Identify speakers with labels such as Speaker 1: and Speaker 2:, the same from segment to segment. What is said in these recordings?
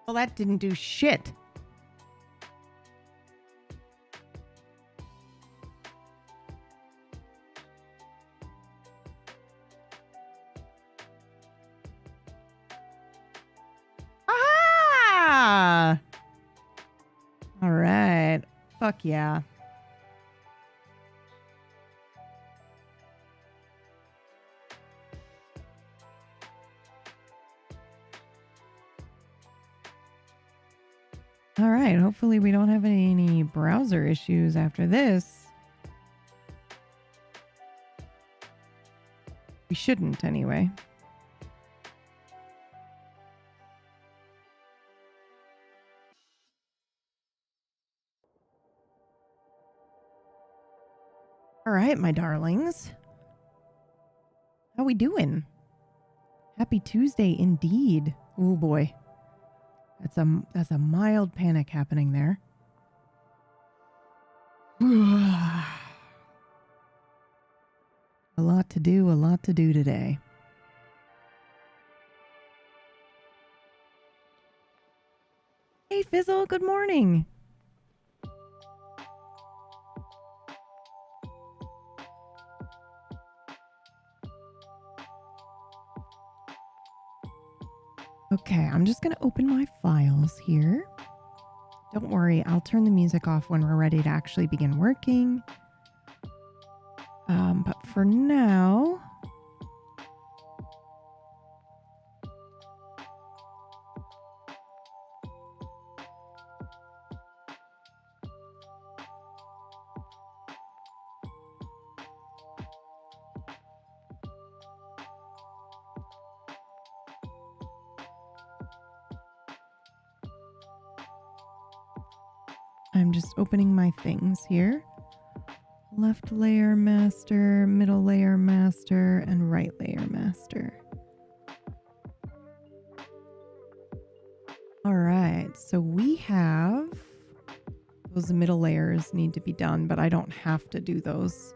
Speaker 1: Well, that didn't do shit. Ah! All right. Fuck yeah. All right. Hopefully we don't have any browser issues after this. We shouldn't anyway. All right, my darlings. How we doing? Happy Tuesday indeed. Oh boy. That's a mild panic happening there. A lot to do today. Hey Fizzle, good morning. Okay, I'm just going to open my files here. Don't worry, I'll turn the music off when we're ready to actually begin working. But for now... I'm just opening my things here. Left layer master, middle layer master, and right layer master. All right, so we have... Those middle layers need to be done, but I don't have to do those.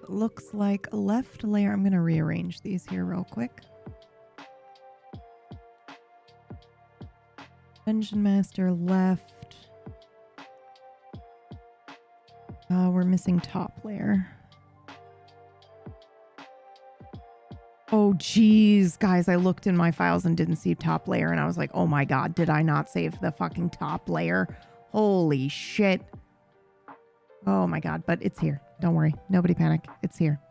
Speaker 1: Looks like left layer... I'm going to rearrange these here real quick. Dungeon Master left. We're missing top layer. Oh, geez. Guys, I looked in my files and didn't see top layer, and I was like, oh my god, did I not save the fucking top layer? Holy shit. Oh my god, but it's here. Don't worry. Nobody panic. It's here.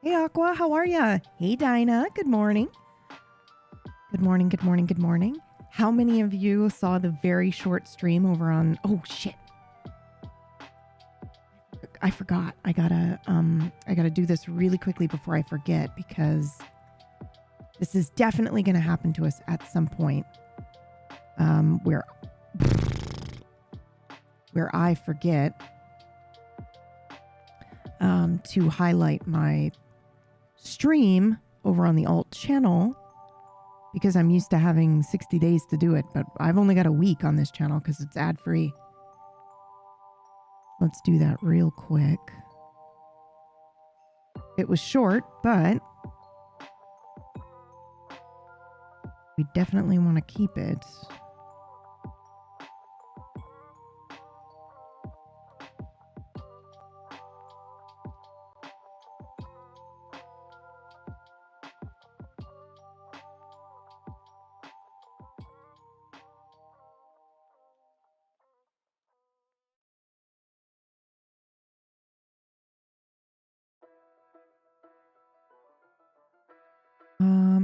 Speaker 1: Hey, Aqua, how are ya? Hey, Dinah. Good morning. Good morning, good morning, good morning. How many of you saw the very short stream over on... Oh, shit. I forgot. I gotta do this really quickly before I forget, because this is definitely going to happen to us at some point. Where I forget to highlight my stream over on the alt channel, because I'm used to having 60 days to do it, but I've only got a week on this channel because it's ad-free. Let's do that real quick. It was short, but we definitely want to keep it.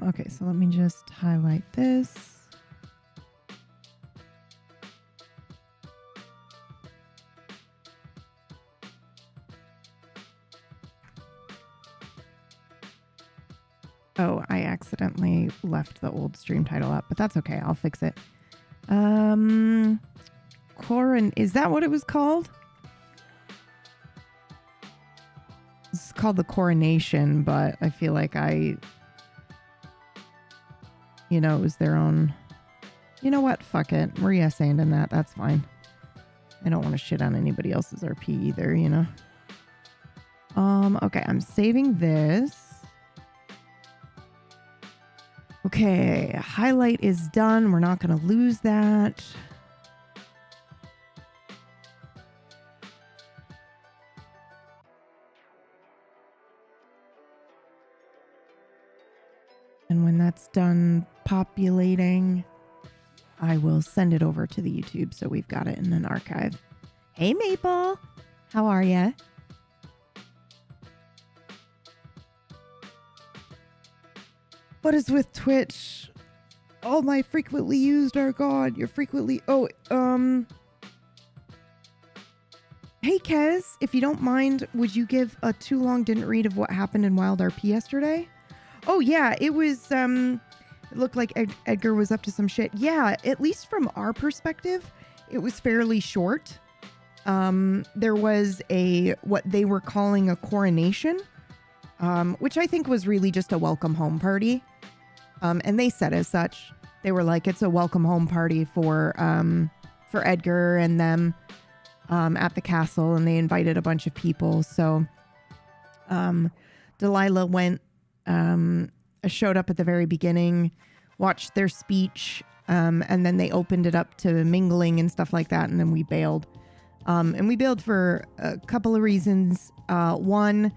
Speaker 1: Okay, so let me just highlight this. Oh, I accidentally left the old stream title up, but that's okay. I'll fix it. Is that what it was called? It's called the Coronation, but I feel like it was their own... You know what? Fuck it. We're yes-and in that. That's fine. I don't want to shit on anybody else's RP either, Okay, I'm saving this. Okay, highlight is done. We're not going to lose that. And when that's done populating, I will send it over to the YouTube so we've got it in an archive. Hey, Maple. How are ya? What is with Twitch? All my frequently used are gone. You're frequently... Oh, Hey, Kez, if you don't mind, would you give a too long didn't read of what happened in Wild RP yesterday? Oh, yeah, it was, it looked like Edgar was up to some shit. Yeah, at least from our perspective, it was fairly short. There was what they were calling a coronation, which I think was really just a welcome home party. And they said as such. They were like, it's a welcome home party for Edgar and them at the castle, and they invited a bunch of people. So Delilah went, showed up at the very beginning, watched their speech, and then they opened it up to mingling and stuff like that, and then we bailed. And we bailed for a couple of reasons. One,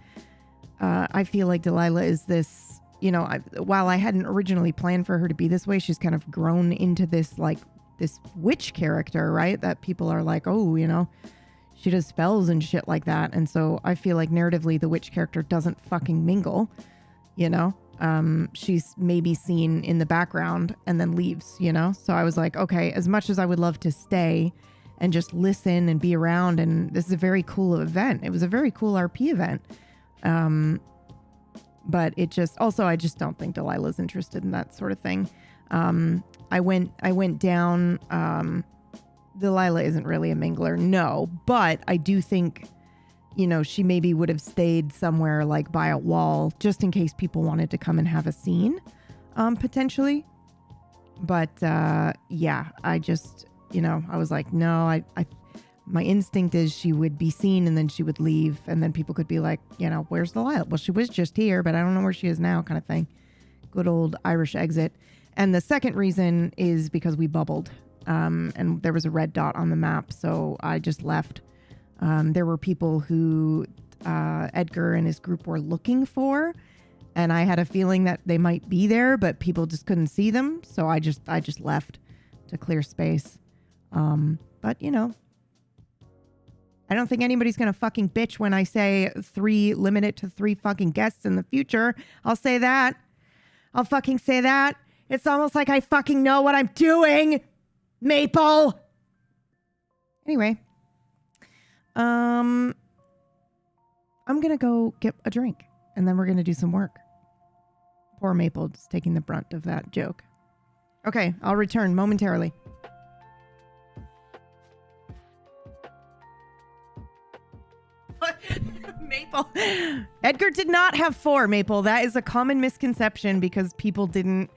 Speaker 1: I feel like Delilah is this, you know, while I hadn't originally planned for her to be this way, she's kind of grown into this, like, this witch character, right? That people are like, oh, you know, she does spells and shit like that. And so I feel like narratively, the witch character doesn't fucking mingle, you know? She's maybe seen in the background and then leaves, you know? So I was like, okay, as much as I would love to stay and just listen and be around, and this is a very cool event. It was a very cool RP event. But it just, also, I just don't think Delilah's interested in that sort of thing. I went down, Delilah isn't really a mingler, no, but I do think, you know, she maybe would have stayed somewhere like by a wall just in case people wanted to come and have a scene, potentially. But, yeah, I just, you know, I was like, no, my instinct is she would be seen and then she would leave, and then people could be like, you know, where's Delilah? Well, she was just here, but I don't know where she is now, kind of thing. Good old Irish exit. And the second reason is because we bubbled, and there was a red dot on the map, so I just left. There were people who Edgar and his group were looking for, and I had a feeling that they might be there, but people just couldn't see them, so I just left to clear space. But, you know, I don't think anybody's going to fucking bitch when I say limit it to 3 fucking guests in the future. I'll say that. I'll fucking say that. It's almost like I fucking know what I'm doing, Maple. Anyway, I'm going to go get a drink, and then we're going to do some work. Poor Maple is taking the brunt of that joke. Okay, I'll return momentarily. Maple. Edgar did not have 4, Maple. That is a common misconception because people didn't,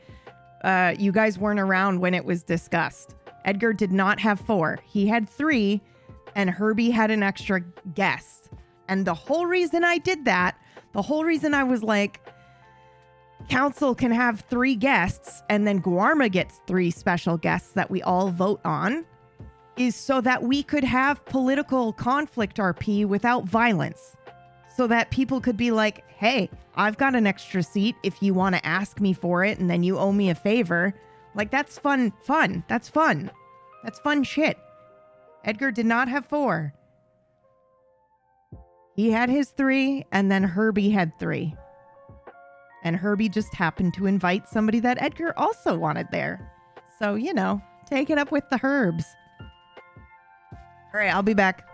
Speaker 1: you guys weren't around when it was discussed. Edgar did not have 4. He had 3, and Herbie had an extra guest. And the whole reason I did that, the whole reason I was like, council can have 3 guests, and then Guarma gets 3 special guests that we all vote on, is so that we could have political conflict RP without violence. So that people could be like, hey, I've got an extra seat if you want to ask me for it and then you owe me a favor. Like, that's fun. That's fun. That's fun shit. Edgar did not have 4. He had his 3, and then Herbie had 3. And Herbie just happened to invite somebody that Edgar also wanted there. So, you know, take it up with the Herbs. All right, I'll be back.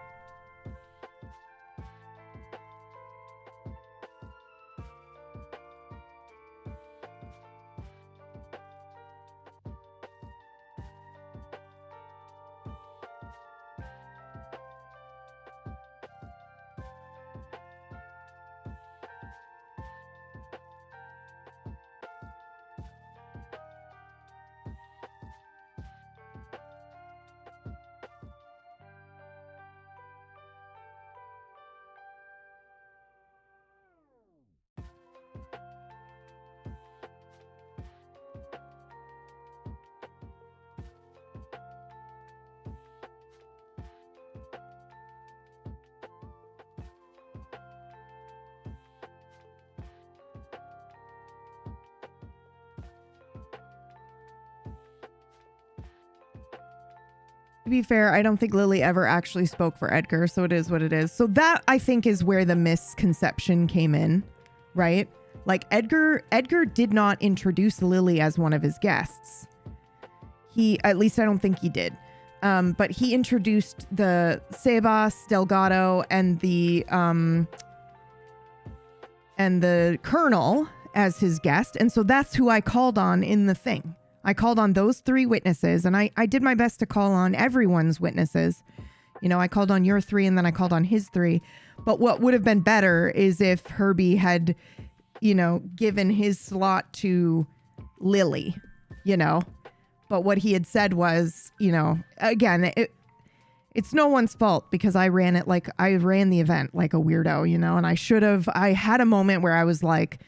Speaker 1: To be fair, I don't think Lily ever actually spoke for Edgar, so it is what it is. So that, I think, is where the misconception came in, right? Like, Edgar did not introduce Lily as one of his guests. At least I don't think he did. But he introduced the Sebas, Delgado, and the Colonel as his guest. And so that's who I called on in the thing. I called on those 3 witnesses, and I did my best to call on everyone's witnesses. You know, I called on your 3 and then I called on his 3. But what would have been better is if Herbie had, you know, given his slot to Lily, you know. But what he had said was, you know, again, it's no one's fault because I ran the event like a weirdo, you know, and I had a moment where I was like,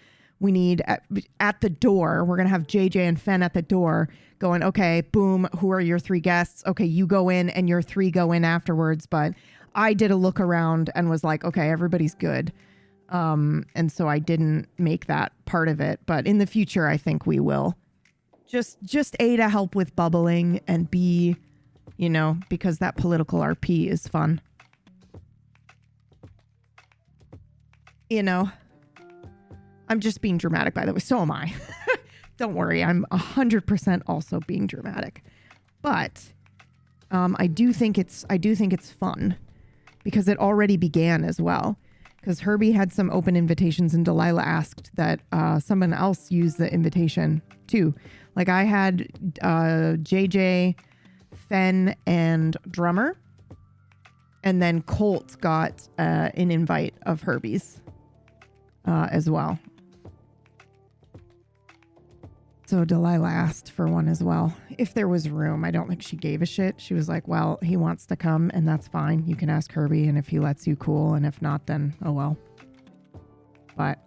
Speaker 1: we need at the door, we're going to have JJ and Fen at the door going, okay, boom, who are your 3 guests? Okay, you go in and your 3 go in afterwards. But I did a look around and was like, okay, everybody's good. And so I didn't make that part of it. But in the future, I think we will. Just A, to help with bubbling, and B, you know, because that political RP is fun. You know, I'm just being dramatic, by the way. So am I. Don't worry. I'm 100% also being dramatic. But I do think it's fun because it already began as well. Because Herbie had some open invitations and Delilah asked that someone else use the invitation too. Like I had JJ, Fen, and Drummer. And then Colt got an invite of Herbie's as well. So Delilah asked for one as well. If there was room, I don't think she gave a shit. She was like, well, he wants to come and that's fine. You can ask Herbie, and if he lets you, cool. And if not, then oh well. But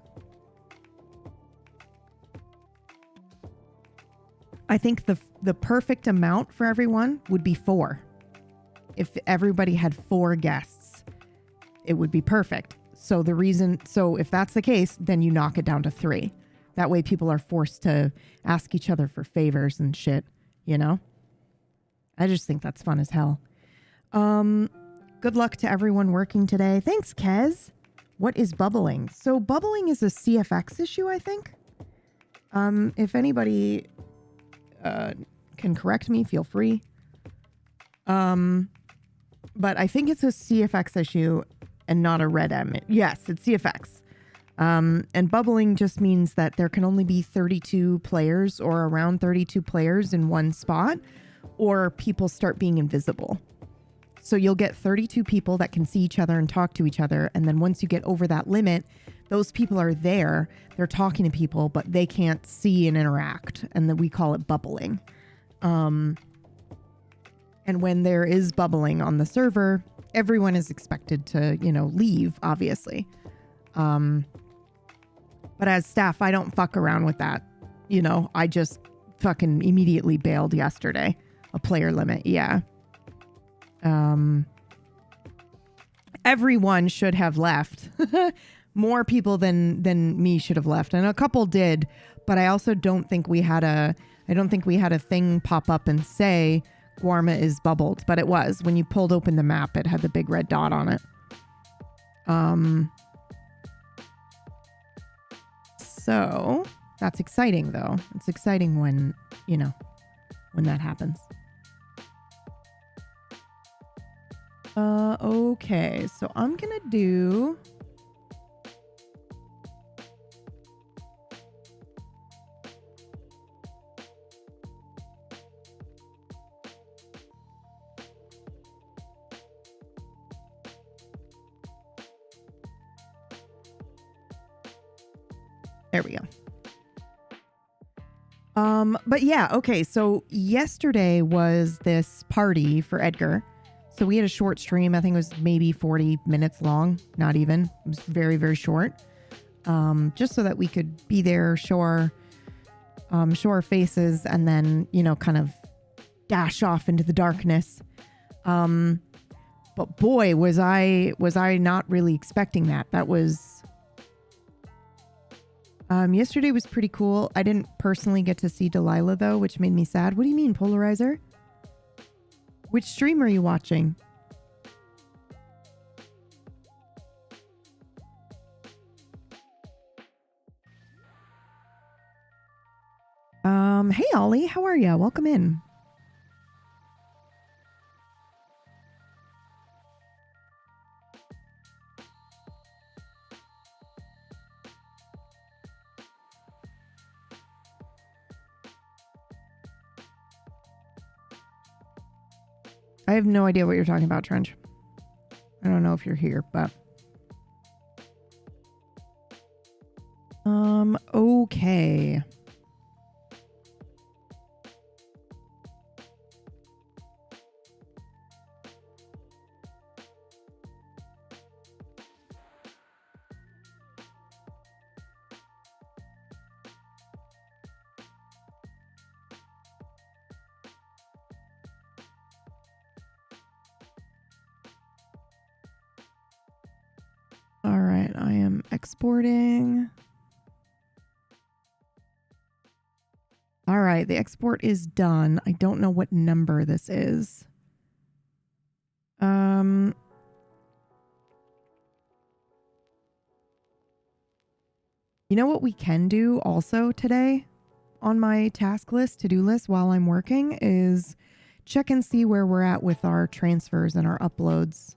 Speaker 1: I think the perfect amount for everyone would be 4. If everybody had 4 guests, it would be perfect. So if that's the case, then you knock it down to 3. That way people are forced to ask each other for favors and shit, you know? I just think that's fun as hell. Good luck to everyone working today. Thanks, Kez. What is bubbling? So bubbling is a CFX issue, I think. If anybody can correct me, feel free. But I think it's a CFX issue and not a Red M. Yes, it's CFX. And bubbling just means that there can only be 32 players or around 32 players in one spot, or people start being invisible. So you'll get 32 people that can see each other and talk to each other. And then once you get over that limit, those people are there. They're talking to people, but they can't see and interact. And then we call it bubbling. And when there is bubbling on the server, everyone is expected to, you know, leave, obviously. But as staff, I don't fuck around with that. You know, I just fucking immediately bailed yesterday. A player limit. Yeah. Everyone should have left. More people than me should have left. And a couple did, but I also don't think we had a thing pop up and say Guarma is bubbled, but it was. When you pulled open the map, it had the big red dot on it. So that's exciting, though. It's exciting when, you know, when that happens. Okay, so I'm gonna do... There we go. But yeah, okay, so yesterday was this party for Edgar. So we had a short stream. I think it was maybe 40 minutes long. Not even. It was very, very short. Just so that we could be there, show our faces, and then, you know, kind of dash off into the darkness. But boy, was I not really expecting that. That was... yesterday was pretty cool. I didn't personally get to see Delilah, though, which made me sad. What do you mean, Polarizer? Which stream are you watching? Hey Ollie, how are you? Welcome in. I have no idea what you're talking about, Trench. I don't know if you're here, but okay. All right, I am exporting. All right, the export is done. I don't know what number this is. You know what we can do also today on my task list, to-do list while I'm working is check and see where we're at with our transfers and our uploads.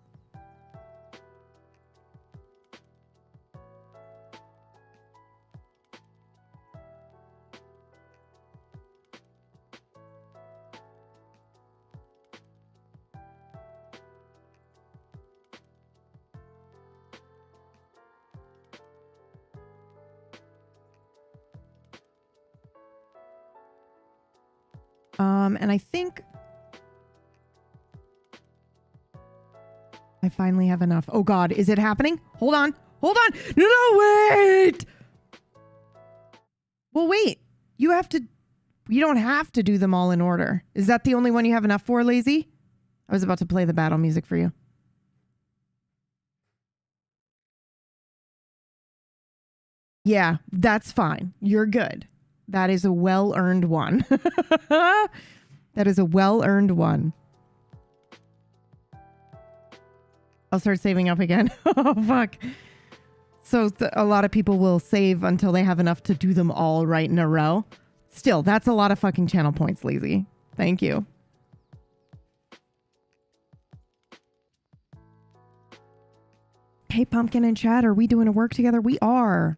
Speaker 1: And I think I finally have enough. Oh God, is it happening? Hold on. Hold on. No, wait. Well, wait. You don't have to do them all in order. Is that the only one you have enough for, Lazy? I was about to play the battle music for you. Yeah, that's fine. You're good. That is a well-earned one. That is a well-earned one. I'll start saving up again. Oh, fuck. So a lot of people will save until they have enough to do them all right in a row. Still, that's a lot of fucking channel points, Lazy. Thank you. Hey, Pumpkin and Chad, are we doing a work together? We are.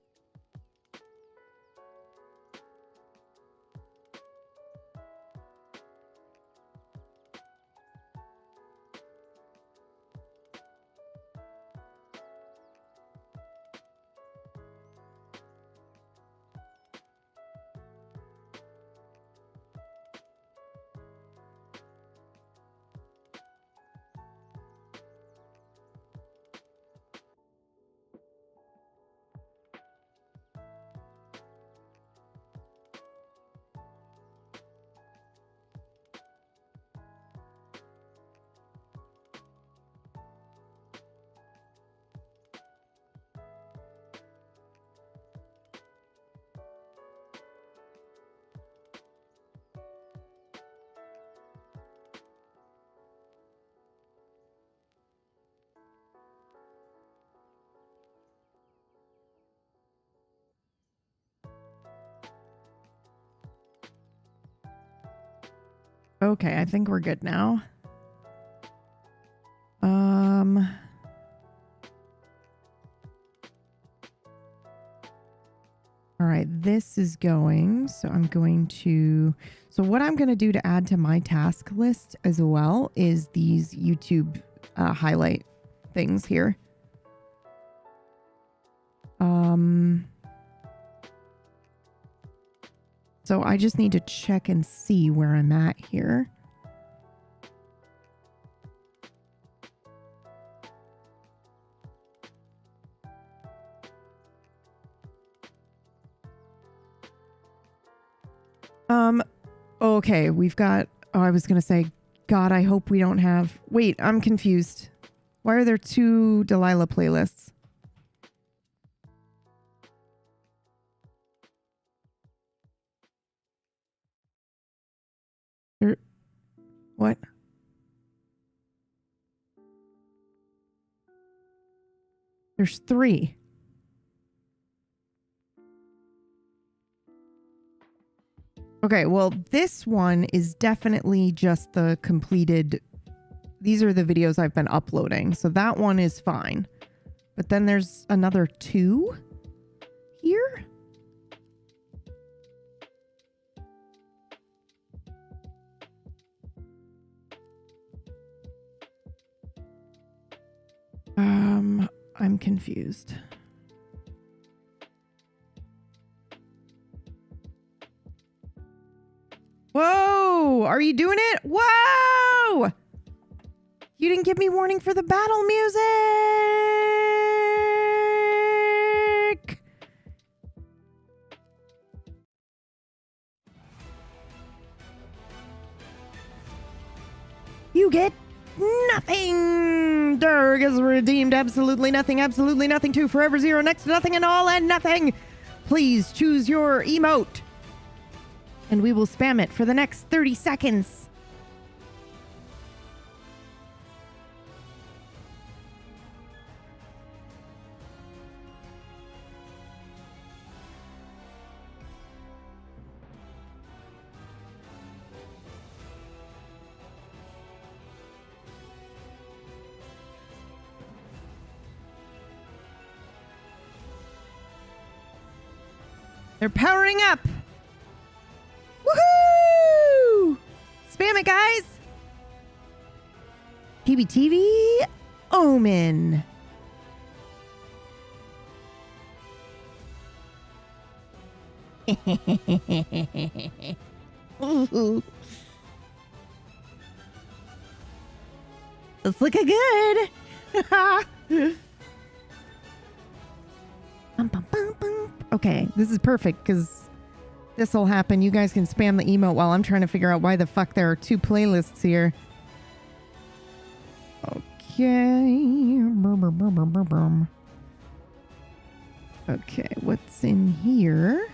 Speaker 1: Okay, I think we're good now. All right, this is going. So I'm going to... So what I'm going to do to add to my task list as well is these YouTube highlight things here. So I just need to check and see where I'm at here. Okay, we've got... Oh, I was going to say, God, I hope we don't have... Wait, I'm confused. Why are there 2 Delilah playlists? What? There's 3. Okay, well, this one is definitely just the completed. These are the videos I've been uploading. So that one is fine. But then there's another 2 here. I'm confused. Whoa! Are you doing it? Whoa! You didn't give me warning for the battle music! You get nothing! Durg is redeemed absolutely nothing, 2 forever 0, next to nothing and all and nothing! Please choose your emote. And we will spam it for the next 30 seconds. They're powering up. Woohoo! Spam it, guys. PBTV Omen. Ooh. It's looking good. Okay, this is perfect because this will happen. You guys can spam the emote while I'm trying to figure out why the fuck there are 2 playlists here. Okay. Okay, what's in here?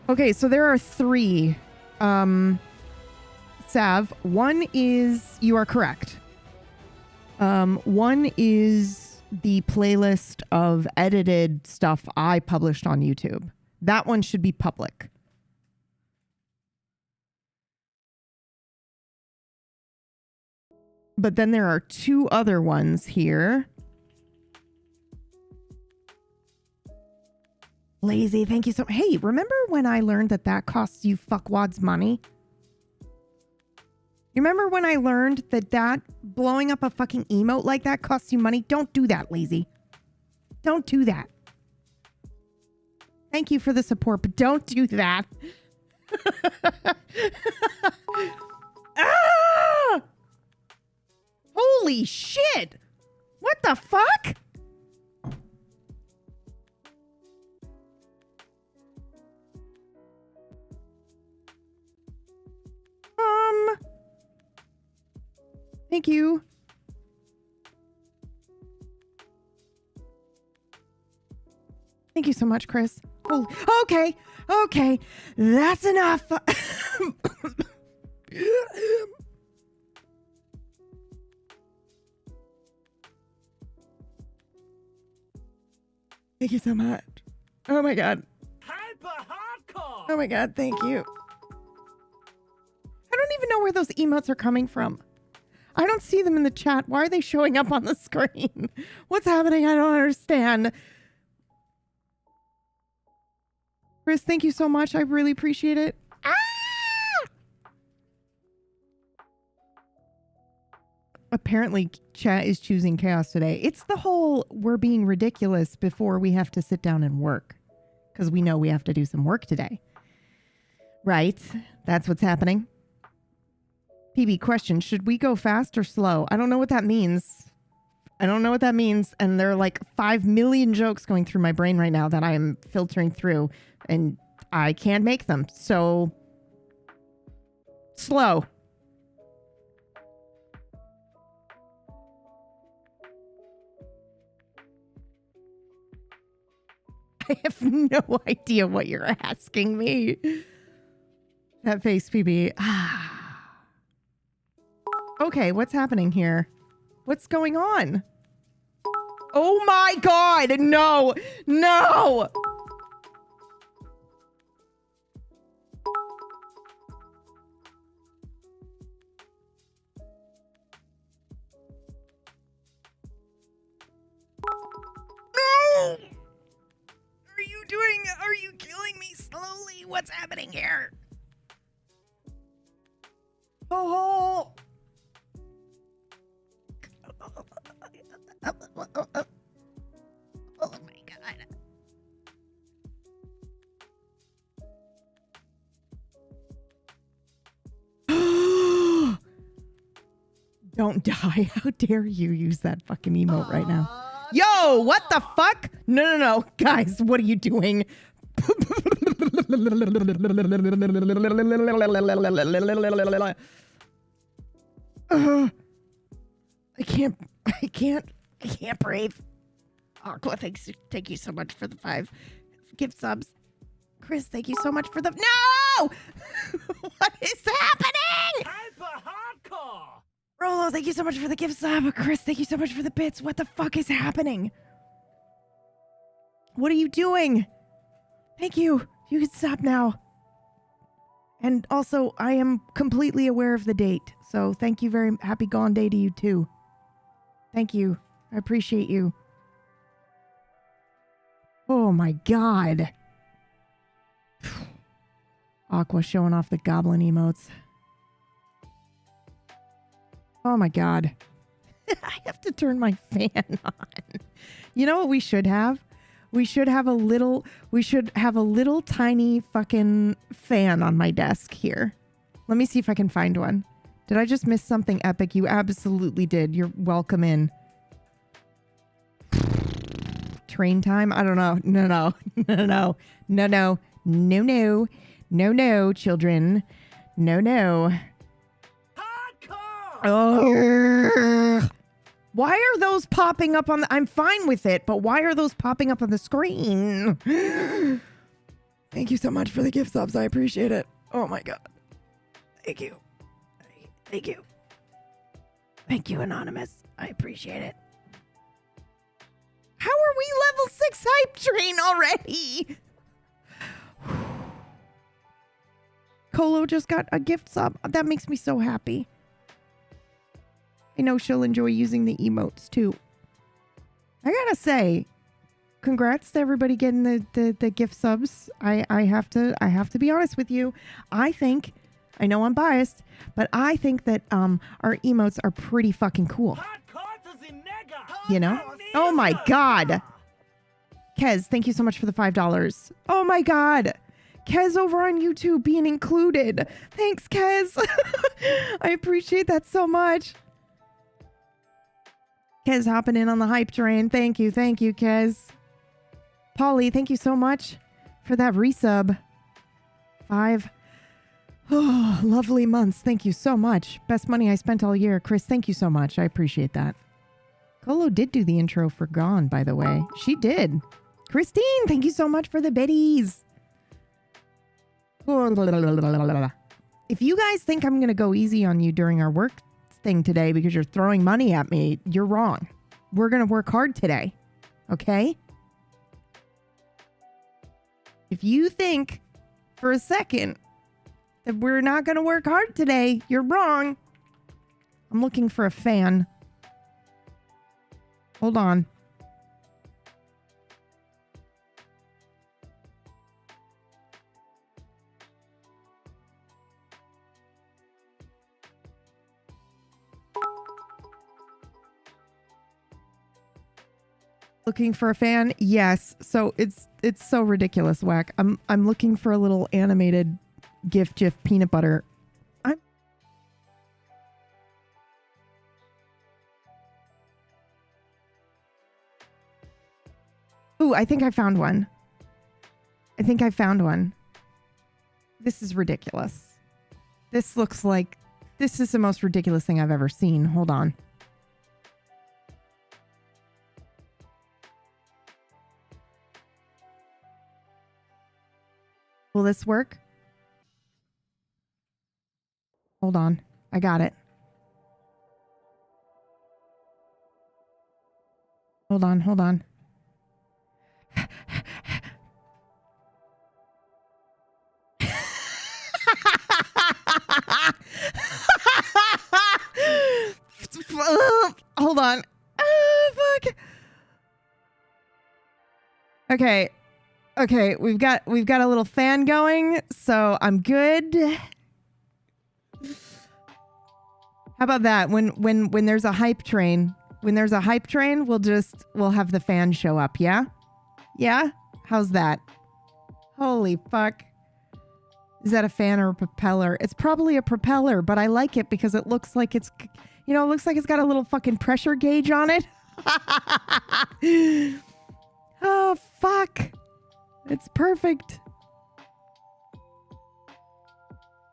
Speaker 1: Okay, so there are 3. Sav, one is, you are correct. One is the playlist of edited stuff I published on YouTube. That one should be public. But then there are 2 other ones here. Lazy, thank you so much. Hey, remember when I learned that that costs you fuckwads money? You remember when I learned that blowing up a fucking emote like that costs you money? Don't do that, Lazy. Don't do that. Thank you for the support, but don't do that. Ah! Holy shit! What the fuck? Thank you. Thank you so much, Chris. Oh, okay. Okay. That's enough. Thank you so much. Oh my God.
Speaker 2: Hyper hardcore.
Speaker 1: Oh my God. Thank you. I don't even know where those emotes are coming from. I don't see them in the chat. Why are they showing up on the screen? What's happening? I don't understand. Chris, thank you so much. I really appreciate it. Ah! Apparently, chat is choosing chaos today. It's the whole we're being ridiculous before we have to sit down and work. Because we know we have to do some work today. Right? That's what's happening. PB, question, should we go fast or slow? I don't know what that means. I don't know what that means. And there are like 5 million jokes going through my brain right now that I am filtering through and I can't make them. So Slow. I have no idea what you're asking me. That face, PB. Okay, what's happening here? What's going on? Oh my God, no, no. No! Are you killing me slowly? What's happening here? Oh! Oh my God. Don't die. How dare you use that fucking emote right now? Yo, what the fuck? No. Guys, what are you doing? I can't breathe. Aqua, thank you so much for the 5 gift subs. Chris, thank you so much for the... No! What is happening?
Speaker 2: Hyper hardcore.
Speaker 1: Rolo, thank you so much for the gift sub. Chris, thank you so much for the bits. What the fuck is happening? What are you doing? Thank you. You can stop now. And also, I am completely aware of the date. So thank you very happy gone day to you too. Thank you. I appreciate you. Oh my God. Aqua showing off the goblin emotes. Oh my God. I have to turn my fan on. You know what we should have? We should have a little tiny fucking fan on my desk here. Let me see if I can find one. Did I just miss something epic? You absolutely did. You're welcome in. Train time? I don't know. No, children. No.
Speaker 2: Hardcore.
Speaker 1: Oh. Why are those popping up on the... I'm fine with it, but why are those popping up on the screen? Thank you so much for the gift subs. I appreciate it. Oh my God. Thank you. Thank you, Anonymous. I appreciate it. How are we level 6 hype train already? Colo just got a gift sub. That makes me so happy. I know she'll enjoy using the emotes too. I gotta say, congrats to everybody getting the gift subs. I have to be honest with you. I know I'm biased, but I think that our emotes are pretty fucking cool. You know? Oh my God. Kez, thank you so much for the $5. Oh my God. Kez over on YouTube being included. Thanks, Kez. I appreciate that so much. Kez hopping in on the hype train. Thank you, Kez. Polly, thank you so much for that resub. 5. Oh, lovely months. Thank you so much. Best money I spent all year. Chris, thank you so much. I appreciate that. Colo did do the intro for Gone, by the way. She did. Christine, thank you so much for the biddies. If you guys think I'm going to go easy on you during our work thing today because you're throwing money at me, you're wrong. We're going to work hard today. Okay? If you think for a second that we're not going to work hard today, you're wrong. I'm looking for a fan. Hold on. Looking for a fan? Yes. So it's so ridiculous, Whack. I'm looking for a little animated GIF peanut butter. Ooh, I think I found one. This is ridiculous. This looks like... This is the most ridiculous thing I've ever seen. Hold on. Will this work? Hold on. I got it. Hold on, hold on. Hold on. Fuck. Okay. Okay, we've got a little fan going, so I'm good. How about that? When there's a hype train, we'll have the fan show up, yeah? Yeah? How's that? Holy fuck. Is that a fan or a propeller? It's probably a propeller, but I like it because it looks like it's, it looks like it's got a little fucking pressure gauge on it. Oh, fuck. It's perfect.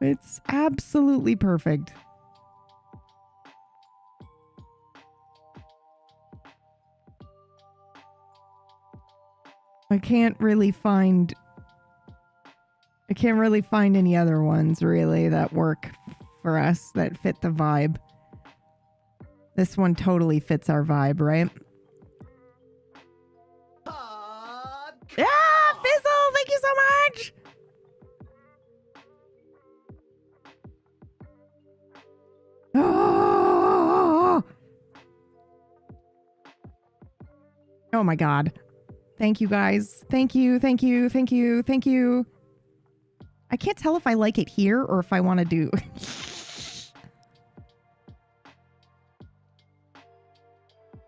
Speaker 1: It's absolutely perfect. I can't really find any other ones really that work for us, that fit the vibe. This one totally fits our vibe, right? Ah, Fizzle, thank you so much. Oh my God. Thank you guys. Thank you. Thank you. Thank you. Thank you. I can't tell if I like it here or if I want to do.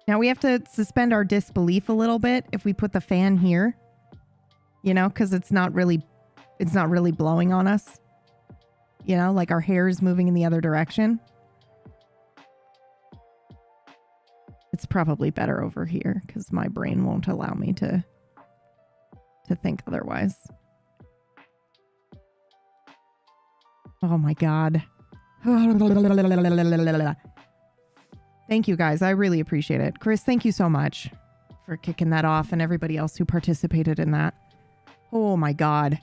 Speaker 1: Now we have to suspend our disbelief a little bit if we put the fan here, because it's not really blowing on us. Like our hair is moving in the other direction. It's probably better over here because my brain won't allow me to think otherwise. Oh my God. Thank you guys. I really appreciate it. Chris, thank you so much for kicking that off and everybody else who participated in that. Oh my God.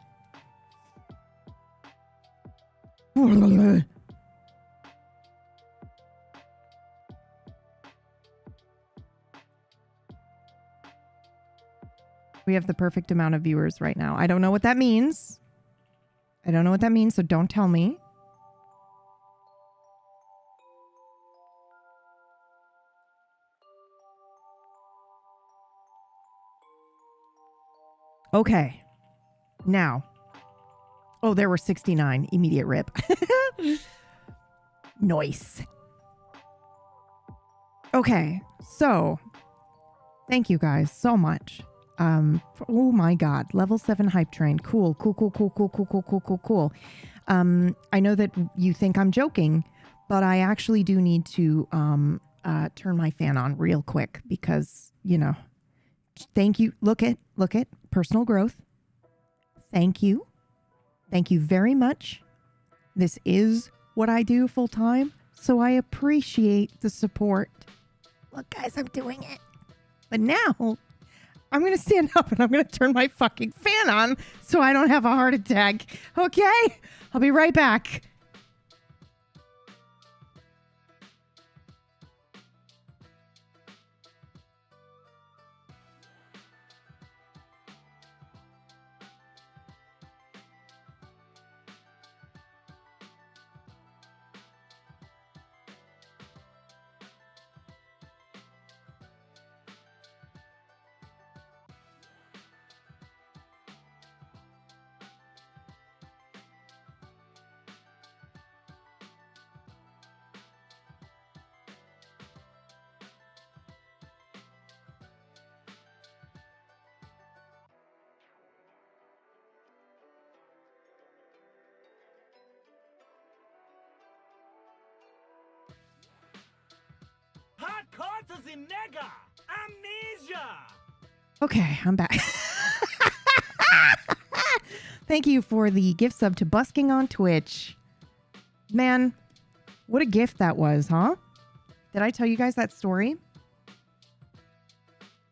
Speaker 1: We have the perfect amount of viewers right now. I don't know what that means. So don't tell me. Okay. Now. Oh, there were 69. Immediate rip. Nice. Okay. So, thank you guys so much. Oh my God. Level 7 hype train. Cool. I know that you think I'm joking, but I actually do need to turn my fan on real quick because, thank you. Look at personal growth. Thank you. Thank you very much. This is what I do full time, so I appreciate the support. Look, guys, I'm doing it. But now I'm going to stand up and I'm going to turn my fucking fan on so I don't have a heart attack. Okay? I'll be right back.
Speaker 2: Hot cards in nega! Amnesia!
Speaker 1: Okay, I'm back. Thank you for the gift sub to Busking on Twitch. Man, what a gift that was, huh? Did I tell you guys that story?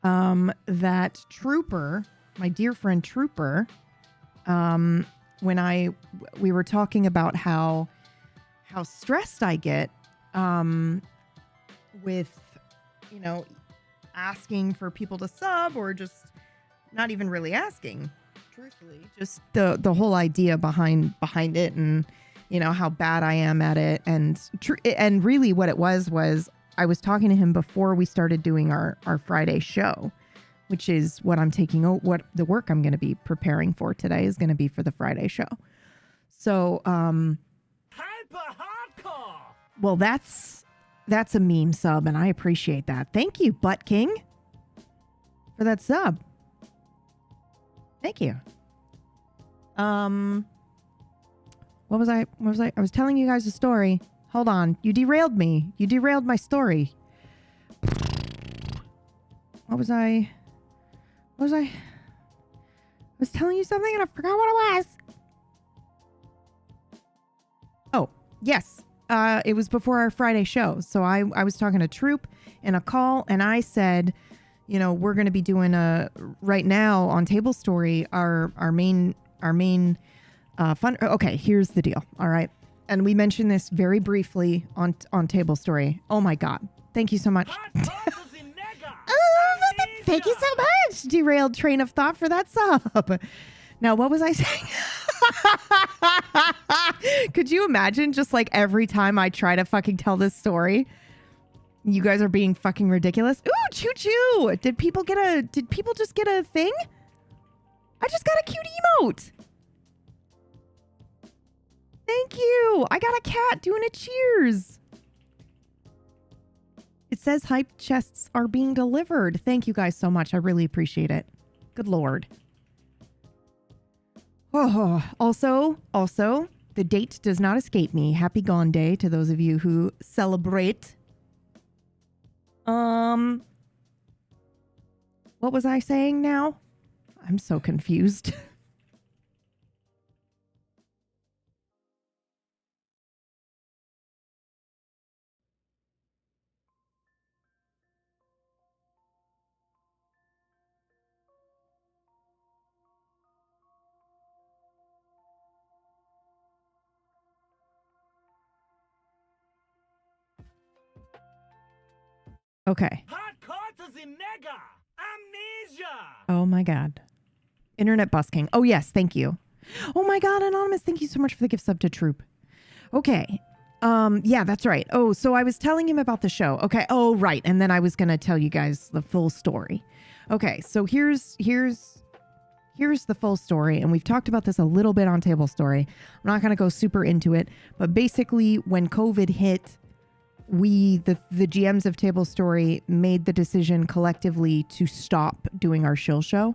Speaker 1: That Trooper, my dear friend Trooper, when we were talking about how stressed I get with, you know, asking for people to sub, or just not even really asking, truthfully, just the whole idea behind it, and you know how bad I am at it, and really what it was I was talking to him before we started doing our Friday show, which is what I'm taking out, what the work I'm going to be preparing for today is going to be for the Friday show. So,
Speaker 2: Hyper hardcore.
Speaker 1: well, that's a meme sub, and I appreciate that. Thank you, Butt King, for that sub. Thank you. What was I? I was telling you guys a story. Hold on. You derailed me. You derailed my story. What was I? I was telling you something and I forgot what it was. Oh, yes. It was before our Friday show. So I was talking to Troop in a call, and I said, you know, we're going to be doing right now on Table Story, our main fun. Okay, here's the deal. All right. And we mentioned this very briefly on Table Story. Oh my God. Thank you so much. Thank you so much. Derailed train of thought for that sub. Now, what was I saying? Could you imagine just like every time I try to fucking tell this story, you guys are being fucking ridiculous? Ooh, choo choo. Did people just get a thing? I just got a cute emote. Thank you. I got a cat doing a cheers. It says hype chests are being delivered. Thank you guys so much. I really appreciate it. Good Lord. Oh, also, the date does not escape me. Happy Gone Day to those of you who celebrate. What was I saying now? I'm so confused. Okay. Oh my God. Internet busking. Oh yes, thank you. Oh my God, Anonymous, thank you so much for the gift sub to Troop. Okay. Yeah, that's right. Oh, so I was telling him about the show. Okay. Oh, right. And then I was going to tell you guys the full story. Okay. So here's the full story. And we've talked about this a little bit on Table Story. I'm not going to go super into it, but basically when COVID hit, the GMs of Table Story made the decision collectively to stop doing our shill show,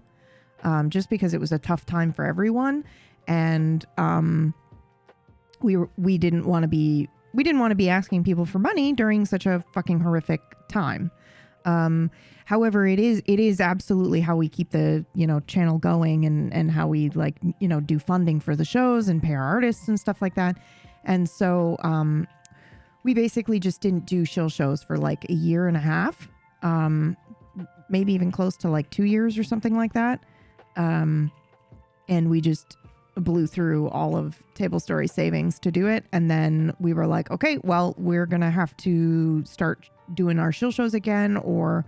Speaker 1: just because it was a tough time for everyone. And, we didn't want to be asking people for money during such a fucking horrific time. However, it is absolutely how we keep the, you know, channel going, and how we like, you know, do funding for the shows and pay our artists and stuff like that. And so, we basically just didn't do shill shows for like a year and a half, maybe even close to like 2 years or something like that. And we just blew through all of Table Story savings to do it. And then we were like, okay, well, we're going to have to start doing our shill shows again, or,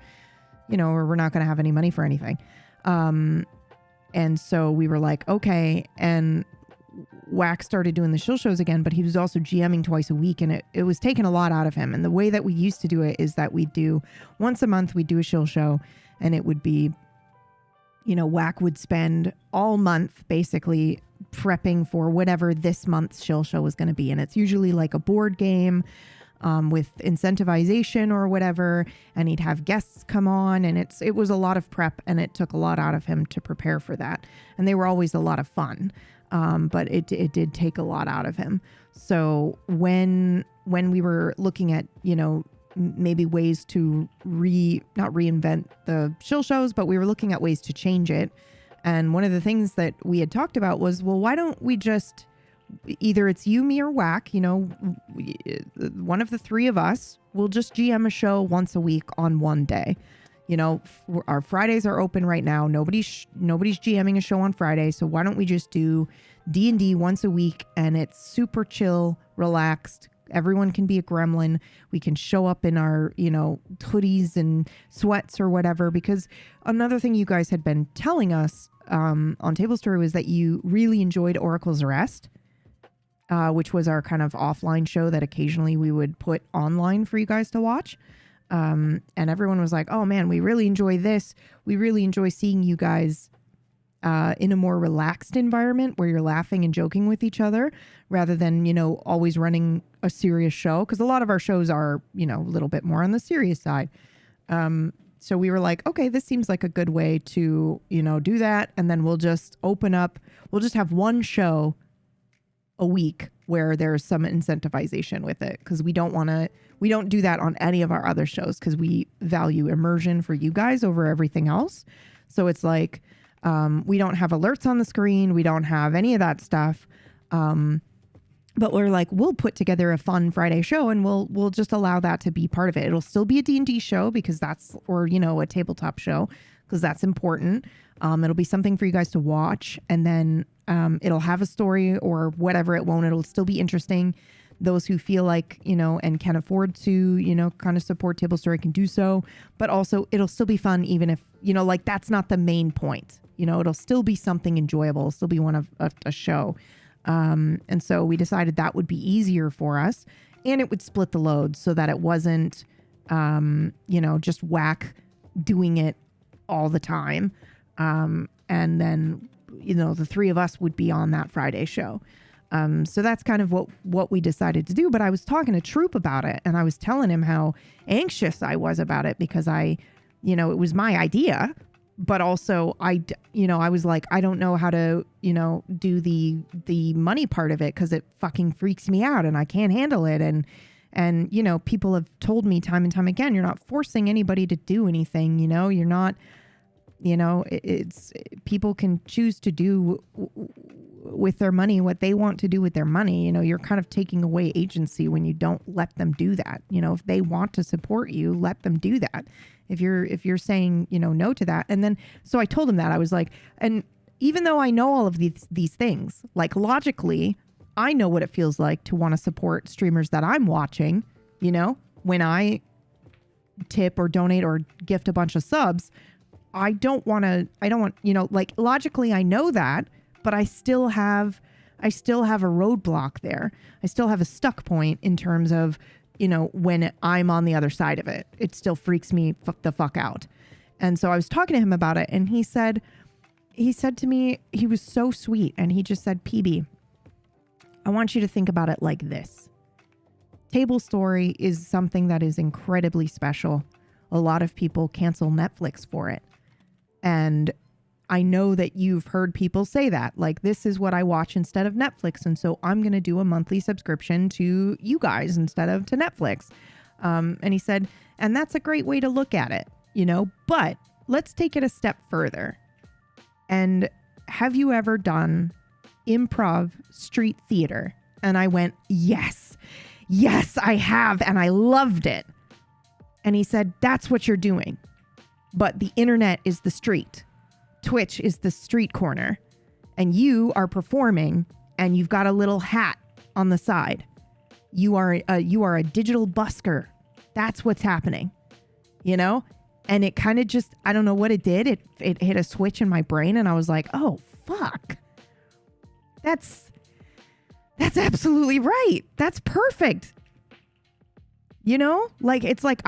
Speaker 1: you know, or we're not going to have any money for anything. And so we were like, okay. And Wax started doing the shill shows again, but he was also GMing twice a week, and it was taking a lot out of him. And the way that we used to do it is that we'd do once a month, we'd do a shill show, and it would be, you know, Whack would spend all month basically prepping for whatever this month's shill show was going to be. And it's usually like a board game with incentivization or whatever. And he'd have guests come on, and it was a lot of prep, and it took a lot out of him to prepare for that. And they were always a lot of fun. But it did take a lot out of him. So when we were looking at, you know, maybe ways to not reinvent the shill shows, but we were looking at ways to change it. And one of the things that we had talked about was, well, why don't we just either it's you, me, or Whack, you know, one of the three of us will just GM a show once a week on one day. You know, our Fridays are open right now. Nobody's GMing a show on Friday. So why don't we just do D&D once a week, and it's super chill, relaxed. Everyone can be a gremlin. We can show up in our, you know, hoodies and sweats or whatever, because another thing you guys had been telling us on Table Story was that you really enjoyed Oracle's Arrest, which was our kind of offline show that occasionally we would put online for you guys to watch. And everyone was like, oh man, we really enjoy this. We really enjoy seeing you guys in a more relaxed environment where you're laughing and joking with each other rather than, you know, always running a serious show. Because a lot of our shows are, you know, a little bit more on the serious side. So we were like, okay, this seems like a good way to, you know, do that. And then we'll just open up, we'll just have one show a week where there's some incentivization with it. Because we don't do that on any of our other shows because we value immersion for you guys over everything else. So it's like, we don't have alerts on the screen. We don't have any of that stuff. But we're like, we'll put together a fun Friday show and we'll just allow that to be part of it. It'll still be a D&D show because that's, or, you know, a tabletop show because that's important. It'll be something for you guys to watch, and then it'll have a story or whatever. It won't. It'll still be interesting. Those who feel like, you know, and can afford to, you know, kind of support Table Story can do so. But also it'll still be fun even if, you know, like that's not the main point. You know, it'll still be something enjoyable. It'll still be one of a show. And so we decided that would be easier for us, and it would split the load so that it wasn't, you know, just Whack doing it all the time. And then, you know, the three of us would be on that Friday show. So that's kind of what we decided to do. But I was talking to Troop about it, and I was telling him how anxious I was about it because you know, it was my idea, but also you know, I was like, I don't know how to, you know, do the money part of it because it fucking freaks me out and I can't handle it. And, you know, people have told me time and time again, you're not forcing anybody to do anything, you know, you're not, you know, it's people can choose to do with their money what they want to do with their money. You know, you're kind of taking away agency when you don't let them do that. You know, if they want to support you, let them do that. If you're saying, you know, no to that. And then, so I told him that. I was like, and even though I know all of these things, like logically, I know what it feels like to want to support streamers that I'm watching, you know, when I tip or donate or gift a bunch of subs, I don't want, you know, like logically I know that, but I still have a roadblock there. I still have a stuck point in terms of, you know, when I'm on the other side of it, it still freaks me the fuck out. And so I was talking to him about it, and he said to me, he was so sweet. And he just said, PB, I want you to think about it like this. Table Story is something that is incredibly special. A lot of people cancel Netflix for it. And I know that you've heard people say that, like, this is what I watch instead of Netflix. And so I'm going to do a monthly subscription to you guys instead of to Netflix. And he said, and that's a great way to look at it, you know, but let's take it a step further. And have you ever done improv street theater? And I went, yes, I have. And I loved it. And he said, that's what you're doing. But the internet is the street. Twitch is the street corner, and you are performing and you've got a little hat on the side. You are a digital busker. That's what's happening, you know? And it kind of just, I don't know what it did. It hit a switch in my brain, and I was like, oh, fuck. That's absolutely right. That's perfect. You know, like, it's like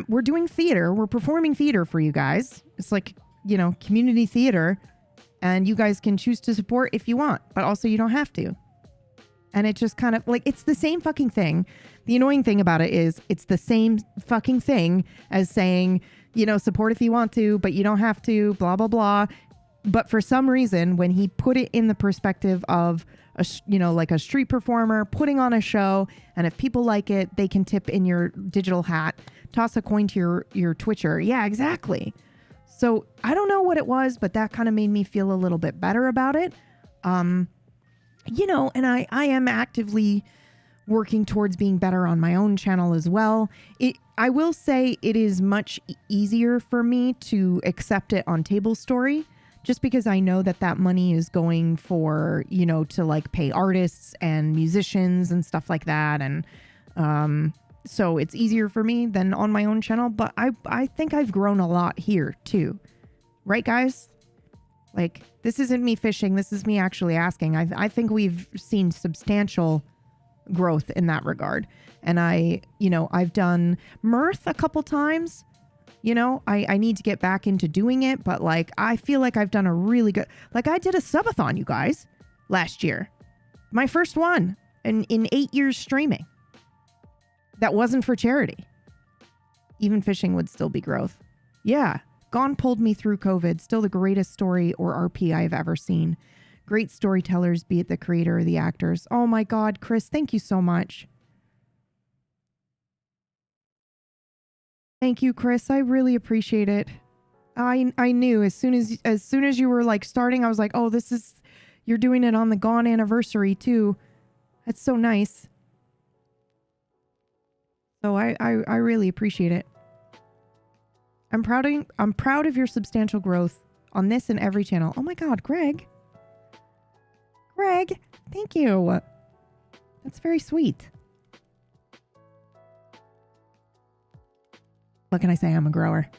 Speaker 1: we're doing theater. We're performing theater for you guys. It's like, you know, community theater, and you guys can choose to support if you want, but also you don't have to. And it just kind of like, it's the same fucking thing. The annoying thing about it is it's the same fucking thing as saying, you know, support if you want to, but you don't have to, blah, blah, blah. But for some reason, when he put it in the perspective of you know, like a street performer putting on a show, and if people like it, they can tip in your digital hat, toss a coin to your Twitcher. Yeah, exactly. So I don't know what it was, but that kind of made me feel a little bit better about it. And and I am actively working towards being better on my own channel as well. I will say it is much easier for me to accept it on Table Story, just because I know that money is going for, to like pay artists and musicians and stuff like that. And so it's easier for me than on my own channel. But I think I've grown a lot here too. Right, guys? Like, this isn't me fishing. This is me actually asking. I think we've seen substantial growth in that regard. And I've done Mirth a couple times. I need to get back into doing it, but like, I feel like I've done a really good, like I did a subathon, you guys, last year. My first one in 8 years streaming. That wasn't for charity. Even fishing would still be growth. Yeah. Gone pulled me through COVID. Still the greatest story or RP I've ever seen. Great storytellers, be it the creator or the actors. Oh my God, Chris, thank you so much. Thank you, Chris. I really appreciate it. I knew as soon as you were like starting, I was like, oh, you're doing it on the Gone anniversary too. That's so nice. So I really appreciate it. I'm proud of your substantial growth on this and every channel. Oh my God, Greg. Greg, thank you. That's very sweet. What can I say? I'm a grower.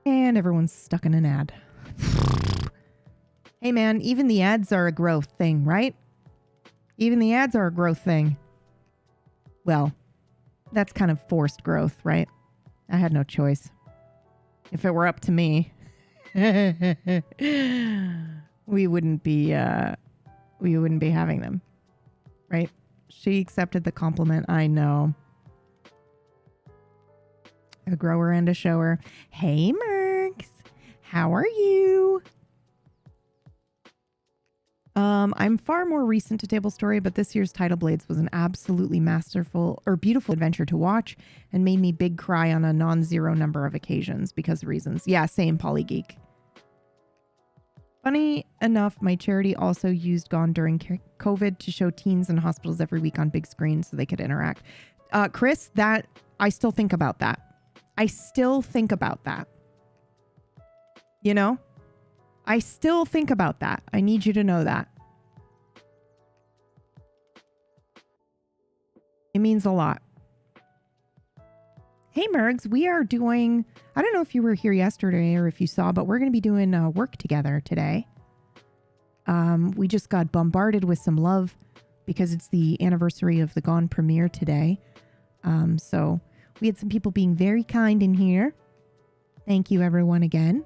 Speaker 1: And everyone's stuck in an ad. Hey man, even the ads are a growth thing, right? Even the ads are a growth thing. Well, that's kind of forced growth, right? I had no choice. If it were up to me, we wouldn't be having them, right? She accepted the compliment. I know. A grower and a shower. Hey, Mercs. How are you? I'm far more recent to Table Story, but this year's Tidal Blades was an absolutely masterful or beautiful adventure to watch and made me big cry on a non-zero number of occasions because of reasons. Yeah, same, Polygeek. Funny enough, my charity also used Gone during COVID to show teens in hospitals every week on big screens so they could interact. Chris, I still think about that. I still think about that. I still think about that. I need you to know that. It means a lot. Hey, Mergs, we are doing, I don't know if you were here yesterday or if you saw, but we're going to be doing work together today. We just got bombarded with some love because it's the anniversary of the Gone premiere today. So we had some people being very kind in here. Thank you, everyone, again.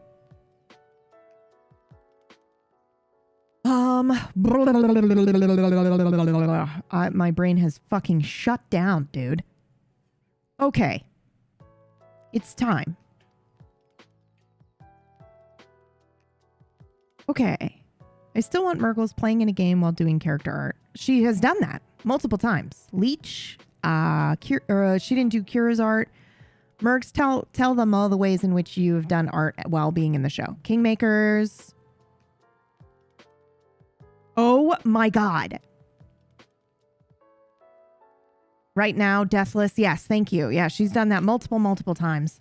Speaker 1: My brain has fucking shut down, dude. Okay. It's time. Okay. I still want Mergles playing in a game while doing character art. She has done that multiple times. Leech, she didn't do Kira's art. Mergs, tell them all the ways in which you have done art while being in the show. Kingmakers. Oh my God. Right now, Deathless. Yes, thank you. Yeah, she's done that multiple times.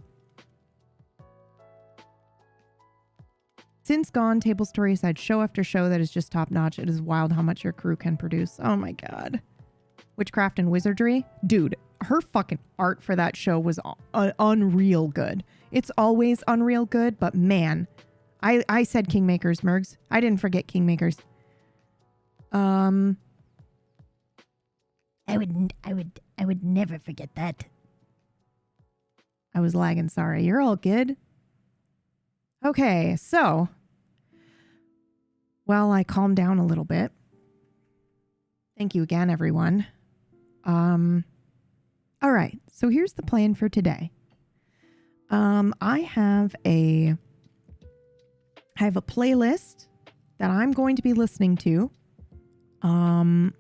Speaker 1: Since Gone, Table Story has had show after show that is just top notch. It is wild how much your crew can produce. Oh my God. Witchcraft and Wizardry. Dude, her fucking art for that show was unreal good. It's always unreal good, but man, I said Kingmakers, Mergs. I didn't forget Kingmakers. I would never forget that. I was lagging, sorry. You're all good. Okay, so while I calm down a little bit. Thank you again, everyone. All right, so here's the plan for today. I have a playlist that I'm going to be listening to on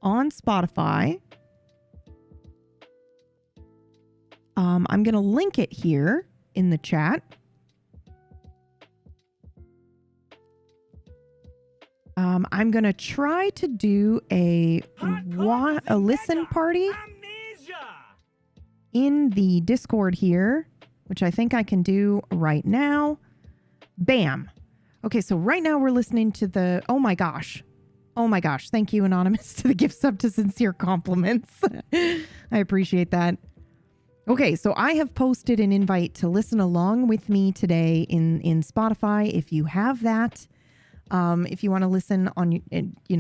Speaker 1: Spotify. I'm going to link it here in the chat. I'm going to try to do a listen party
Speaker 2: Amnesia.
Speaker 1: in the Discord here, which I think I can do right now. Bam. Okay, so right now we're listening to the... Oh my gosh. Oh my gosh. Thank you, Anonymous, to the gift sub to sincere compliments. I appreciate that. Okay, so I have posted an invite to listen along with me today in Spotify. If you have that, if you want to listen on,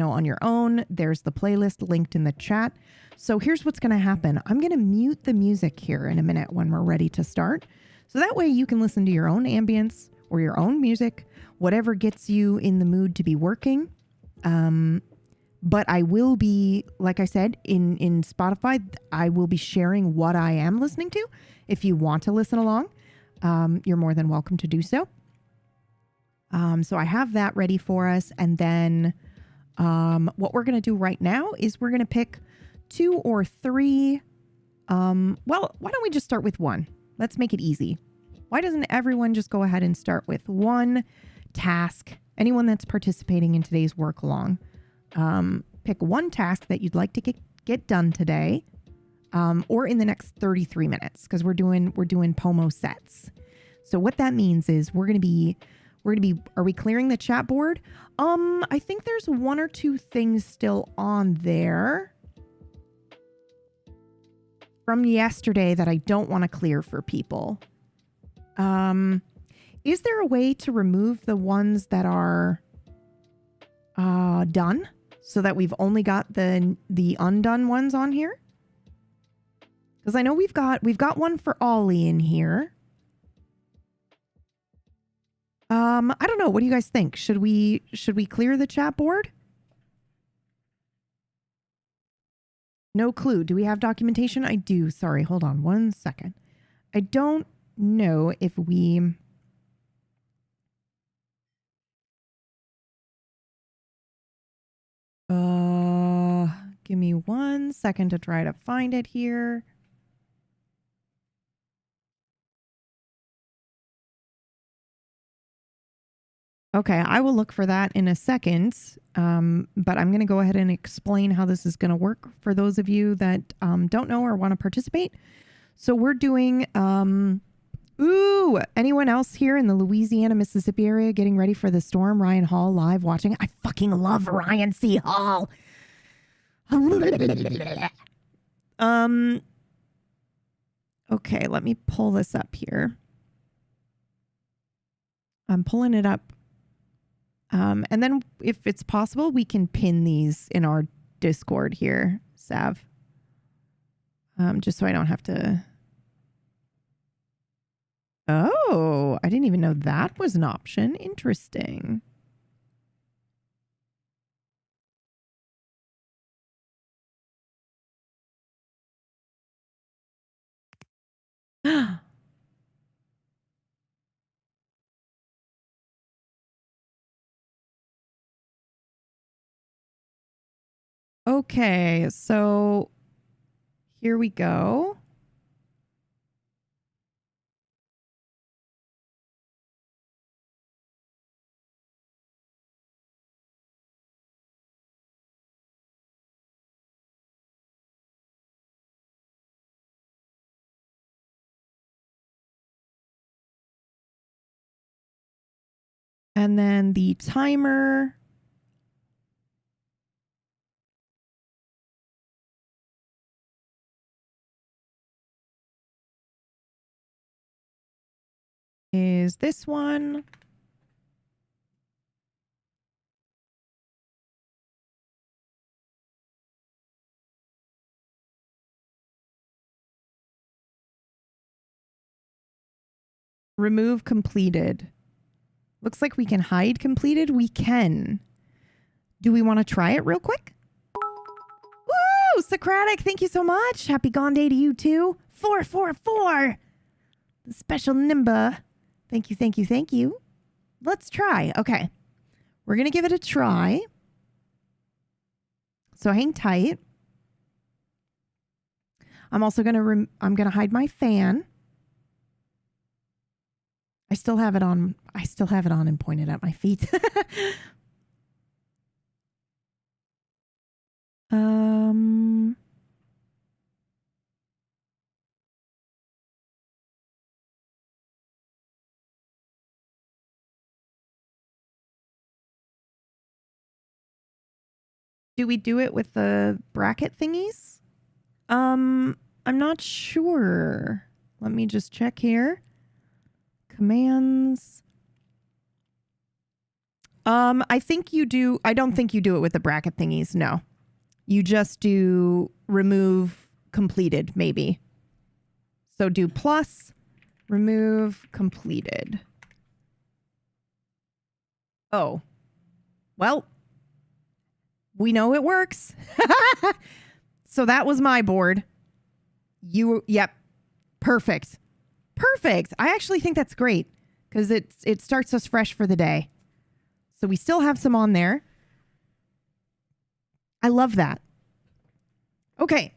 Speaker 1: on your own, there's the playlist linked in the chat. So here's what's going to happen. I'm going to mute the music here in a minute when we're ready to start. So that way you can listen to your own ambience or your own music, whatever gets you in the mood to be working. But I will be, like I said, in Spotify, I will be sharing what I am listening to. If you want to listen along, you're more than welcome to do so. So I have that ready for us. And then what we're going to do right now is we're going to pick 2 or 3. Well, why don't we just start with 1? Let's make it easy. Why doesn't everyone just go ahead and start with 1 task? Anyone that's participating in today's work along. Pick 1 task that you'd like to get done today, or in the next 33 minutes, because we're doing Pomo sets. So what that means is we're gonna be. Are we clearing the chat board? I think there's 1 or 2 things still on there from yesterday that I don't want to clear for people. Is there a way to remove the ones that are done so that we've only got the undone ones on here? Because I know we've got one for Ollie in here. I don't know. What do you guys think? Should we clear the chat board? No clue. Do we have documentation? I do. Sorry. Hold on 1 second. I don't know if we... Give me 1 second to try to find it here. Okay, I will look for that in a second, but I'm going to go ahead and explain how this is going to work for those of you that don't know or want to participate. So we're doing, anyone else here in the Louisiana, Mississippi area getting ready for the storm? Ryan Hall live watching. I fucking love Ryan C. Hall. Okay, let me pull this up here. I'm pulling it up. And then if it's possible, we can pin these in our Discord here, Sav. Just so I don't have to. Oh, I didn't even know that was an option. Interesting. Okay, so here we go. And then the timer is this one. Remove completed. Looks like we can hide completed. We can. Do we want to try it real quick? Woo! Socratic, thank you so much. Happy Gone Day to you too. 444. The special Nimba. Thank you, thank you, thank you. Let's try. Okay. We're going to give it a try. So hang tight. I'm also going to I'm going to hide my fan. I still have it on and pointed at my feet. Um, do we do it with the bracket thingies? I'm not sure. Let me just check here. Commands. I think you do. I don't think you do it with the bracket thingies. No, you just do remove completed, maybe. So do plus remove completed. Oh, well, we know it works. So that was my board. Yep. Perfect. Perfect. I actually think that's great because it starts us fresh for the day. So we still have some on there. I love that. Okay.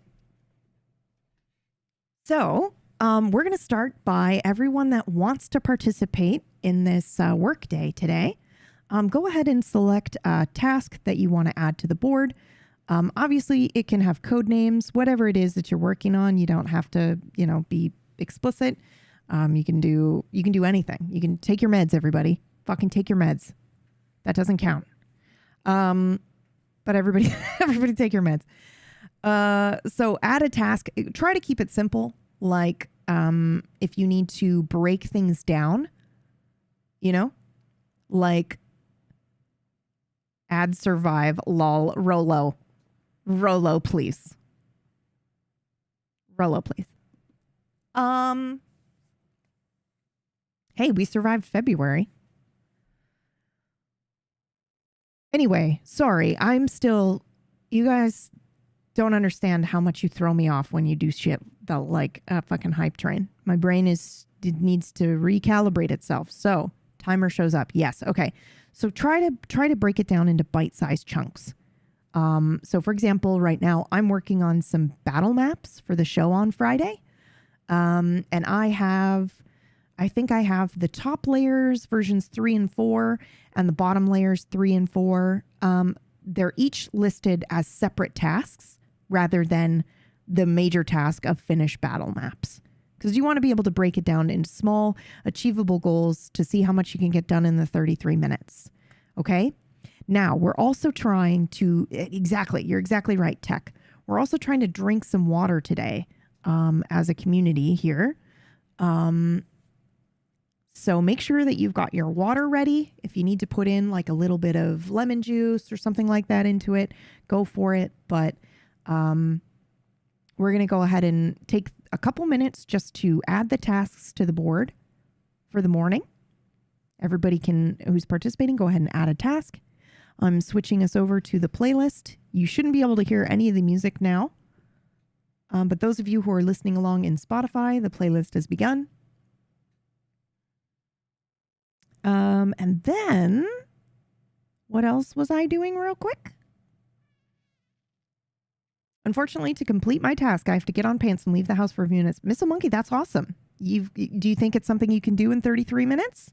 Speaker 1: So we're going to start by everyone that wants to participate in this work day today. Go ahead and select a task that you want to add to the board. Obviously, it can have code names, whatever it is that you're working on. You don't have to, be explicit. You can do anything. You can take your meds, everybody. Fucking take your meds. That doesn't count. But everybody take your meds. So add a task. Try to keep it simple. Like if you need to break things down, like add survive, lol, Rolo, please. Rolo, please. Hey, we survived February. Anyway, sorry. You guys don't understand how much you throw me off when you do shit like a fucking hype train. My brain needs to recalibrate itself. So timer shows up. Yes. Okay. So try to break it down into bite-sized chunks. So for example, right now I'm working on some battle maps for the show on Friday. And I think I have the top layers versions 3 and 4 and the bottom layers 3 and 4. They're each listed as separate tasks rather than the major task of finish battle maps. Because you want to be able to break it down into small, achievable goals to see how much you can get done in the 33 minutes. Okay? Now, we're also trying to, you're exactly right, Tech. We're also trying to drink some water today as a community here. So make sure that you've got your water ready. If you need to put in like a little bit of lemon juice or something like that into it, go for it. But we're going to go ahead and take a couple minutes just to add the tasks to the board for the morning. Everybody who's participating, go ahead and add a task. I'm switching us over to the playlist. You shouldn't be able to hear any of the music now. But those of you who are listening along in Spotify, the playlist has begun. And then, what else was I doing real quick? Unfortunately, to complete my task, I have to get on pants and leave the house for a few minutes. Missile Monkey, that's awesome. Do you think it's something you can do in 33 minutes?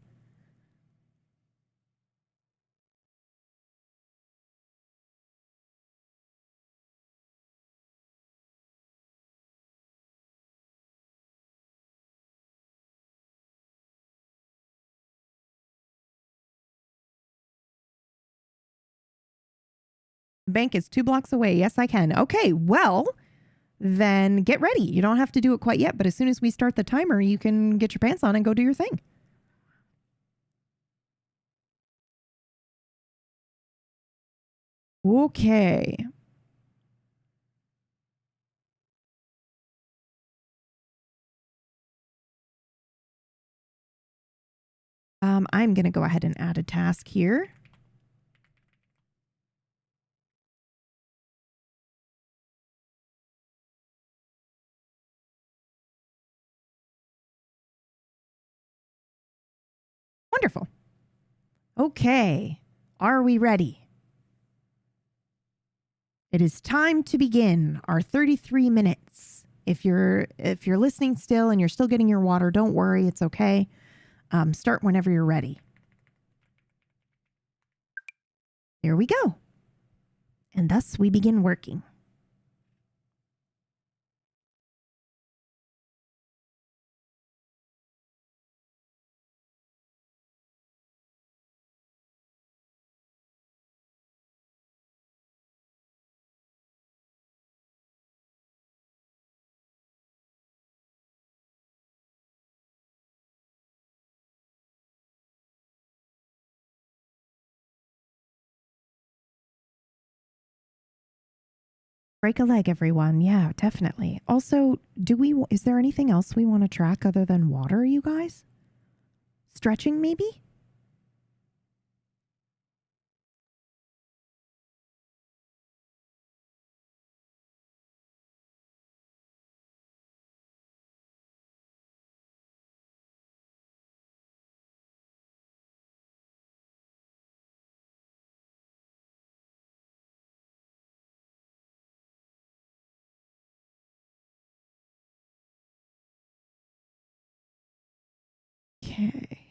Speaker 1: Bank is 2 blocks away. Yes, I can. Okay, well, then get ready. You don't have to do it quite yet, but as soon as we start the timer, you can get your pants on and go do your thing. Okay. I'm going to go ahead and add a task here. Wonderful. Okay. Are we ready? It is time to begin our 33 minutes. If you're listening still and you're still getting your water, don't worry. It's okay. Start whenever you're ready. Here we go. And thus we begin working. Break a leg, everyone. Yeah, definitely. Also, is there anything else we want to track other than water, you guys? Stretching, maybe? Okay.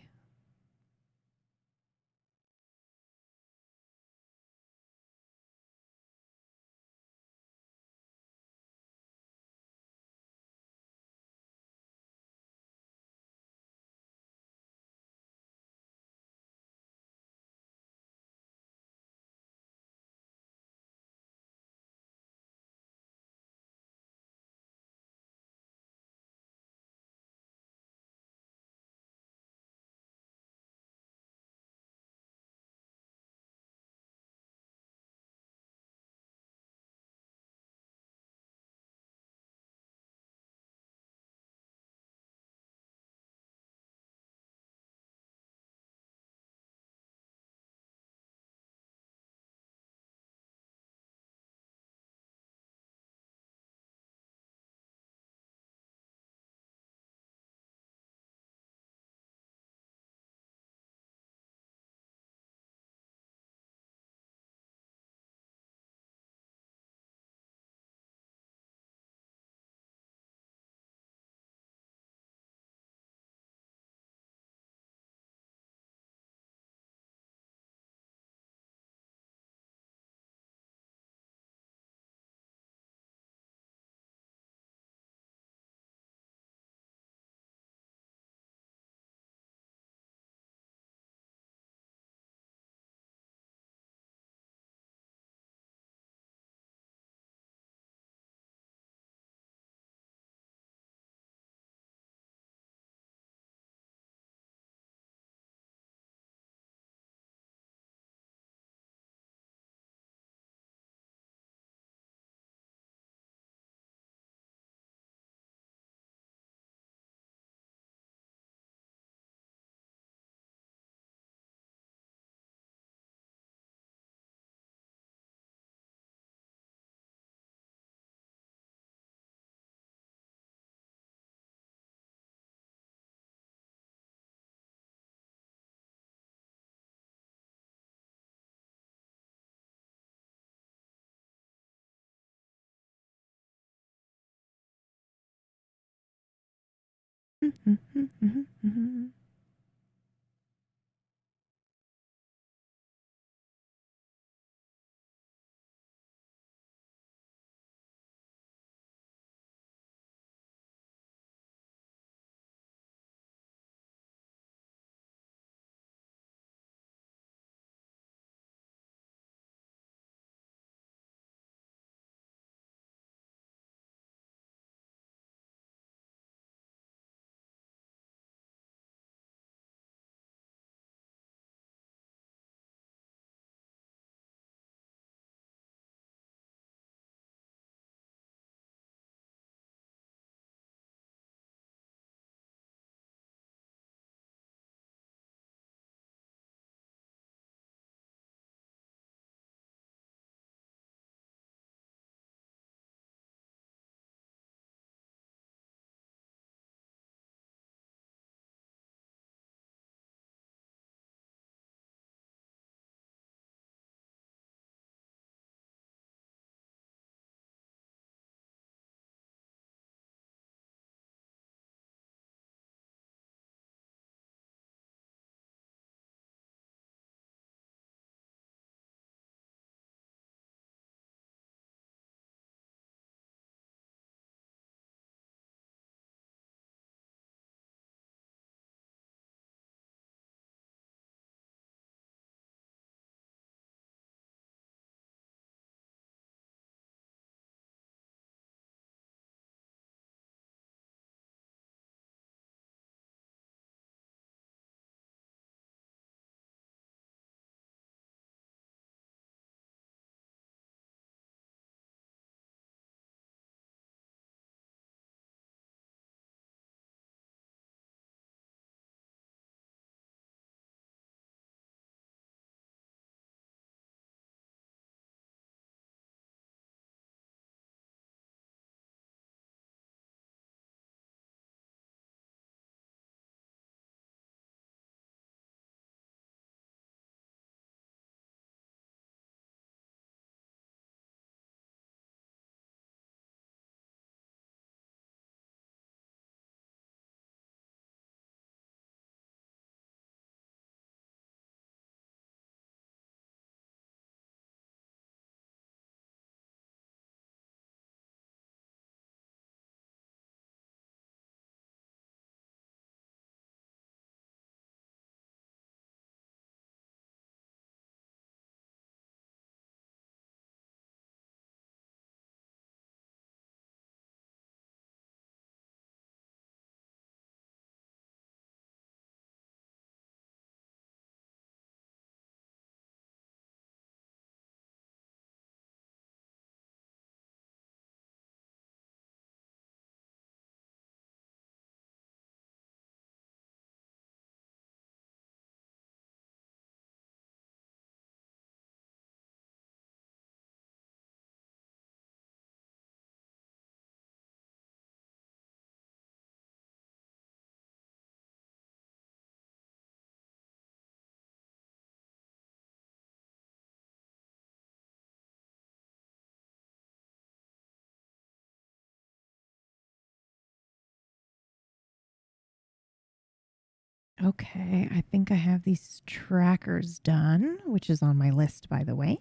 Speaker 1: Okay, I think I have these trackers done, which is on my list, by the way.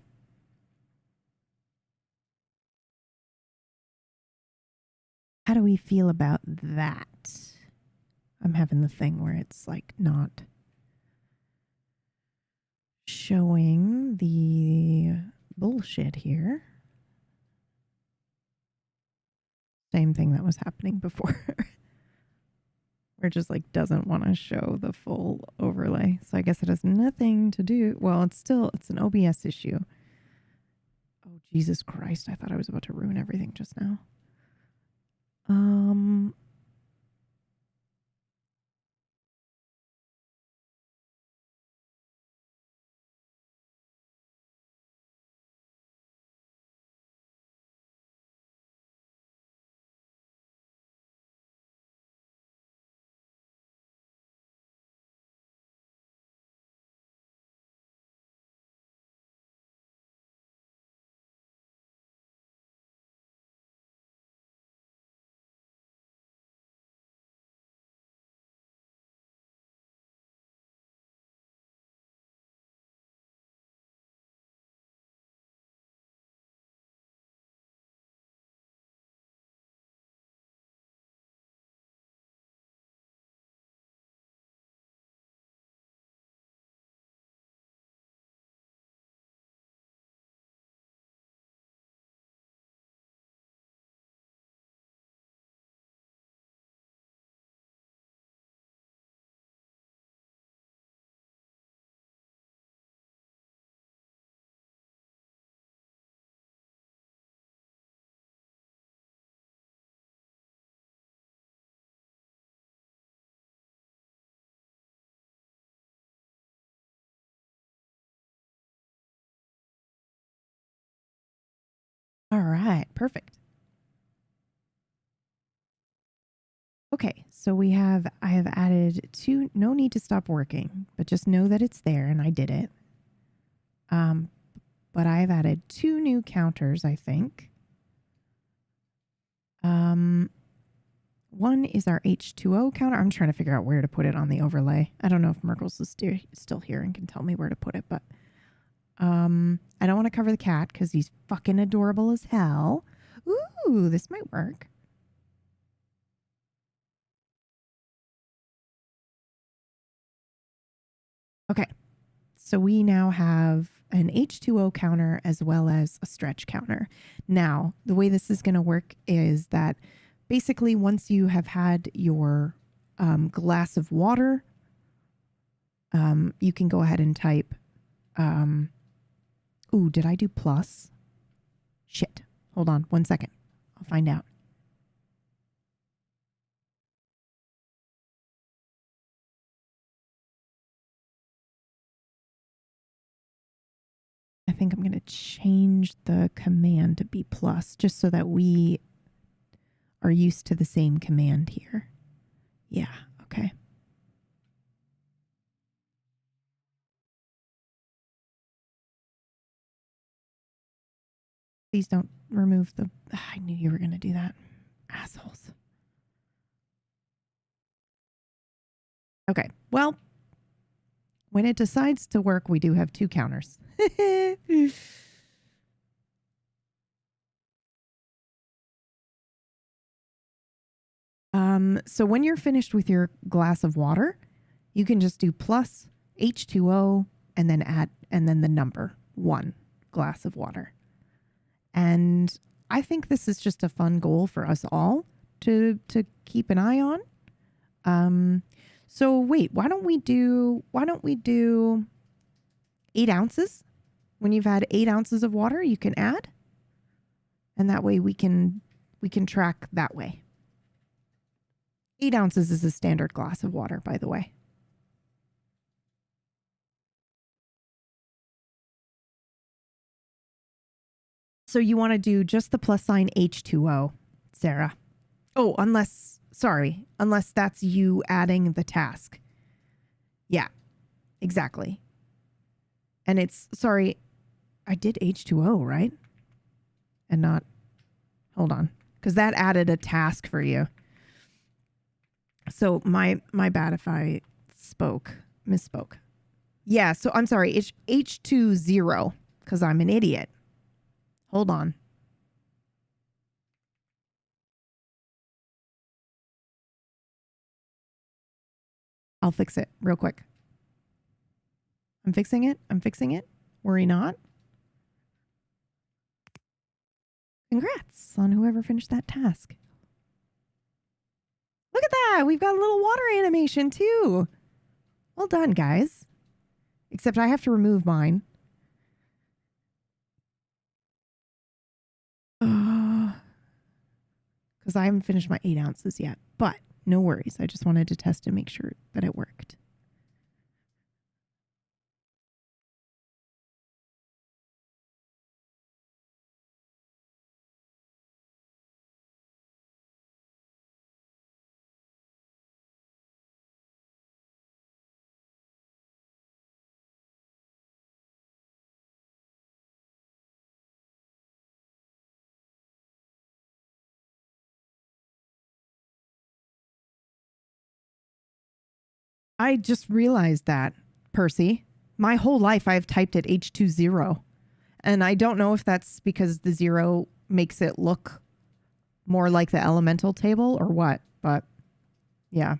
Speaker 1: How do we feel about that? I'm having the thing where it's like not showing the bullshit here. Same thing that was happening before. Where it just like doesn't want to show the full overlay. So I guess it has nothing to do. Well, it's an OBS issue. Oh, Jesus Christ. I thought I was about to ruin everything just now. All right, perfect. Okay, so I have added two, no need to stop working, but just know that it's there and I did it. But I've added two new counters, I think. One is our H2O counter. I'm trying to figure out where to put it on the overlay. I don't know if Merkles is still here and can tell me where to put it, but I don't want to cover the cat because he's fucking adorable as hell. Ooh, this might work. Okay, so we now have an H2O counter as well as a stretch counter. Now, the way this is going to work is that basically once you have had your glass of water, you can go ahead and type, ooh, did I do plus? Shit. Hold on 1 second. I'll find out. I think I'm going to change the command to be plus just so that we are used to the same command here. Yeah, okay. Please don't remove the... I knew you were going to do that. Assholes. Okay, well, when it decides to work, we do have two counters. So when you're finished with your glass of water, you can just do plus H2O and then the number 1 glass of water. And I think this is just a fun goal for us all to keep an eye on. So wait, why don't we do 8 ounces? When you've had 8 ounces of water, you can add. And that way we can track that way. 8 ounces is a standard glass of water, by the way. So you want to do just the plus sign H2O, Sarah. Oh, unless that's you adding the task. Yeah, exactly. And it's, sorry, I did H2O, right? And not, hold on, because that added a task for you. So my bad if I Misspoke. Yeah, so I'm sorry. It's H20 because I'm an idiot. Hold on. I'll fix it real quick. I'm fixing it. Worry not. Congrats on whoever finished that task. Look at that. We've got a little water animation too. Well done, guys. Except I have to remove mine. Because I haven't finished my 8 ounces yet. But no worries. I just wanted to test and make sure that it worked. I just realized that, Percy. My whole life I've typed it H20. And I don't know if that's because the 0 makes it look more like the elemental table or what, but yeah.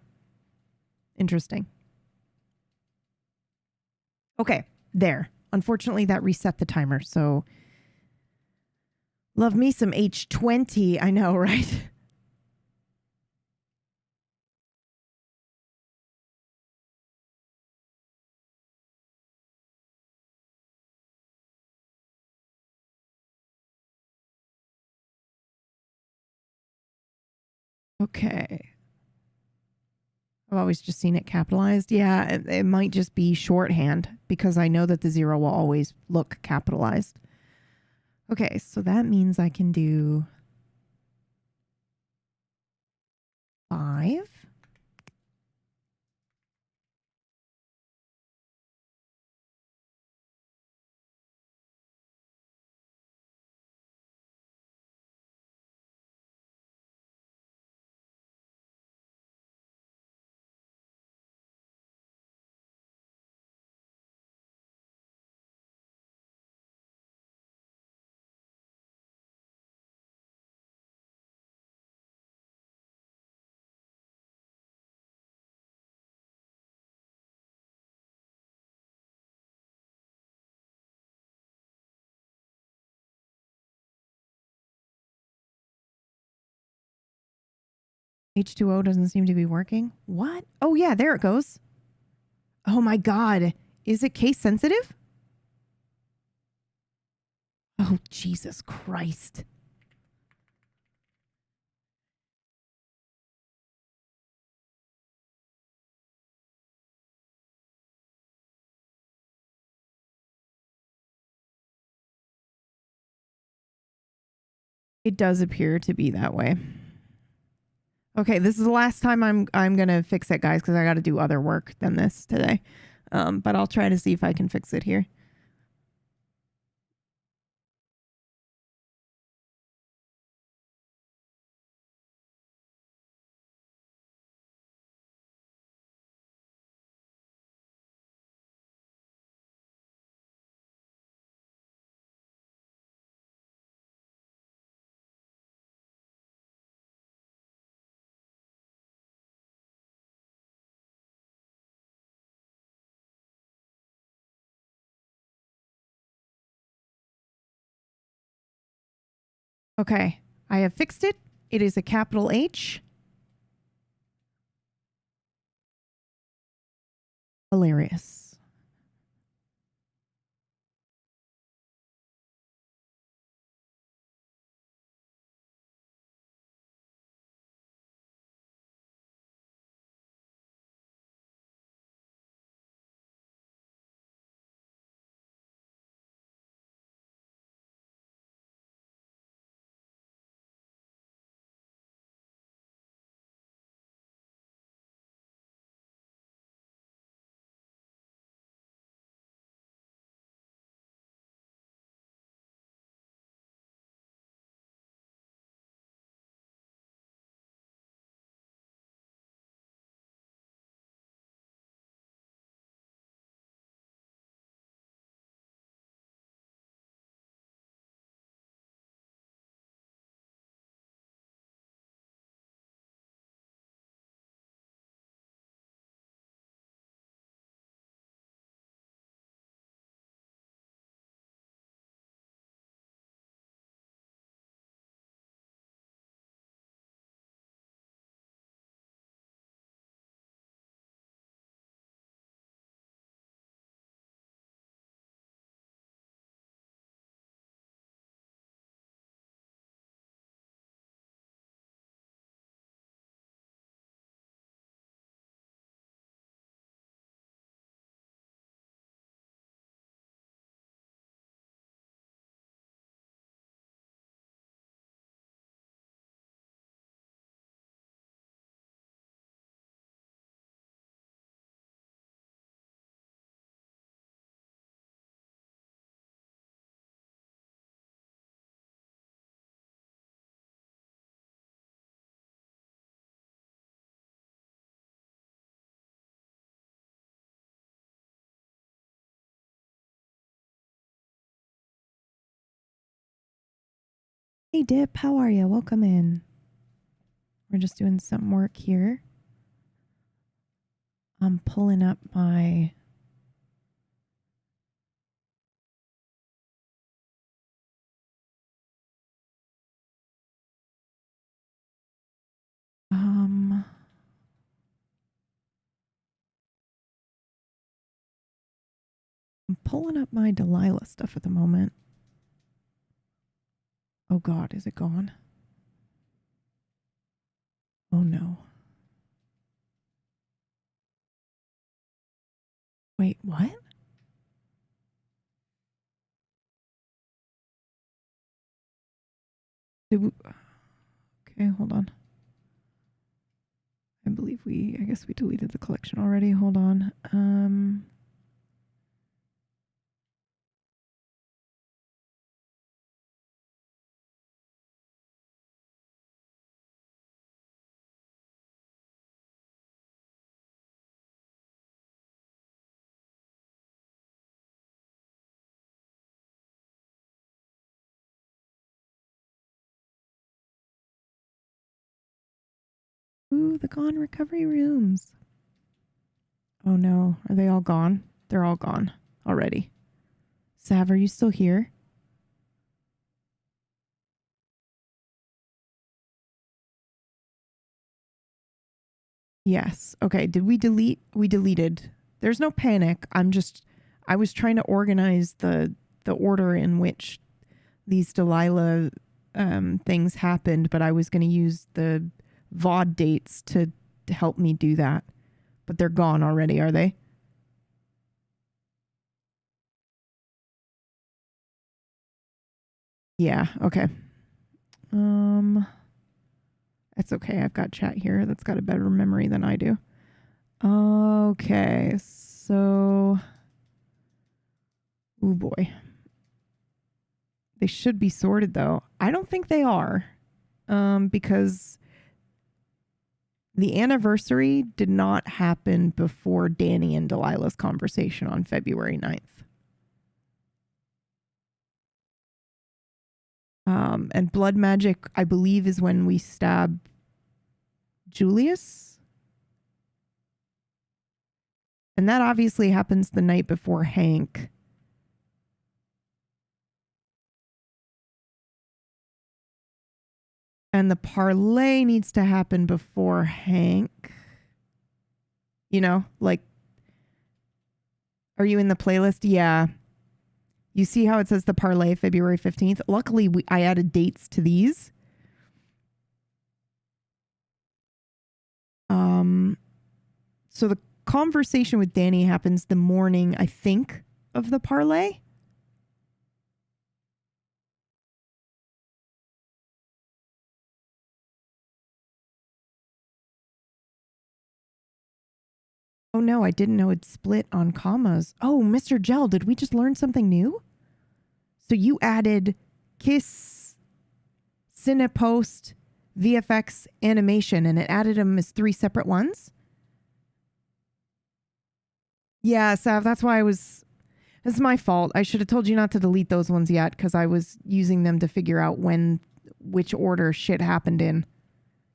Speaker 1: Interesting. Okay, there. Unfortunately, that reset the timer, so love me some H20. I know, right? Okay. I've always just seen it capitalized. Yeah, it might just be shorthand because I know that the 0 will always look capitalized. Okay, so that means I can do 5. H2O doesn't seem to be working. What? Oh, yeah, there it goes. Oh my God. Is it case sensitive? Oh, Jesus Christ. It does appear to be that way. Okay, this is the last time I'm gonna fix it, guys, because I got to do other work than this today. But I'll try to see if I can fix it here. Okay, I have fixed it. It is a capital H. Hilarious. Hey Dip, how are you? Welcome in. We're just doing some work here. I'm pulling up my I'm pulling up my Delilah stuff at the moment. Oh God, is it gone? Oh no. Wait, what? Okay, hold on. I guess we deleted the collection already. Hold on. Ooh, the gone recovery rooms. Oh no, are they all gone? They're all gone already. Sav, are you still here? Yes. Okay, did we delete? We deleted. There's no panic. I was trying to organize the order in which these Delilah things happened, but I was going to use the VOD dates to help me do that. But they're gone already, are they? Yeah, okay. That's okay. I've got chat here that's got a better memory than I do. Okay, so oh boy. They should be sorted though. I don't think they are. Because the anniversary did not happen before Danny and Delilah's conversation on February 9th. And Blood Magic, I believe, is when we stab Julius. And that obviously happens the night before Hank. And the parlay needs to happen before Hank. You know, like, are you in the playlist? Yeah. You see how it says the parlay February 15th? Luckily, I added dates to these. So the conversation with Danny happens the morning, I think, of the parlay. Oh no, I didn't know it split on commas. Oh, Mr. Gel, did we just learn something new? So you added Kiss, Cinepost, VFX, animation, and it added them as 3 separate ones? Yeah, Sav, that's why this is my fault. I should have told you not to delete those ones yet because I was using them to figure out which order shit happened in.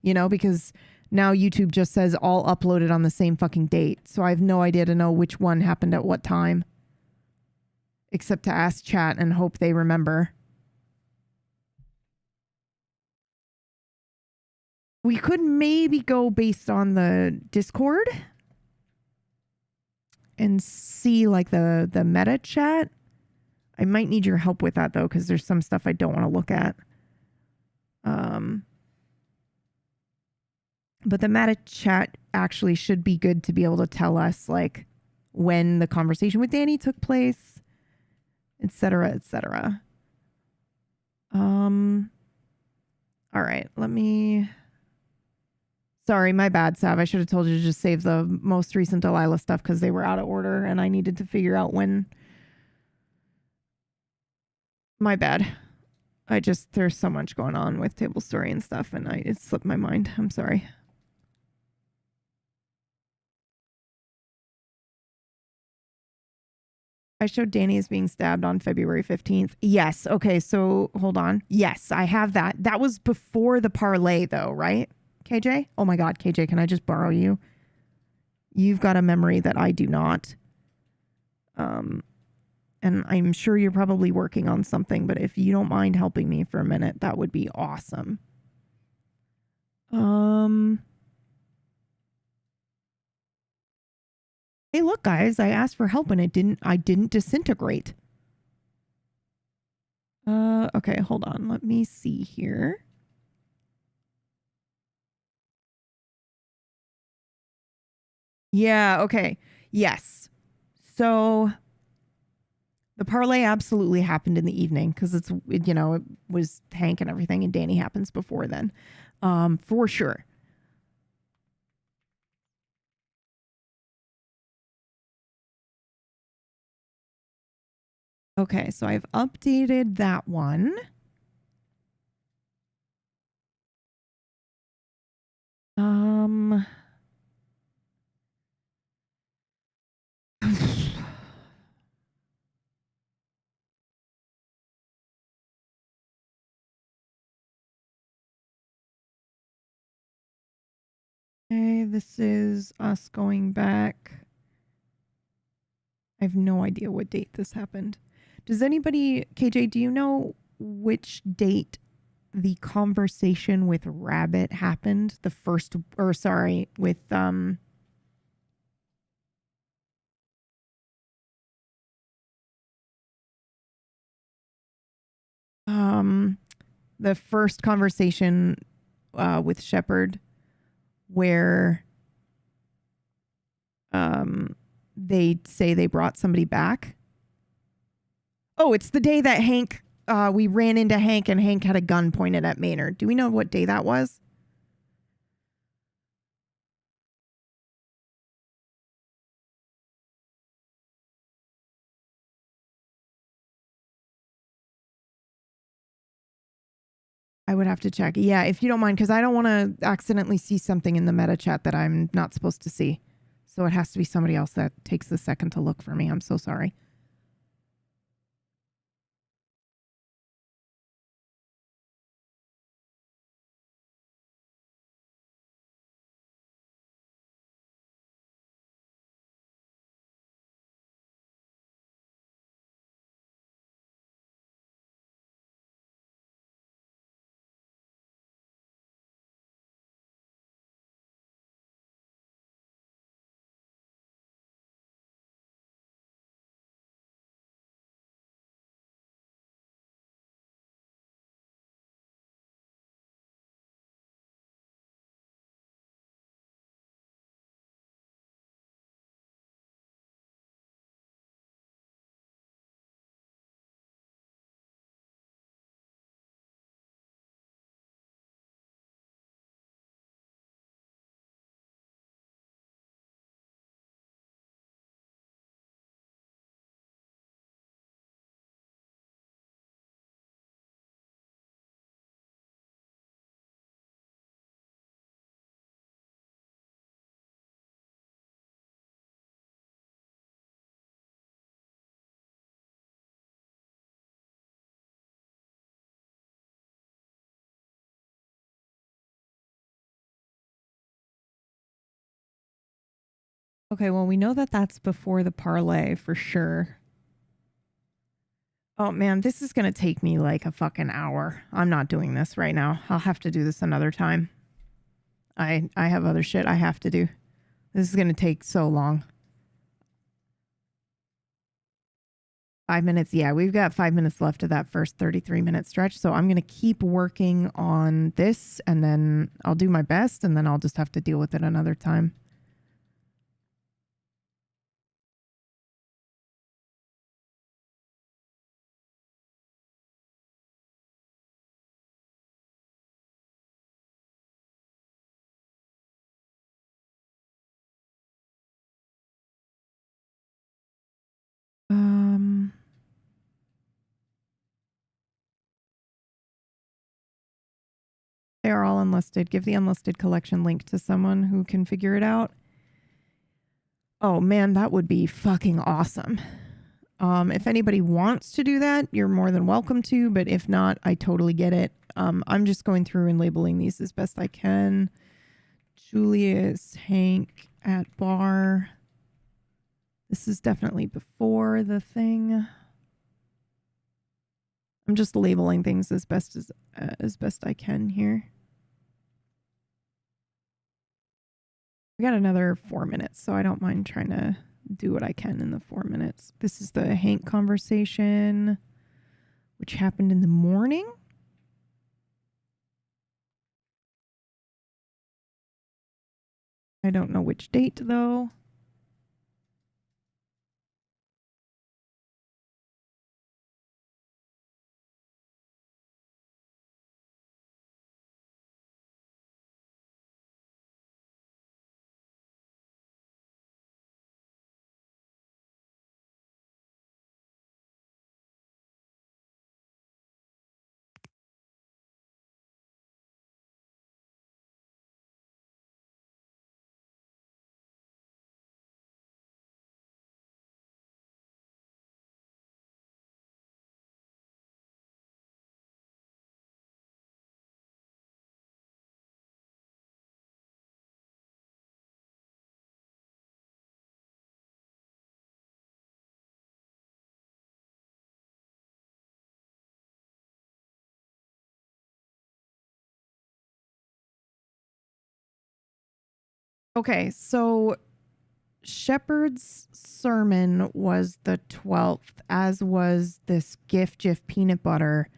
Speaker 1: You know, because now YouTube just says all uploaded on the same fucking date. So I have no idea to know which one happened at what time. Except to ask chat and hope they remember. We could maybe go based on the Discord and see like the meta chat. I might need your help with that though, because there's some stuff I don't want to look at. But the meta chat actually should be good to be able to tell us like when the conversation with Danny took place, etc., etc. All right, sorry, my bad, Sav. I should have told you to just save the most recent Delilah stuff because they were out of order and I needed to figure out when. My bad. There's so much going on with Table Story and stuff and it slipped my mind. I'm sorry. I showed Danny as being stabbed on February 15th. Yes. Okay. So hold on. Yes, I have that. That was before the parlay, though, right? KJ? Oh my God, KJ, can I just borrow you? You've got a memory that I do not. And I'm sure you're probably working on something, but if you don't mind helping me for a minute, that would be awesome. Hey, look, guys, I asked for help and I didn't disintegrate. Okay, hold on. Let me see here. Yeah, okay. Yes. So the parlay absolutely happened in the evening because it was Hank and everything, and Danny happens before then. For sure. Okay, so I've updated that one. Okay, this is us going back. I have no idea what date this happened. Does anybody, KJ, do you know which date the conversation with Rabbit happened? The first, or sorry, with the first conversation with Shepard where they say they brought somebody back. Oh, it's the day that Hank, we ran into Hank and Hank had a gun pointed at Maynard. Do we know what day that was? I would have to check. Yeah, if you don't mind, because I don't want to accidentally see something in the meta chat that I'm not supposed to see. So it has to be somebody else that takes a second to look for me. I'm so sorry. Okay, well, we know that that's before the parlay for sure. Oh man, this is going to take me like a fucking hour. I'm not doing this right now. I'll have to do this another time. I have other shit I have to do. This is going to take so long. 5 minutes. Yeah, we've got 5 minutes left of that first 33-minute stretch. So I'm going to keep working on this and then I'll do my best and then I'll just have to deal with it another time. They are all unlisted. Give the unlisted collection link to someone who can figure it out. Oh man, that would be fucking awesome. If anybody wants to do that, you're more than welcome to, but if not, I totally get it. I'm just going through and labeling these as best I can. Julius, Hank at bar. This is definitely before the thing. I'm just labeling things as best I can here. We got another 4 minutes, so I don't mind trying to do what I can in the 4 minutes. This is the Hank conversation, which happened in the morning. I don't know which date, though. Okay, so Shepard's sermon was the 12th, as was this Jif peanut butter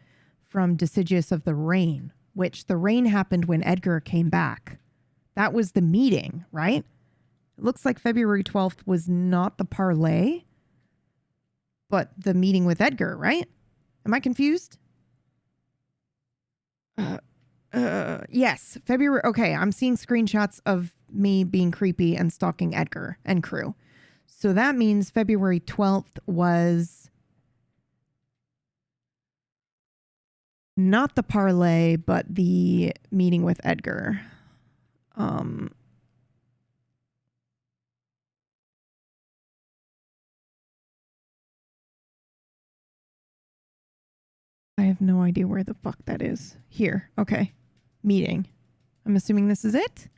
Speaker 1: from Deciduous of the Rain, which the rain happened when Edgar came back. That was the meeting, right? It looks like February 12th was not the parlay, but the meeting with Edgar, right? Am I confused? Yes, February. Okay, I'm seeing screenshots of me being creepy and stalking Edgar and crew. So that means February 12th was not the parlay, but the meeting with Edgar. I have no idea where the fuck that is. Here. Okay. Meeting. I'm assuming this is it?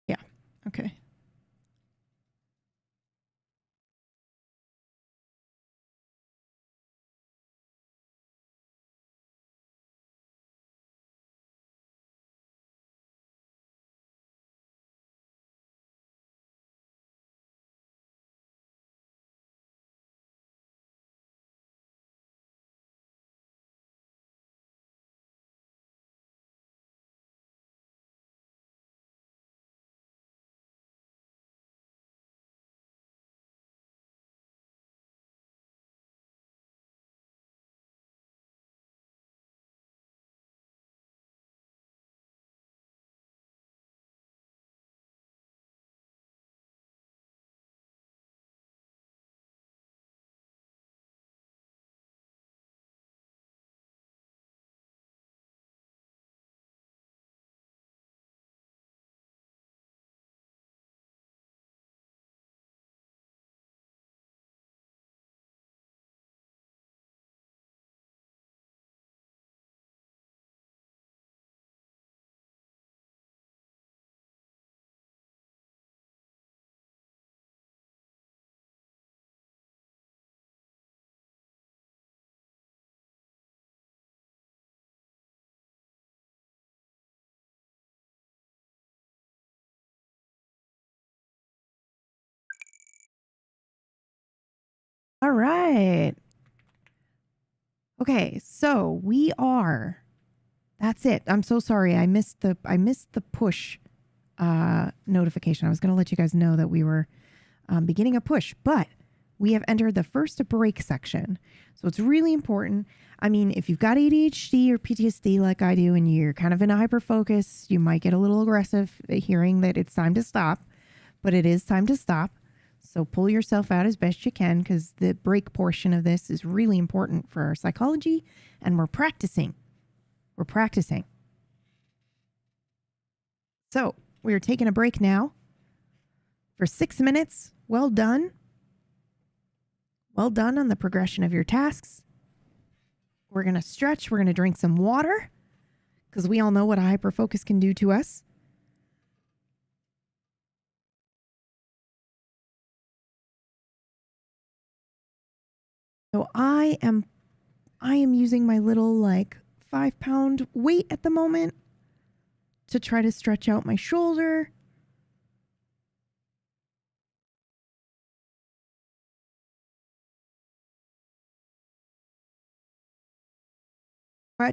Speaker 1: Yeah. Okay. All right. Okay, so that's it. I'm so sorry. I missed the push notification. I was going to let you guys know that we were beginning a push, but we have entered the first break section. So it's really important. I mean, if you've got ADHD or PTSD like I do, and you're kind of in a hyper focus, you might get a little aggressive hearing that it's time to stop, but it is time to stop. So pull yourself out as best you can, because the break portion of this is really important for our psychology, and we're practicing. We're practicing. So we are taking a break now for 6 minutes. Well done. Well done on the progression of your tasks. We're going to stretch. We're going to drink some water because we all know what a hyperfocus can do to us. So I am using my little like 5-pound weight at the moment to try to stretch out my shoulder.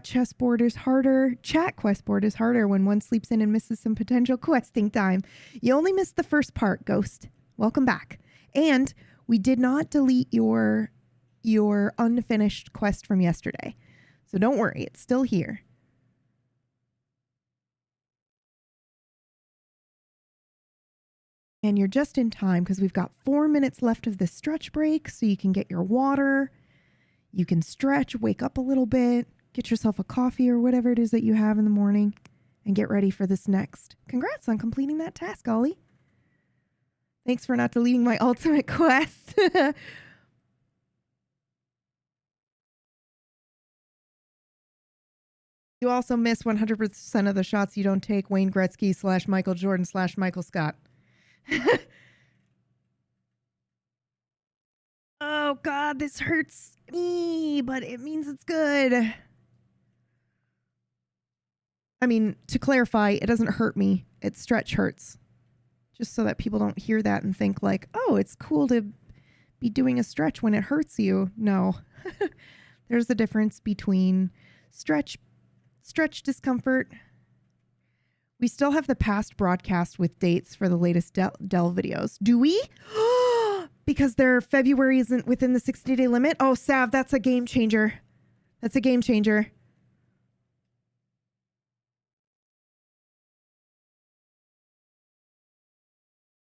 Speaker 1: Chessboard is harder. Chat questboard is harder when one sleeps in and misses some potential questing time. You only missed the first part, Ghost. Welcome back. And we did not delete your unfinished quest from yesterday. So don't worry, it's still here. And you're just in time because we've got 4 minutes left of this stretch break, so you can get your water, you can stretch, wake up a little bit, get yourself a coffee or whatever it is that you have in the morning, and get ready for this next. Congrats on completing that task, Ollie. Thanks for not deleting my ultimate quest. You also miss 100% of the shots you don't take. Wayne Gretzky / Michael Jordan / Michael Scott. Oh, God, this hurts me, but it means it's good. I mean, to clarify, it doesn't hurt me. It stretch hurts. Just so that people don't hear that and think like, oh, it's cool to be doing a stretch when it hurts you. No. There's a difference between stretch discomfort. We still have the past broadcast with dates for the latest Dell videos. Do we? Because their February isn't within the 60-day limit? Oh, Sav, that's a game changer. That's a game changer.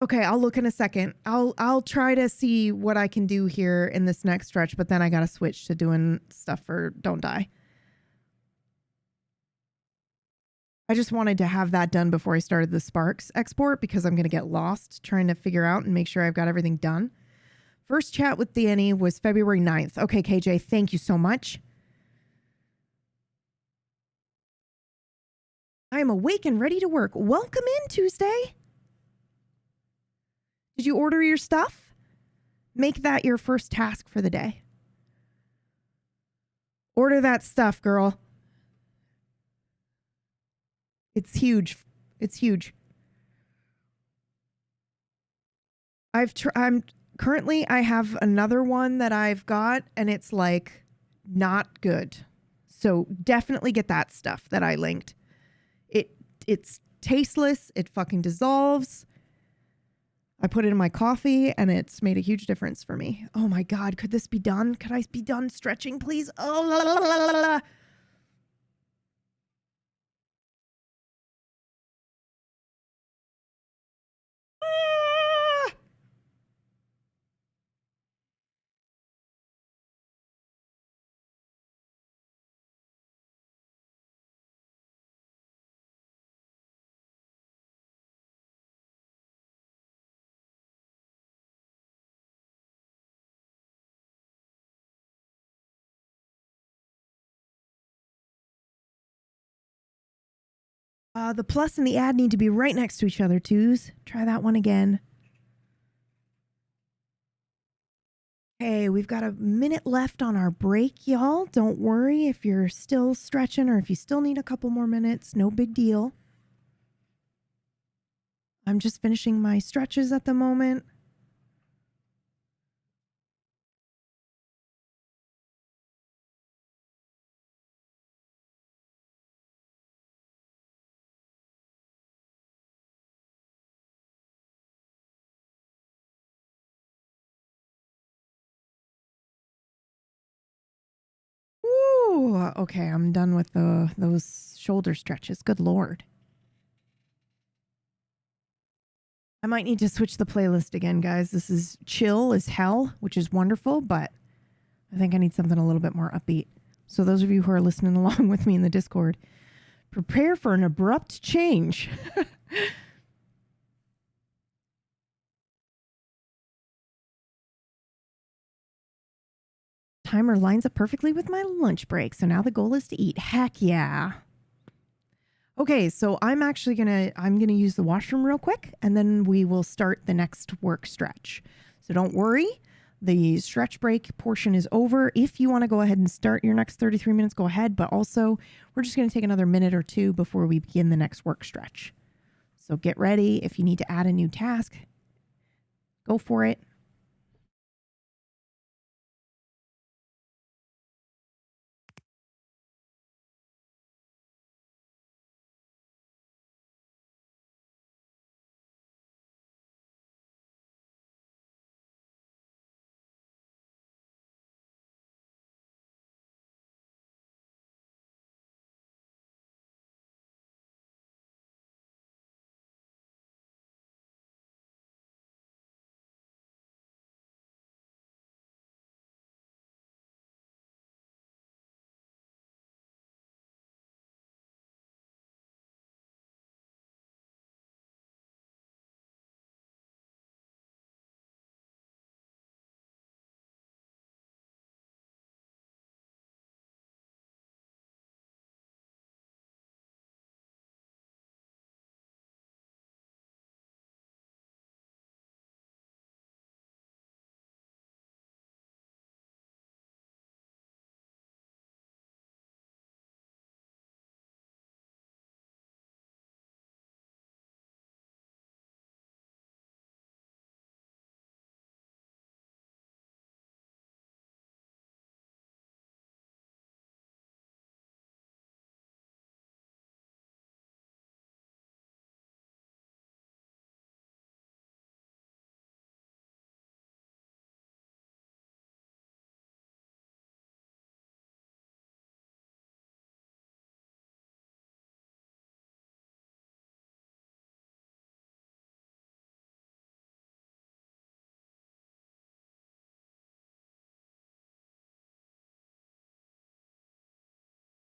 Speaker 1: Okay, I'll look in a second. I'll try to see what I can do here in this next stretch, but then I got to switch to doing stuff for Don't Die. I just wanted to have that done before I started the Sparks export because I'm going to get lost trying to figure out and make sure I've got everything done. First chat with Danny was February 9th. Okay, KJ, thank you so much. I am awake and ready to work. Welcome in, Tuesday. Did you order your stuff? Make that your first task for the day. Order that stuff, girl. It's huge. It's huge. Currently I have another one that I've got and it's like not good. So definitely get that stuff that I linked. It's tasteless. It fucking dissolves. I put it in my coffee and it's made a huge difference for me. Oh my God. Could this be done? Could I be done stretching, please? Oh, la, la, la, la, la. The plus and the ad need to be right next to each other, twos. Try that one again. Okay, we've got a minute left on our break, y'all. Don't worry if you're still stretching or if you still need a couple more minutes. No big deal. I'm just finishing my stretches at the moment. Ooh, okay, I'm done with those shoulder stretches. Good Lord. I might need to switch the playlist again, guys. This is chill as hell, which is wonderful, but I think I need something a little bit more upbeat. So those of you who are listening along with me in the Discord, prepare for an abrupt change. Timer lines up perfectly with my lunch break. So now the goal is to eat. Heck yeah. Okay, so I'm gonna use the washroom real quick, and then we will start the next work stretch. So don't worry, the stretch break portion is over. If you want to go ahead and start your next 33 minutes, go ahead. But also, we're just gonna take another minute or two before we begin the next work stretch. So get ready. If you need to add a new task, go for it.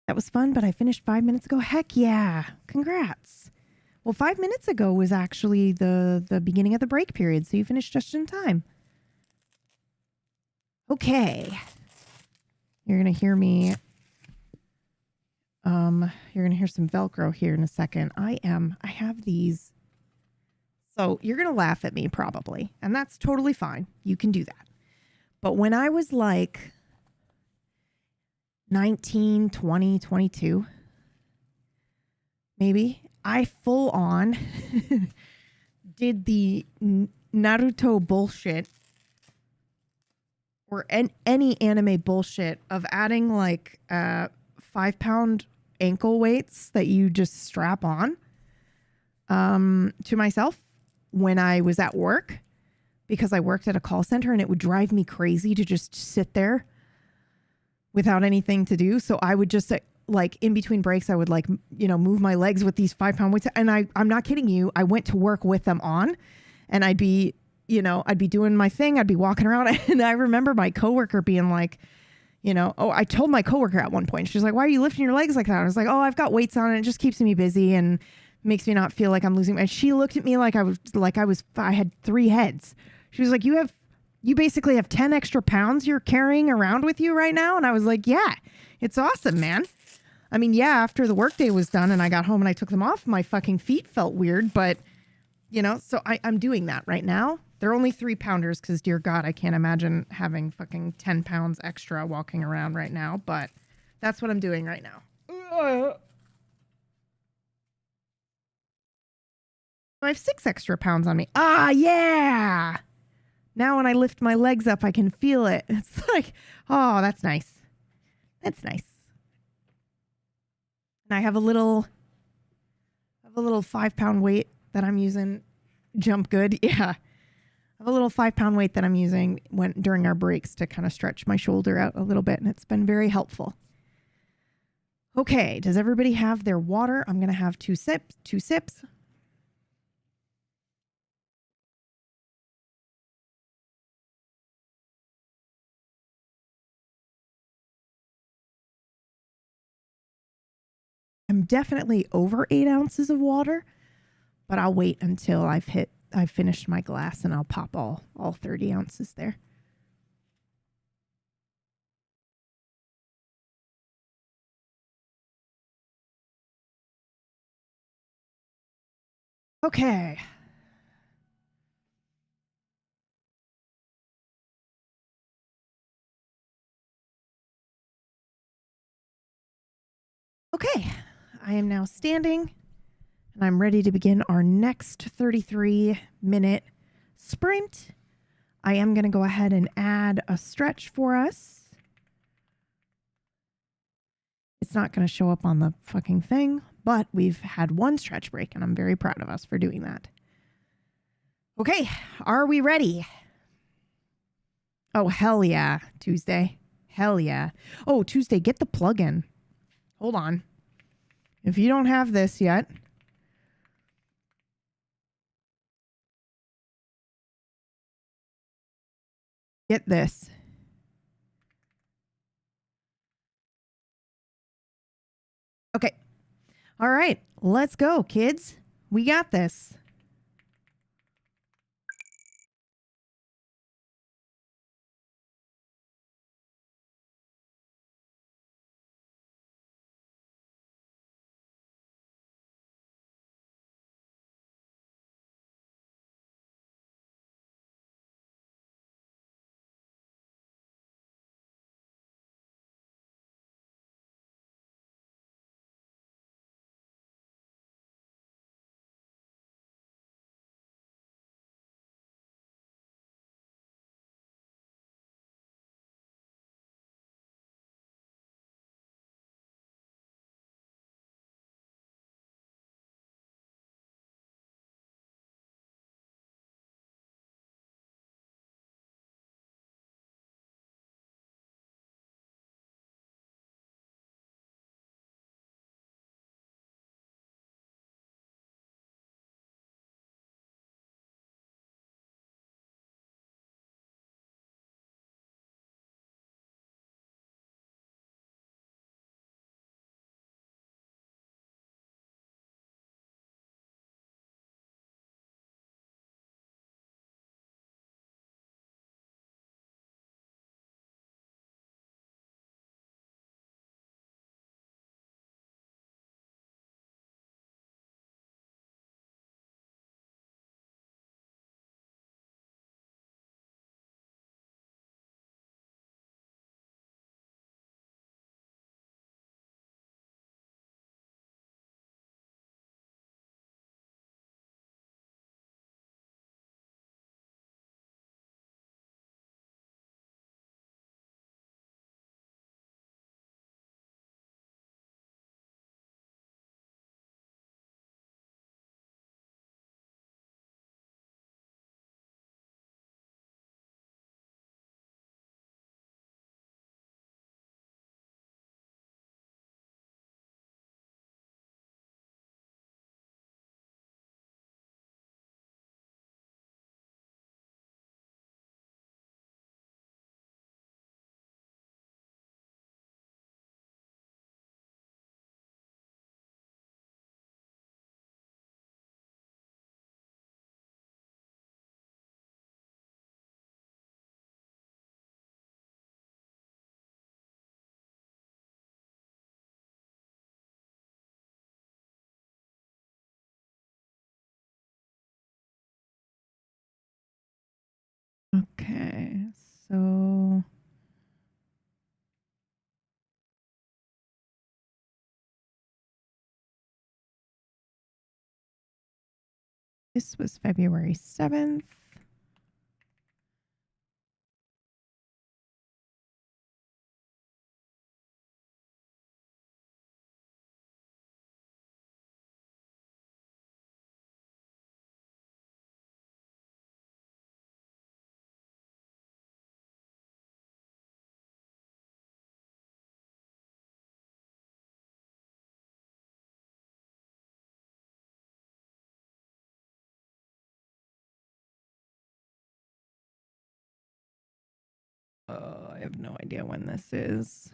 Speaker 1: That was fun, but I finished 5 minutes ago. Heck yeah. Congrats. Well, 5 minutes ago was actually the beginning of the break period, so you finished just in time. Okay. You're going to hear me. You're going to hear some Velcro here in a second. I have these. So you're going to laugh at me probably, and that's totally fine. You can do that. But when I was like 19, 20, 22, maybe, I full on did the Naruto bullshit or any anime bullshit of adding like 5-pound ankle weights that you just strap on to myself when I was at work, because I worked at a call center and it would drive me crazy to just sit there without anything to do. So I would just like in between breaks, I would like, move my legs with these 5-pound weights. And I'm not kidding you. I went to work with them on, and I'd be doing my thing. I'd be walking around. And I remember my coworker being like, I told my coworker at one point, she's like, why are you lifting your legs like that? I was like, oh, I've got weights on and it just keeps me busy and makes me not feel like I'm losing. And she looked at me like I had 3 heads. She was like, you basically have 10 extra pounds you're carrying around with you right now. And I was like, yeah, it's awesome, man. I mean, yeah, after the workday was done and I got home and I took them off, my fucking feet felt weird, but so I'm doing that right now. They're only 3-pounders because, dear God, I can't imagine having fucking 10 pounds extra walking around right now. But that's what I'm doing right now. I have 6 extra pounds on me. Ah, yeah. Now when I lift my legs up, I can feel it. It's like, oh, that's nice. That's nice. And I have a little 5-pound weight that I'm using. Jump Good. Yeah. I have a little 5-pound weight that I'm using during our breaks to kind of stretch my shoulder out a little bit, and it's been very helpful. Okay, does everybody have their water? I'm going to have 2 sips. I'm definitely over 8 ounces of water, but I'll wait until I've finished my glass and I'll pop all 30 ounces there. Okay. Okay. I am now standing and I'm ready to begin our next 33-minute sprint. I am going to go ahead and add a stretch for us. It's not going to show up on the fucking thing, but we've had one stretch break and I'm very proud of us for doing that. Okay, are we ready? Oh, hell yeah, Tuesday. Hell yeah. Oh, Tuesday, get the plug-in. Hold on. If you don't have this yet, get this. Okay. All right, let's go, kids. We got this. Okay, so this was February 7th. I have no idea when this is.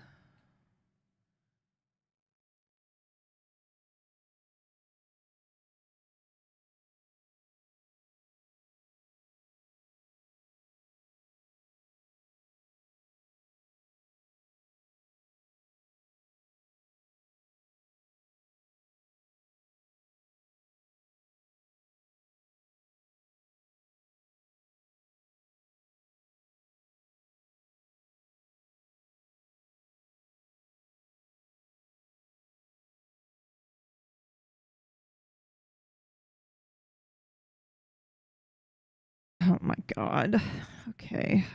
Speaker 1: Oh my God. Okay.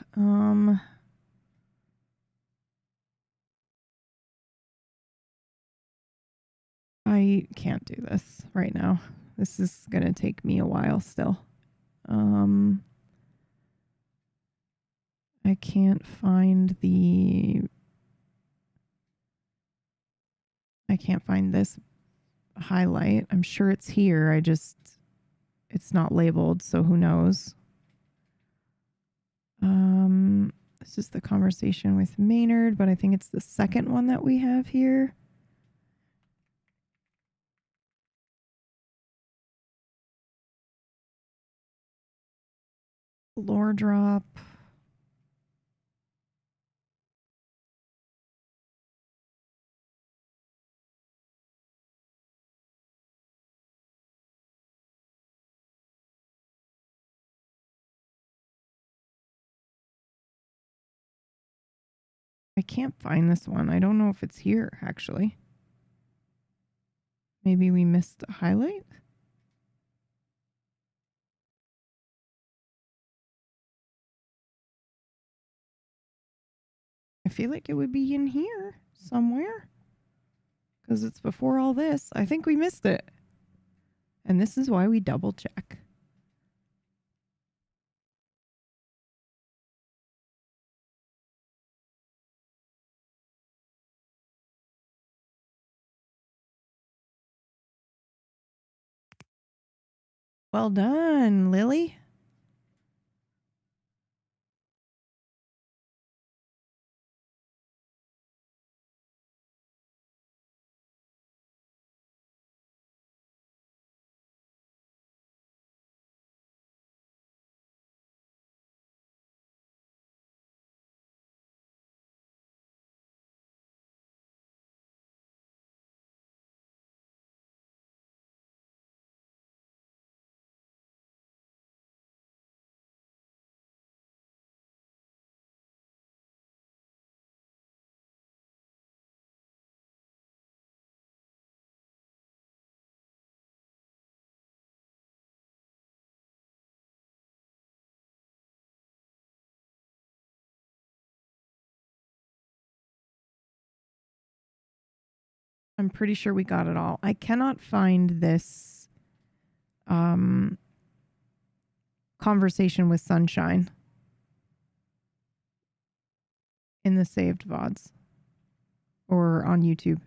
Speaker 1: I can't do this right now. This is going to take me a while still. I can't find this highlight. I'm sure it's here. It's not labeled, so who knows? This is the conversation with Maynard, but I think it's the second one that we have here. Lore drop. I can't find this one. I don't know if it's here, actually. Maybe we missed a highlight? I feel like it would be in here somewhere. Because it's before all this. I think we missed it. And this is why we double check. Well done, Lily. I'm pretty sure we got it all. I cannot find this conversation with Sunshine in the saved VODs or on YouTube.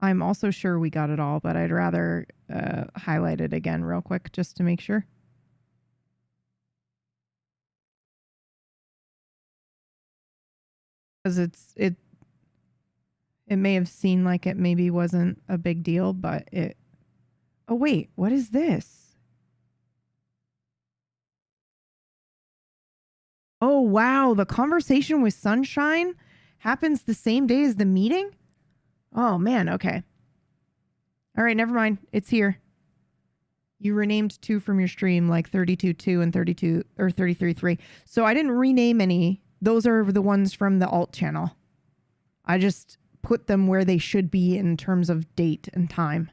Speaker 1: I'm also sure we got it all, but I'd rather highlight it again real quick just to make sure. Because it may have seemed like it maybe wasn't a big deal, but it... Oh, wait, what is this? Oh, wow, the conversation with Sunshine happens the same day as the meeting? Oh, man, okay. All right, never mind. It's here. You renamed 2 from your stream, like 32.2 and 32 or 33.3. So I didn't rename any. Those are the ones from the alt channel. I just put them where they should be in terms of date and time,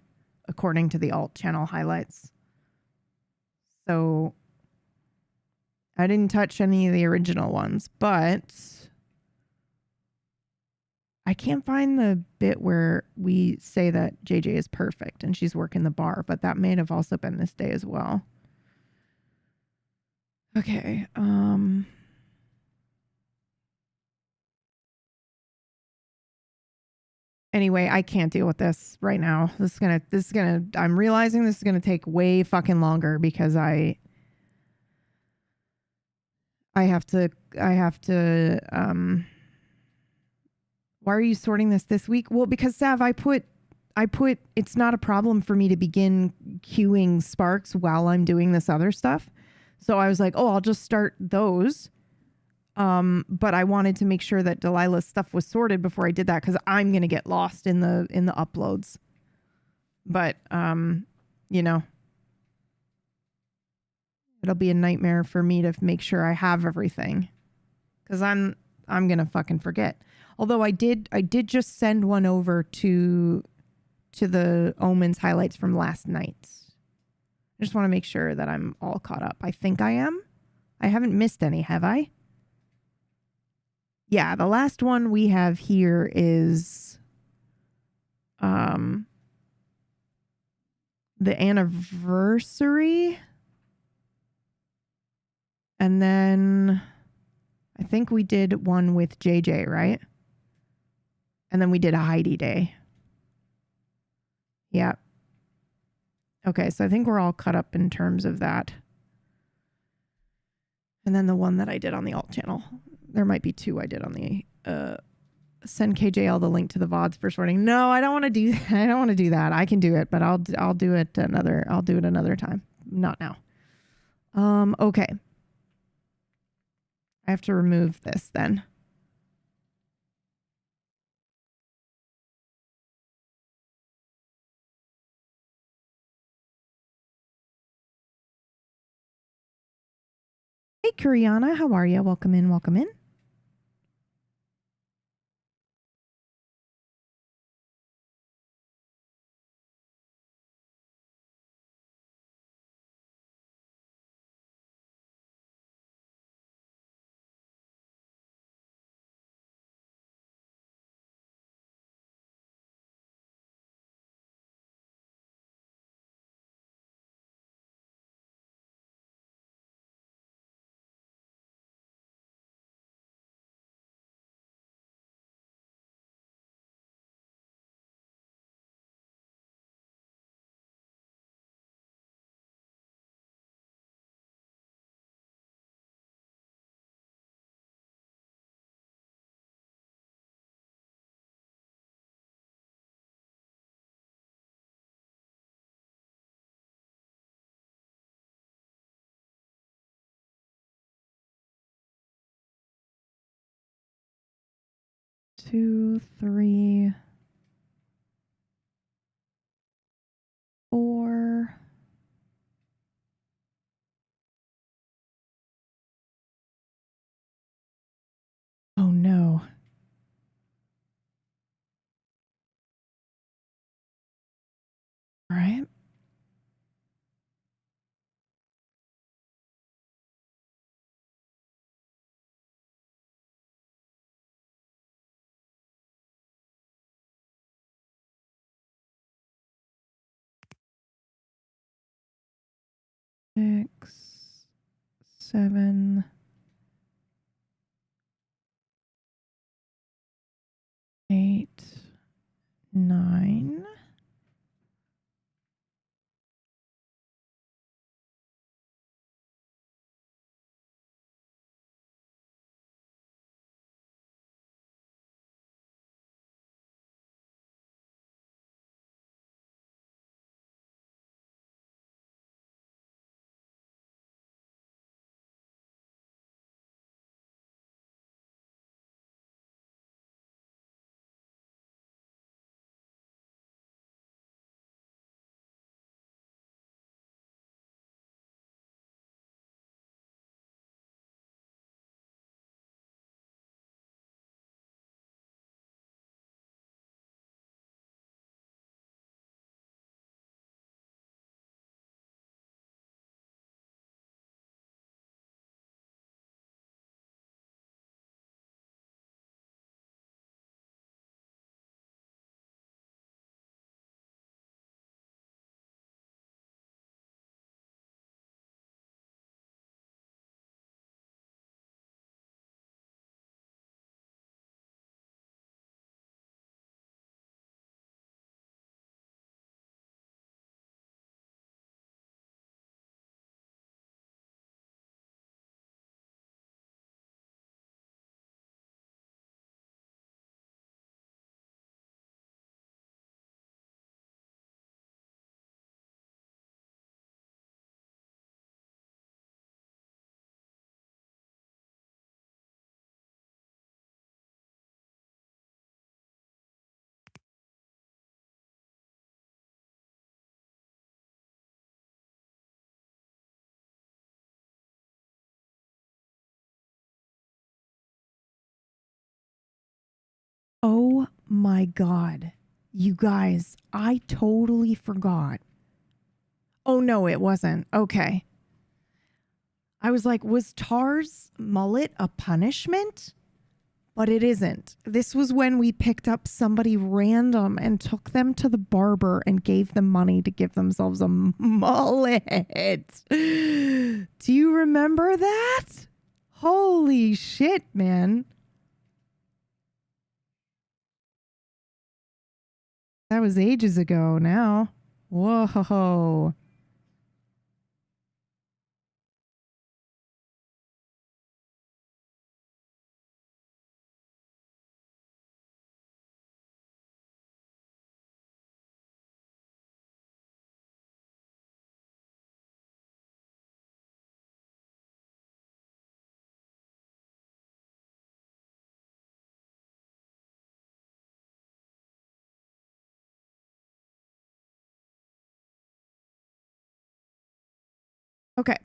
Speaker 1: according to the alt channel highlights. So I didn't touch any of the original ones, but I can't find the bit where we say that JJ is perfect and she's working the bar, but that may have also been this day as well. Okay. Anyway, I can't deal with this right now. I'm realizing this is gonna take way fucking longer because I have to, why are you sorting this week? Well, because Sav, I put, it's not a problem for me to begin queuing Sparks while I'm doing this other stuff. So I was like, oh, I'll just start those. But I wanted to make sure that Delilah's stuff was sorted before I did that because I'm going to get lost in the uploads. But, you know, it'll be a nightmare for me to make sure I have everything because I'm going to fucking forget. Although I did just send one over to the Omens highlights from last night. I just want to make sure that I'm all caught up. I think I am. I haven't missed any, have I? Yeah, the last one we have here is the anniversary. And then I think we did one with JJ, right? And then we did a Heidi day. Yeah. Okay, so I think we're all caught up in terms of that. And then the one that I did on the alt channel. There might be two I did on the send KJL the link to the VODs for sorting. No, I don't want to do that. I don't want to do that. I can do it, but I'll do it another time. Not now. Okay. I have to remove this then. Hey, Kuriana, how are you? Welcome in, welcome in. Two, three, four. Oh no. All right. Six, seven, 8, 9. Oh my God. You guys, I totally forgot. Oh, no, it wasn't. Okay. I was like, was Tar's mullet a punishment? But it isn't. This was when we picked up somebody random and took them to the barber and gave them money to give themselves a mullet. Do you remember that? Holy shit, man. That was ages ago now. Whoa. Okay.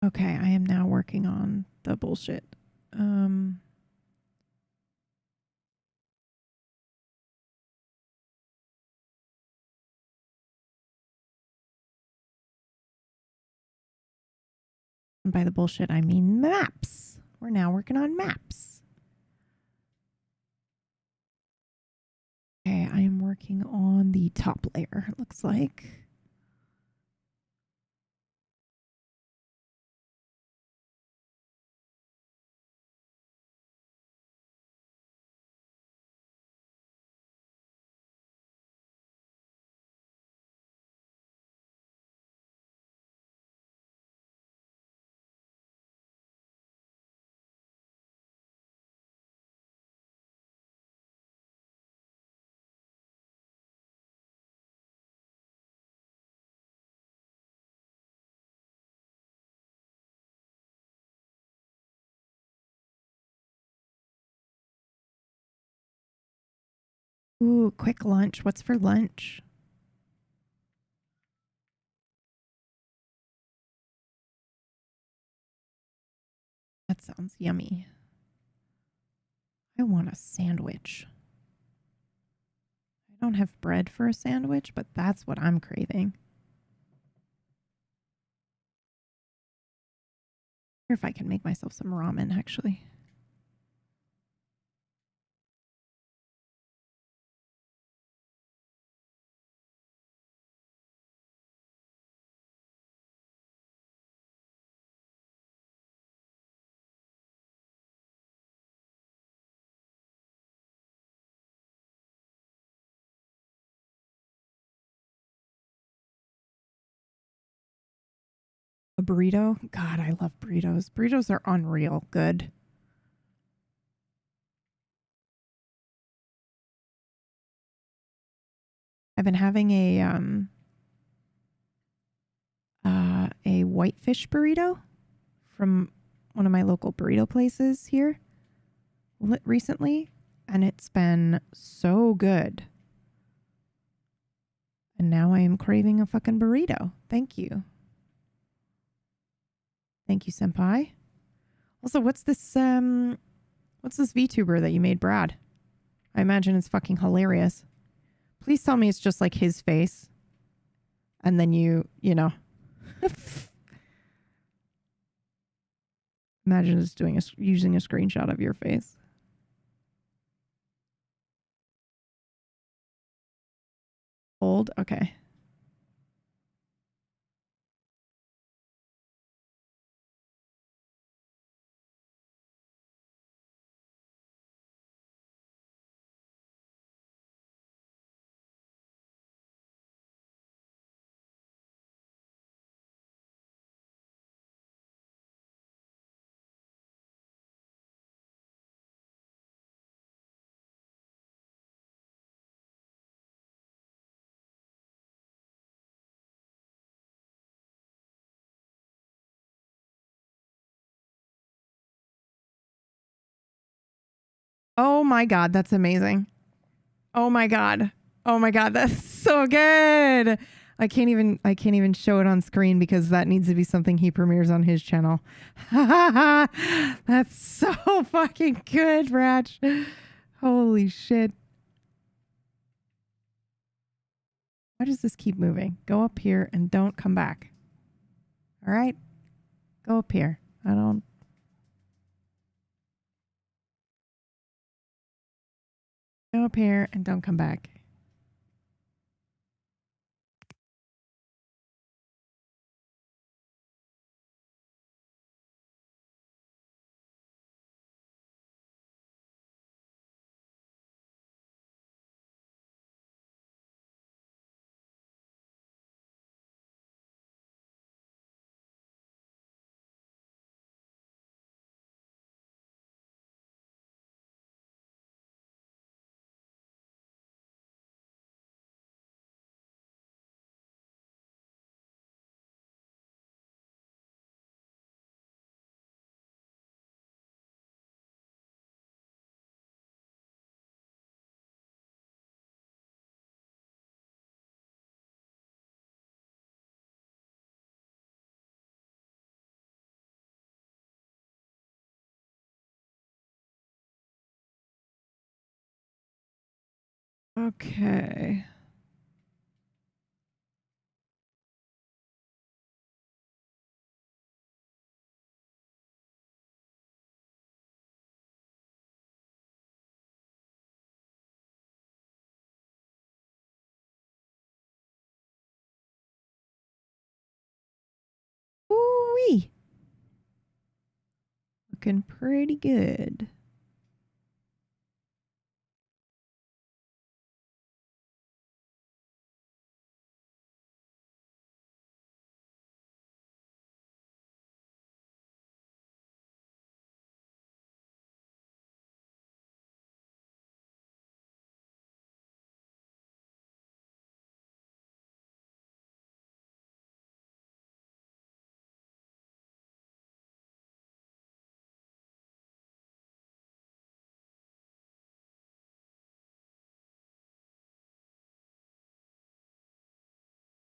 Speaker 1: Okay, I am now working on the bullshit. And by the bullshit, I mean maps. We're now working on maps. Okay, I am working on the top layer, it looks like. Ooh, quick lunch. What's for lunch? That sounds yummy. I want a sandwich. I don't have bread for a sandwich, but that's what I'm craving. Or if I can make myself some ramen, actually. A burrito? God, I love burritos. Burritos are unreal good. I've been having a whitefish burrito from one of my local burrito places here recently, and it's been so good. And now I am craving a fucking burrito. Thank you. Thank you, senpai. Also, what's this VTuber that you made, Brad? I imagine it's fucking hilarious. Please tell me it's just like his face. And then you know. Imagine it's using a screenshot of your face. Hold, okay. Oh my God, that's amazing. Oh my God. Oh my God, that's so good. I can't even show it on screen because that needs to be something he premieres on his channel. That's so fucking good, Ratch. Holy shit. Why does this keep moving? Go up here and don't come back. All right? Go up here. Go up here and don't come back. Okay. Ooh-wee. Looking pretty good.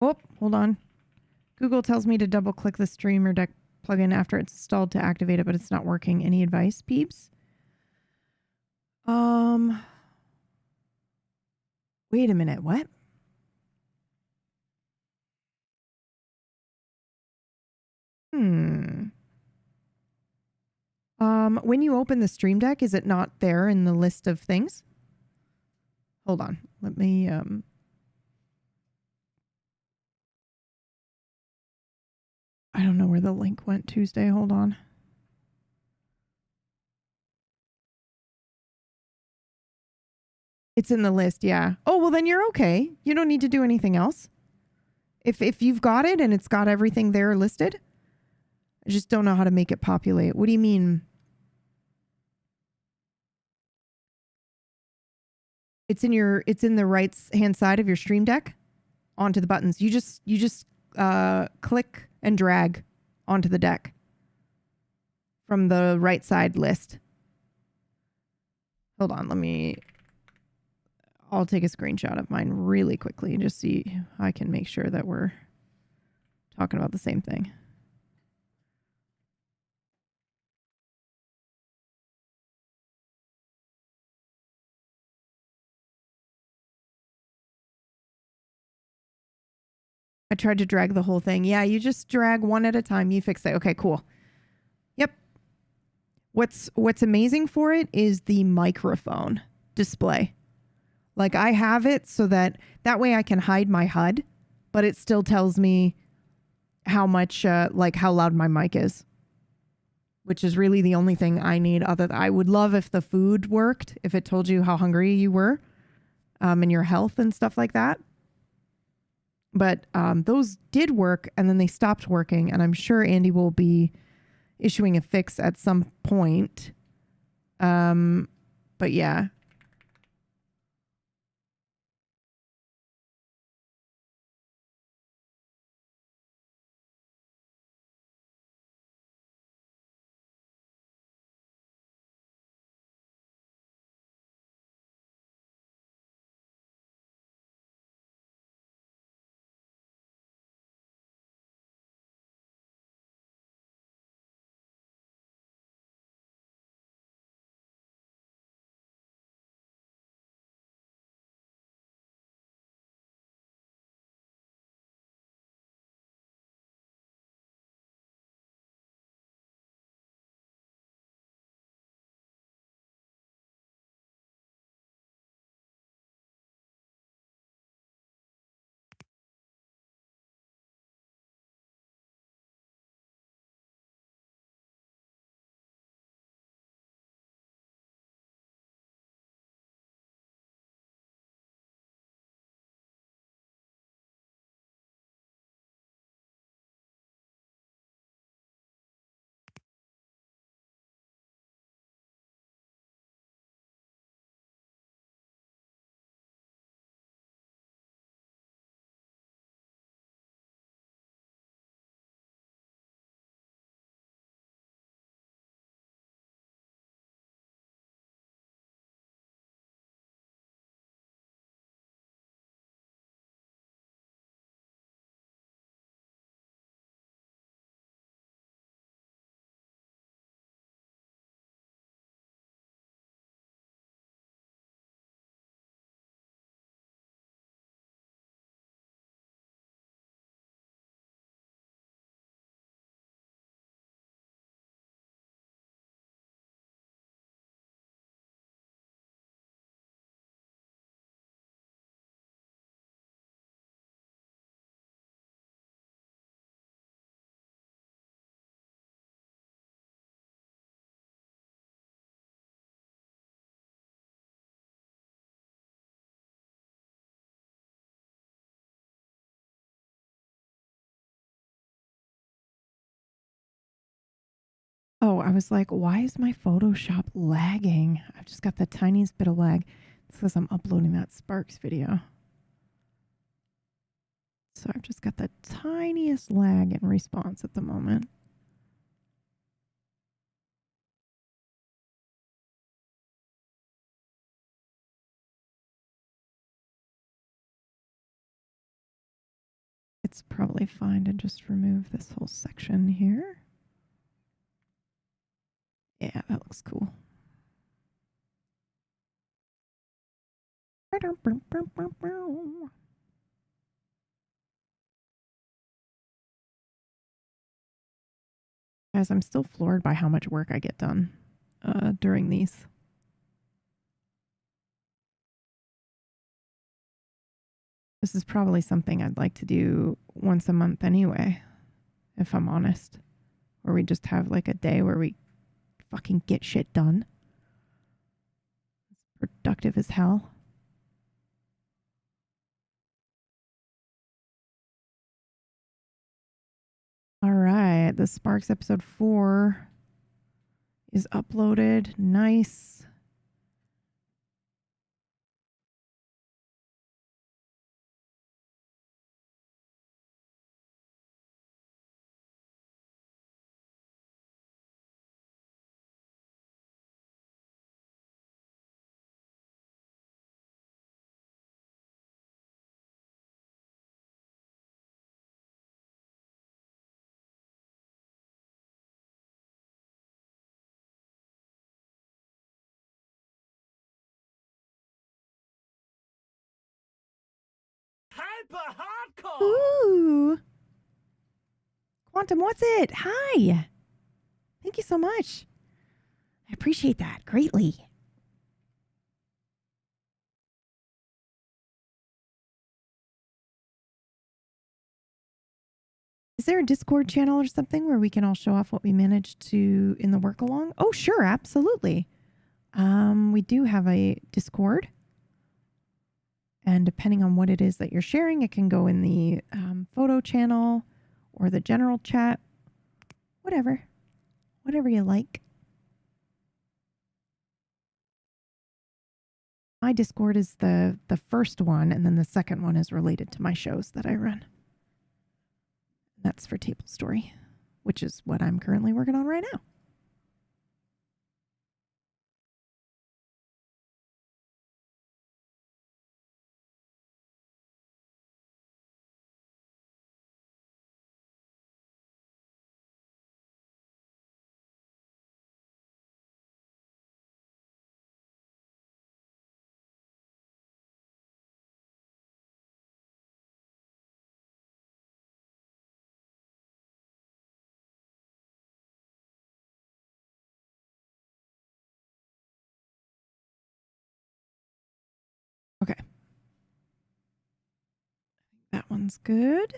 Speaker 1: Oh, hold on. Google tells me to double click the Streamer Deck plugin after it's installed to activate it, but it's not working. Any advice, peeps? Wait a minute. What? When you open the Stream Deck, is it not there in the list of things? Hold on. Let me, I don't know where the link went Tuesday. Hold on. It's in the list, yeah. Oh, well then you're okay. You don't need to do anything else. If you've got it and it's got everything there listed, I just don't know how to make it populate. What do you mean? It's in the right hand side of your Stream Deck onto the buttons. You just click and drag onto the deck from the right side list. Hold on, I'll take a screenshot of mine really quickly and just see how I can make sure that we're talking about the same thing. I tried to drag the whole thing. Yeah, you just drag one at a time. You fix it. Okay, cool. Yep. What's amazing for it is the microphone display. Like I have it so that way I can hide my HUD, but it still tells me how much, like how loud my mic is, which is really the only thing I need. I would love if the food worked, if it told you how hungry you were, and your health and stuff like that. But those did work, and then they stopped working, and I'm sure Andy will be issuing a fix at some point. But yeah. Oh, I was like, why is my Photoshop lagging? I've just got the tiniest bit of lag. It's because I'm uploading that Sparks video. So I've just got the tiniest lag in response at the moment. It's probably fine to just remove this whole section here. Yeah, that looks cool. Guys, I'm still floored by how much work I get done during these. This is probably something I'd like to do once a month anyway, if I'm honest. Where we just have like a day where we fucking get shit done. It's productive as hell. All right, the Sparks episode 4 is uploaded. Nice.
Speaker 2: Hyper hardcore.
Speaker 1: Ooh. Quantum, what's it? Hi. Thank you so much. I appreciate that greatly. Is there a Discord channel or something where we can all show off what we managed to in the work along? Oh, sure, absolutely. We do have a Discord. And depending on what it is that you're sharing, it can go in the photo channel or the general chat. Whatever. Whatever you like. My Discord is the first one, and then the second one is related to my shows that I run. That's for Table Story, which is what I'm currently working on right now. Okay. That one's good.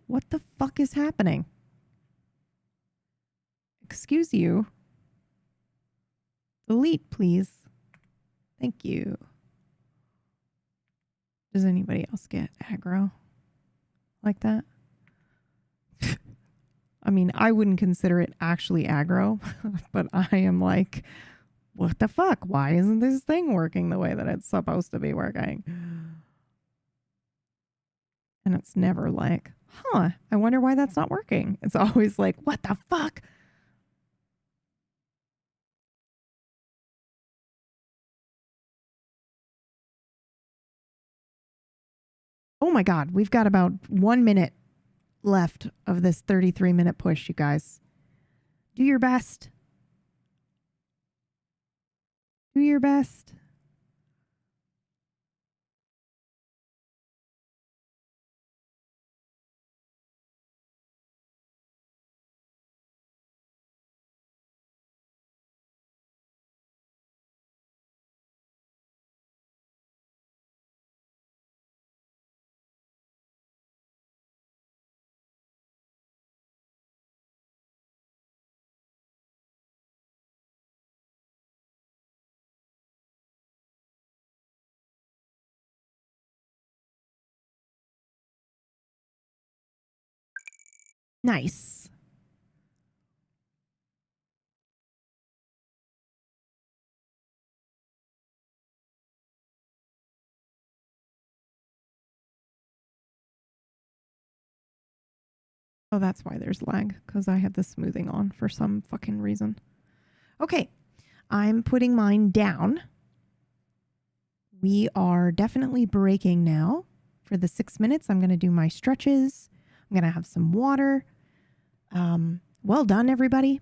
Speaker 1: What the fuck is happening? Excuse you. Delete, please. Thank you. Does anybody else get aggro like that? I mean, I wouldn't consider it actually aggro, but I am like, what the fuck? Why isn't this thing working the way that it's supposed to be working? And it's never like, I wonder why that's not working. It's always like, what the fuck? Oh my God, we've got about 1 minute left of this 33-minute push, you guys. Do your best. Do your best. Nice. Oh, that's why there's lag, because I had the smoothing on for some fucking reason. Okay, I'm putting mine down. We are definitely breaking now. For the 6 minutes, I'm going to do my stretches. I'm going to have some water. Well done, everybody.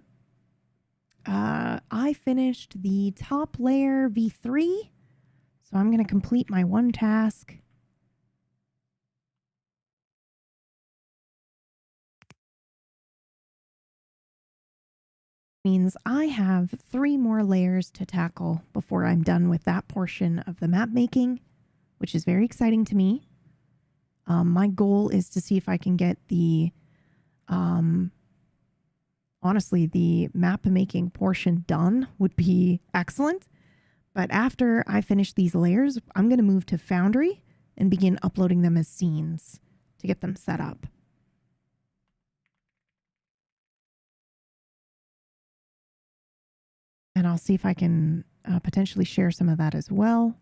Speaker 1: I finished the top layer V3, so I'm going to complete my one task. Means I have 3 more layers to tackle before I'm done with that portion of the map making, which is very exciting to me. My goal is to see if I can get the, honestly, the map making portion done would be excellent. But after I finish these layers, I'm going to move to Foundry and begin uploading them as scenes to get them set up. And I'll see if I can potentially share some of that as well.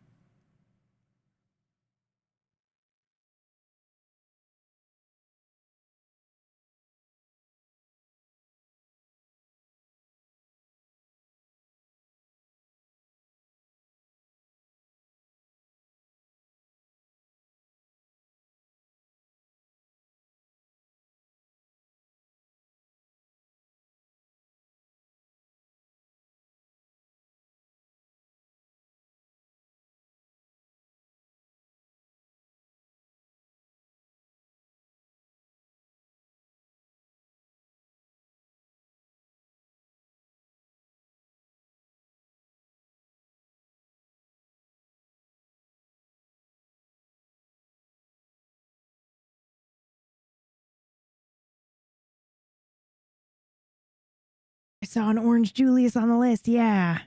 Speaker 1: I saw an Orange Julius on the list. Yeah.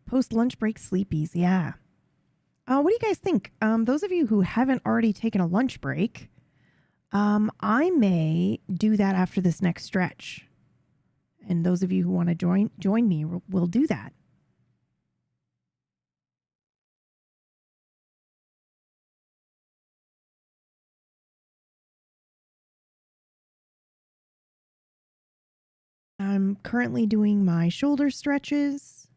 Speaker 1: Post lunch break sleepies. Yeah. What do you guys think? Those of you who haven't already taken a lunch break, I may do that after this next stretch. And those of you who want to join me will do that. I'm currently doing my shoulder stretches.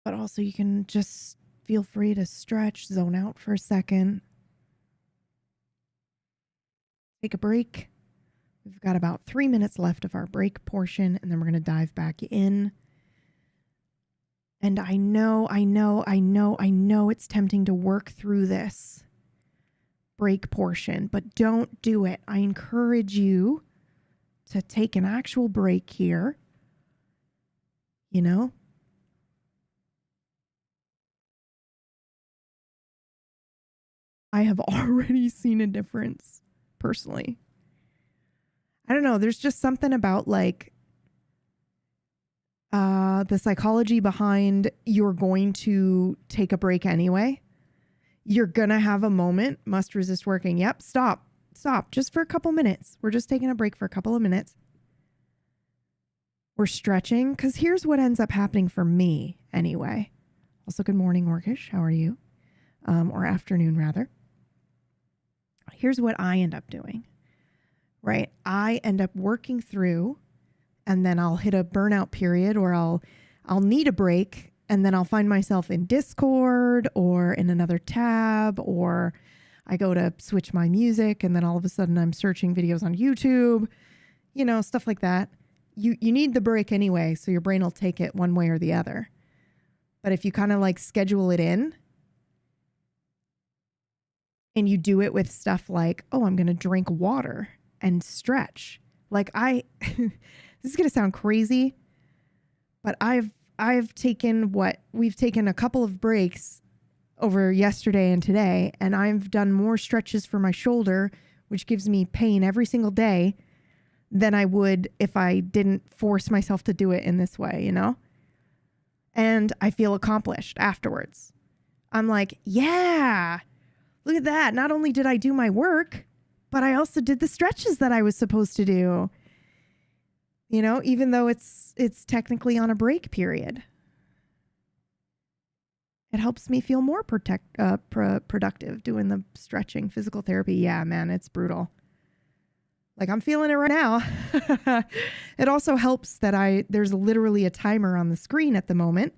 Speaker 1: But also you can just feel free to stretch, zone out for a second. Take a break. We've got about 3 minutes left of our break portion, and then we're going to dive back in. And I know it's tempting to work through this break portion, but don't do it. I encourage you to take an actual break here. You know? I have already seen a difference personally. I don't know. There's just something about like the psychology behind you're going to take a break anyway. You're going to have a moment, must resist working. Yep, stop, just for a couple minutes. We're just taking a break for a couple of minutes. We're stretching because here's what ends up happening for me anyway. Also, good morning, Orkish. How are you? Or afternoon, rather. Here's what I end up doing, right? I end up working through and then I'll hit a burnout period or I'll need a break and then I'll find myself in Discord or in another tab or I go to switch my music and then all of a sudden I'm searching videos on YouTube, you know, stuff like that. You need the break anyway, so your brain will take it one way or the other. But if you kind of like schedule it in and you do it with stuff like, oh, I'm going to drink water and stretch. Like this is going to sound crazy, but I've taken we've taken a couple of breaks over yesterday and today, and I've done more stretches for my shoulder, which gives me pain every single day, than I would if I didn't force myself to do it in this way, you know? And I feel accomplished afterwards. I'm like, yeah, look at that. Not only did I do my work, but I also did the stretches that I was supposed to do. You know, even though it's technically on a break period. It helps me feel more productive doing the stretching. Physical therapy, yeah, man, it's brutal. Like I'm feeling it right now. It also helps that there's literally a timer on the screen at the moment,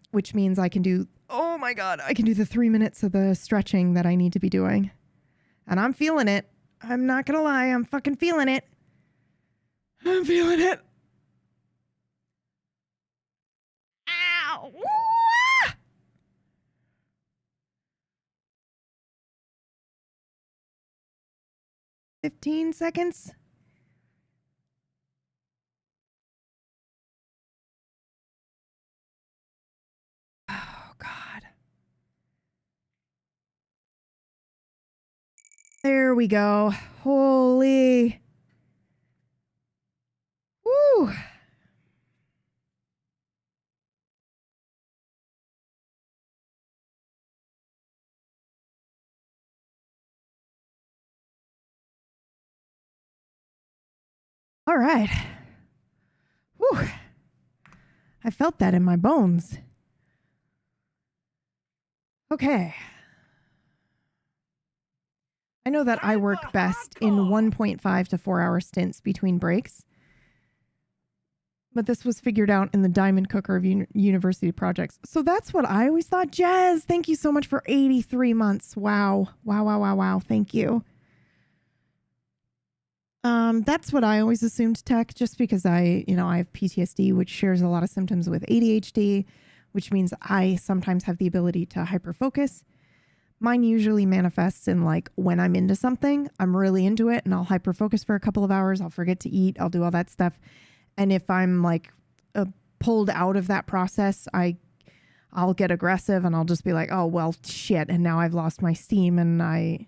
Speaker 1: which means I can do, oh my God, I can do the 3 minutes of the stretching that I need to be doing. And I'm feeling it. I'm not going to lie. I'm fucking feeling it. I'm feeling it. Ow. 15 seconds. Oh, God. There we go. Holy. Woo. All right. Whew. I felt that in my bones. Okay. I know that I work best in 1.5 to 4 hour stints between breaks. But this was figured out in the Diamond Cooker of University Projects. So that's what I always thought. Jazz, thank you so much for 83 months. Wow. Wow. Thank you. That's what I always assumed, Tech, just because I have PTSD, which shares a lot of symptoms with ADHD, which means I sometimes have the ability to hyperfocus. Mine usually manifests in like when I'm into something, I'm really into it and I'll hyperfocus for a couple of hours. I'll forget to eat. I'll do all that stuff. And if I'm like pulled out of that process, I'll get aggressive and I'll just be like, oh, well, shit. And now I've lost my steam and I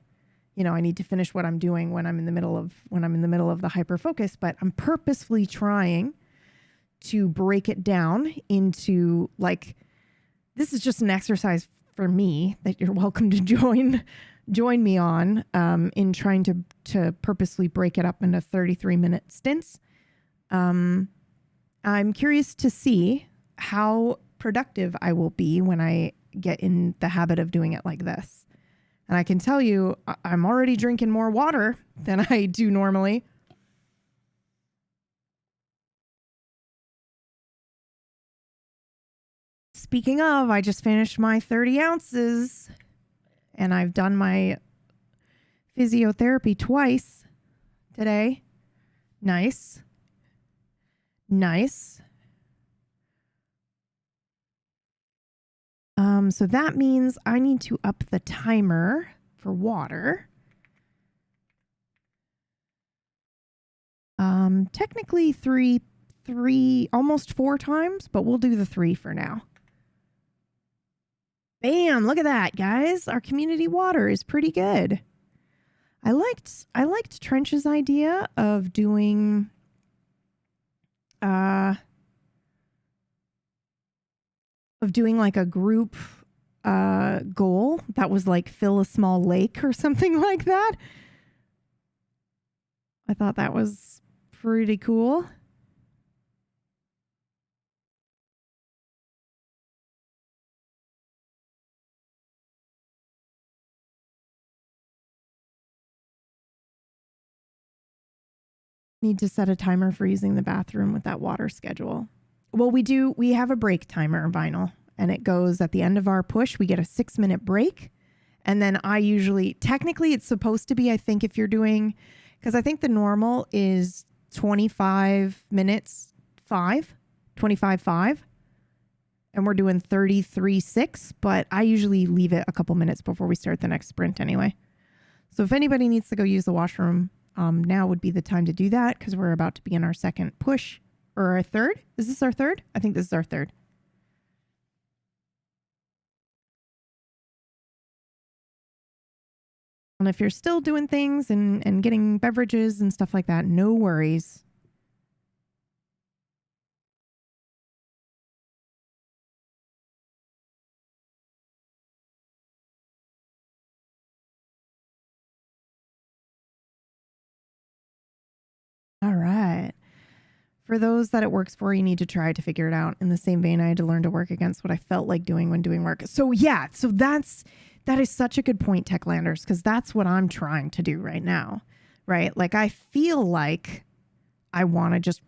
Speaker 1: need to finish what I'm doing when I'm in the middle of the hyper focus. But I'm purposefully trying to break it down into like, this is just an exercise for me that you're welcome to join me on in trying to purposely break it up into 33-minute stints. I'm curious to see how productive I will be when I get in the habit of doing it like this. And I can tell you, I'm already drinking more water than I do normally. Speaking of, I just finished my 30 ounces and I've done my physiotherapy twice today. Nice. So that means I need to up the timer for water. Technically three, almost 4 times, but we'll do the 3 for now. Bam, look at that, guys. Our community water is pretty good. I liked Trench's idea of doing like a group goal that was like fill a small lake or something like that. I thought that was pretty cool. Need to set a timer for using the bathroom with that water schedule. Well, we have a break timer, Vinyl, and it goes at the end of our push. We get a 6-minute break. And then I usually, technically it's supposed to be, I think if you're doing, because I think the normal is 25 minutes, 25.5. And we're doing 33.6, but I usually leave it a couple minutes before we start the next sprint anyway. So if anybody needs to go use the washroom, now would be the time to do that because we're about to begin our second push or our third. Is this our third? I think this is our third. And if you're still doing things and getting beverages and stuff like that, no worries. All right. For those that it works for, you need to try to figure it out. In the same vein, I had to learn to work against what I felt like doing when doing work. So yeah, that is such a good point, Techlanders, because that's what I'm trying to do right now, right? Like I feel like I want to just,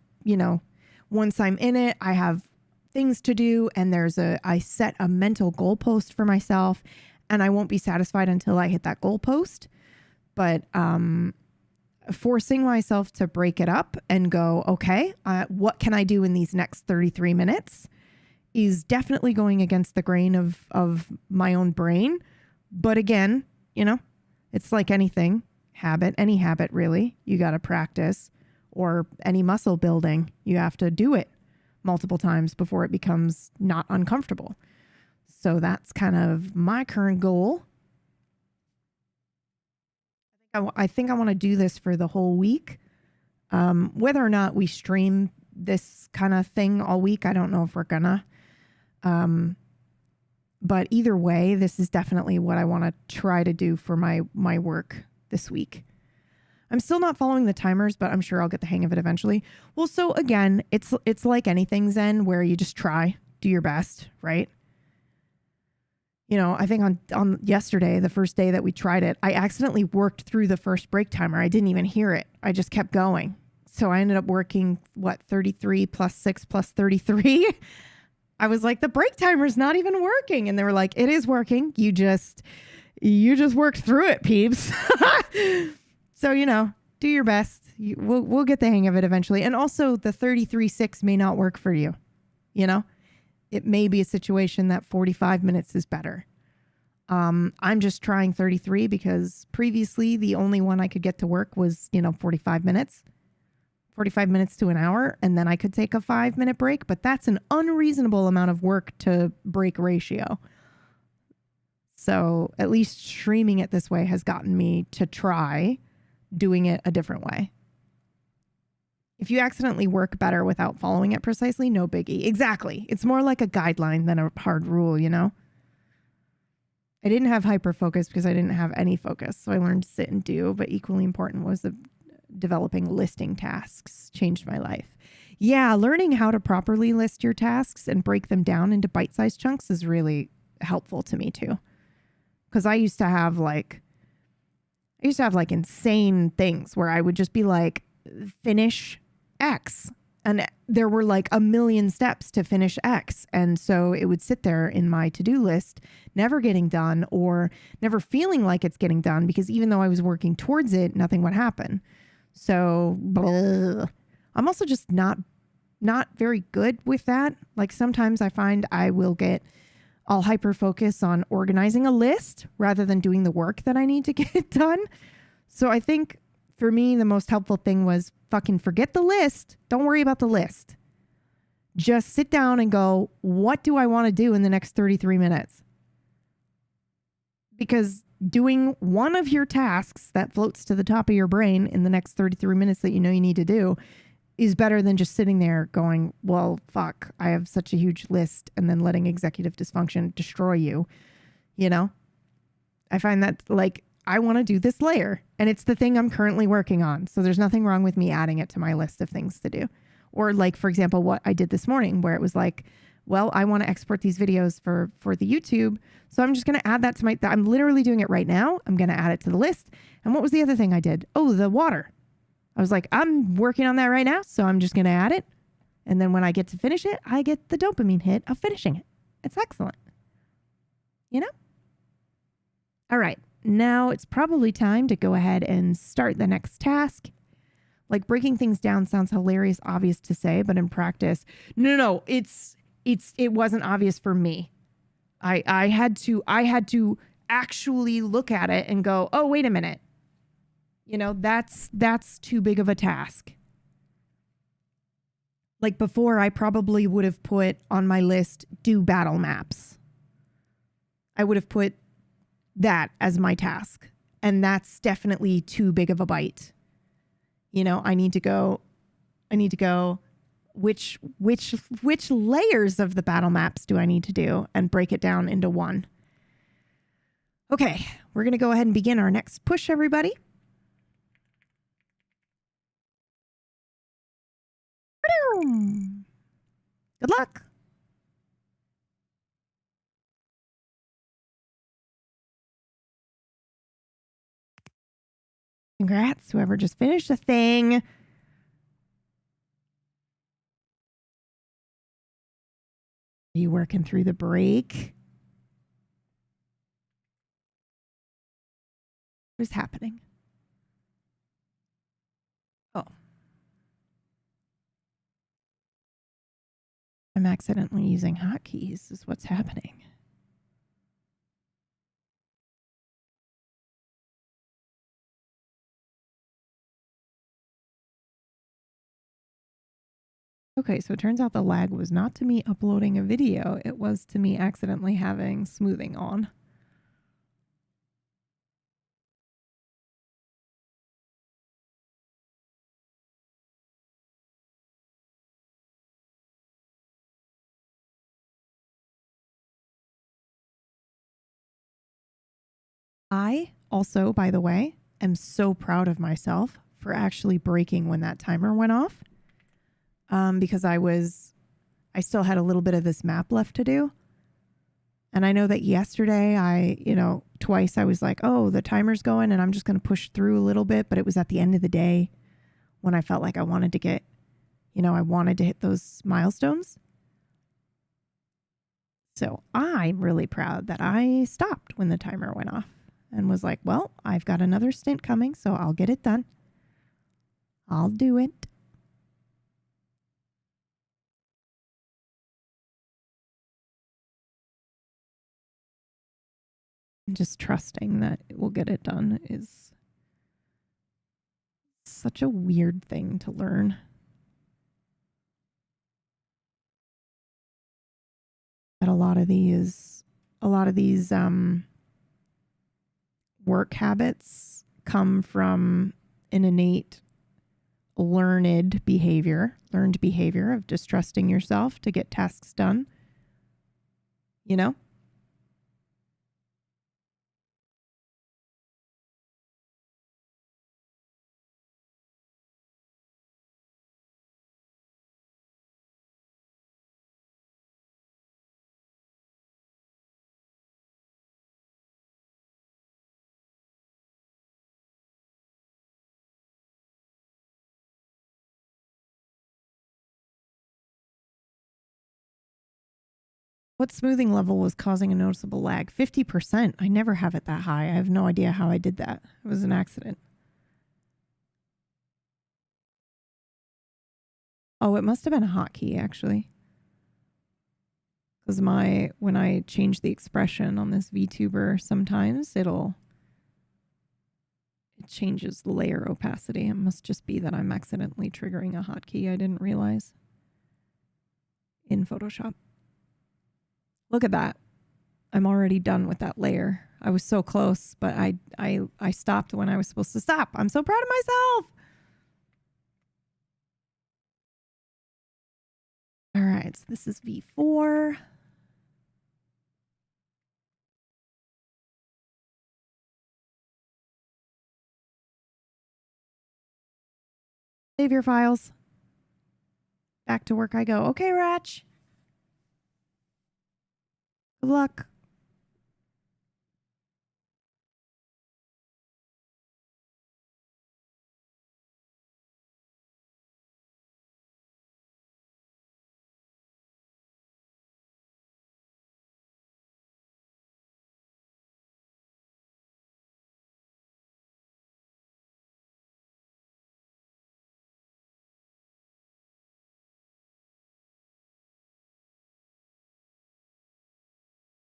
Speaker 1: once I'm in it, I have things to do and I set a mental goalpost for myself and I won't be satisfied until I hit that goalpost. But, forcing myself to break it up and go, okay, what can I do in these next 33 minutes is definitely going against the grain of my own brain. But again, it's like anything, any habit really, you got to practice, or any muscle building, you have to do it multiple times before it becomes not uncomfortable. So that's kind of my current goal. I think I want to do this for the whole week. Whether or not we stream this kind of thing all week, I don't know if we're gonna. But either way, this is definitely what I want to try to do for my work this week. I'm still not following the timers, but I'm sure I'll get the hang of it eventually. Well, so again, it's like anything Zen where you just try, do your best, right? You know, I think on yesterday, the first day that we tried it, I accidentally worked through the first break timer. I didn't even hear it. I just kept going. So I ended up working 33 plus 6 plus 33. I was like, the break timer's not even working. And they were like, it is working. You just worked through it, peeps. So, you know, do your best. We'll get the hang of it eventually. And also the 33.6 may not work for you. You know, it may be a situation that 45 minutes is better. I'm just trying 33 because previously the only one I could get to work was, 45 minutes. 45 minutes to an hour, and then I could take a 5-minute break, but that's an unreasonable amount of work to break ratio. So at least streaming it this way has gotten me to try doing it a different way. If you accidentally work better without following it precisely, no biggie. Exactly. It's more like a guideline than a hard rule, you know? I didn't have hyper focus because I didn't have any focus. So I learned to sit and do, but equally important was the developing listing tasks changed my life. Yeah, learning how to properly list your tasks and break them down into bite-sized chunks is really helpful to me too. Because I used to have like insane things where I would just be like, finish X. And there were like a million steps to finish X. And so it would sit there in my to-do list, never getting done or never feeling like it's getting done because even though I was working towards it, nothing would happen. So I'm also just not very good with that. Like sometimes I find I'll hyper focus on organizing a list rather than doing the work that I need to get done. So I think for me, the most helpful thing was fucking forget the list. Don't worry about the list. Just sit down and go, what do I want to do in the next 33 minutes? Because doing one of your tasks that floats to the top of your brain in the next 33 minutes that you know you need to do is better than just sitting there going, well, fuck, I have such a huge list, and then letting executive dysfunction destroy you. You know, I find that like I want to do this layer and it's the thing I'm currently working on. So there's nothing wrong with me adding it to my list of things to do. Or like, for example, what I did this morning where it was like, well, I want to export these videos for the YouTube. So I'm just going to add that to I'm literally doing it right now. I'm going to add it to the list. And what was the other thing I did? Oh, the water. I was like, I'm working on that right now. So I'm just going to add it. And then when I get to finish it, I get the dopamine hit of finishing it. It's excellent. You know? All right. Now it's probably time to go ahead and start the next task. Like breaking things down sounds hilarious, obvious to say, but in practice, no, it wasn't obvious for me. I had to actually look at it and go, oh, wait a minute. You know, that's too big of a task. Like before, I probably would have put on my list, do battle maps. I would have put that as my task. And that's definitely too big of a bite. You know, I need to go, which layers of the battle maps do I need to do and break it down into one? Okay, we're going to go ahead and begin our next push, everybody. Good luck. Congrats, whoever just finished the thing. Are you working through the break? What is happening? Oh. I'm accidentally using hotkeys is what's happening. Okay, so it turns out the lag was not to me uploading a video. It was to me accidentally having smoothing on. I also, by the way, am so proud of myself for actually breaking when that timer went off. Because I still had a little bit of this map left to do. And I know that yesterday twice I was like, oh, the timer's going and I'm just going to push through a little bit. But it was at the end of the day when I felt like I wanted to get, I wanted to hit those milestones. So I'm really proud that I stopped when the timer went off and was like, well, I've got another stint coming, so I'll get it done. I'll do it. Just trusting that we'll get it done is such a weird thing to learn. That a lot of these work habits come from an innate learned behavior of distrusting yourself to get tasks done. What smoothing level was causing a noticeable lag? 50%. I never have it that high. I have no idea how I did that. It was an accident. Oh, it must have been a hotkey, actually. Because when I change the expression on this VTuber, sometimes it changes the layer opacity. It must just be that I'm accidentally triggering a hotkey I didn't realize in Photoshop. Look at that. I'm already done with that layer. I was so close, but I stopped when I was supposed to stop. I'm so proud of myself. All right, so this is V4. Save your files. Back to work I go. Okay, Ratch. Good luck.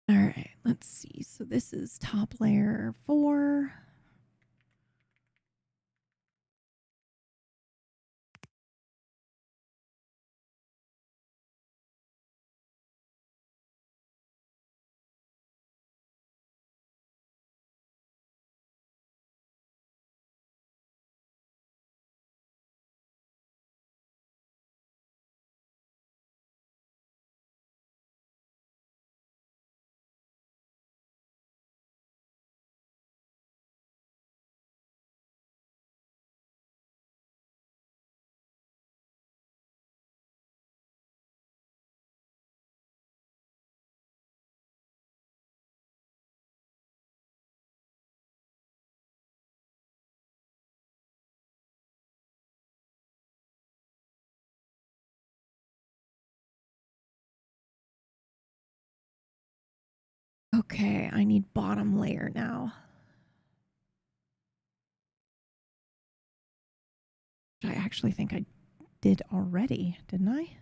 Speaker 1: All right, let's see. So this is top layer 4. Okay, I need bottom layer now. Which I actually think I did already, didn't I?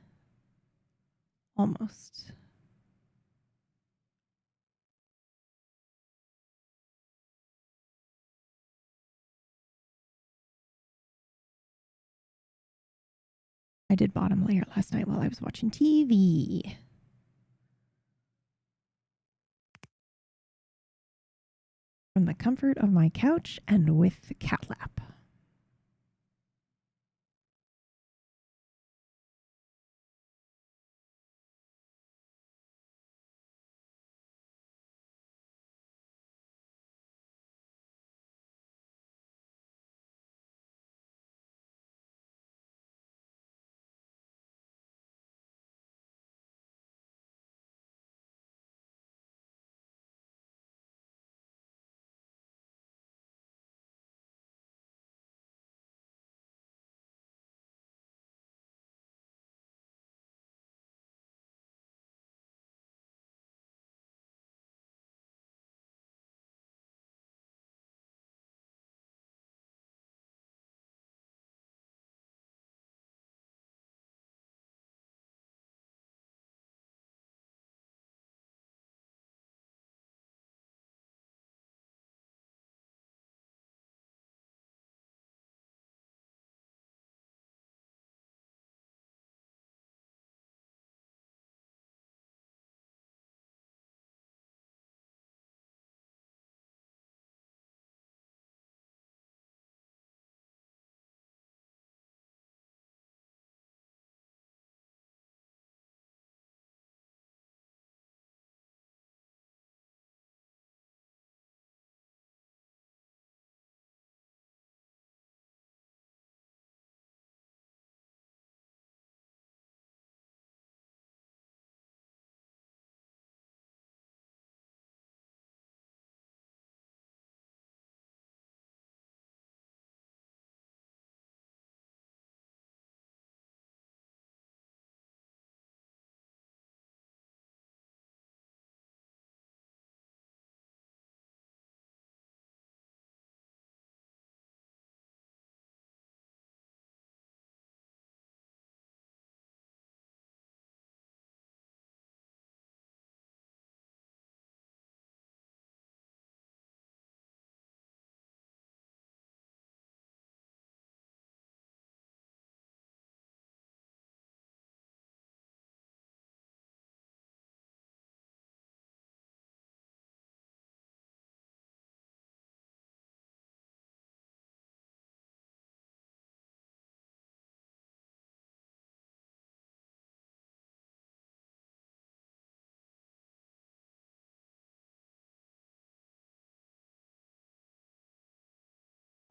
Speaker 1: Almost. I did bottom layer last night while I was watching TV. From the comfort of my couch and with cat lap.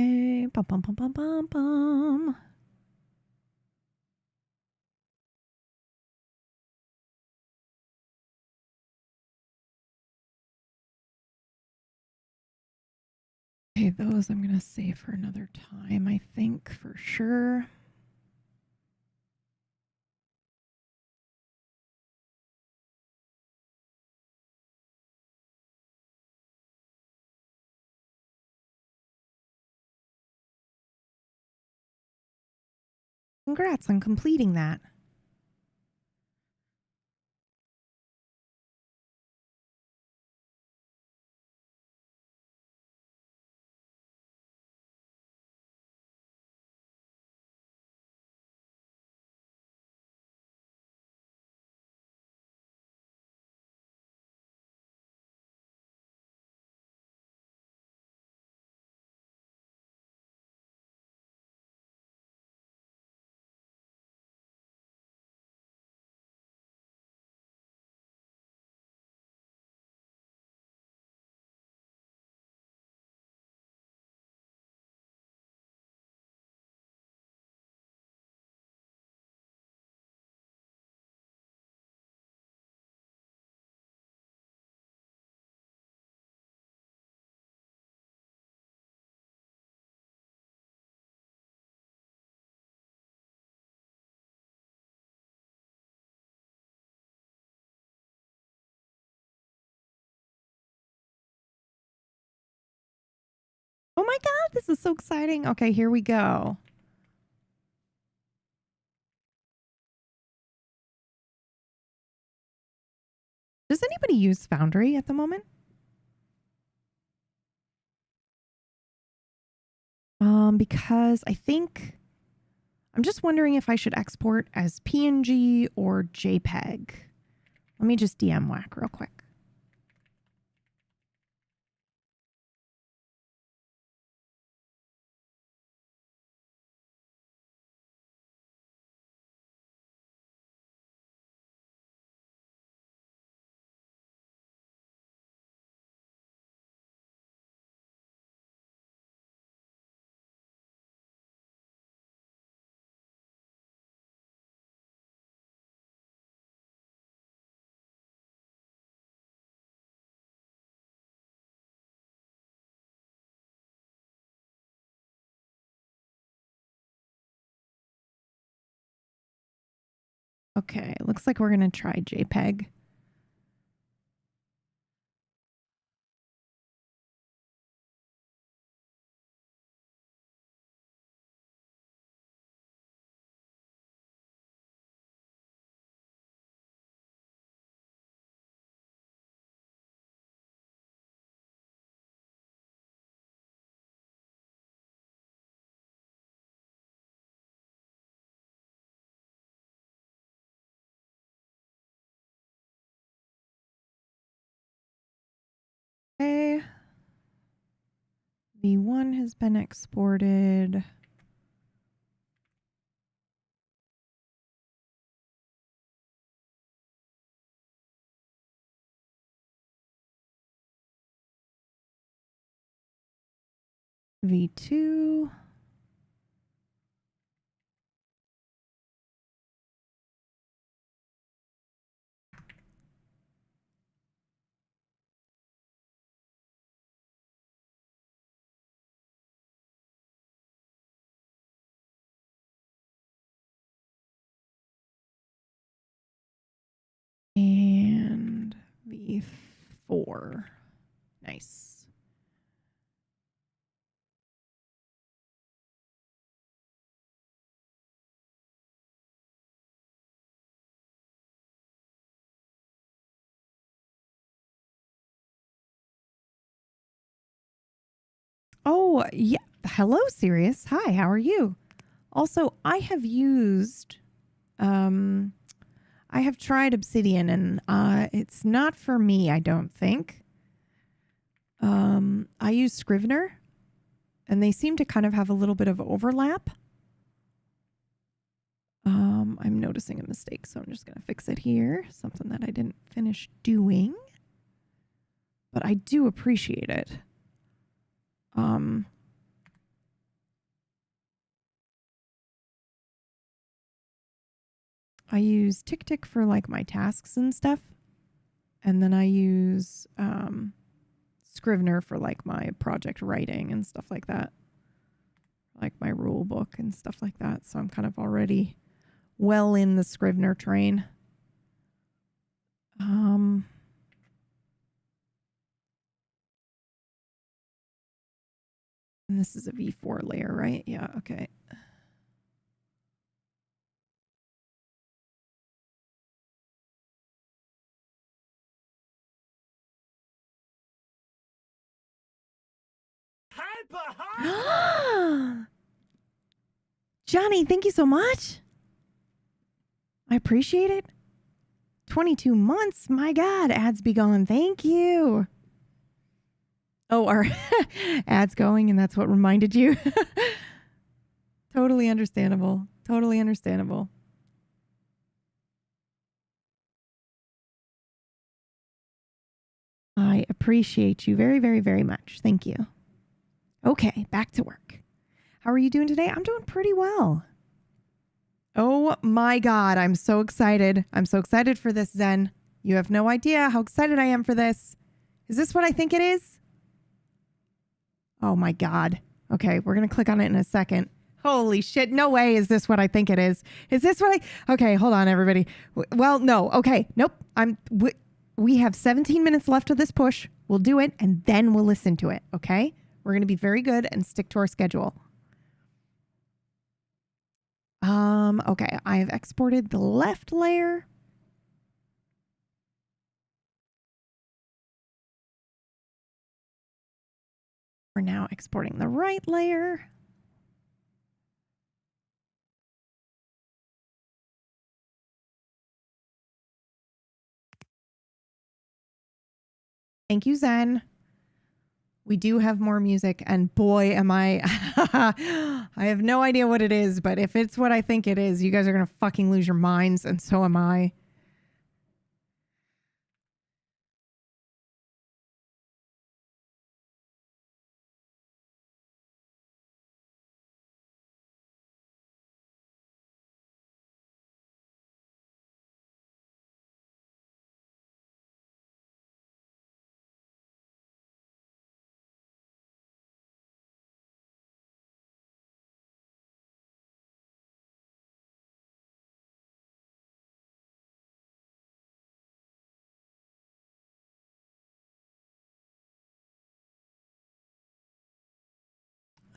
Speaker 1: Okay, bum, bum, bum, bum, bum, bum. Okay, those I'm going to save for another time, I think, for sure. Congrats on completing that. Oh my God, this is so exciting. Okay, here we go. Does anybody use Foundry at the moment? Because I think I'm just wondering if I should export as PNG or JPEG. Let me just DM Whack real quick. Okay, looks like we're going to try JPEG. Okay. V1 has been exported. V2. And V4. Nice. Oh, yeah. Hello, Sirius. Hi, how are you? Also, I have used I have tried Obsidian and it's not for me, I don't think. I use Scrivener and they seem to kind of have a little bit of overlap. I'm noticing a mistake, so I'm just going to fix it here. Something that I didn't finish doing. But I do appreciate it. I use TickTick for like my tasks and stuff. And then I use Scrivener for like my project writing and stuff like that. Like my rule book and stuff like that. So I'm kind of already well in the Scrivener train. And this is a V4 layer, right? Yeah, okay.
Speaker 2: Hyper hardcore.
Speaker 1: Johnny, thank you so much. I appreciate it. 22 months. My God, ads be gone. Thank you. Oh, our ads going, and that's what reminded you. Totally understandable. Totally understandable. I appreciate you very, very, very much. Thank you. Okay, back to work. How are you doing today? I'm doing pretty well. Oh my God, I'm so excited. I'm so excited for this, Zen. You have no idea how excited I am for this. Is this what I think it is? Oh my God. Okay, we're going to click on it in a second. Holy shit. No way is this what I think it is. Is this what I... Okay, hold on, everybody. Well, no. Okay, nope. We have 17 minutes left of this push. We'll do it, and then we'll listen to it, okay? We're going to be very good and stick to our schedule. Okay, I have exported the left layer. We're now exporting the right layer. Thank you, Zen. We do have more music, and boy, am I... I have no idea what it is, but if it's what I think it is, you guys are going to fucking lose your minds, and so am I.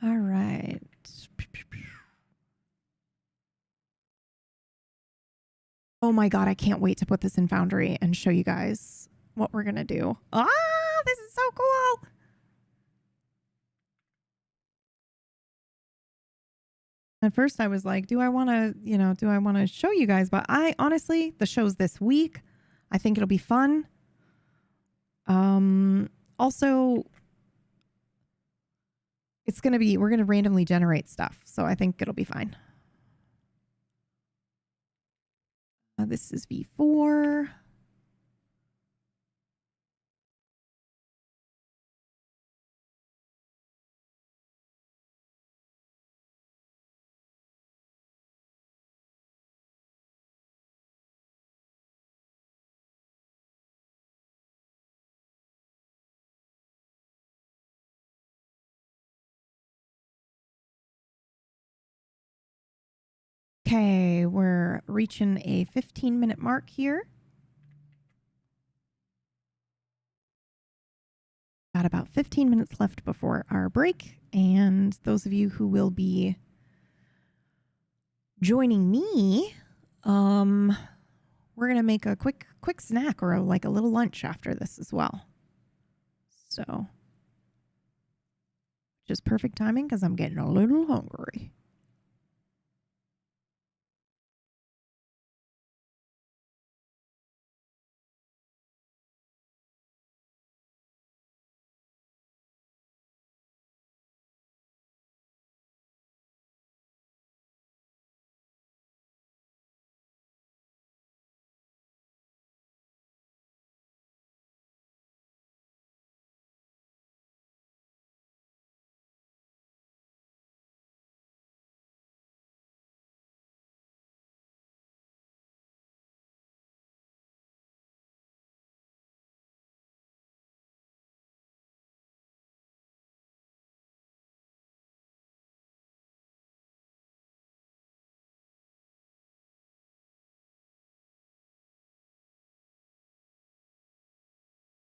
Speaker 1: All right. Oh my God, I can't wait to put this in Foundry and show you guys what we're going to do. Ah, this is so cool. At first I was like, do I want to show you guys? But I honestly, the show's this week. I think it'll be fun. Also, we're going to randomly generate stuff. So I think it'll be fine. This is V4. Okay, we're reaching a 15-minute mark here. Got about 15 minutes left before our break. And those of you who will be joining me, we're going to make a quick snack or like a little lunch after this as well. So, just perfect timing because I'm getting a little hungry.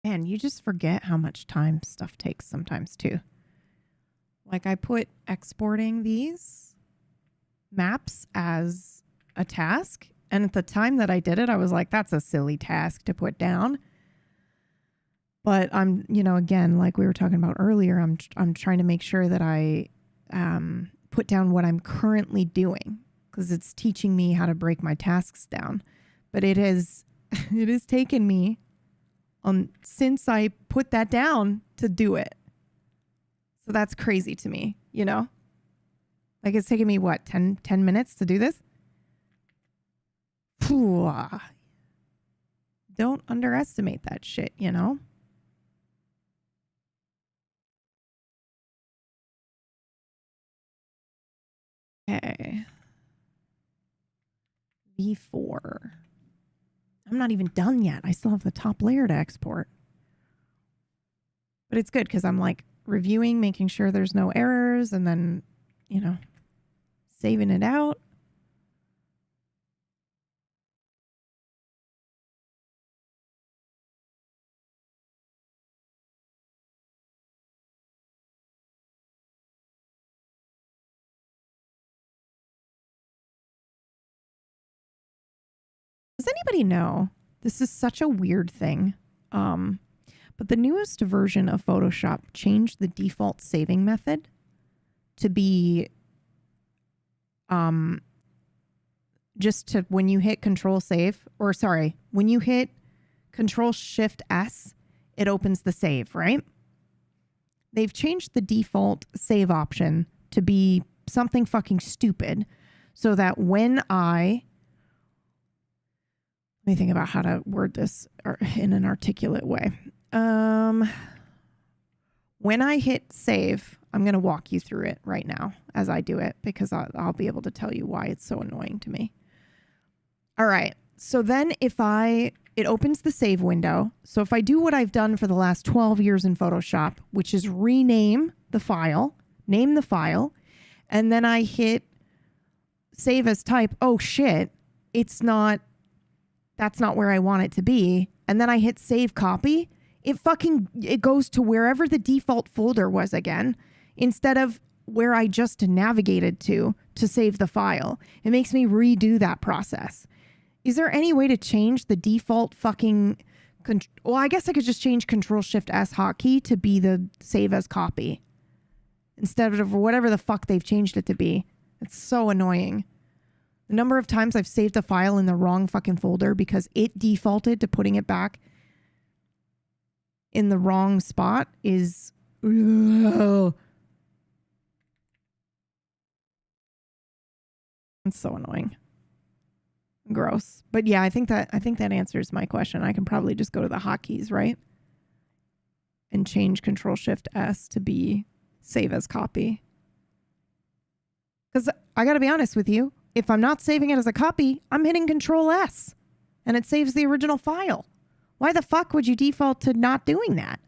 Speaker 1: Man, you just forget how much time stuff takes sometimes too. Like I put exporting these maps as a task. And at the time that I did it, I was like, that's a silly task to put down. But I'm, again, like we were talking about earlier, I'm trying to make sure that I put down what I'm currently doing because it's teaching me how to break my tasks down. But it has taken me since I put that down to do it. So that's crazy to me, Like it's taken me what, 10 minutes to do this? Phew. Don't underestimate that shit, Okay. V4. I'm not even done yet. I still have the top layer to export. But it's good because I'm like reviewing, making sure there's no errors, and then, saving it out. Does anybody know? This is such a weird thing. But the newest version of Photoshop changed the default saving method to be just to when you hit when you hit Control Shift S, it opens the save, right? They've changed the default save option to be something fucking stupid so that when let me think about how to word this in an articulate way. When I hit save, I'm going to walk you through it right now as I do it because I'll be able to tell you why it's so annoying to me. All right. So then it opens the save window. So if I do what I've done for the last 12 years in Photoshop, which is rename the file, name the file, and then I hit save as type, oh shit, that's not where I want it to be. And then I hit save copy. It goes to wherever the default folder was again, instead of where I just navigated to save the file. It makes me redo that process. Is there any way to change the default well, I guess I could just change Control Shift S hotkey to be the save as copy instead of whatever the fuck they've changed it to be. It's so annoying. The number of times I've saved a file in the wrong fucking folder because it defaulted to putting it back in the wrong spot is... Ugh. It's so annoying. Gross. But yeah, I think that answers my question. I can probably just go to the hotkeys, right? And change Control Shift S to be save as copy. Because I got to be honest with you, if I'm not saving it as a copy, I'm hitting Control S and it saves the original file. Why the fuck would you default to not doing that?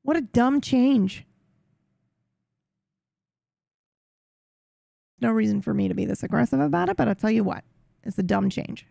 Speaker 1: What a dumb change. No reason for me to be this aggressive about it, but I'll tell you what, it's a dumb change.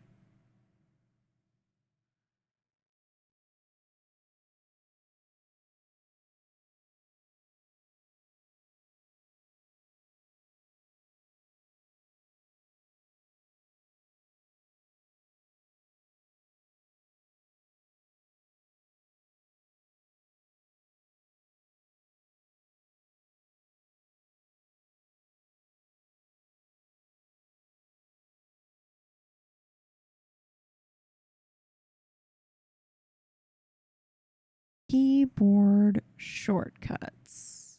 Speaker 1: Keyboard shortcuts.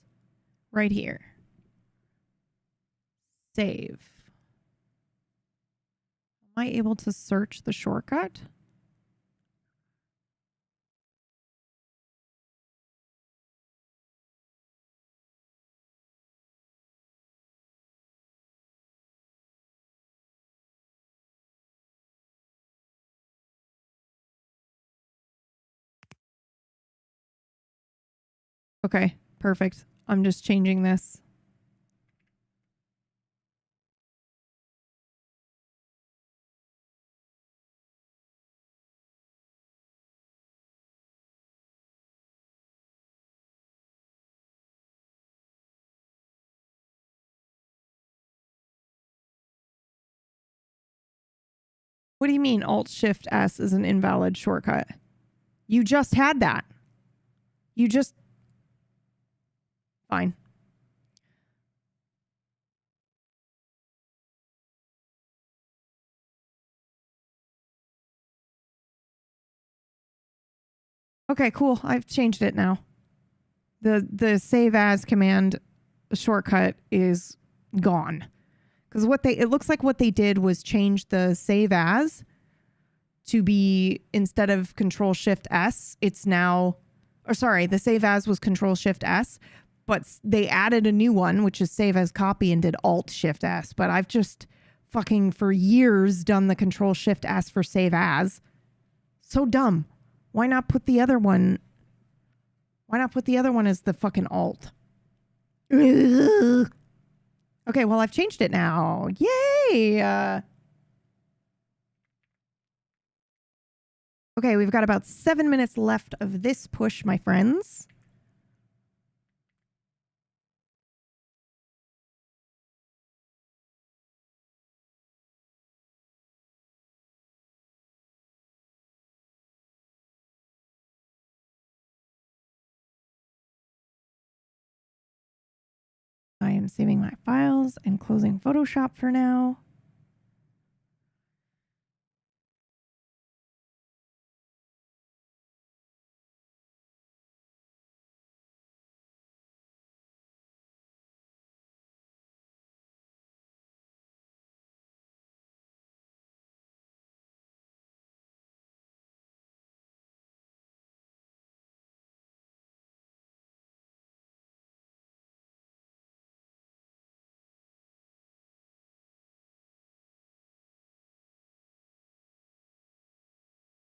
Speaker 1: Right here. Save. Am I able to search the shortcut? Okay, perfect. I'm just changing this. What do you mean Alt-Shift-S is an invalid shortcut? You just had that. You just... Fine. Okay, cool. I've changed it now. The save as command shortcut is gone. Because it looks like what they did was change the save as to be, instead of Control Shift S, it's now, or sorry, the save as was Control Shift S, but they added a new one, which is save as copy, and did Alt Shift S. But I've just fucking for years done the Control Shift S for save as. So dumb. Why not put the other one? Why not put the other one as the fucking Alt? Ugh. Okay, well, I've changed it now. Yay! Okay, we've got about 7 minutes left of this push, my friends. I am saving my files and closing Photoshop for now.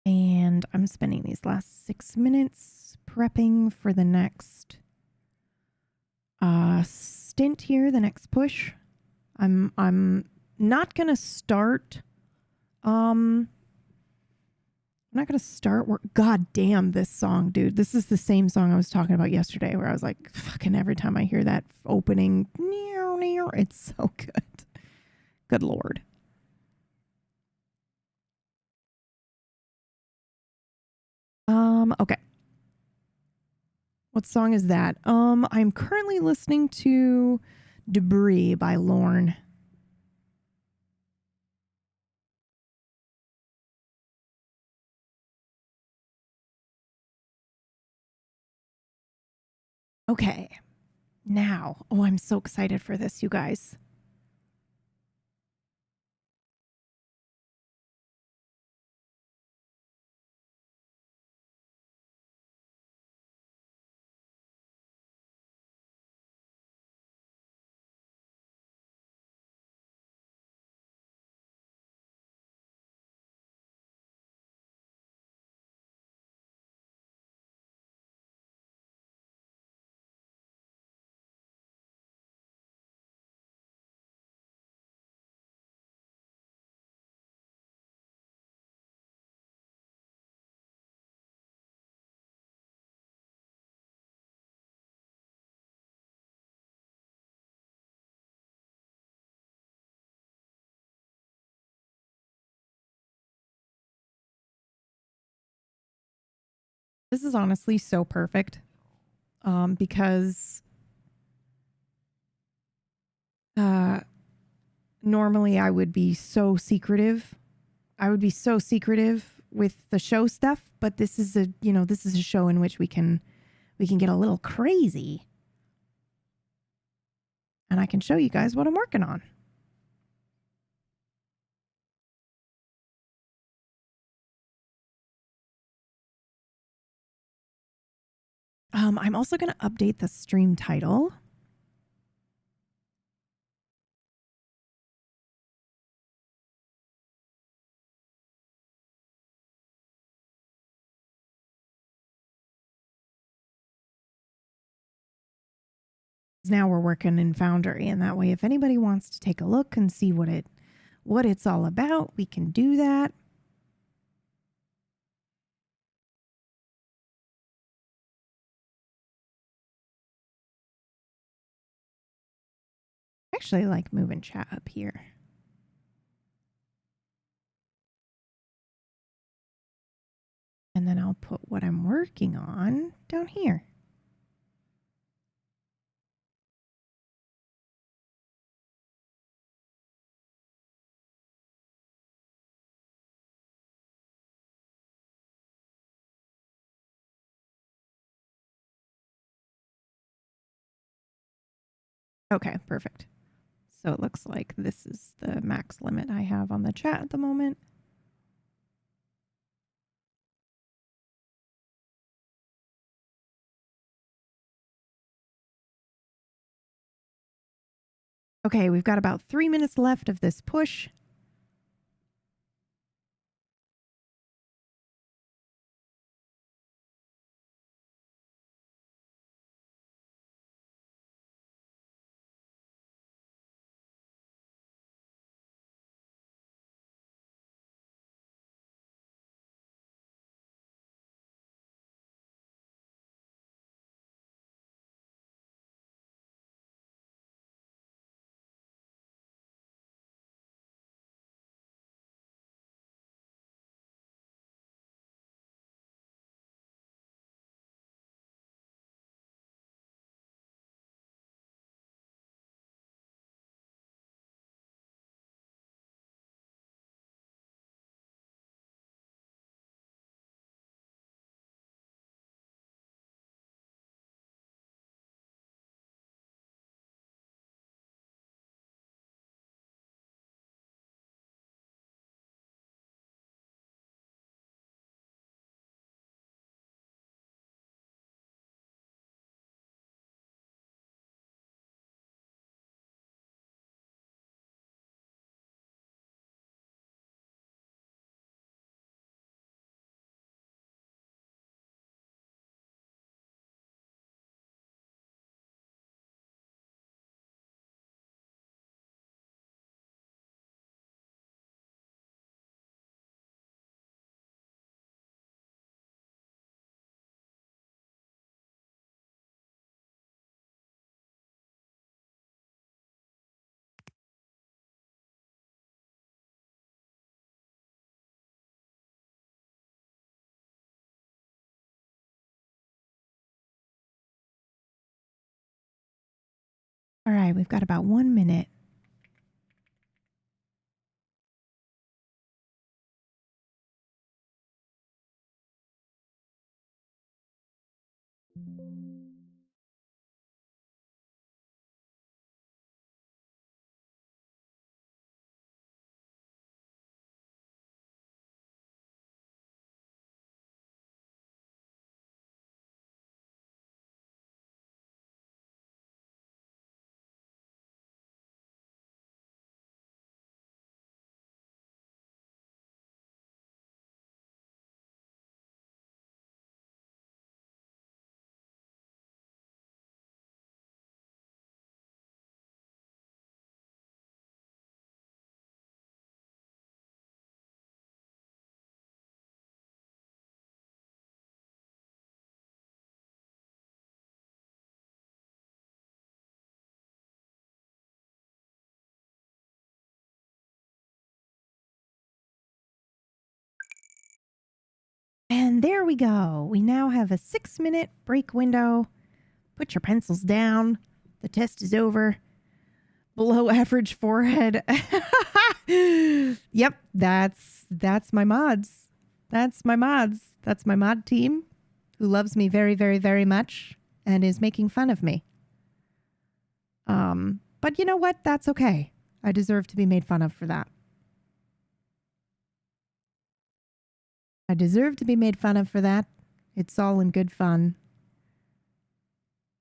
Speaker 1: And I'm spending these last 6 minutes prepping for the next stint here, the next push. I'm not gonna start. I'm not gonna start work. God damn this song, dude. This is the same song I was talking about yesterday, where I was like, fucking every time I hear that opening, it's so good. Good Lord. Okay. What song is that? I'm currently listening to Debris by Lorne. Okay. Now, oh, I'm so excited for this, you guys. This is honestly so perfect, because normally I would be so secretive. I would be so secretive with the show stuff, but this is a show in which we can get a little crazy. And I can show you guys what I'm working on. I'm also going to update the stream title. Now we're working in Foundry, and that way if anybody wants to take a look and see what it's all about, we can do that. I actually like moving chat up here. And then I'll put what I'm working on down here. Okay, perfect. So it looks like this is the max limit I have on the chat at the moment. Okay, we've got about 3 minutes left of this push. All right, we've got about 1 minute. And there we go. We now have a 6-minute break window. Put your pencils down. The test is over. Below average forehead. Yep, that's my mods. That's my mods. That's my mod team who loves me very, very, very much and is making fun of me. But you know what? That's okay. I deserve to be made fun of for that. I deserve to be made fun of for that. It's all in good fun.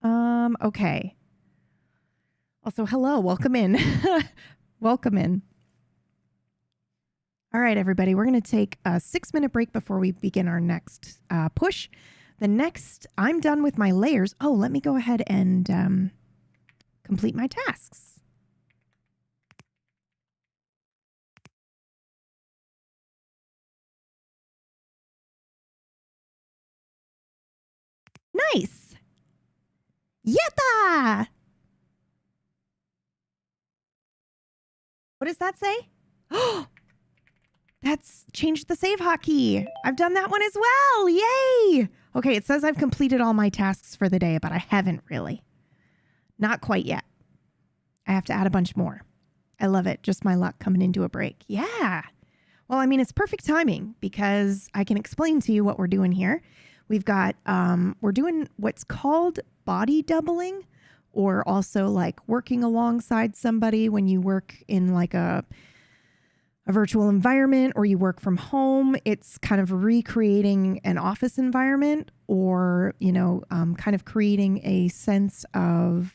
Speaker 1: Okay. Also, hello, welcome in. Welcome in. All right, everybody, we're going to take a 6-minute break before we begin our next push. I'm done with my layers. Oh, let me go ahead and complete my tasks. Nice. Yatta! What does that say? That's changed the save hotkey. I've done that one as well. Yay. Okay, it says I've completed all my tasks for the day, but I haven't really. Not quite yet. I have to add a bunch more. I love it. Just my luck coming into a break. Yeah. Well, I mean, it's perfect timing because I can explain to you what we're doing here. We've got, we're doing what's called body doubling, or also like working alongside somebody when you work in like a virtual environment or you work from home. It's kind of recreating an office environment, or, you know, kind of creating a sense of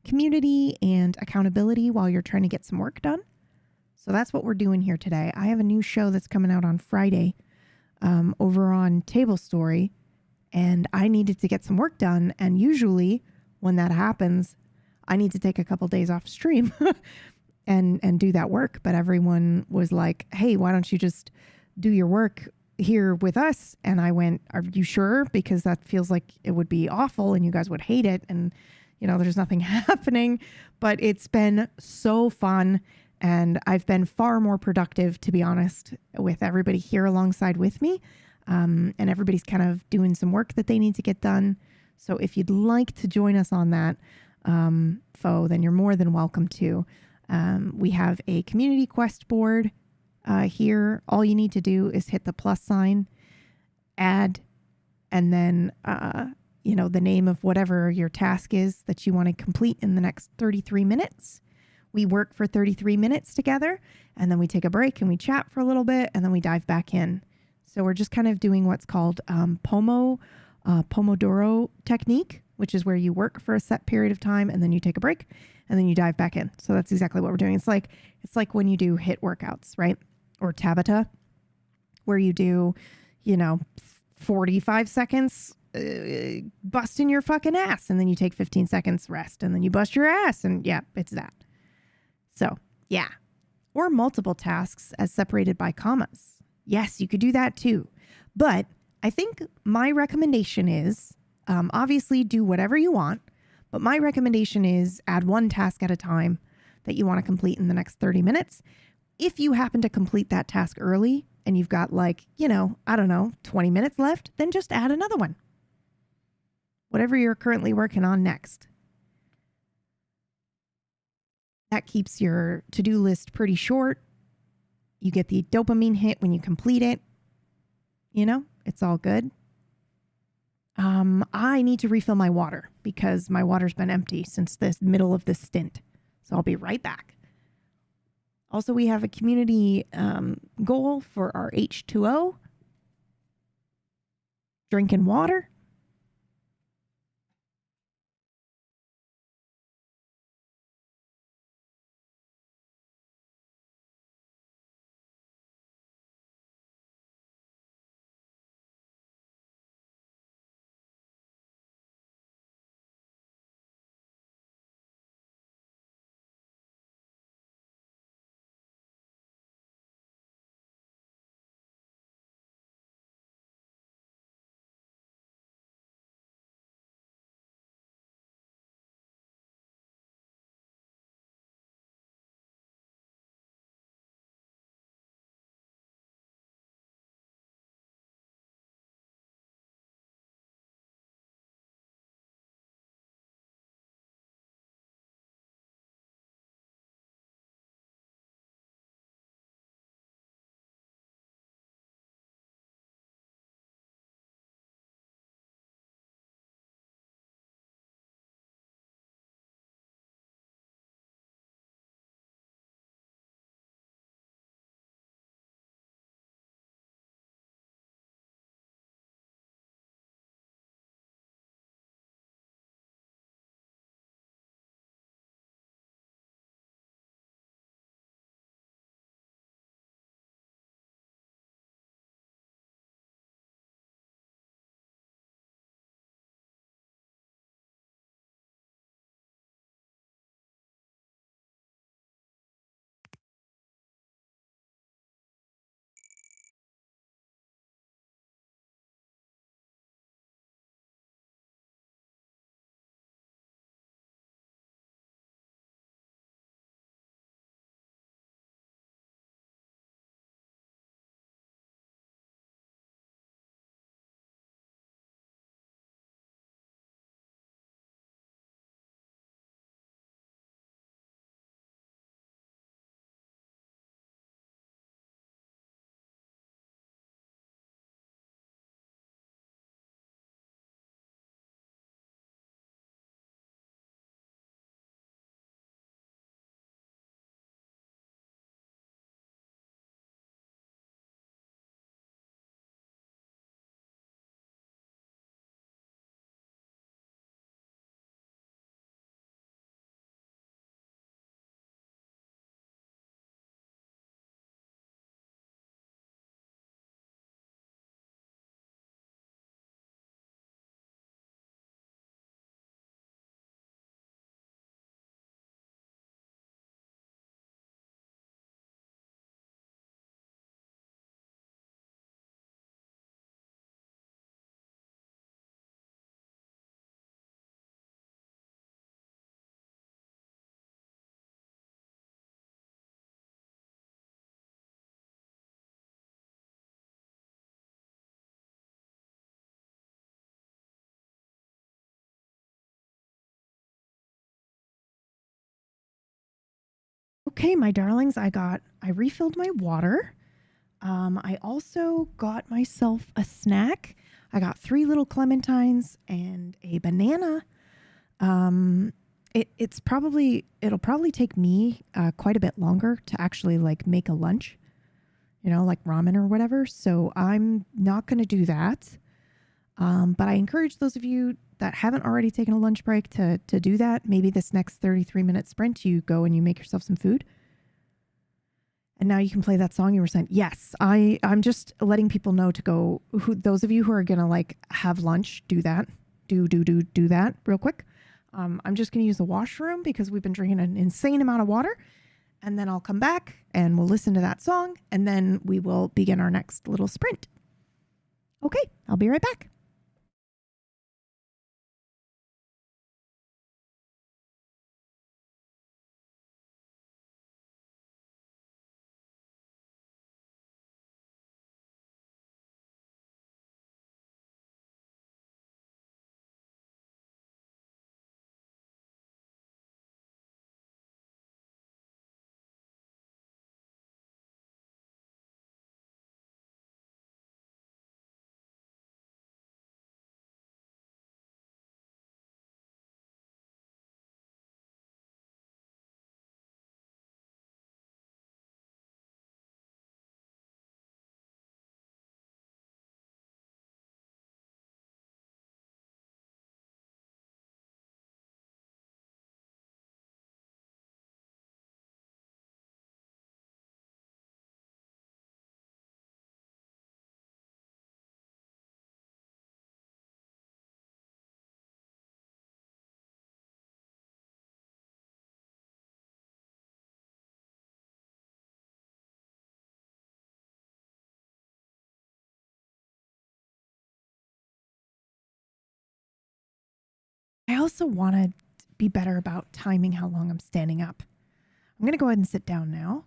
Speaker 1: community and accountability while you're trying to get some work done. So that's what we're doing here today. I have a new show that's coming out on Friday over on Table Story, and I needed to get some work done. And usually when that happens, I need to take a couple days off stream and do that work. But everyone was like, hey, why don't you just do your work here with us? And I went, are you sure? Because that feels like it would be awful and you guys would hate it. And, you know, there's nothing happening, but it's been so fun. And I've been far more productive, to be honest, with everybody here alongside with me. And everybody's kind of doing some work that they need to get done. So if you'd like to join us on that, then you're more than welcome to. We have a community quest board here. All you need to do is hit the plus sign, add, and then, you know, the name of whatever your task is that you want to complete in the next 33 minutes. We work for 33 minutes together, and then we take a break and we chat for a little bit, and then we dive back in. So we're just kind of doing what's called Pomodoro technique, which is where you work for a set period of time and then you take a break and then you dive back in. So that's exactly what we're doing. It's like when you do HIIT workouts, right? Or Tabata, where you do, you know, 45 seconds busting your fucking ass, and then you take 15 seconds rest, and then you bust your ass, and yeah, it's that. So, yeah. Or multiple tasks as separated by commas. Yes, you could do that too. But I think my recommendation is, obviously do whatever you want, but my recommendation is add one task at a time that you want to complete in the next 30 minutes. If you happen to complete that task early and you've got 20 minutes left, then just add another one. Whatever you're currently working on next. That keeps your to-do list pretty short. You get the dopamine hit when you complete it. You know, it's all good. I need to refill my water because my water's been empty since the middle of this stint. So I'll be right back. Also, we have a community goal for our H2O. Drinking water. Okay, my darlings, I refilled my water. I also got myself a snack. I got 3 little clementines and a banana. It'll probably take me quite a bit longer to actually like make a lunch, like ramen or whatever. So I'm not going to do that. But I encourage those of you that haven't already taken a lunch break to do that. Maybe this next 33-minute sprint, you go and you make yourself some food. And now you can play that song you were saying. Yes, I'm just letting people know to go. Those of you who are going to like have lunch, do that. Do that real quick. I'm just going to use the washroom because we've been drinking an insane amount of water. And then I'll come back and we'll listen to that song. And then we will begin our next little sprint. Okay, I'll be right back. I also want to be better about timing how long I'm standing up. I'm going to go ahead and sit down now.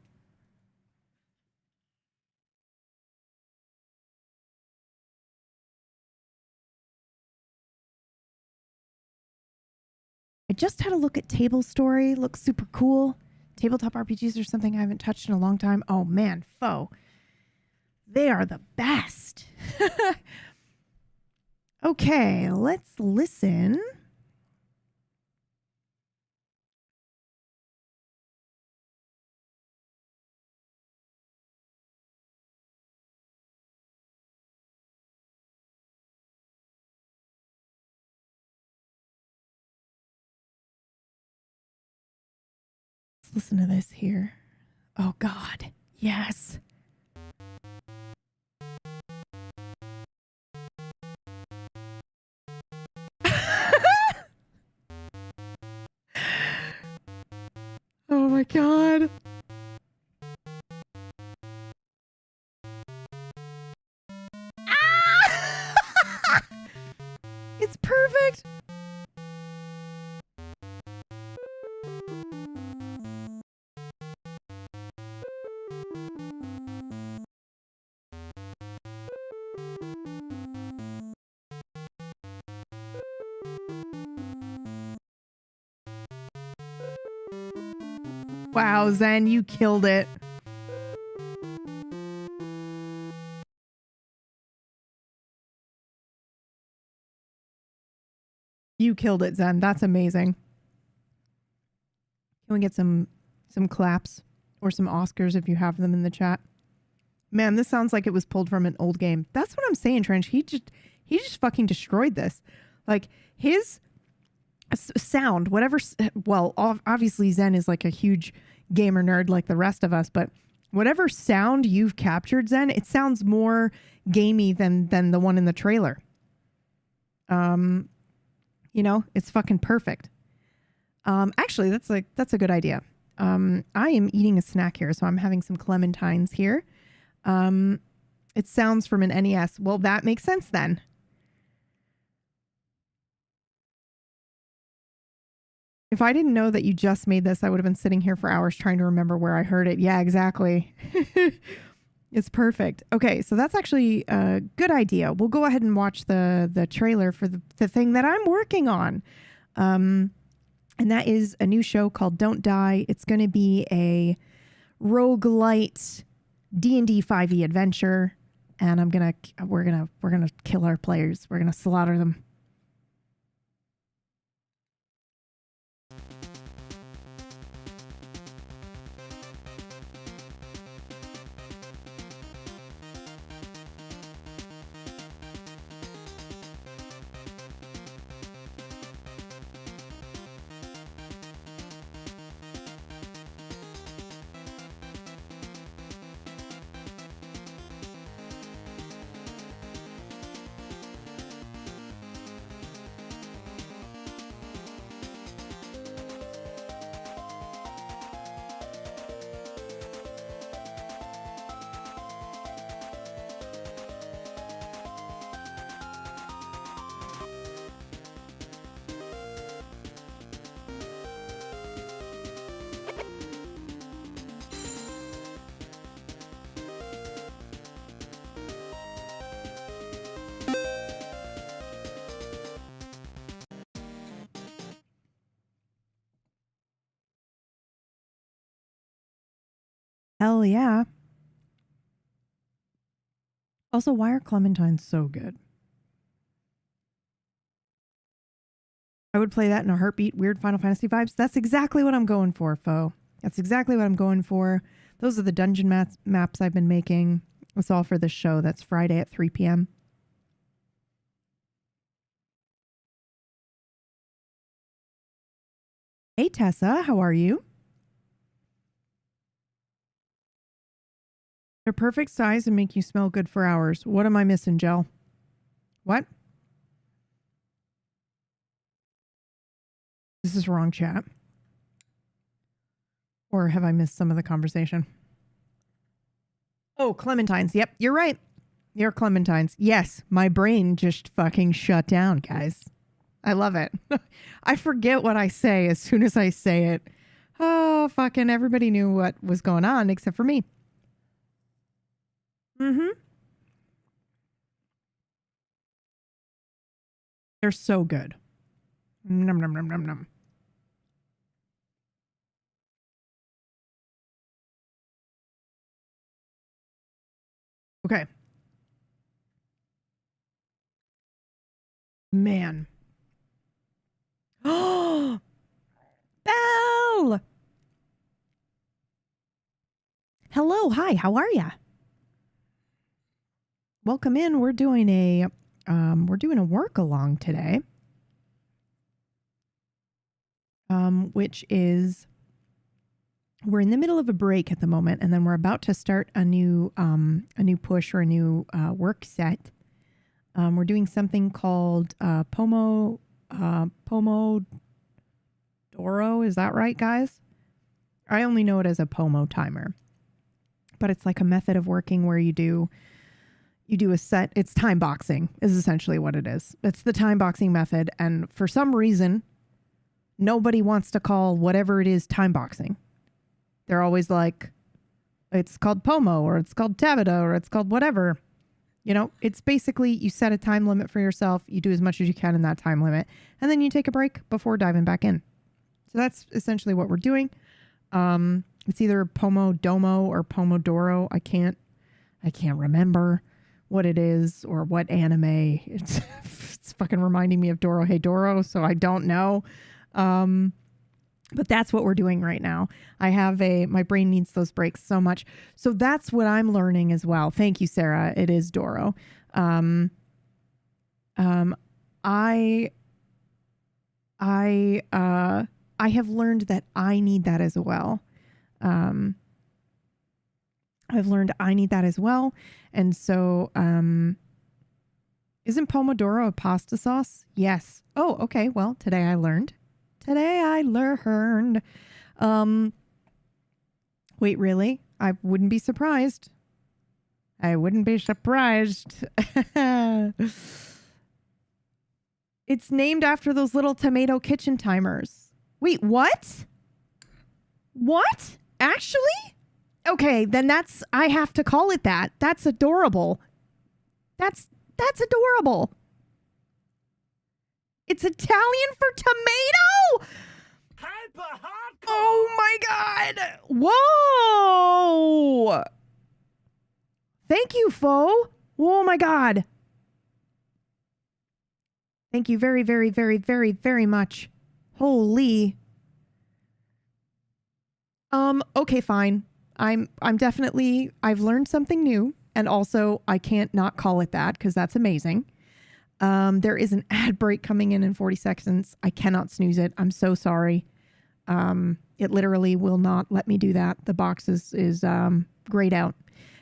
Speaker 1: I just had a look at Table Story. Looks super cool. Tabletop RPGs are something I haven't touched in a long time. Oh man, Foe. They are the best. Okay, let's listen. Let's listen to this here. Oh God, yes. Oh my God. Ah! It's perfect. Wow, Zen, you killed it. You killed it, Zen. That's amazing. Can we get some claps or some Oscars if you have them in the chat? Man, this sounds like it was pulled from an old game. That's what I'm saying, Trench. He just fucking destroyed this. Like his sound, whatever. Well, obviously Zen is like a huge gamer nerd like the rest of us, but whatever sound you've captured, Zen, it sounds more gamey than the one in the trailer. It's fucking perfect. Actually, that's a good idea. I am eating a snack here, so I'm having some clementines here. It sounds from an NES. Well, that makes sense then. If I didn't know that you just made this, I would have been sitting here for hours trying to remember where I heard it. Yeah, exactly. It's perfect. Okay, so that's actually a good idea. We'll go ahead and watch the trailer for the thing that I'm working on. And that is a new show called Don't Die. It's going to be a roguelite D&D 5e adventure. And we're going to kill our players. We're going to slaughter them. Hell yeah. Also, why are clementines so good? I would play that in a heartbeat. Weird Final Fantasy vibes. That's exactly what I'm going for, foe. That's exactly what I'm going for. Those are the dungeon maps I've been making. It's all for this show. That's Friday at 3 p.m. Hey, Tessa. How are you? They're perfect size and make you smell good for hours. What am I missing, Jell? What? This is wrong chat. Or have I missed some of the conversation? Oh, clementines. Yep, you're right. You're clementines. Yes, my brain just fucking shut down, guys. I love it. I forget what I say as soon as I say it. Oh, fucking everybody knew what was going on except for me. Mm-hmm. They're so good. Num, num, num, num, num. Okay. Man. Oh, Belle! Hello, hi, how are ya? Welcome in. We're doing a work along today. Which is we're in the middle of a break at the moment, and then we're about to start a new push or a new work set. We're doing something called Pomodoro. Is that right, guys? I only know it as a Pomo timer, but it's like a method of working where you do a set. It's time boxing is essentially what it is. It's the time boxing method, and for some reason, nobody wants to call whatever it is time boxing. They're always like, it's called Pomo, or it's called Tabata, or it's called whatever. You know, it's basically you set a time limit for yourself. You do as much as you can in that time limit, and then you take a break before diving back in. So that's essentially what we're doing. It's either Pomodomo or Pomodoro. I can't remember what it is or what anime. It's fucking reminding me of Doro Hey Doro, so I don't know. But that's what we're doing right now. My brain needs those breaks so much. So that's what I'm learning as well. Thank you, Sarah. It is Doro. I have learned that I need that as well. I've learned I need that as well. And so, isn't Pomodoro a pasta sauce? Yes. Oh, okay. Well, today I learned. Wait, really? I wouldn't be surprised. It's named after those little tomato kitchen timers. Wait, what? What? Actually? Okay, then I have to call it that. That's adorable. That's adorable. It's Italian for tomato? What? Whoa! Thank you, Fo. Oh my God. Thank you very, very, very, very, very much. Holy. Okay, fine. I'm definitely, I've learned something new. And also, I can't not call it that because that's amazing. There is an ad break coming in 40 seconds. I cannot snooze it. I'm so sorry. It literally will not let me do that. The box is grayed out.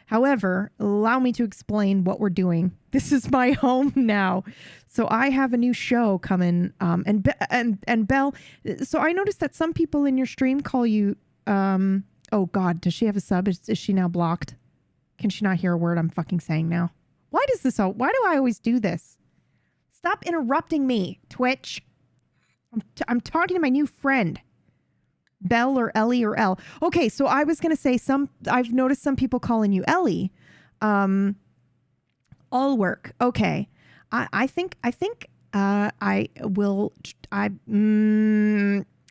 Speaker 1: However, allow me to explain what we're doing. This is my home now. So I have a new show coming. And Belle, so I noticed that some people in your stream call you, oh God, does she have a sub? Is she now blocked? Can she not hear a word I'm fucking saying now? Why do I always do this? Stop interrupting me, Twitch. I'm talking to my new friend. Belle or Ellie or Elle. Okay, so I was going to say I've noticed some people calling you Ellie. All work. Okay. I'm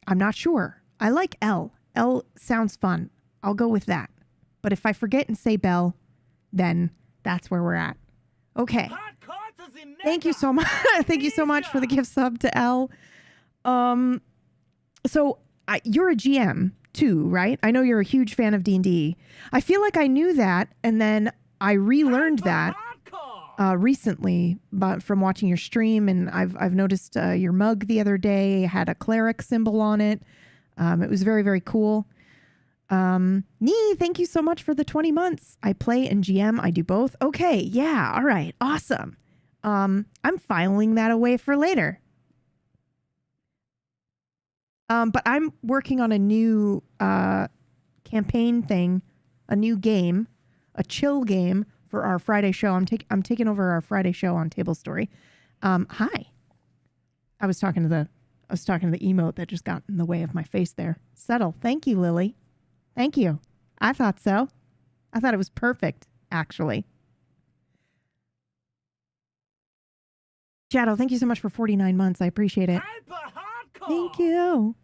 Speaker 1: not sure. I like Elle. Elle sounds fun. I'll go with that. But if I forget and say Belle, then that's where we're at. Okay. Thank you so much. Thank you so much for the gift sub to Elle. So you're a GM too, right? I know you're a huge fan of D&D. I feel like I knew that, and then I relearned that recently, but from watching your stream, and I've noticed your mug the other day had a cleric symbol on it. It was very, very cool. Nee, thank you so much for the 20 months. I play and GM. I do both. Okay, yeah, all right, awesome. I'm filing that away for later. But I'm working on a new campaign thing, a new game, a chill game for our Friday show. I'm taking over our Friday show on Table Story. Hi. I was talking to the emote that just got in the way of my face there. Subtle. Thank you, Lily. Thank you. I thought so. I thought it was perfect, actually. Shadow, thank you so much for 49 months. I appreciate it. Thank you.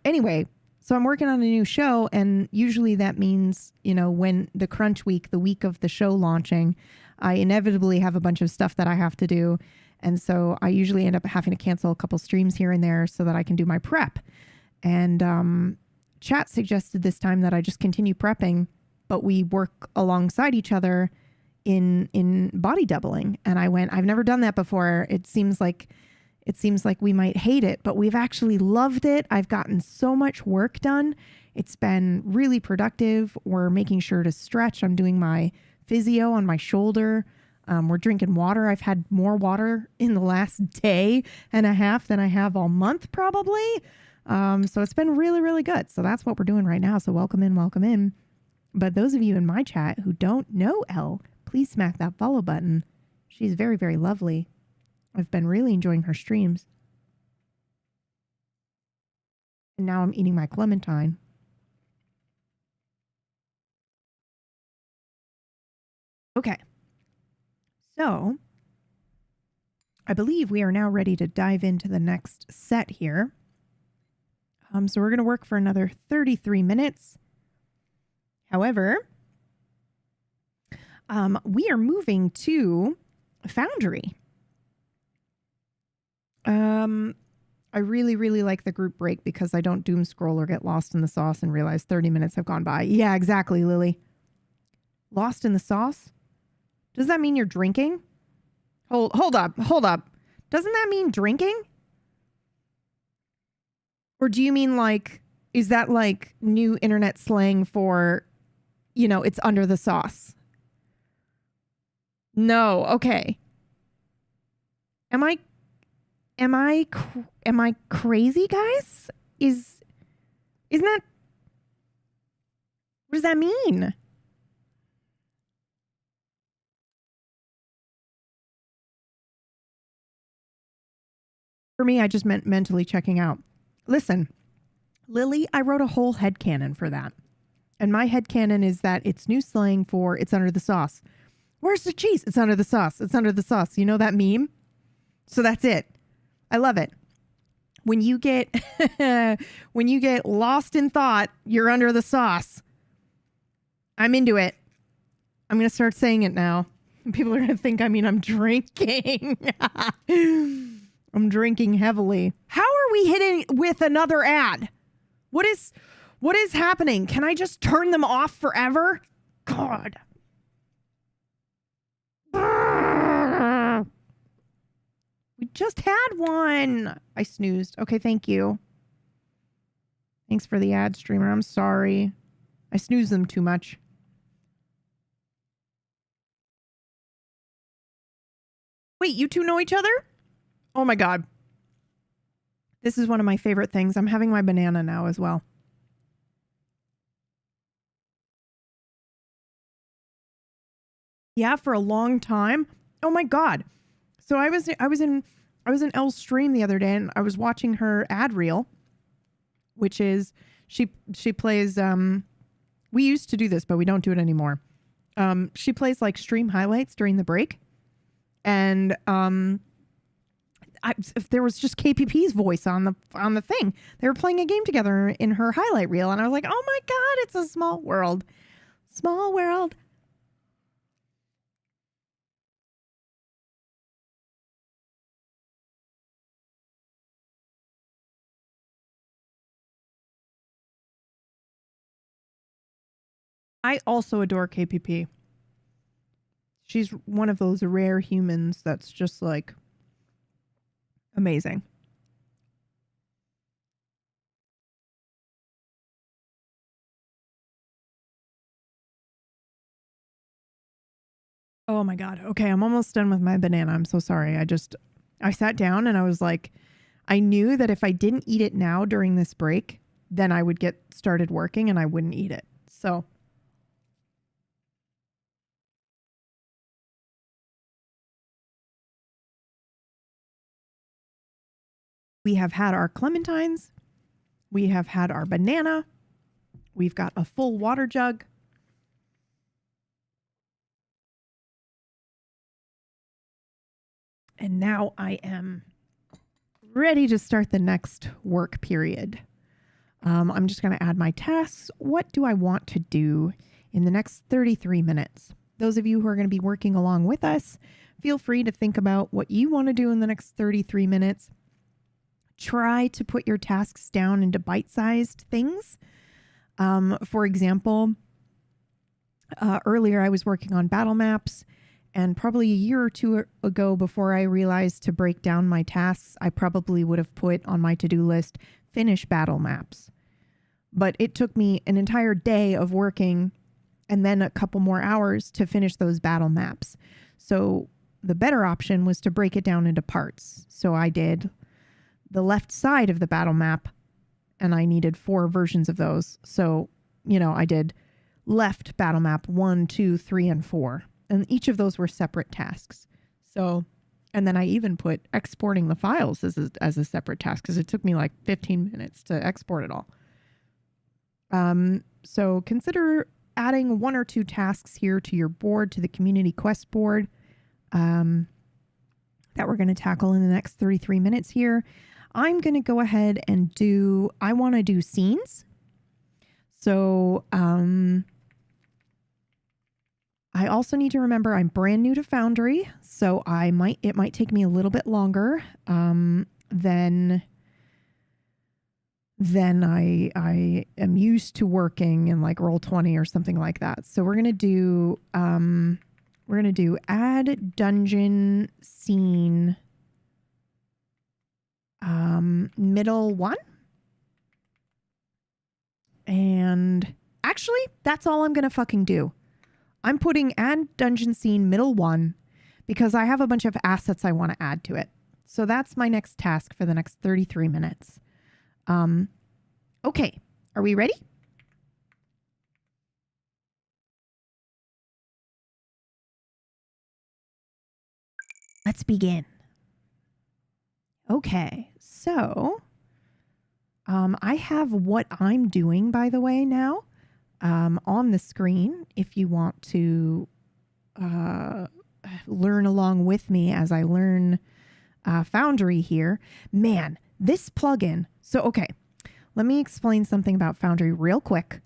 Speaker 1: Anyway, so I'm working on a new show, and usually that means, when the crunch week, the week of the show launching, I inevitably have a bunch of stuff that I have to do. And so I usually end up having to cancel a couple streams here and there so that I can do my prep. And chat suggested this time that I just continue prepping, but we work alongside each other in body doubling. And I went, I've never done that before. It seems like we might hate it, but we've actually loved it. I've gotten so much work done. It's been really productive. We're making sure to stretch. I'm doing my physio on my shoulder. We're drinking water. I've had more water in the last day and a half than I have all month, probably. So it's been really, really good. So that's what we're doing right now. So welcome in, welcome in. But those of you in my chat who don't know Elle, please smack that follow button. She's very, very lovely. I've been really enjoying her streams. And now I'm eating my clementine. Okay. So, I believe we are now ready to dive into the next set here. So we're going to work for another 33 minutes. However, we are moving to Foundry. I really, really like the group break because I don't doom scroll or get lost in the sauce and realize 30 minutes have gone by. Yeah, exactly, Lily. Lost in the sauce? Does that mean you're drinking? Hold up. Doesn't that mean drinking? Or do you mean is that new internet slang for, it's under the sauce? No, okay. Am I crazy, guys? Isn't that, what does that mean? For me, I just meant mentally checking out. Listen, Lily, I wrote a whole headcanon for that. And my headcanon is that it's new slang for it's under the sauce. Where's the cheese? It's under the sauce. It's under the sauce. You know that meme? So that's it. I love it. When you get when you get lost in thought, you're under the sauce. I'm into it. I'm going to start saying it now. People are going to think I'm drinking. I'm drinking heavily. How are we hitting with another ad? What is happening? Can I just turn them off forever? God. We just had one. I snoozed. Okay, thank you. Thanks for the ad, streamer. I'm sorry. I snooze them too much. Wait, you two know each other? Oh my God. This is one of my favorite things. I'm having my banana now as well. Yeah, for a long time. Oh my God. So I was in Elle's stream the other day and I was watching her ad reel, which is she plays we used to do this, but we don't do it anymore. She plays like stream highlights during the break. And if there was just KPP's voice on the thing. They were playing a game together in her highlight reel and I was like, "Oh my God, it's a small world." Small world. I also adore KPP. She's one of those rare humans that's just like amazing. Oh my God. Okay, I'm almost done with my banana. I'm so sorry. I sat down and I was like, I knew that if I didn't eat it now during this break, then I would get started working and I wouldn't eat it. So we have had our clementines. We have had our banana. We've got a full water jug. And now I am ready to start the next work period. I'm just going to add my tasks. What do I want to do in the next 33 minutes? Those of you who are going to be working along with us, feel free to think about what you want to do in the next 33 minutes. Try to put your tasks down into bite-sized things. For example, earlier I was working on battle maps, and probably a year or two ago, before I realized to break down my tasks, I probably would have put on my to-do list, finish battle maps. But it took me an entire day of working and then a couple more hours to finish those battle maps. So the better option was to break it down into parts. So I did the left side of the battle map, and I needed 4 versions of those. So, I did left battle map 1, 2, 3, and 4. And each of those were separate tasks. So, and then I even put exporting the files as a separate task because it took me like 15 minutes to export it all. So consider adding 1 or 2 tasks here to your board, to the community quest board, that we're going to tackle in the next 33 minutes here. I'm going to go ahead and I want to do scenes. So, I also need to remember I'm brand new to Foundry, so it might take me a little bit longer than I am used to working in like Roll20 or something like that. So we're gonna do add dungeon scene middle 1. And actually, that's all I'm gonna fucking do. I'm putting add dungeon scene middle 1 because I have a bunch of assets I want to add to it. So that's my next task for the next 33 minutes. Okay, are we ready? Let's begin. Okay, so I have what I'm doing, by the way, now. On the screen, if you want to learn along with me as I learn Foundry here. Man, this plugin. So, okay, let me explain something about Foundry real quick.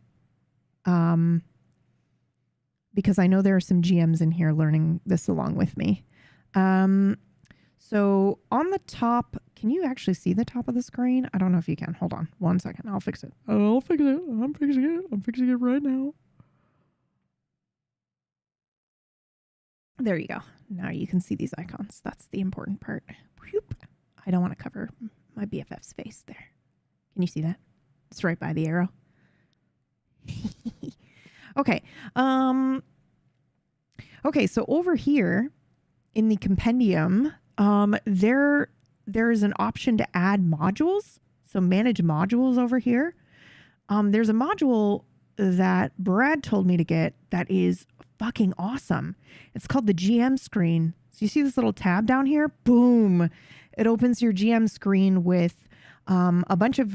Speaker 1: Because I know there are some GMs in here learning this along with me. So on the top, can you actually see the top of the screen? I don't know if you can. Hold on 1 second. I'll fix it. I'll fix it. I'm fixing it. I'm fixing it right now. There you go. Now you can see these icons. That's the important part. Whoop. I don't want to cover my BFF's face there. Can you see that? It's right by the arrow. Okay. Okay, so over here in the compendium, there is an option to add modules. So manage modules over here. There's a module that Brad told me to get that is fucking awesome. It's called the GM screen. So you see this little tab down here? Boom. It opens your GM screen with a bunch of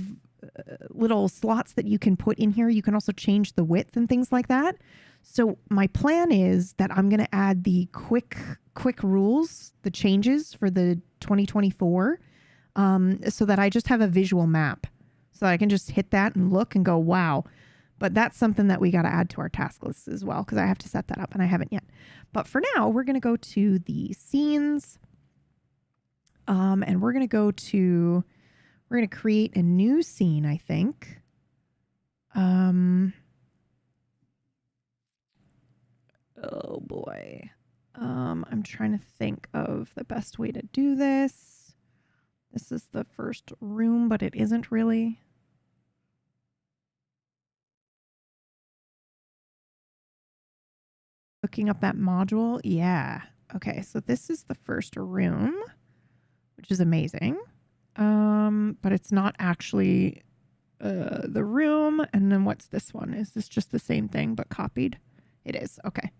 Speaker 1: little slots that you can put in here. You can also change the width and things like that. So my plan is that I'm going to add the quick rules, the changes for the 2024, so that I just have a visual map. So I can just hit that and look and go, wow. But that's something that we got to add to our task list as well, because I have to set that up and I haven't yet. But for now, we're going to go to the scenes. And we're going to create a new scene, I think. Oh boy. I'm trying to think of the best way to do this. This is the first room, but it isn't really. Looking up that module. Yeah. Okay. So this is the first room, which is amazing. But it's not actually the room. And then what's this one? Is this just the same thing but copied? It is. Okay.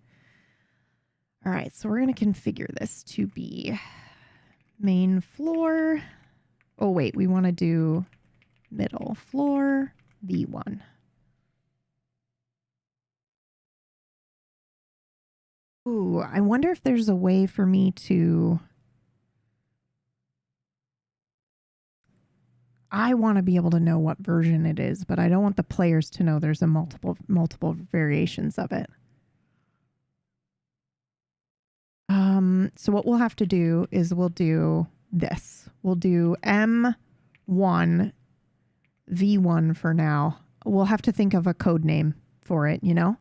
Speaker 1: All right. So we're going to configure this to be main floor. Oh, wait. We want to do middle floor V1. Ooh, I wonder if there's a way for me to... I want to be able to know what version it is, but I don't want the players to know there's a multiple variations of it. So what we'll have to do is we'll do this. We'll do M1 V1 for now. We'll have to think of a code name for it, you know?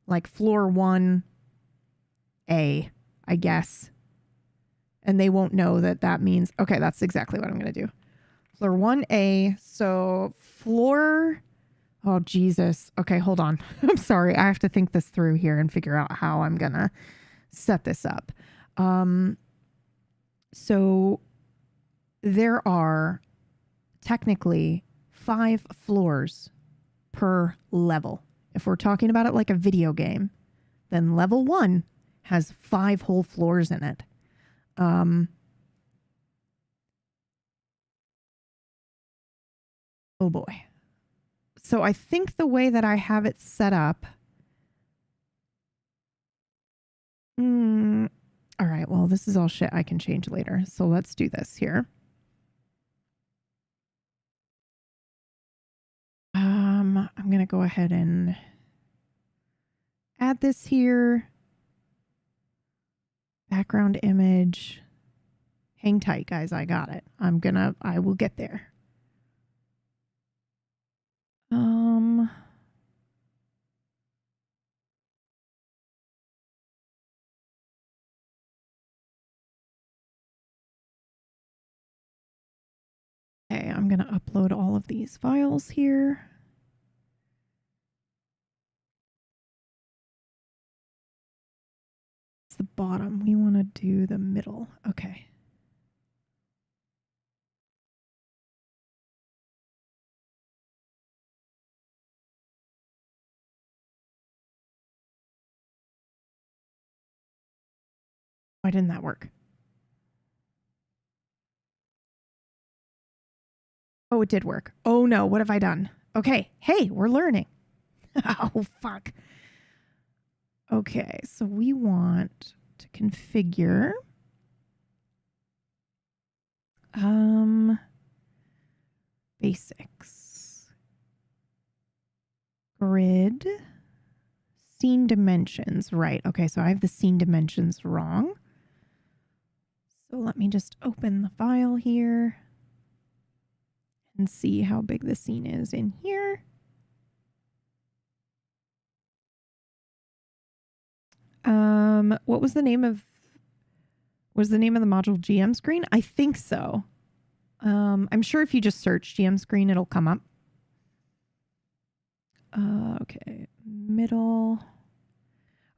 Speaker 1: Like floor 1A, I guess. And they won't know that that means... Okay, that's exactly what I'm going to do. Floor 1A. So floor... Oh, Jesus. Okay, hold on. I'm sorry. I have to think this through here and figure out how I'm going to set this up. So there are technically 5 floors per level. If we're talking about it like a video game, then level 1 has 5 whole floors in it. Oh boy. So I think the way that I have it set up... all right, well, this is all shit I can change later. So let's do this here. I'm going to go ahead and add this here. Background image. Hang tight, guys. I got it. I will get there. Okay, I'm going to upload all of these files here. It's the bottom. We want to do the middle. Okay. Why didn't that work? Oh, it did work. Oh no, what have I done? Okay, hey, we're learning. Oh, fuck. Okay, so we want to configure. Basics. Grid. Scene dimensions. Right. Okay, so I have the scene dimensions wrong. So let me just open the file here and see how big the scene is in here. What was the name of the module GM screen? I think so. I'm sure if you just search GM screen, it'll come up. Okay, middle.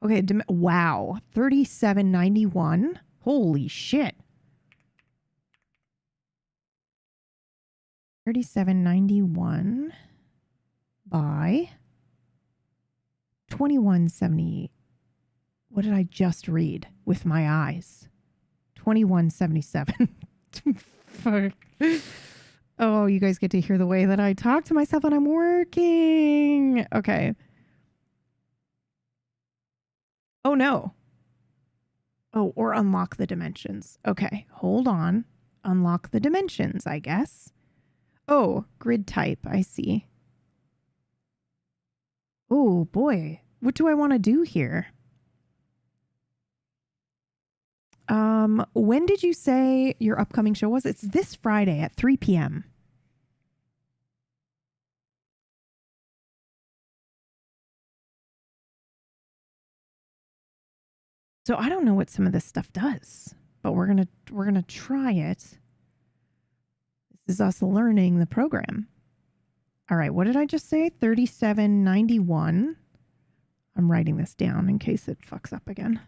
Speaker 1: Okay, wow, 3791. Holy shit. 3791 by 2170. What did I just read with my eyes? 2177. Fuck. Oh, you guys get to hear the way that I talk to myself when I'm working. Okay. Oh, no. Oh, or unlock the dimensions. Okay, hold on. Unlock the dimensions, I guess. Oh, grid type. I see. Oh, boy. What do I want to do here? When did you say your upcoming show was? It's this Friday at 3 p.m. So I don't know what some of this stuff does, but we're gonna try it. This is us learning the program. All right, what did I just say? 3791. I'm writing this down in case it fucks up again.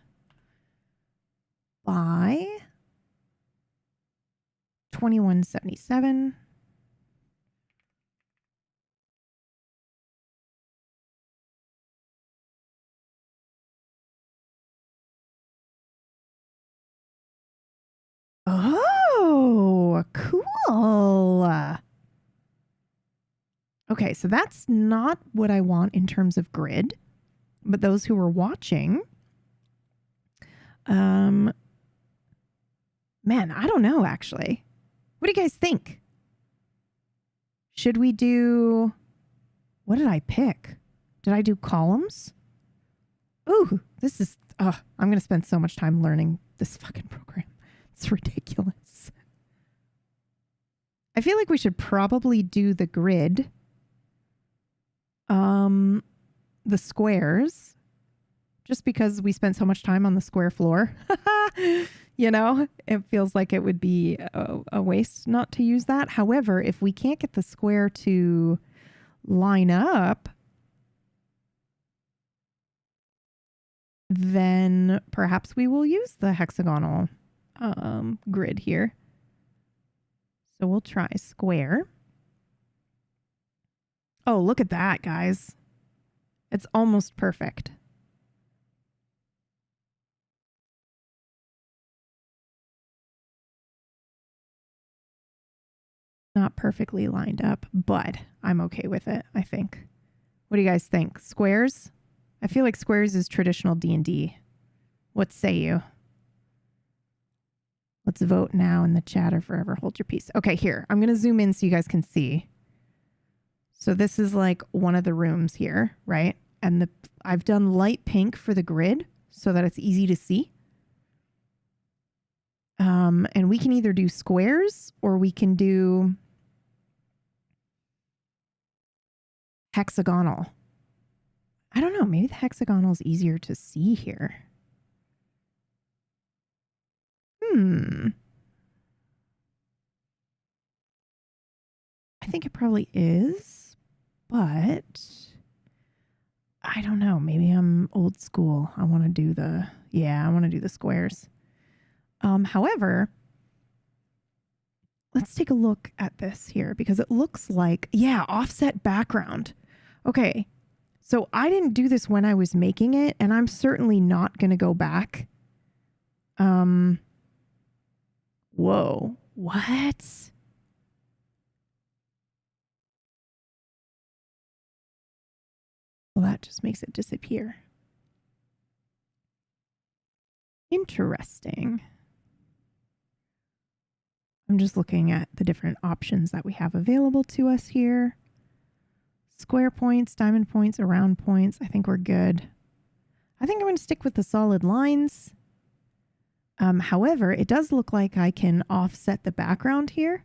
Speaker 1: By 2177. Oh, cool. Okay, so that's not what I want in terms of grid, but those who are watching, man, I don't know, actually. What do you guys think? Should we do, what did I pick? Did I do columns? Ooh, this is, I'm going to spend so much time learning this fucking program. It's ridiculous. I feel like we should probably do the grid. The squares, just because we spent so much time on the square floor. You know, it feels like it would be a waste not to use that. However, if we can't get the square to line up, then perhaps we will use the hexagonal grid here. So we'll try square. Oh, look at that, guys. It's almost perfect. Not perfectly lined up, but I'm okay with it, I think. What do you guys think? Squares? I feel like squares is traditional D&D. What say you? Let's vote now in the chat or forever hold your peace. Okay, here. I'm going to zoom in so you guys can see. So this is like one of the rooms here, right? And I've done light pink for the grid so that it's easy to see. And we can either do squares or we can do hexagonal. I don't know. Maybe the hexagonal is easier to see here. I think it probably is, but I don't know. Maybe I'm old school. I want to do the squares. However, let's take a look at this here because it looks like, yeah, offset background. Okay. So I didn't do this when I was making it, and I'm certainly not going to go back. Whoa. What? Well, that just makes it disappear. Interesting. I'm just looking at the different options that we have available to us here. Square points, diamond points, or round points. I think we're good. I think I'm going to stick with the solid lines. However, it does look like I can offset the background here.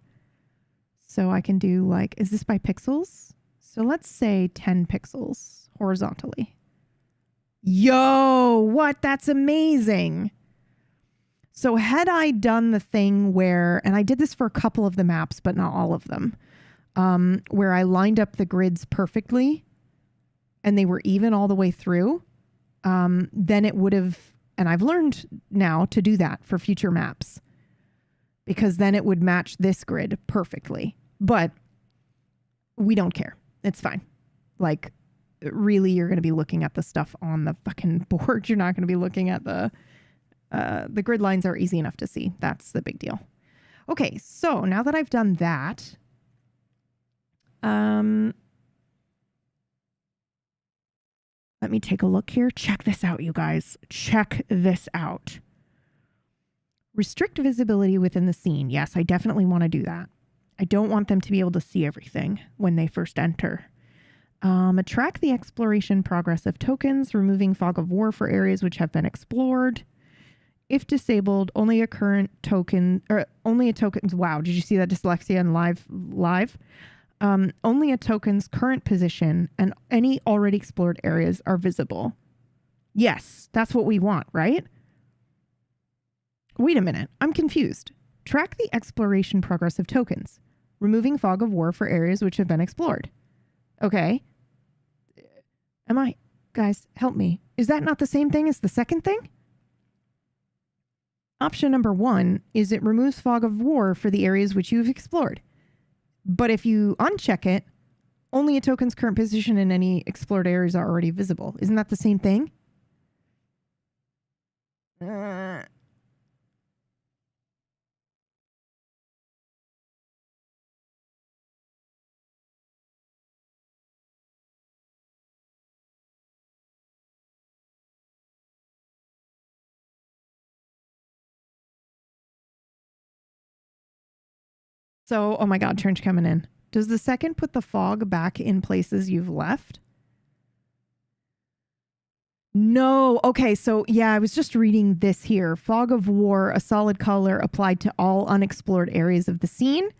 Speaker 1: So I can do like, is this by pixels? So let's say 10 pixels horizontally. Yo, what? That's amazing. So had I done the thing where, and I did this for a couple of the maps, but not all of them, where I lined up the grids perfectly and they were even all the way through, then it would have, and I've learned now to do that for future maps, because then it would match this grid perfectly. But we don't care. It's fine. Like, really, you're going to be looking at the stuff on the fucking board. You're not going to be looking at the grid lines are easy enough to see. That's the big deal. Okay, so now that I've done that, let me take a look here. Check this out, you guys. Check this out. Restrict visibility within the scene. Yes, I definitely want to do that. I don't want them to be able to see everything when they first enter. Track the exploration progress of tokens, removing fog of war for areas which have been explored. If disabled, only a current token, or only a token. Wow, did you see that dyslexia in live? Only a token's current position and any already explored areas are visible. Yes, that's what we want, right? Wait a minute, I'm confused. Track the exploration progress of tokens, removing fog of war for areas which have been explored. Okay. Guys, help me. Is that not the same thing as the second thing? Option number 1 is it removes fog of war for the areas which you've explored. But if you uncheck it, only a token's current position in any explored areas are already visible. Isn't that the same thing? So, oh my God, Trench coming in. Does the second put the fog back in places you've left? No. Okay, so yeah, I was just reading this here. Fog of war, a solid color applied to all unexplored areas of the scene,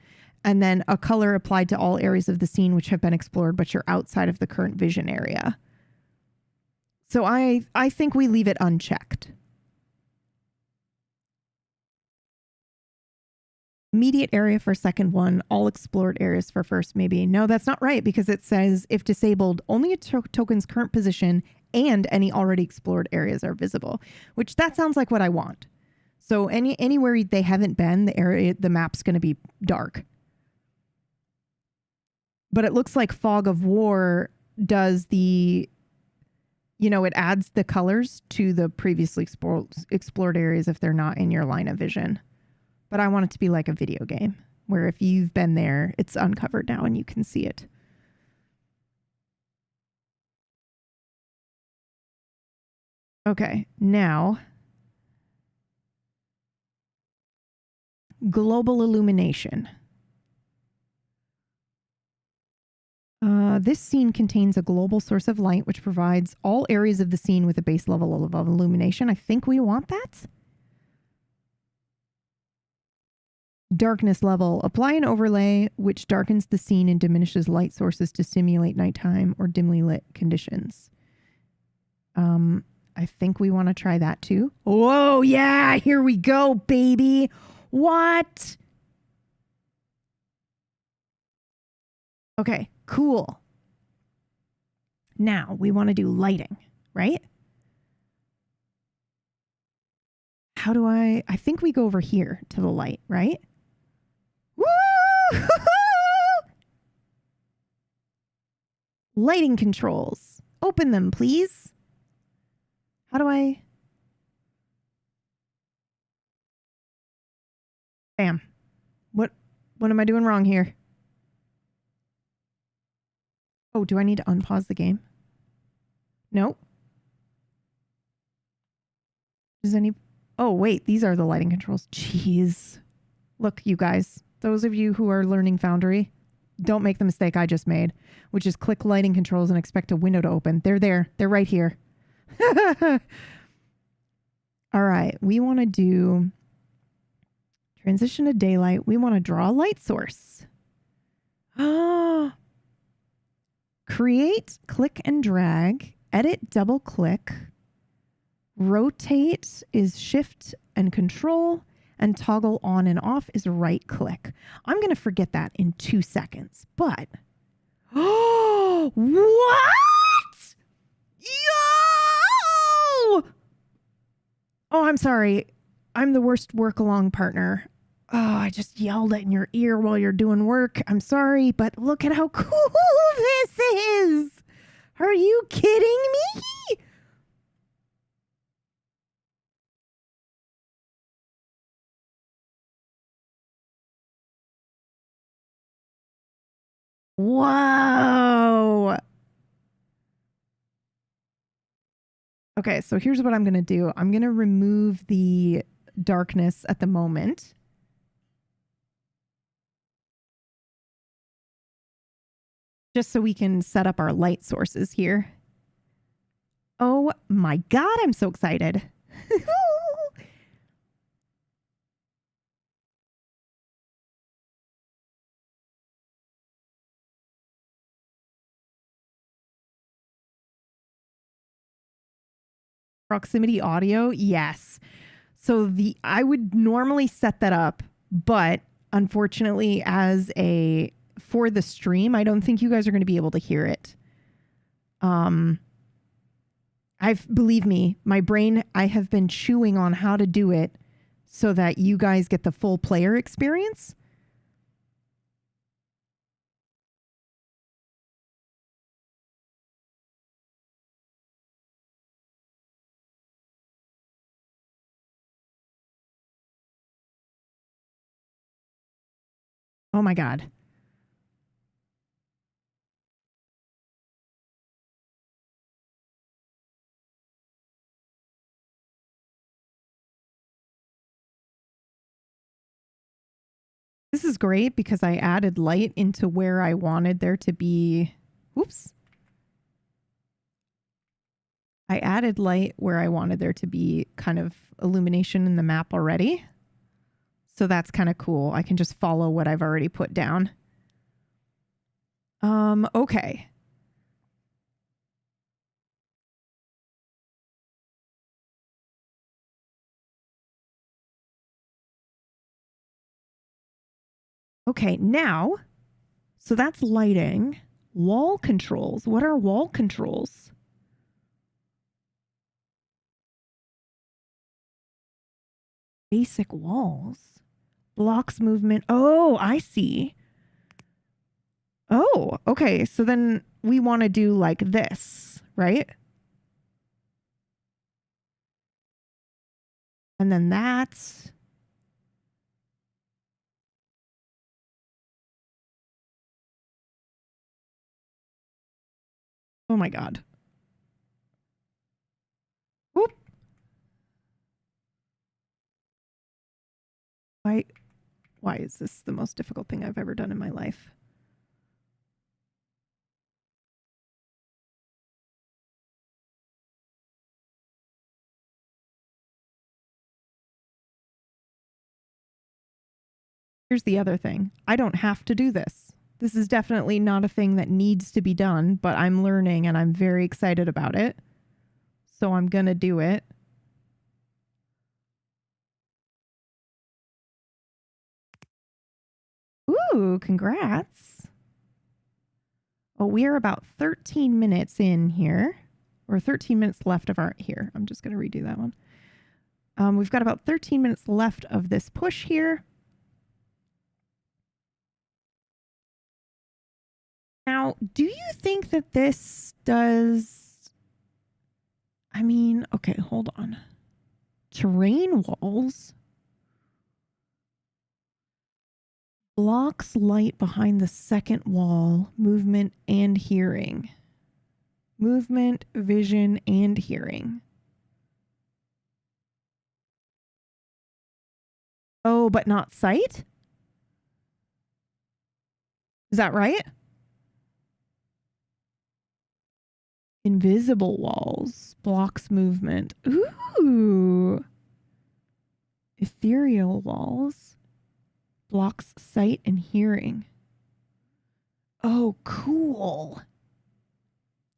Speaker 1: and then a color applied to all areas of the scene which have been explored, but you're outside of the current vision area. So I think we leave it unchecked. Immediate area for second one, all explored areas for first, maybe. No, that's not right, because it says if disabled, only a token's current position and any already explored areas are visible, which that sounds like what I want. So anywhere they haven't been, the map's going to be dark. But it looks like fog of war does the, it adds the colors to the previously explored areas if they're not in your line of vision. But I want it to be like a video game where if you've been there, it's uncovered now and you can see it. Okay, now global illumination. This scene contains a global source of light which provides all areas of the scene with a base level of illumination. I think we want that. Darkness level. Apply an overlay which darkens the scene and diminishes light sources to simulate nighttime or dimly lit conditions. I think we want to try that too. Whoa, yeah, here we go, baby. What? Okay, cool. Now we want to do lighting, right? How do I think we go over here to the light, right? Woo! Lighting controls. Open them, please. How do I? Bam. What am I doing wrong here? Oh, do I need to unpause the game? No. Does any... Oh, wait, these are the lighting controls. Jeez. Look, you guys, those of you who are learning Foundry, don't make the mistake I just made, which is click lighting controls and expect a window to open. They're there. They're right here. All right. We want to do transition to daylight. We want to draw a light source. Create, click and drag, edit, double click. Rotate is shift and control, and toggle on and off is right click. I'm going to forget that in 2 seconds, but oh, what? Yo! Oh, I'm sorry. I'm the worst work along partner. Oh, I just yelled it in your ear while you're doing work. I'm sorry, but look at how cool this is. Are you kidding me? Whoa. Okay, so here's what I'm going to do. I'm going to remove the darkness at the moment. Just so we can set up our light sources here. Oh my God, I'm so excited. Proximity audio, yes. So I would normally set that up, but unfortunately for the stream, I don't think you guys are going to be able to hear it. Believe me, my brain, I have been chewing on how to do it so that you guys get the full player experience. Oh my God. This is great because I added light into where I wanted there to be. Whoops. I added light where I wanted there to be kind of illumination in the map already. So that's kind of cool. I can just follow what I've already put down. Okay. Okay, now, so that's lighting. Wall controls. What are wall controls? Basic walls. Blocks movement. Oh, I see. Oh, okay. So then we want to do like this, right? And then that's... Oh my God. Whoop. Why is this the most difficult thing I've ever done in my life? Here's the other thing. I don't have to do this. This is definitely not a thing that needs to be done, but I'm learning and I'm very excited about it. So I'm going to do it. Ooh, congrats. Oh, we are about 13 minutes in here, or 13 minutes left of here. I'm just going to redo that one. We've got about 13 minutes left of this push here. Now, do you think that this does... I mean, okay, hold on. Terrain walls. Blocks light behind the second wall, movement and hearing. Movement, vision, and hearing. Oh, but not sight? Is that right? Invisible walls. Blocks movement. Ooh. Ethereal walls. Blocks sight and hearing. Oh, cool.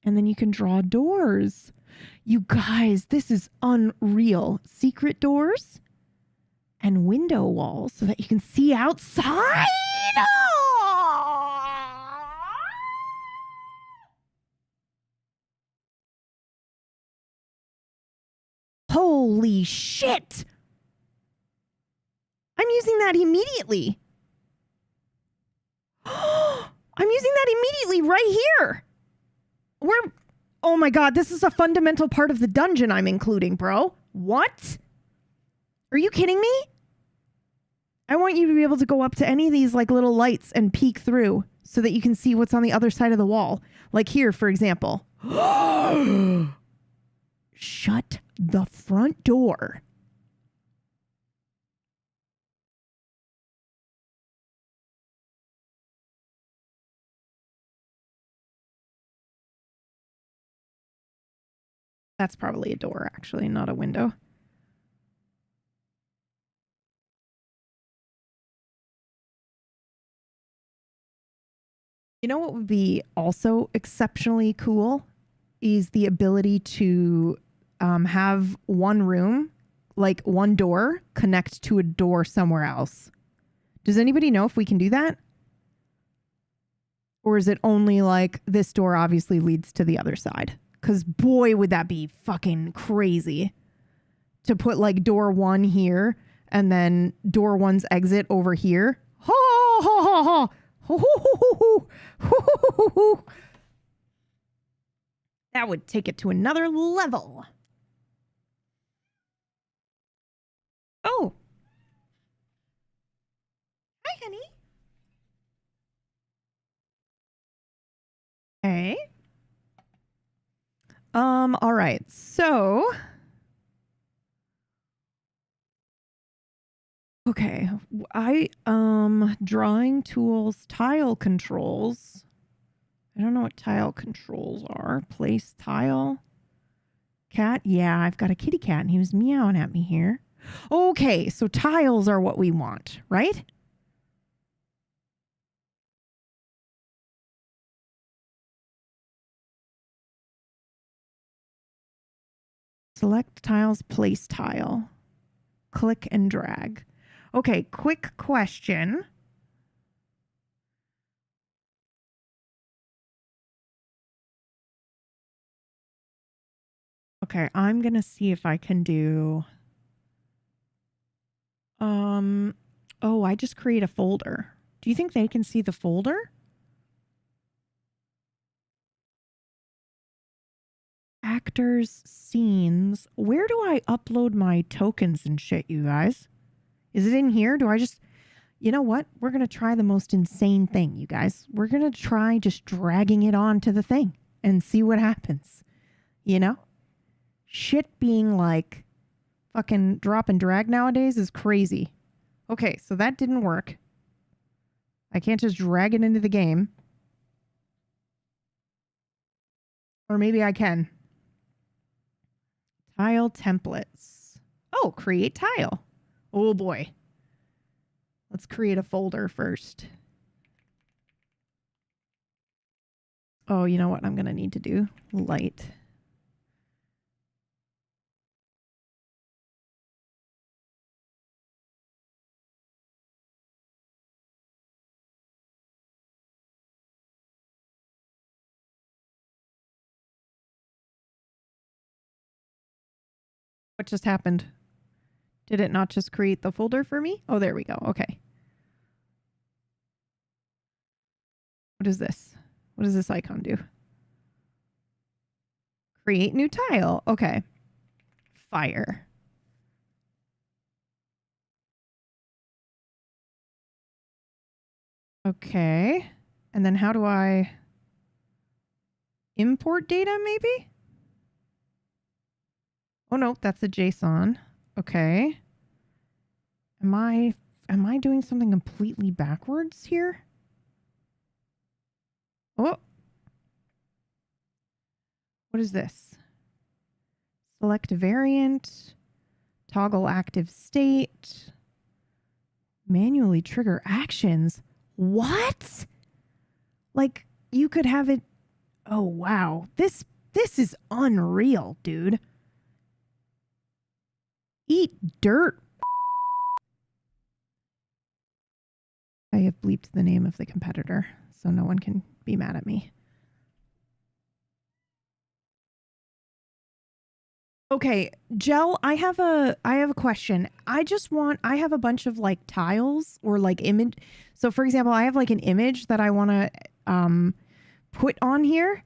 Speaker 1: And then you can draw doors. You guys, this is unreal. Secret doors and window walls so that you can see outside. Holy shit. I'm using that immediately. I'm using that immediately right here. Oh my God, this is a fundamental part of the dungeon I'm including, bro. What? Are you kidding me? I want you to be able to go up to any of these like little lights and peek through so that you can see what's on the other side of the wall. Like here, for example. Shut the front door. That's probably a door, actually, not a window. You know what would be also exceptionally cool is the ability to have one room, like one door, connect to a door somewhere else. Does anybody know if we can do that? Or is it only like this door obviously leads to the other side? Because boy, would that be fucking crazy to put like door one here and then door one's exit over here. Ha ha ha ha. That would take it to another level. Oh. Hi, honey. Hey. All right. So, okay. Drawing tools, tile controls. I don't know what tile controls are. Place tile. Cat. Yeah, I've got a kitty cat and he was meowing at me here. Okay, so tiles are what we want, right? Select tiles, place tile. Click and drag. Okay, quick question. Okay, I'm going to see if I can do... Oh, I just create a folder. Do you think they can see the folder? Actors, scenes. Where do I upload my tokens and shit, you guys? Is it in here? Do I just... You know what? We're going to try the most insane thing, you guys. We're going to try just dragging it onto the thing and see what happens. You know? Shit being like fucking drop and drag nowadays is crazy. Okay, so that didn't work. I can't just drag it into the game. Or maybe I can. Tile templates. Oh, create tile. Oh boy. Let's create a folder first. Oh, you know what I'm going to need to do? Light. What just happened? Did it not just create the folder for me? Oh, there we go. Okay. What is this? What does this icon do? Create new tile. Okay. Fire. Okay. And then how do I import data maybe? Oh no, that's a JSON. Okay. Am I doing something completely backwards here? Oh. What is this? Select variant, toggle active state, manually trigger actions. What? Like you could have it. Oh wow. This is unreal, dude. Eat dirt. I have bleeped the name of the competitor, so no one can be mad at me. Okay, Jel, I have a question. I have a bunch of like tiles or like image. So for example, I have like an image that I want to put on here.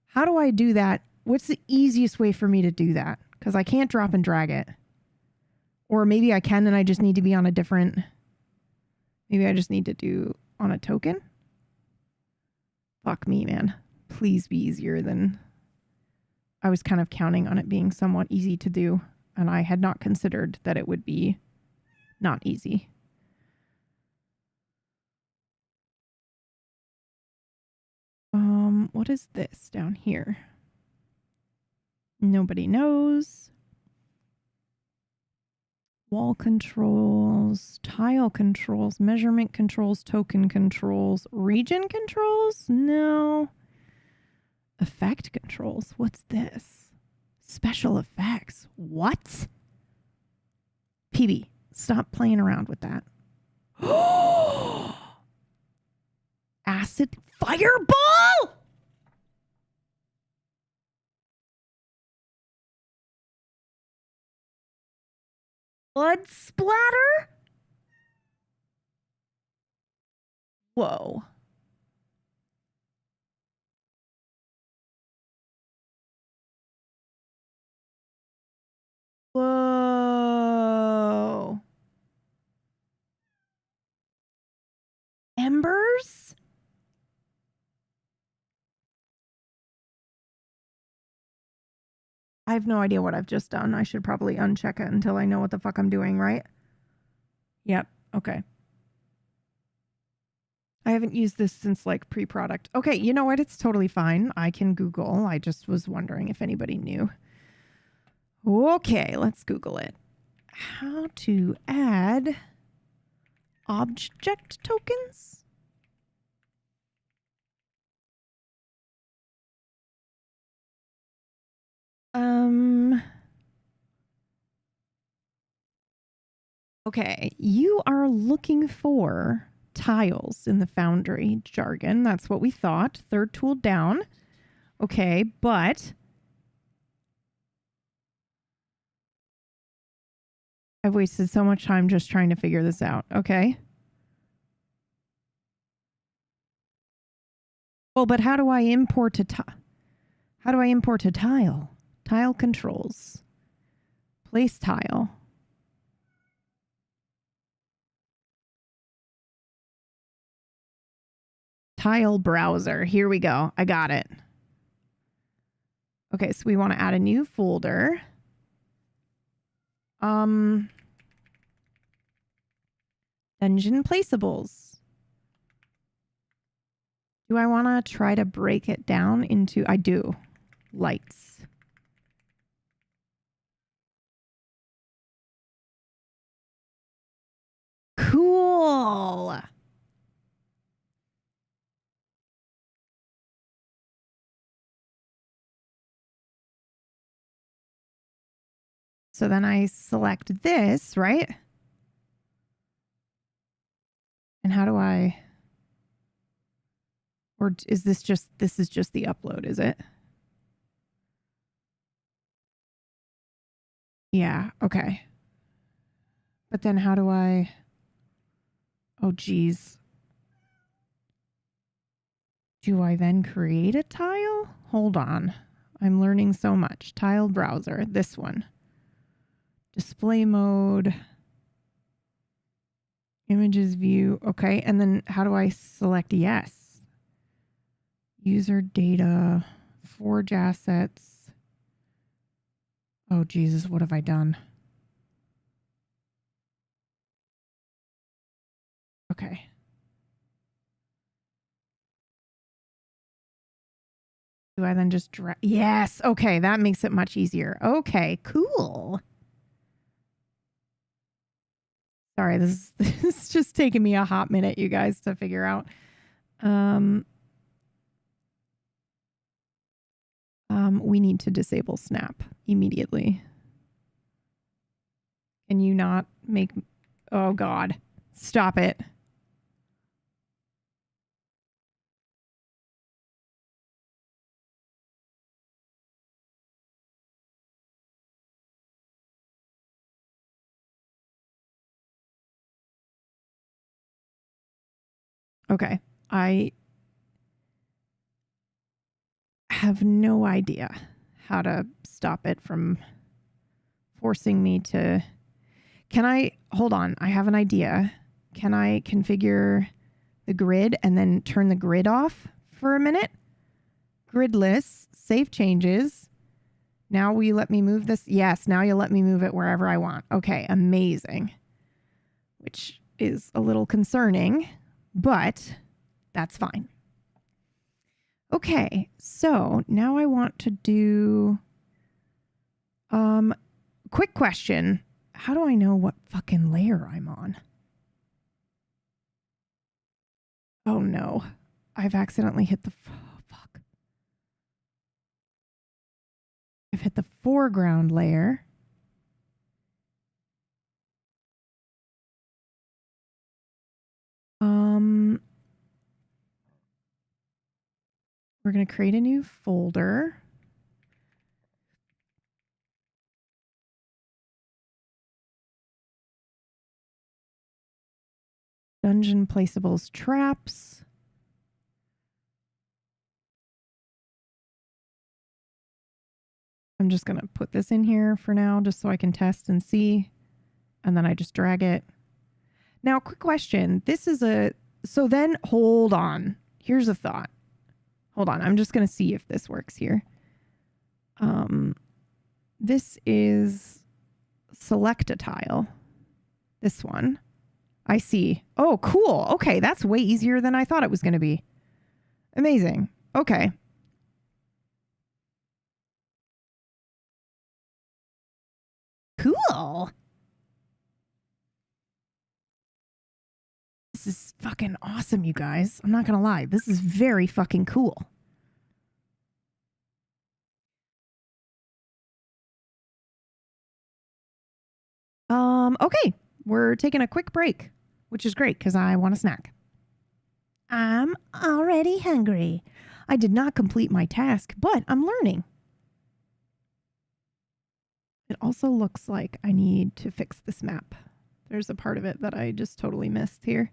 Speaker 1: How do I do that? What's the easiest way for me to do that? Because I can't drop and drag it. Or maybe I can and I just need to be on a different. Maybe I just need to do on a token. Fuck me, man. Please be easier than. I was kind of counting on it being somewhat easy to do, and I had not considered that it would be not easy. What is this down here? Nobody knows. Wall controls, tile controls, measurement controls, token controls, region controls? No. Effect controls. What's this? Special effects. What? PB, stop playing around with that. Acid fireball? Blood splatter? Whoa. Whoa. Embers? I have no idea what I've just done. I should probably uncheck it until I know what the fuck I'm doing, right? Yep. Okay. I haven't used this since like pre-product. Okay, you know what? It's totally fine. I can Google. I just was wondering if anybody knew. Okay, let's Google it. How to add object tokens? Okay, you are looking for tiles in the Foundry jargon. That's what we thought. Third tool down. Okay, but I've wasted so much time just trying to figure this out. Okay. Well, but how do I import a tile? How do I import a tile? Tile controls. Place tile. Tile browser. Here we go. I got it. Okay, so we want to add a new folder. Dungeon placeables. Do I want to try to break it down into, I do, lights. Cool. So then I select this, right? And how do I, or is this is just the upload, is it? Yeah, okay. But then how do I, oh geez. Do I then create a tile? Hold on. I'm learning so much. Tile browser, this one. Display mode. Images view. Okay, and then how do I select yes? User data, forge assets. Oh Jesus, what have I done? Okay. Do I then just drag? Yes. Okay. That makes it much easier. Okay. Cool. Sorry, this is just taking me a hot minute, you guys, to figure out. We need to disable Snap immediately. Can you not make... Oh, God. Stop it. Okay. I have no idea how to stop it from forcing me to... Can I... Hold on. I have an idea. Can I configure the grid and then turn the grid off for a minute? Gridless. Save changes. Now will you let me move this? Yes, now you'll let me move it wherever I want. Okay, amazing. Which is a little concerning, but that's fine. Okay, so now I want to do... quick question. How do I know what fucking layer I'm on? Oh no. I've accidentally hit the... Oh, fuck. I've hit the foreground layer. We're going to create a new folder. Dungeon placeables traps. I'm just going to put this in here for now just so I can test and see. And then I just drag it. Now, quick question. This is a... So then, hold on. Here's a thought. Hold on. I'm just going to see if this works here. This is select a tile. This one. I see. Oh, cool. Okay, that's way easier than I thought it was going to be. Amazing. Okay. Cool. This is fucking awesome, you guys. I'm not going to lie. This is very fucking cool. Okay. We're taking a quick break, which is great because I want a snack. I'm already hungry. I did not complete my task, but I'm learning. It also looks like I need to fix this map. There's a part of it that I just totally missed here.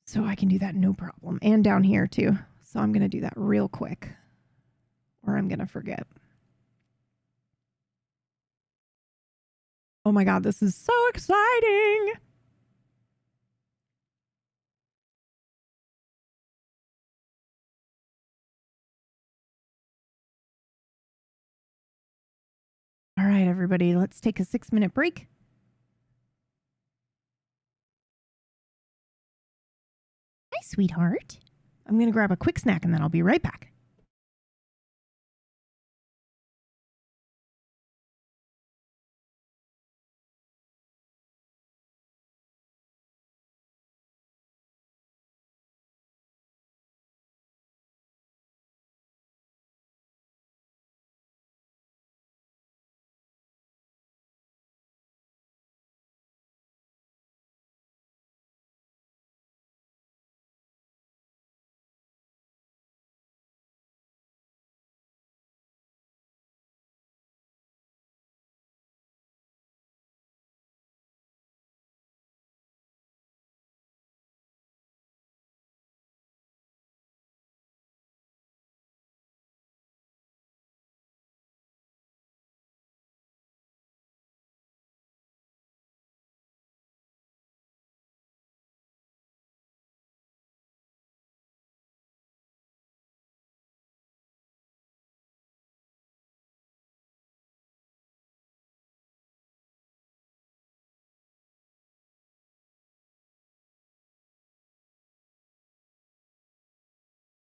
Speaker 1: So I can do that no problem. And down here too. So I'm going to do that real quick or I'm going to forget. Oh my God, this is so exciting. All right, everybody, let's take a 6-minute break. Hi, sweetheart. I'm going to grab a quick snack and then I'll be right back.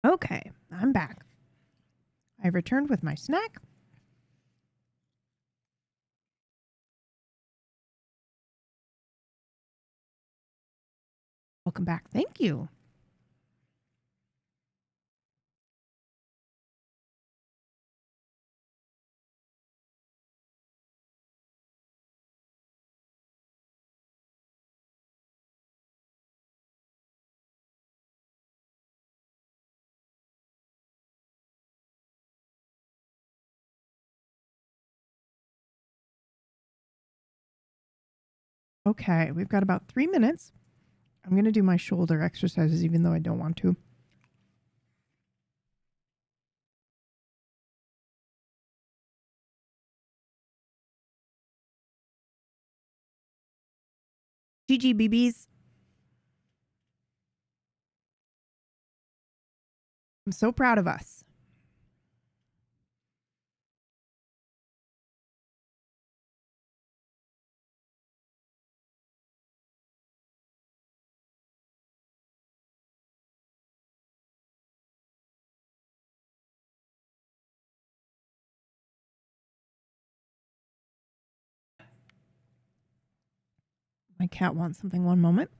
Speaker 1: Okay, I'm back. I returned with my snack. Welcome back. Thank you. Okay, we've got about 3 minutes. I'm going to do my shoulder exercises even though I don't want to. GGBBs. I'm so proud of us. My cat wants something. One moment.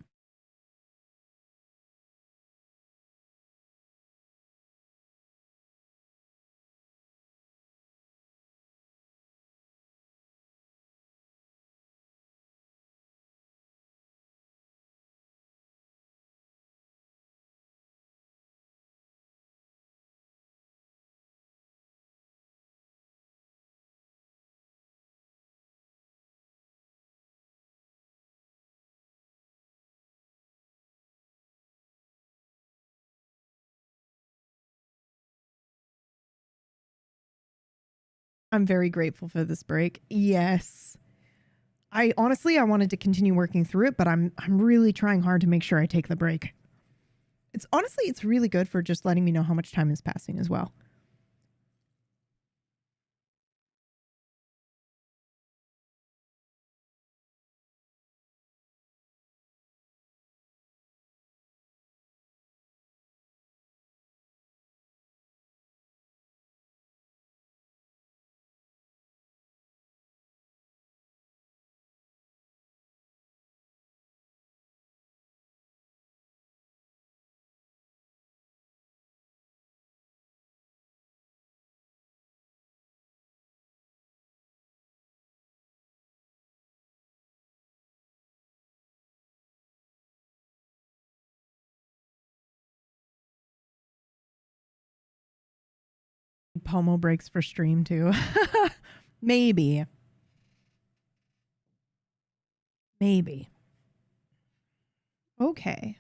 Speaker 1: I'm very grateful for this break. Yes. I wanted to continue working through it, but I'm really trying hard to make sure I take the break. It's really good for just letting me know how much time is passing as well. Pomo breaks for stream too. Maybe. Maybe. Okay.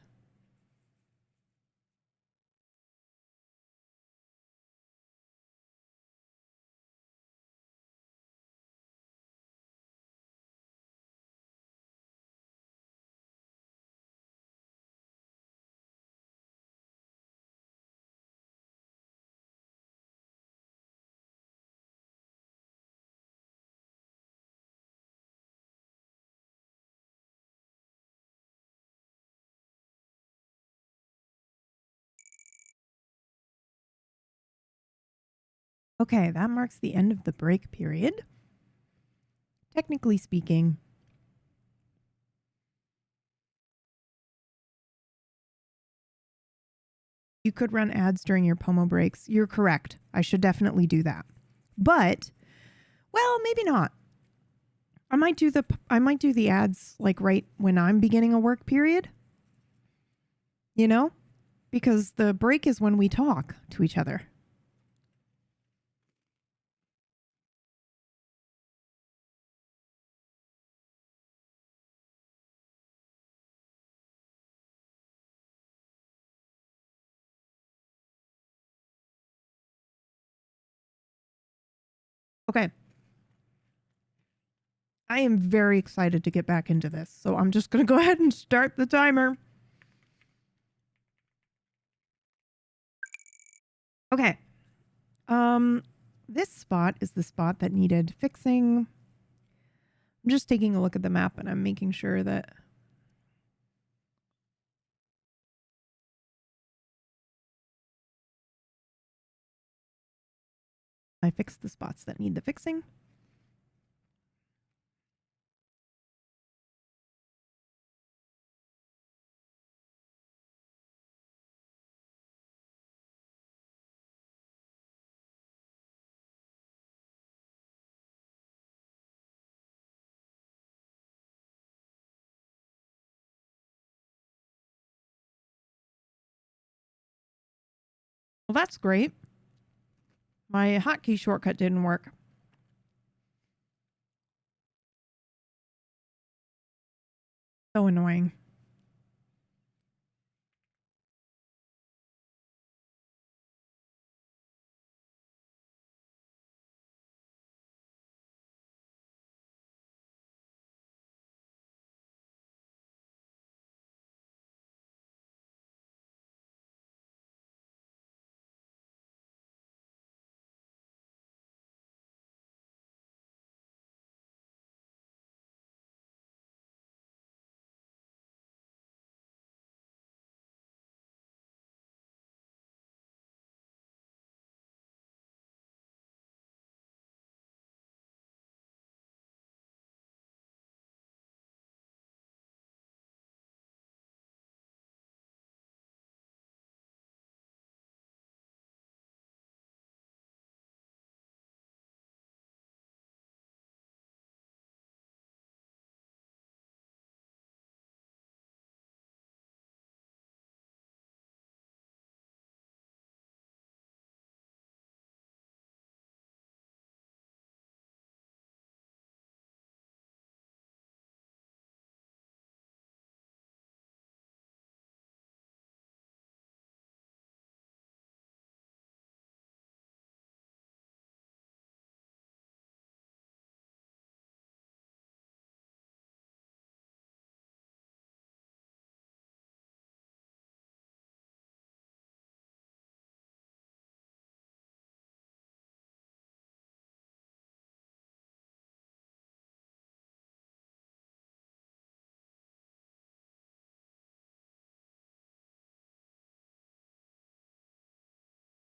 Speaker 1: Okay, that marks the end of the break period. Technically speaking, you could run ads during your Pomo breaks. You're correct. I should definitely do that. But, well, maybe not. I might do the ads like right when I'm beginning a work period. You know? Because the break is when we talk to each other. Okay. I am very excited to get back into this. So I'm just going to go ahead and start the timer. Okay. This spot is the spot that needed fixing. I'm just taking a look at the map and I'm making sure that I fixed the spots that need the fixing. Well, that's great. My hotkey shortcut didn't work. So annoying.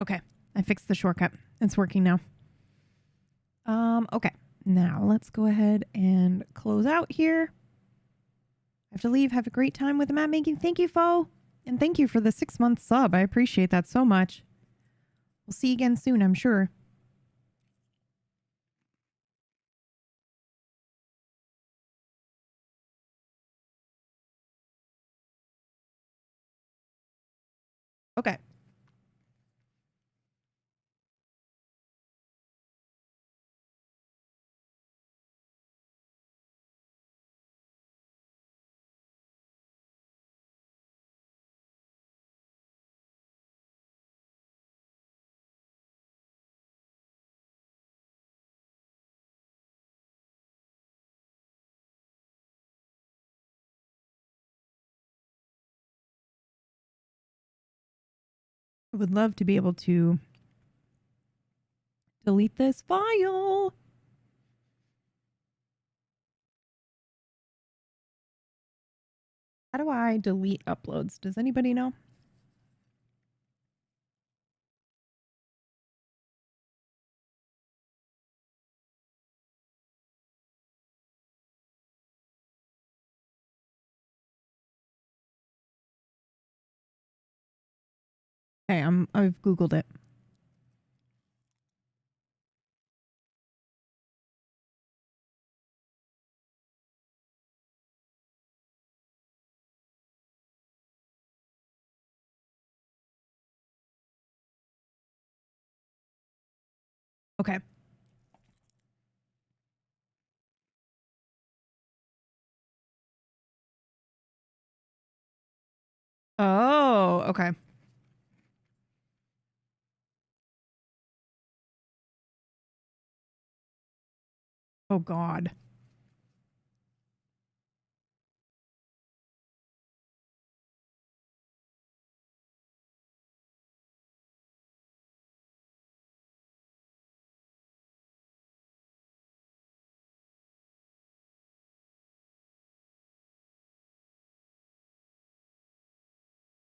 Speaker 1: Okay, I fixed the shortcut. It's working now. Okay. Now let's go ahead and close out here. I have to leave. Have a great time with the map making. Thank you, Fo. And thank you for the 6-month sub. I appreciate that so much. We'll see you again soon, I'm sure. Okay. I would love to be able to delete this file. How do I delete uploads? Does anybody know? Okay, I've Googled it. Okay. Oh, okay. Oh, God.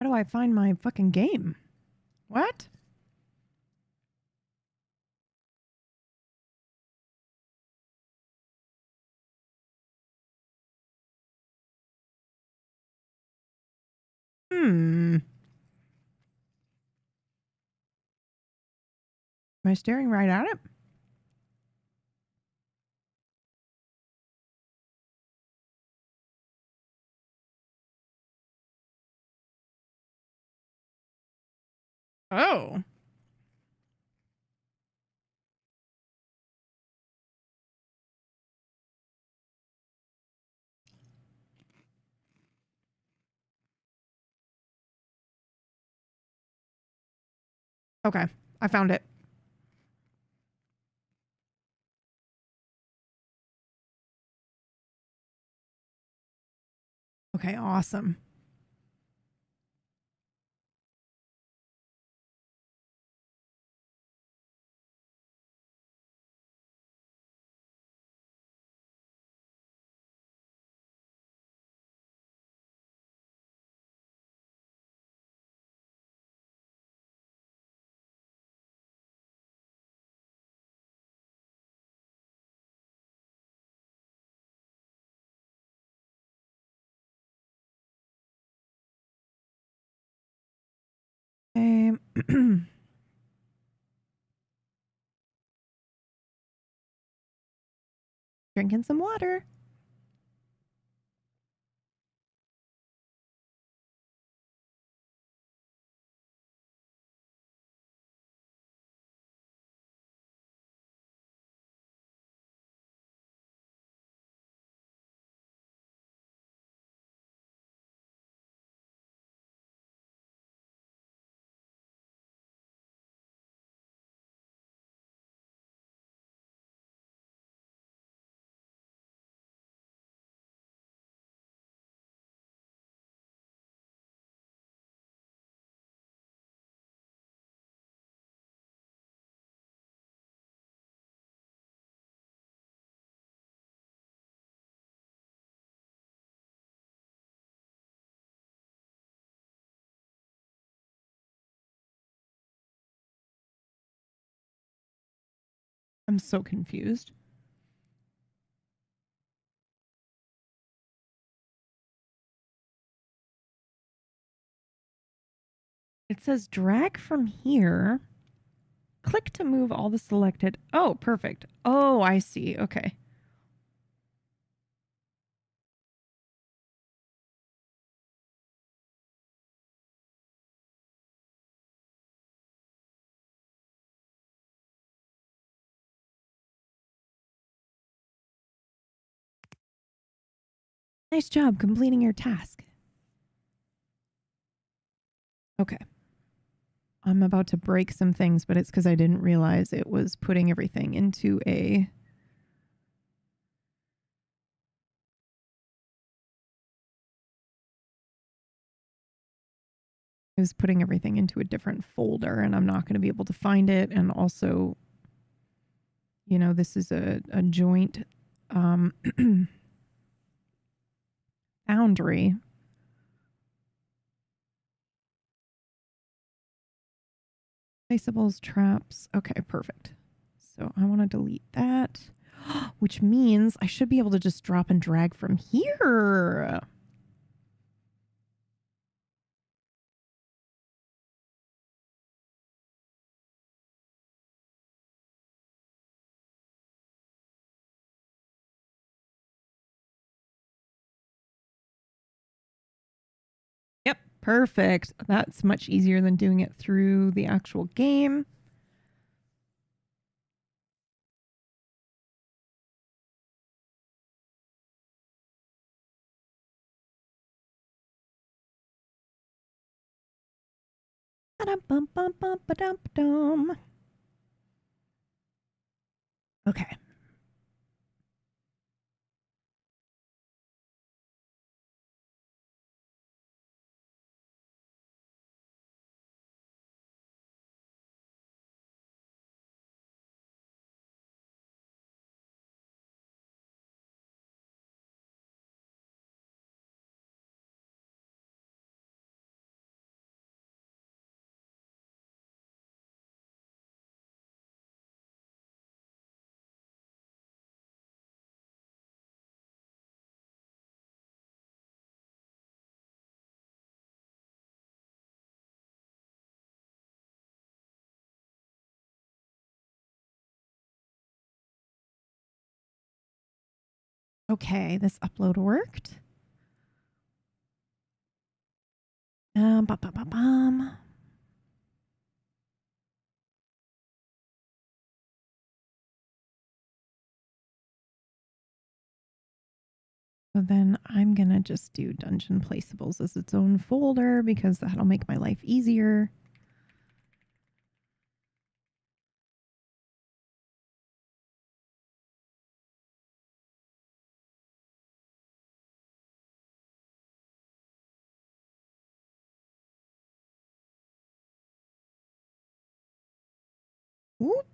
Speaker 1: How do I find my fucking game? What? Am I staring right at it? Oh. Okay. I found it. Okay, awesome. Okay. Drinking some water. I'm so confused. It says drag from here. Click to move all the selected. Oh, perfect. Oh, I see. Okay. Nice job completing your task. Okay. I'm about to break some things, but it's because I didn't realize it was putting everything into a. It was putting everything into a different folder, and I'm not going to be able to find it. And also, you know, this is a joint boundary. Placeables, traps. Okay, perfect. So I want to delete that, which means I should be able to just drop and drag from here. Yep, perfect. That's much easier than doing it through the actual game. Okay. Okay, this upload worked. Bum, bum, bum, bum. So then I'm going to just do Dungeon Placeables as its own folder because that'll make my life easier. Whoop.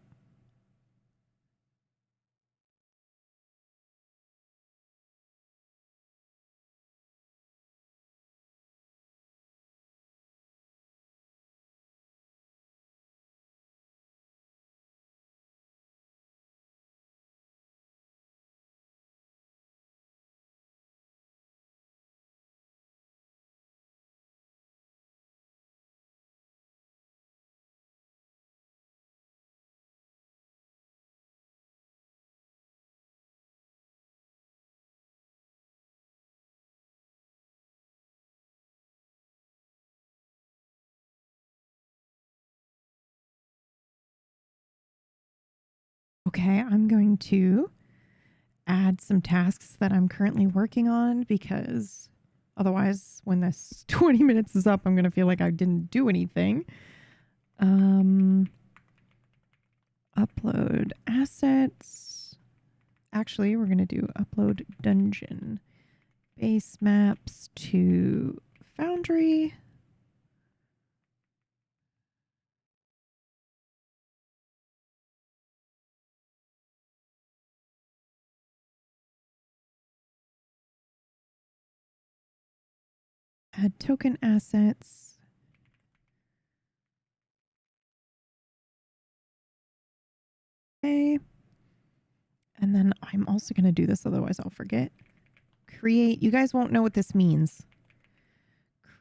Speaker 1: Okay, I'm going to add some tasks that I'm currently working on because otherwise, when this 20 minutes is up, I'm going to feel like I didn't do anything. Upload assets. Actually, we're going to do upload dungeon base maps to Foundry. Add token assets. Okay. And then I'm also going to do this, otherwise I'll forget. Create, you guys won't know what this means.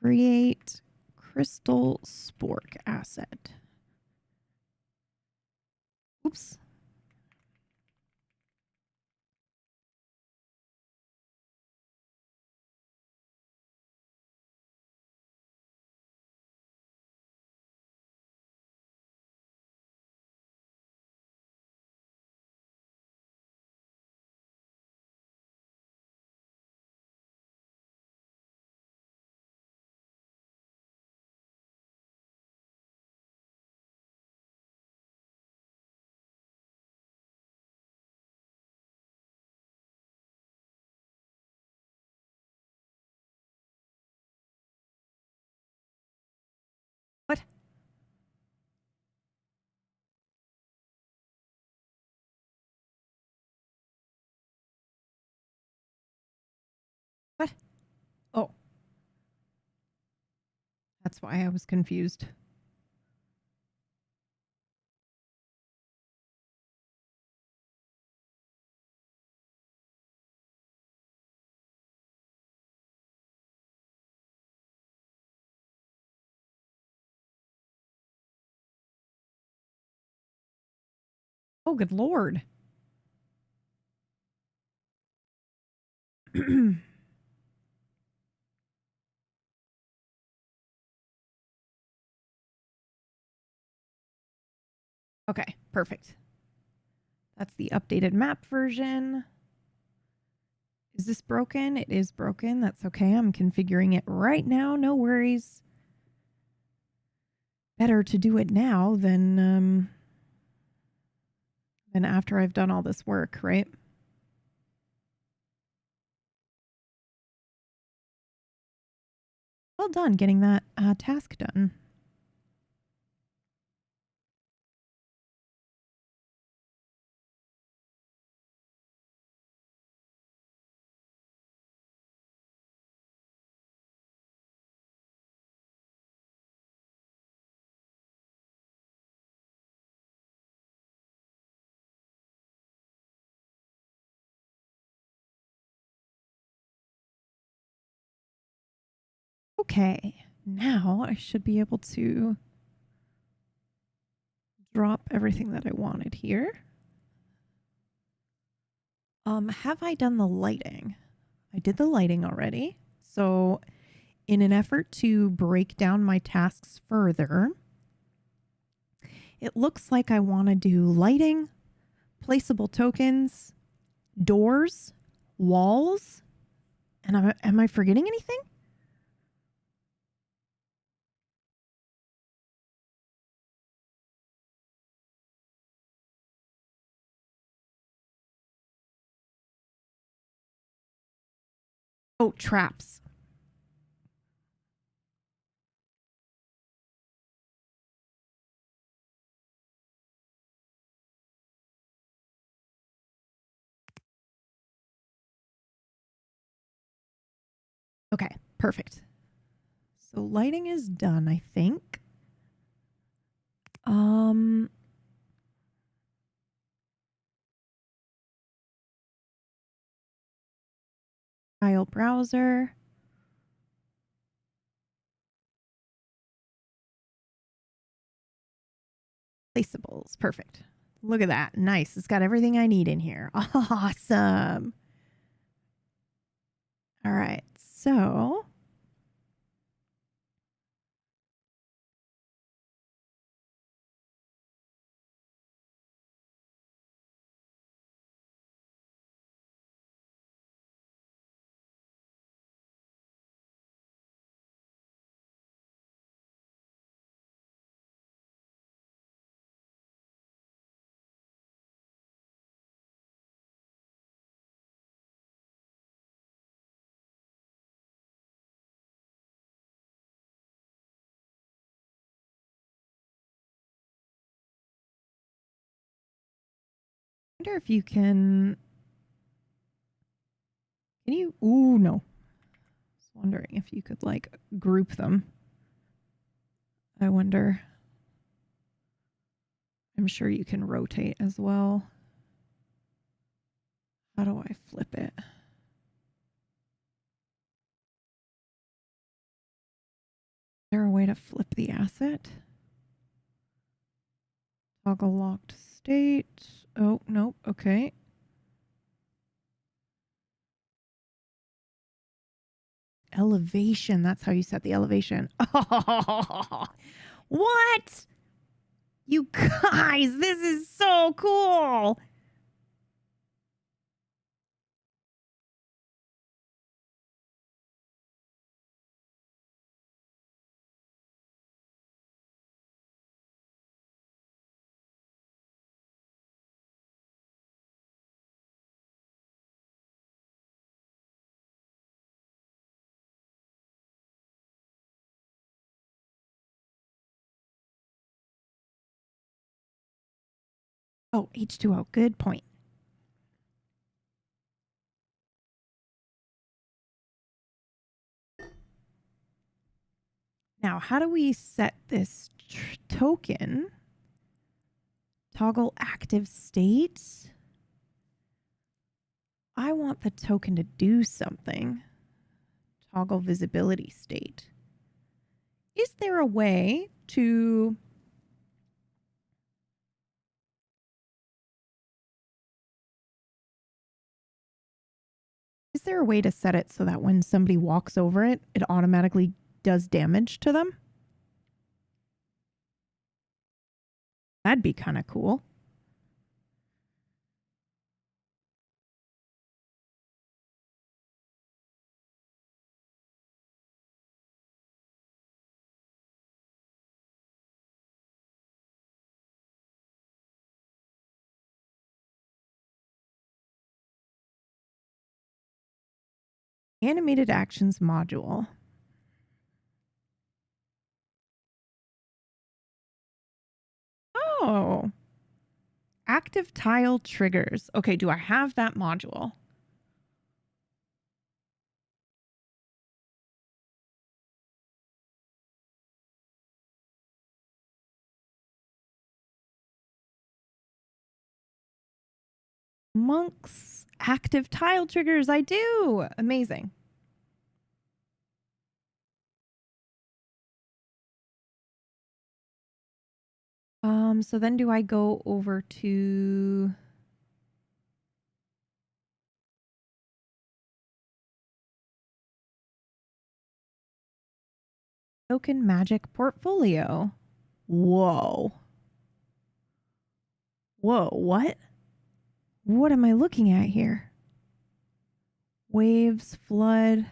Speaker 1: Create crystal spork asset. Oops. What? What? Oh. That's why I was confused. Oh, good lord. Okay, perfect. That's the updated map version. Is this broken? It is broken. That's okay. I'm configuring it right now. No worries. Better to do it now than after I've done all this work, right? Well done getting that task done. Okay, now I should be able to drop everything that I wanted here. Have I done the lighting? I did the lighting already. So in an effort to break down my tasks further, it looks like I want to do lighting, placeable tokens, doors, walls, and am I forgetting anything? Oh, traps. Okay, perfect. So lighting is done, I think. File browser. Placeables. Perfect. Look at that. Nice. It's got everything I need in here. Awesome. All right. So I wonder if you can you? Ooh, no. I was wondering if you could like group them. I wonder. I'm sure you can rotate as well. How do I flip it? Is there a way to flip the asset? Toggle locked state. Oh, nope. Okay. Elevation. That's how you set the elevation. Oh, what? You guys, this is so cool. Oh, H2O. Good point. Now, how do we set this token? Toggle active state. I want the token to do something. Toggle visibility state. Is there a way to... Is there a way to set it so that when somebody walks over it, it automatically does damage to them? That'd be kind of cool. Animated actions module. Oh. Active tile triggers. Okay, do I have that module? Monks, active tile triggers. I do. Amazing. So then do I go over to Token magic portfolio. Whoa. Whoa, what? What am I looking at here? Waves, flood.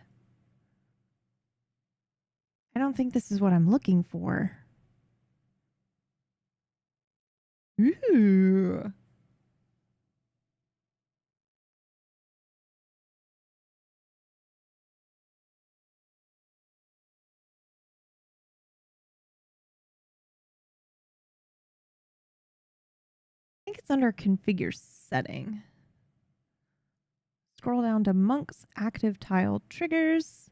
Speaker 1: I don't think this is what I'm looking for. Ooh. I think it's under configure setting. Scroll down to monks, active tile triggers.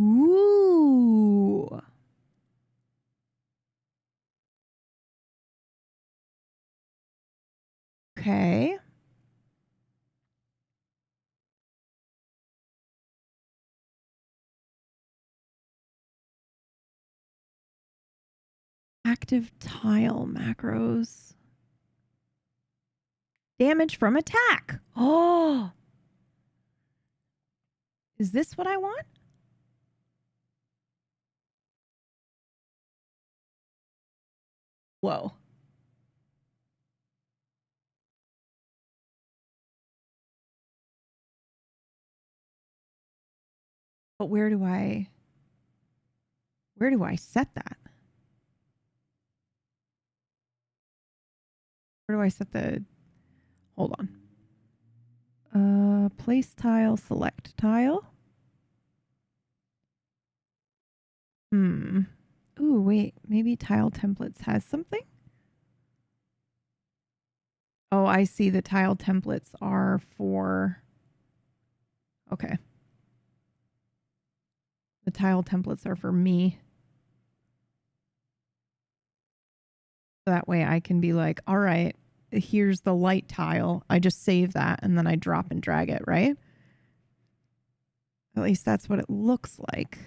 Speaker 1: Ooh. Okay. Active tile macros. Damage from attack. Oh. Is this what I want? Whoa. But where do I set that? Where do I set the, hold on. Place tile, select tile. Ooh, wait, maybe tile templates has something? Oh, I see. The tile templates are for, okay. The tile templates are for me. That way I can be like, all right, here's the light tile. I just save that and then I drop and drag it, right? At least that's what it looks like.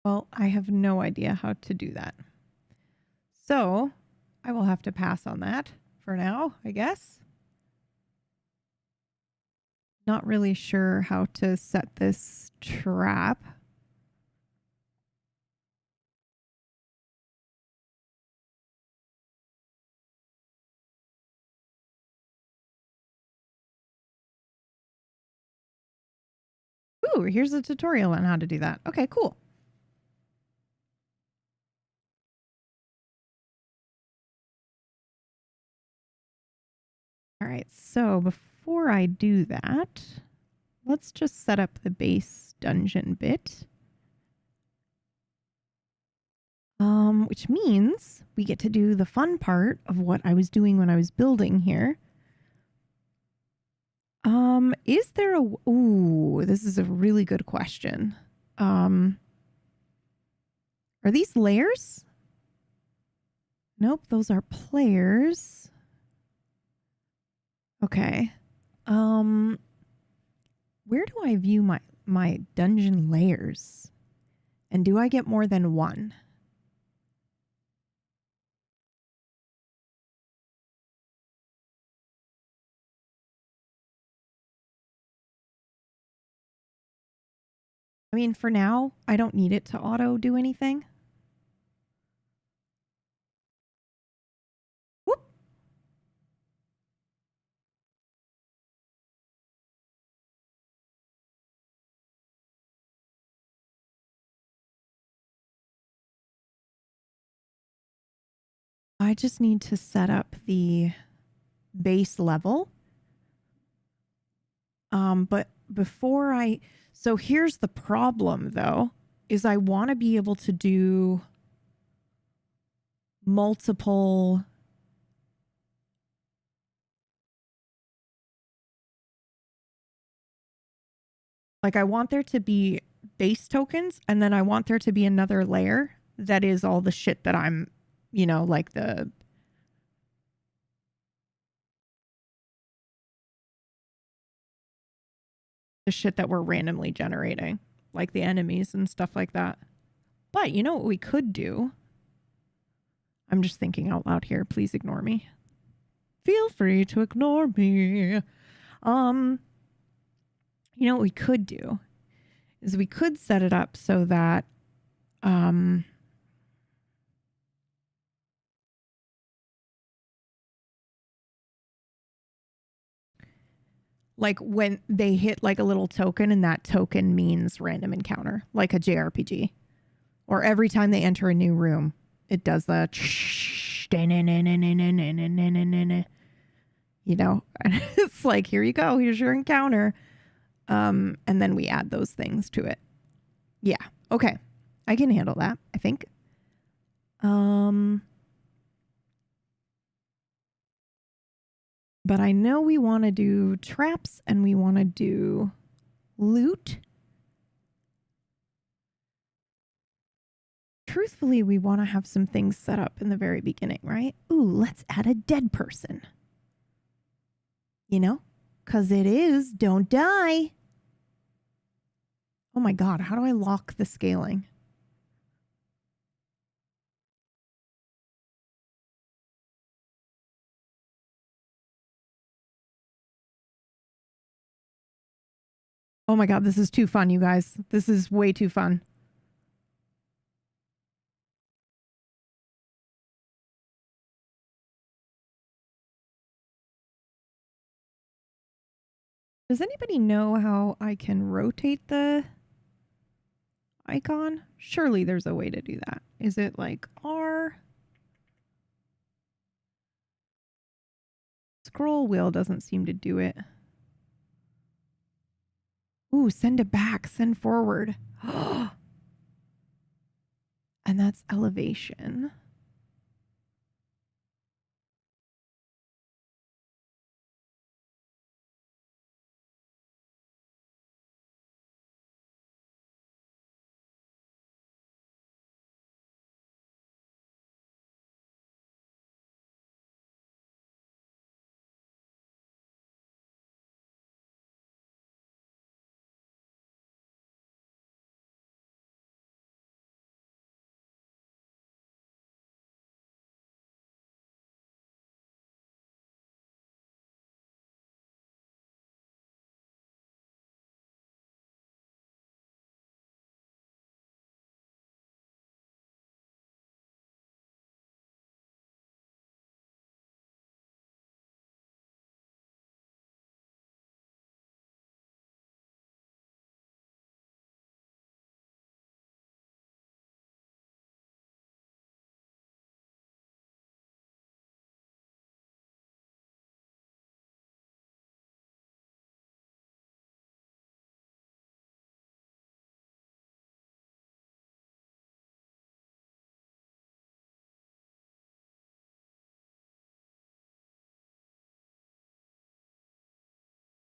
Speaker 1: Well, I have no idea how to do that. So I will have to pass on that for now, I guess. Not really sure how to set this trap. Ooh, here's a tutorial on how to do that. Okay, cool. All right, so before I do that, let's just set up the base dungeon bit. Which means we get to do the fun part of what I was doing when I was building here. Is there a, ooh, this is a really good question. Are these layers? Nope, those are players. Okay. Where do I view my dungeon layers? And do I get more than one? I mean, for now, I don't need it to auto do anything. Whoop. I just need to set up the base level. But before so here's the problem though, is I want to be able to do multiple like I want there to be base tokens and then I want there to be another layer that is all the shit that I'm you know, like the shit that we're randomly generating, like the enemies and stuff like that. But you know what we could do? I'm just thinking out loud here. Please ignore me. Feel free to ignore me. You know what we could do is we could set it up so that like when they hit like a little token and that token means random encounter, like a JRPG. Or every time they enter a new room, it does the you know, and it's like, here you go, here's your encounter. And then we add those things to it. Yeah. Okay. I can handle that, I think. But I know we want to do traps and we want to do loot. Truthfully, we want to have some things set up in the very beginning, right? Ooh, let's add a dead person. You know? Because it is don't die. Oh my God, how do I lock the scaling? Oh my God, this is too fun, you guys. This is way too fun. Does anybody know how I can rotate the icon? Surely there's a way to do that. Is it like R? Scroll wheel doesn't seem to do it. Ooh, send it back, send forward. And that's elevation.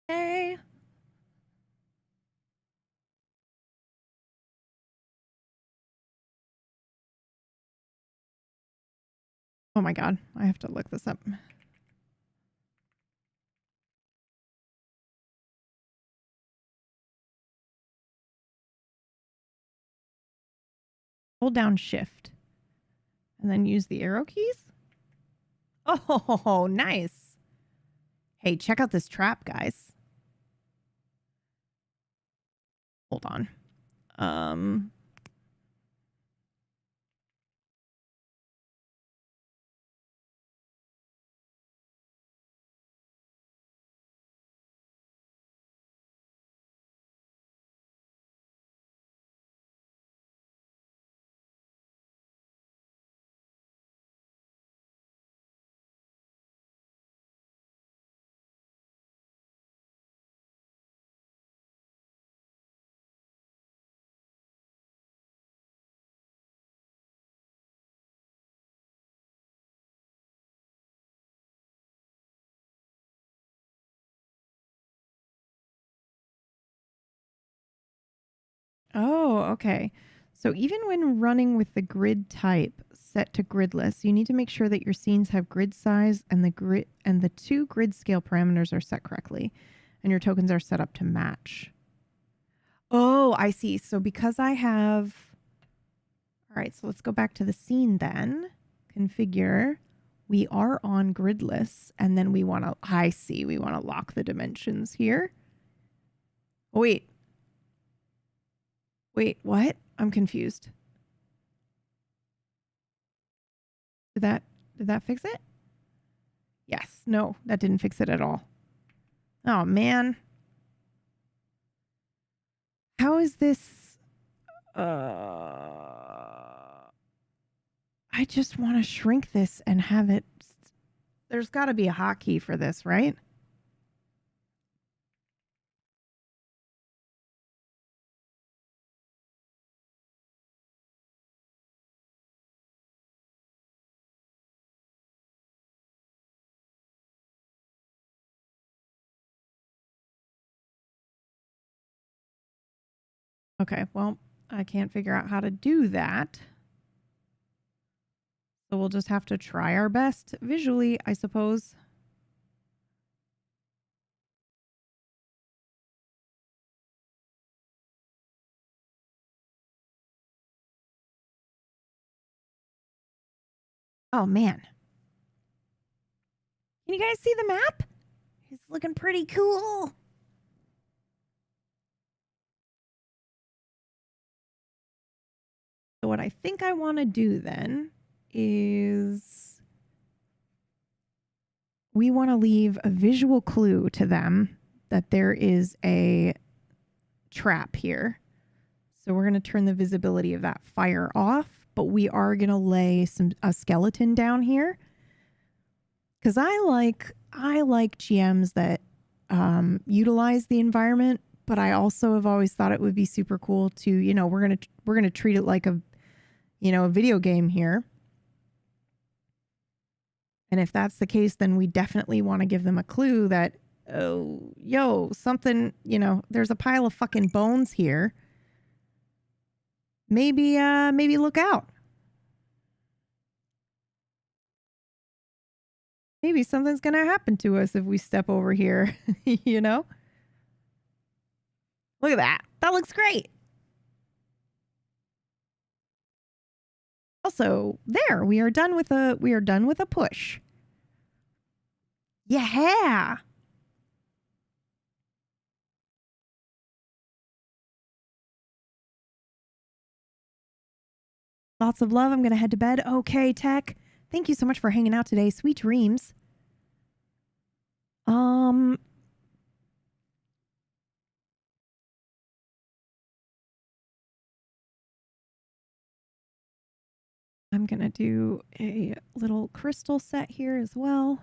Speaker 1: Hey. Oh my God, I have to look this up. Hold down shift and then use the arrow keys. Oh, nice. Hey, check out this trap, guys. Hold on. Oh, okay. So even when running with the grid type set to gridless, you need to make sure that your scenes have grid size and the two grid scale parameters are set correctly and your tokens are set up to match. Oh, I see. So because I have... All right, so let's go back to the scene then. Configure. We are on gridless and then we want to... I see. We want to lock the dimensions here. Oh, wait. Wait, what? I'm confused. Did that fix it? Yes. No, that didn't fix it at all. Oh, man. How is this? I just want to shrink this and have it. There's got to be a hotkey for this, right? Okay, well, I can't figure out how to do that. So we'll just have to try our best visually, I suppose. Oh, man. Can you guys see the map? It's looking pretty cool. So what I think I want to do then is we want to leave a visual clue to them that there is a trap here. So we're going to turn the visibility of that fire off, but we are going to lay a skeleton down here. Because I like GMs that utilize the environment, but I also have always thought it would be super cool to, you know, we're gonna treat it like a video game here. And if that's the case, then we definitely want to give them a clue that, oh, yo, something, there's a pile of fucking bones here. Maybe look out. Maybe something's going to happen to us if we step over here, you know? Look at that. That looks great. Also, there, we are done with a push. Yeah. Lots of love. I'm going to head to bed. Okay, Tech. Thank you so much for hanging out today. Sweet dreams. I'm going to do a little crystal set here as well.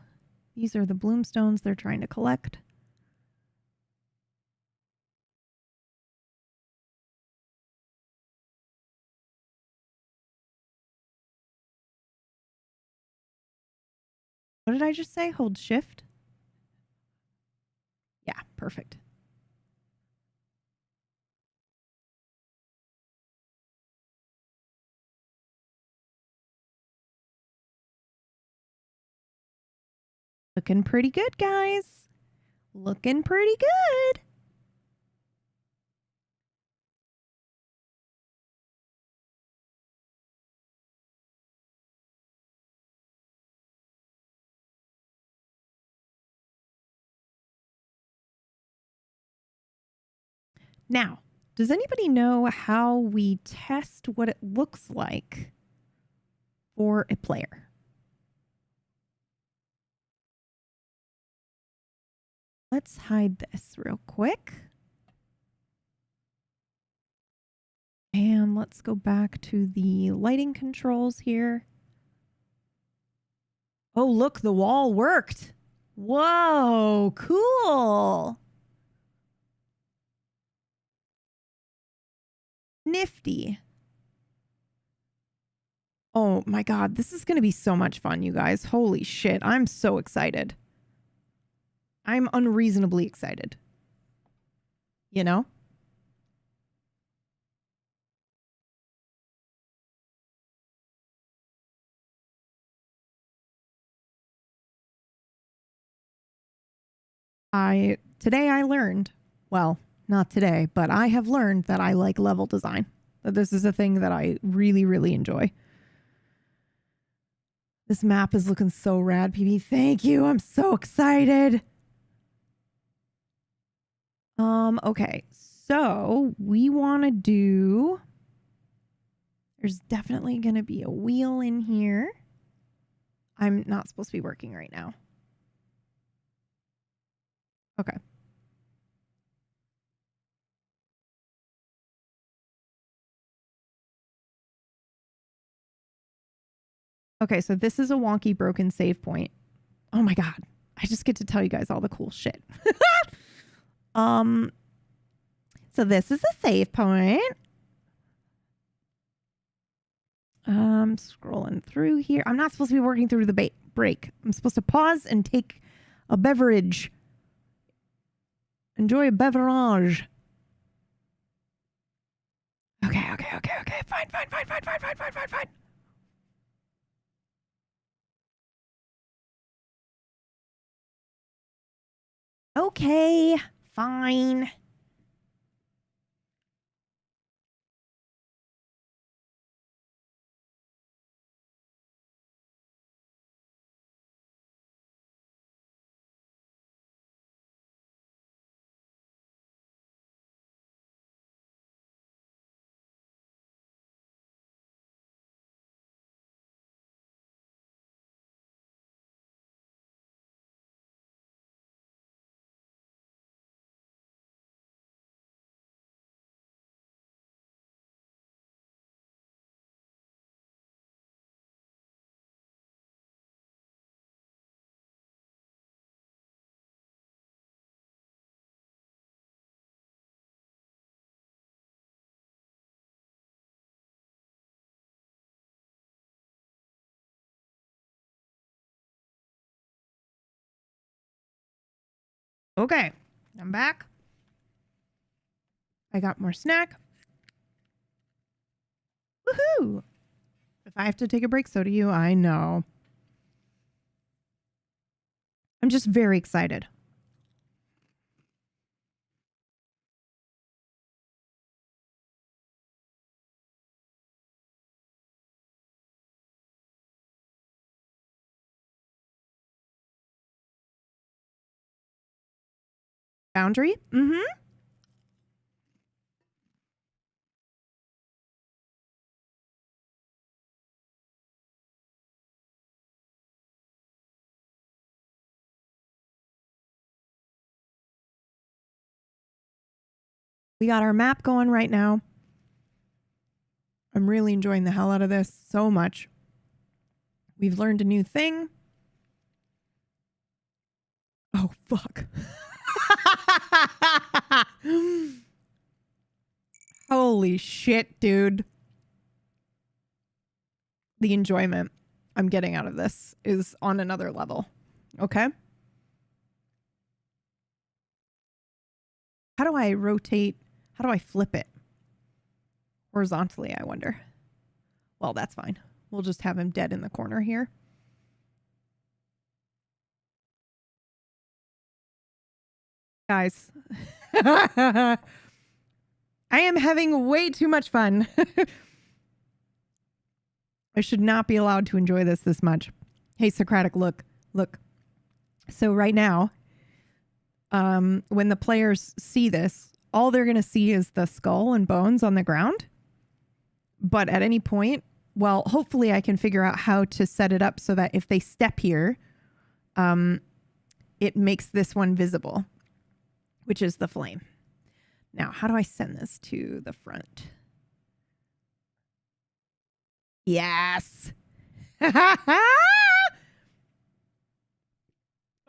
Speaker 1: These are the bloomstones they're trying to collect. What did I just say? Hold shift? Yeah, perfect. Looking pretty good, guys. Looking pretty good. Now, does anybody know how we test what it looks like for a player? Let's hide this real quick. And let's go back to the lighting controls here. Oh, look, the wall worked. Whoa, cool. Nifty. Oh my God, this is going to be so much fun, you guys. Holy shit, I'm so excited. I'm unreasonably excited. You know? Today I learned, well, not today, but I have learned that I like level design. That this is a thing that I really, really enjoy. This map is looking so rad, PB. Thank you. I'm so excited. Okay. So we want to do, there's definitely going to be a wheel in here. I'm not supposed to be working right now. Okay. Okay, so this is a wonky broken save point. Oh my god. I just get to tell you guys all the cool shit. So this is a save point. Scrolling through here. I'm not supposed to be working through the break. I'm supposed to pause and take a beverage. Enjoy a beverage. Okay. Fine. Okay, fine. Okay, I'm back. I got more snack. Woohoo! If I have to take a break, so do you. I know. I'm just very excited. Boundary? Mm-hmm. We got our map going right now. I'm really enjoying the hell out of this so much. We've learned a new thing. Oh, fuck. Holy shit, dude. The enjoyment I'm getting out of this is on another level. Okay? How do I rotate? How do I flip it? Horizontally, I wonder. Well, that's fine. We'll just have him dead in the corner here. Guys. I am having way too much fun. I should not be allowed to enjoy this much. Hey, Socratic, look. So right now, when the players see this, all they're going to see is the skull and bones on the ground. But at any point, well, hopefully I can figure out how to set it up so that if they step here, it makes this one visible, which is the flame. Now, how do I send this to the front? Yes.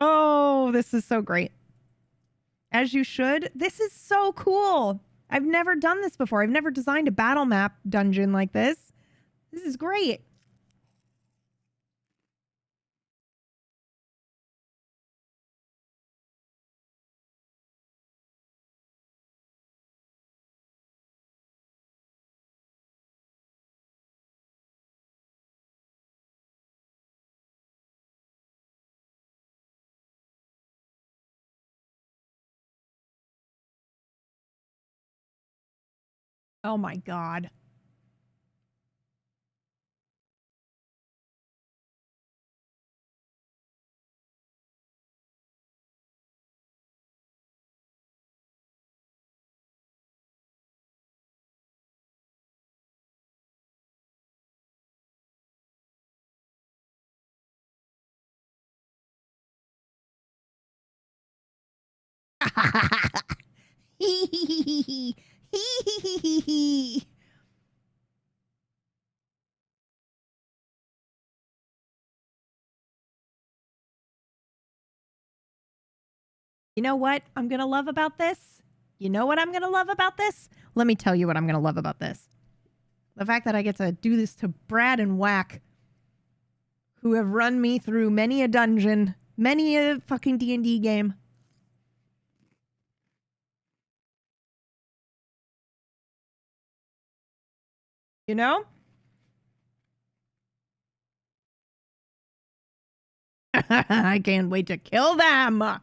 Speaker 1: Oh, this is so great. As you should. This is so cool. I've never done this before. I've never designed a battle map dungeon like this. This is great. Oh my God. You know what I'm going to love about this? You know what I'm going to love about this? Let me tell you what I'm going to love about this. The fact that I get to do this to Brad and Whack, who have run me through many a dungeon, many a fucking D&D game. You know? I can't wait to kill them.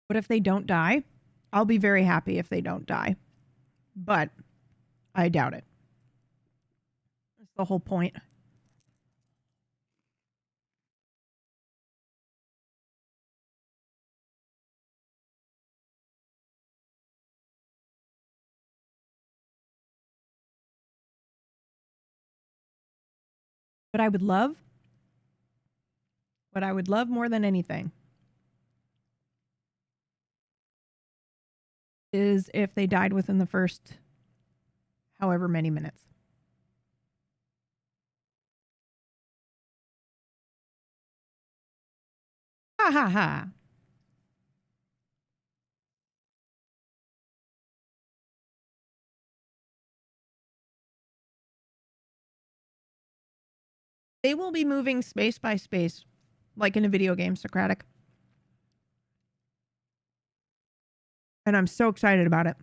Speaker 1: What if they don't die? I'll be very happy if they don't die. But I doubt it. That's the whole point. What I would love, what I would love more than anything is if they died within the first however many minutes. Ha ha ha. They will be moving space by space, like in a video game, Socratic. And I'm so excited about it.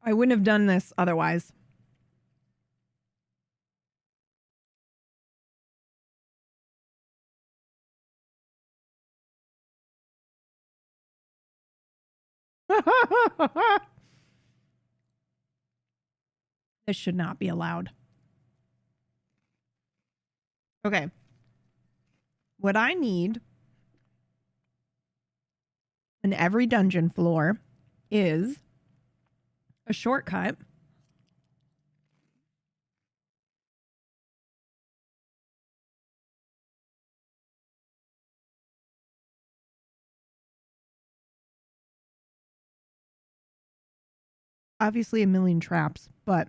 Speaker 1: I wouldn't have done this otherwise. This should not be allowed. Okay. What I need in every dungeon floor is a shortcut. Obviously, a million traps, but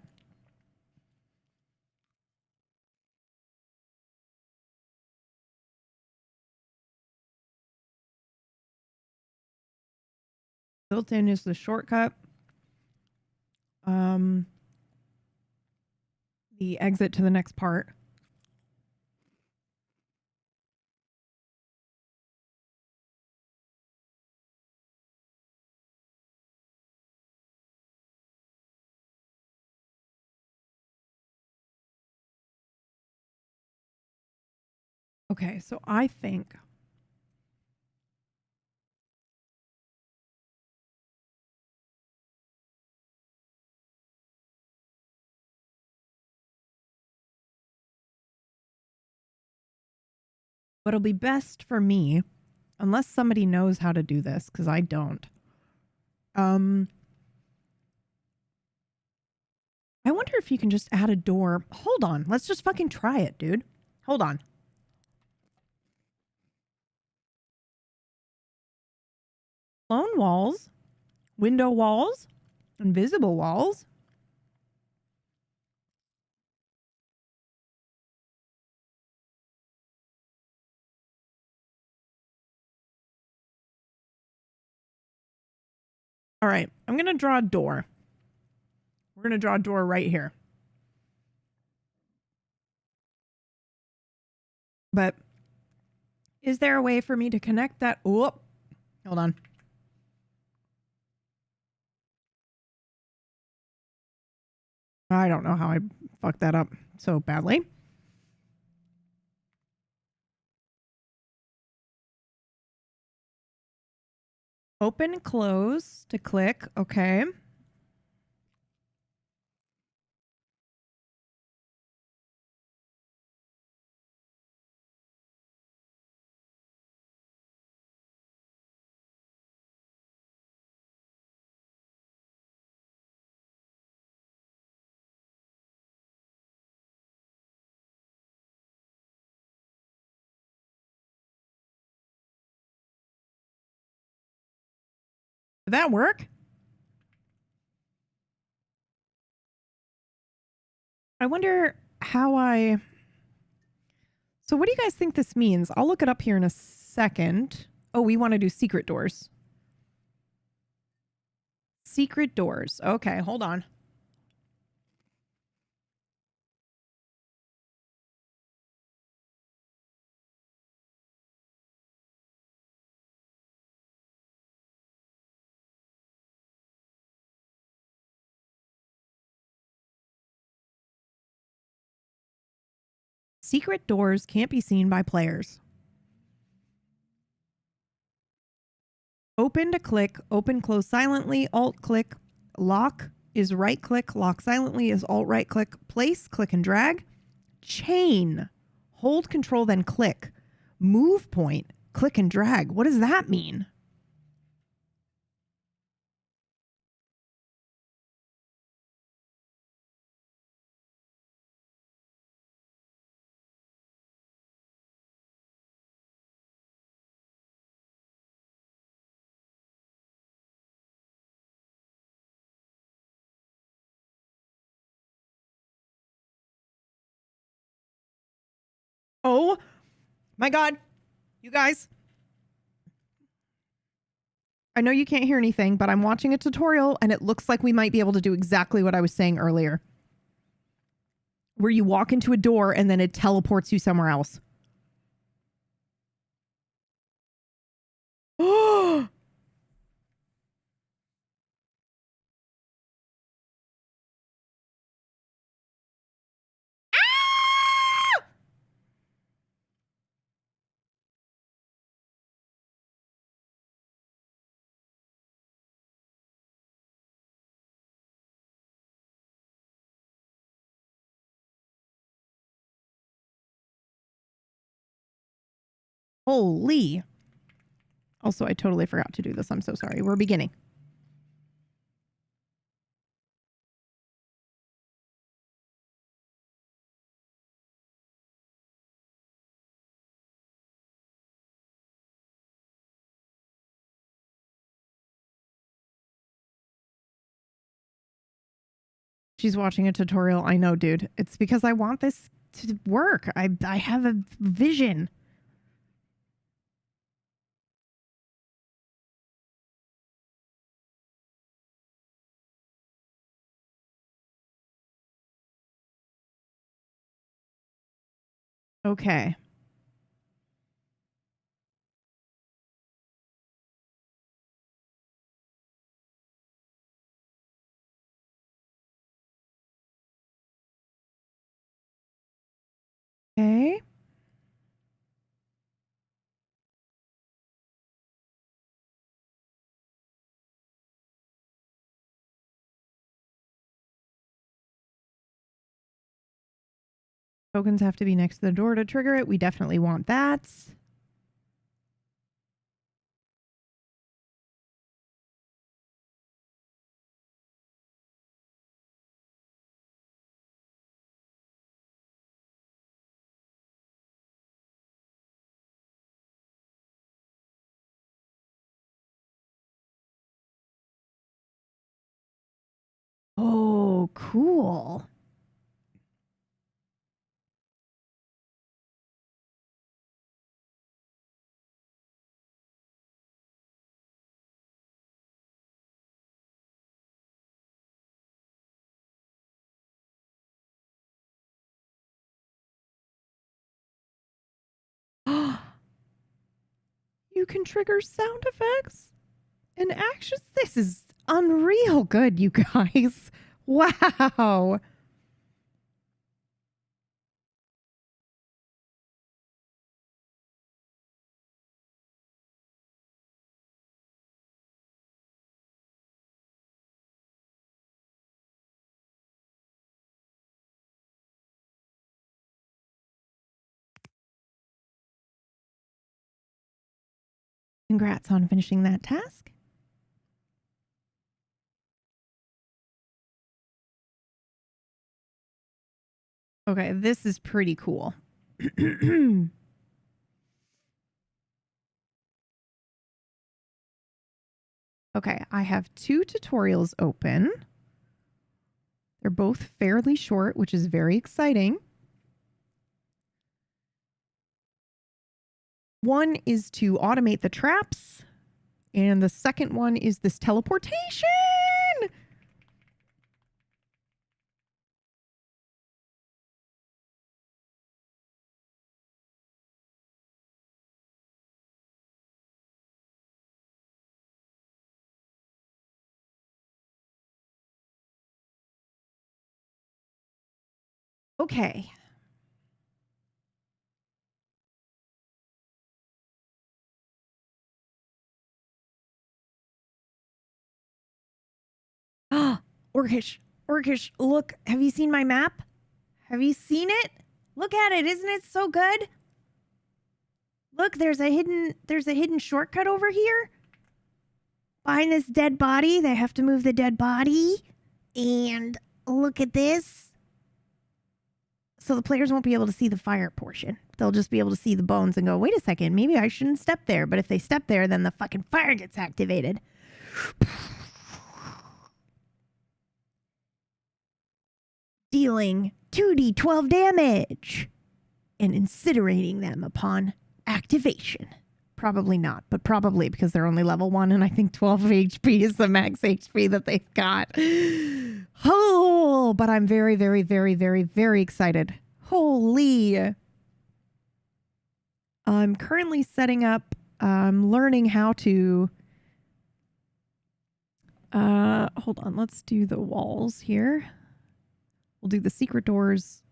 Speaker 1: built in is the shortcut. The exit to the next part. Okay, so I think what'll be best for me, unless somebody knows how to do this, because I don't. I wonder if you can just add a door. Hold on. Let's just fucking try it, dude. Hold on. Clone walls, window walls, invisible walls. All right. I'm going to draw a door. We're going to draw a door right here. But is there a way for me to connect that? Oh, hold on. I don't know how I fucked that up so badly. Open and close to click. Okay. Did that work? I wonder how I... So what do you guys think this means? I'll look it up here in a second. Oh, we want to do secret doors. Secret doors. Okay, hold on. Secret doors can't be seen by players. Open to click, open, close silently, alt click, lock is right click, lock silently is alt right click, place, click and drag, chain, hold control then click, move point, click and drag. What does that mean? Oh my God, you guys. I know you can't hear anything, but I'm watching a tutorial and it looks like we might be able to do exactly what I was saying earlier. Where you walk into a door and then it teleports you somewhere else. Oh, holy. Also, I totally forgot to do this. I'm so sorry. We're beginning. She's watching a tutorial. I know, dude. It's because I want this to work. I have a vision. Okay. Okay. Tokens have to be next to the door to trigger it. We definitely want that. Oh, cool. you can trigger sound effects and actions. This is unreal good, you guys. Wow. Congrats on finishing that task. Okay, this is pretty cool. Okay, I have 2 tutorials open. They're both fairly short, which is very exciting. One is to automate the traps, and the second one is this teleportation. Okay. Ah, Orcish, Orcish, look, have you seen my map? Have you seen it? Look at it, isn't it so good? Look, there's a hidden shortcut over here. Behind this dead body, they have to move the dead body. And look at this. So the players won't be able to see the fire portion. They'll just be able to see the bones and go, wait a second, maybe I shouldn't step there. But if they step there, then the fucking fire gets activated. Dealing 2d12 damage and incinerating them upon activation. Probably not, but probably because they're only level 1 and I think 12 HP is the max HP that they've got. Oh, but I'm very, very, very, very, very excited. Holy. I'm currently setting up, learning how to, hold on, let's do the walls here. We'll do the secret doors.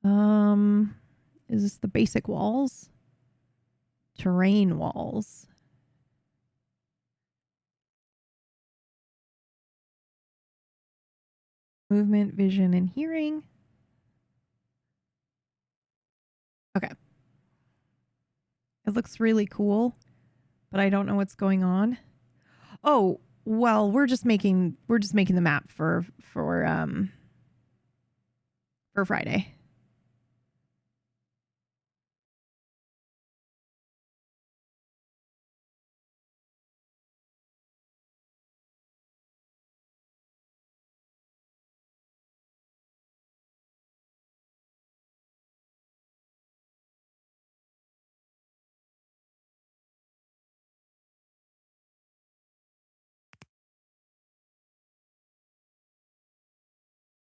Speaker 1: Is this the basic walls? Terrain walls. Movement, vision, and hearing. Okay. It looks really cool, but I don't know what's going on. Oh, well, we're just making the map for Friday.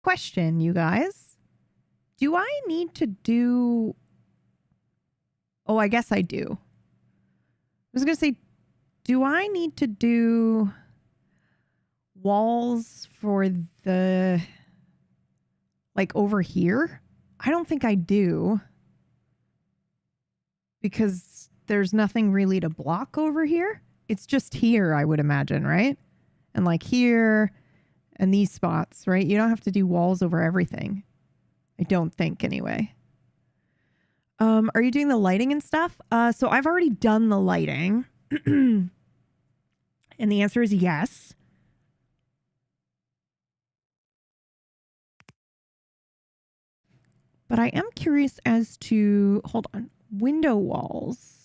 Speaker 1: Question, you guys. Do I need to do... Oh, I guess I do. I was going to say, do I need to do walls for the... like over here? I don't think I do. Because there's nothing really to block over here. It's just here, I would imagine, right? And like here and these spots, right? You don't have to do walls over everything. I don't think, anyway. Are you doing the lighting and stuff? So I've already done the lighting. And the answer is yes. But I am curious as to, hold on, window walls.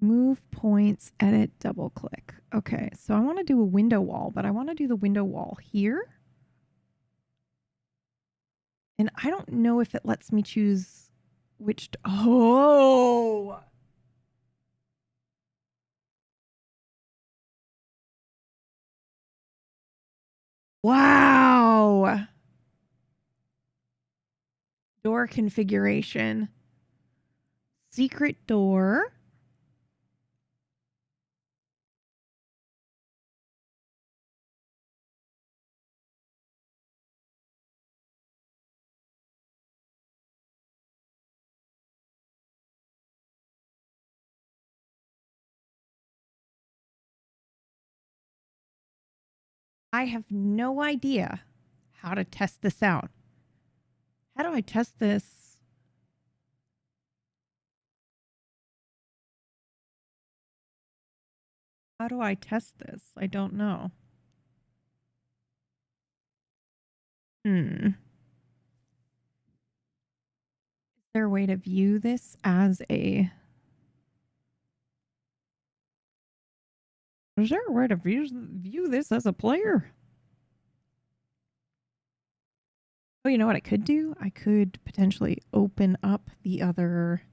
Speaker 1: Move points, edit, double click. Okay, so I want to do a window wall, but I want to do the window wall here. And I don't know if it lets me choose which... Oh! Wow! Door configuration. secret door. I have no idea how to test this out. How do I test this? How do I test this? I don't know. Is there a way to view this as a... Is there a way to view this as a player? Oh, you know what I could do? I could potentially open up the other...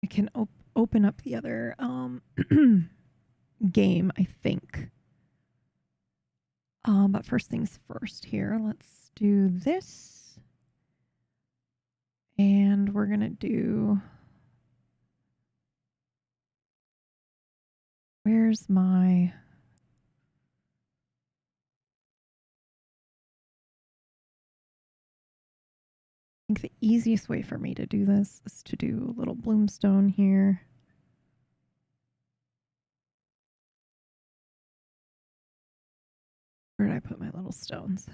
Speaker 1: I can open up the other game, I think. But first things first here. Let's do this. And we're going to do... Where's my... I think the easiest way for me to do this is to do a little bloomstone here. Where did I put my little stones?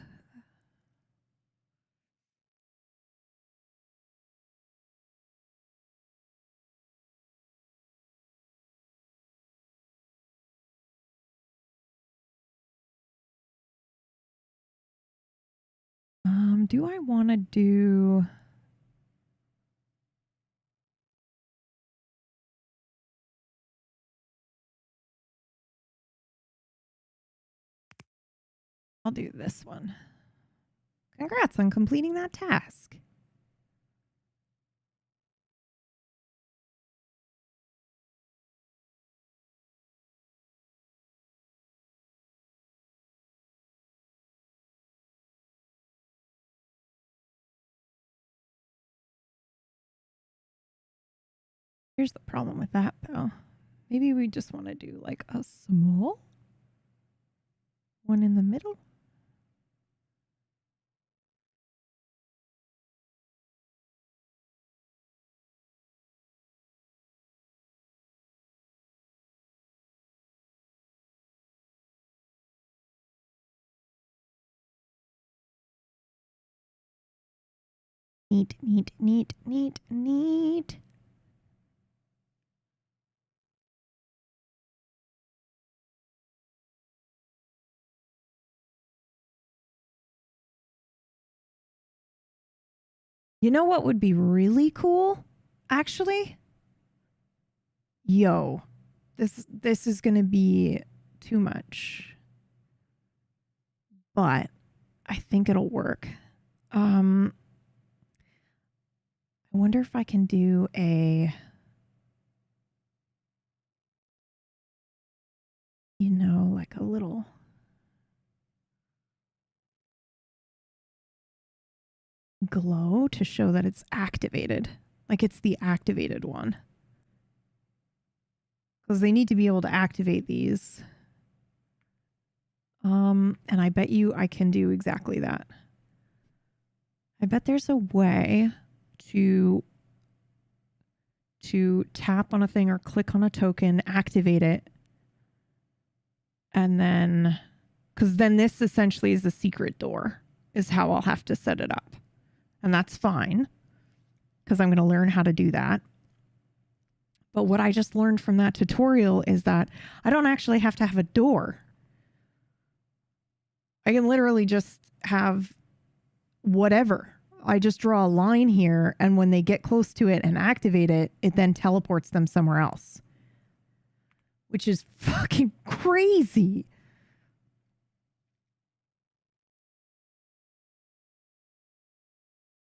Speaker 1: Do I want to do... I'll do this one. Congrats on completing that task. Here's the problem with that, though. Maybe we just want to do like a small one in the middle. Neat, neat, neat, neat, neat. You know what would be really cool, actually? Yo, this is going to be too much. But I think it'll work. I wonder if I can do a, you know, like a little glow to show that it's activated. Like it's the activated one. Because they need to be able to activate these. And I bet you I can do exactly that. I bet there's a way to tap on a thing or click on a token, activate it, and then, because then this essentially is the secret door, is how I'll have to set it up. And that's fine, because I'm going to learn how to do that. But what I just learned from that tutorial is that I don't actually have to have a door. I can literally just have whatever. I just draw a line here, and when they get close to it and activate it, it then teleports them somewhere else. Which is fucking crazy.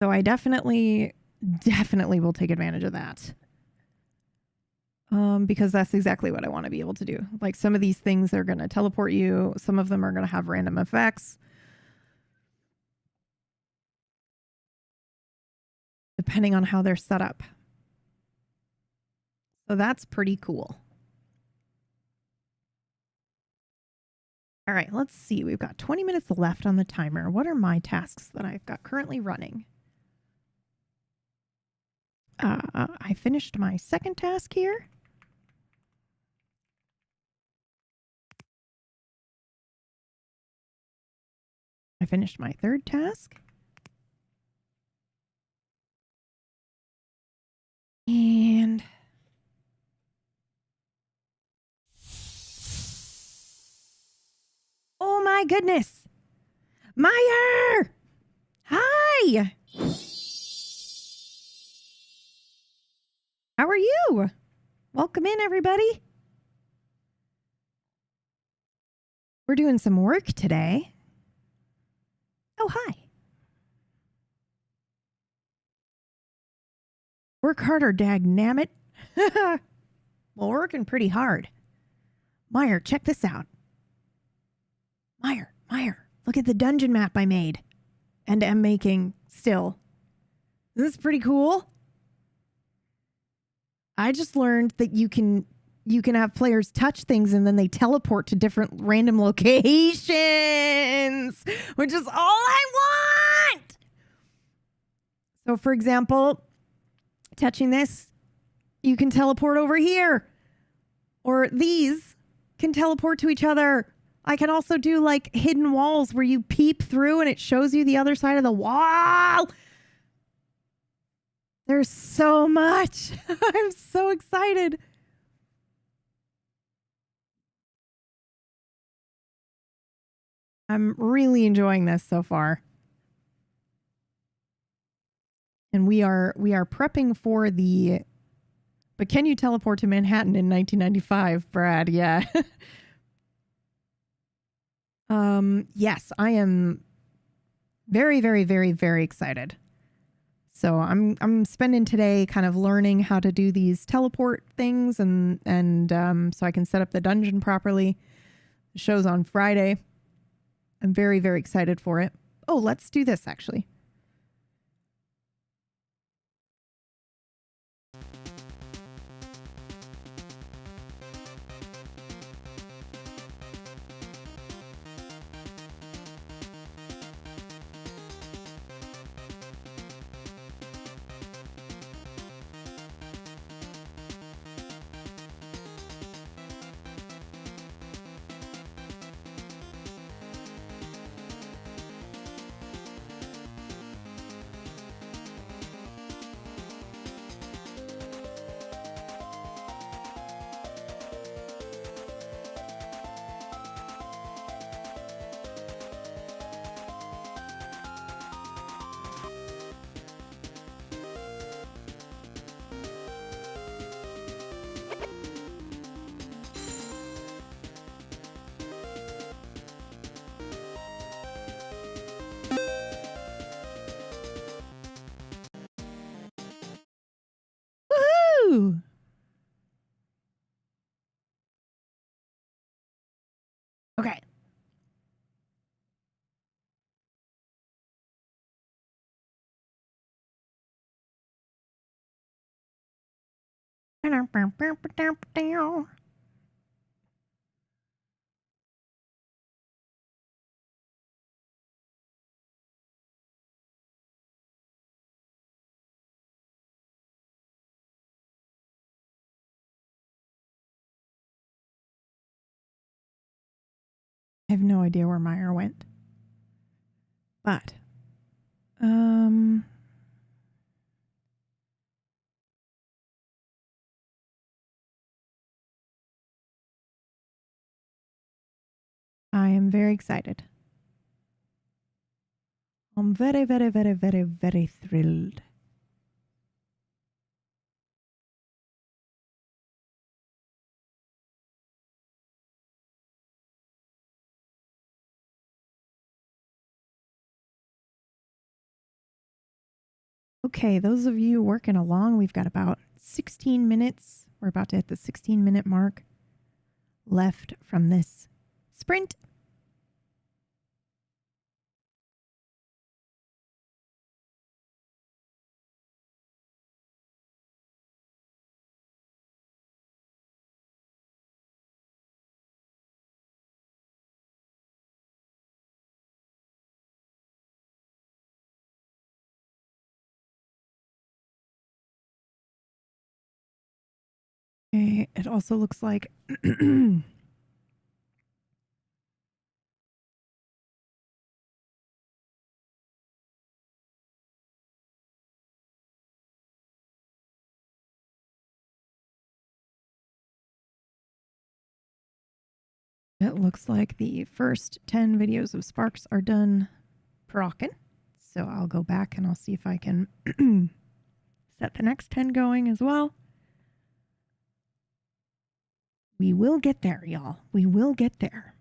Speaker 1: So I definitely will take advantage of that. Because that's exactly what I want to be able to do. Like some of these things are going to teleport you. Some of them are going to have random effects. Depending on how they're set up. So that's pretty cool. All right, let's see. We've got 20 minutes left on the timer. What are my tasks that I've got currently running? I finished my second task here. I finished my third task. And oh my goodness. Meyer! Hi! How are you? Welcome in, everybody. We're doing some work today. Oh, hi. Work harder, dagnammit. Well, we're working pretty hard. Meyer, check this out. Meyer, look at the dungeon map I made and am making still. This is pretty cool. I just learned that you can have players touch things and then they teleport to different random locations, which is all I want. So, for example, touching this, you can teleport over here. Or these can teleport to each other. I can also do like hidden walls where you peep through and it shows you the other side of the wall. There's so much. I'm so excited. I'm really enjoying this so far. And we are prepping for the... But can you teleport to Manhattan in 1995, Brad? Yeah. Yes, I am very, very, very, very excited. So I'm spending today kind of learning how to do these teleport things and so I can set up the dungeon properly. The show's on Friday. I'm very, very excited for it. Oh, let's do this actually. Woohoo! Okay. I have no idea where Meyer went. But I am very excited. I'm very, very, very, very, very thrilled. Okay, those of you working along, we've got about 16 minutes. We're about to hit the 16-minute mark left from this sprint. Okay, it also looks like it looks like the first 10 videos of Sparks are done procking. So I'll go back and I'll see if I can set the next 10 going as well. We will get there, y'all. We will get there.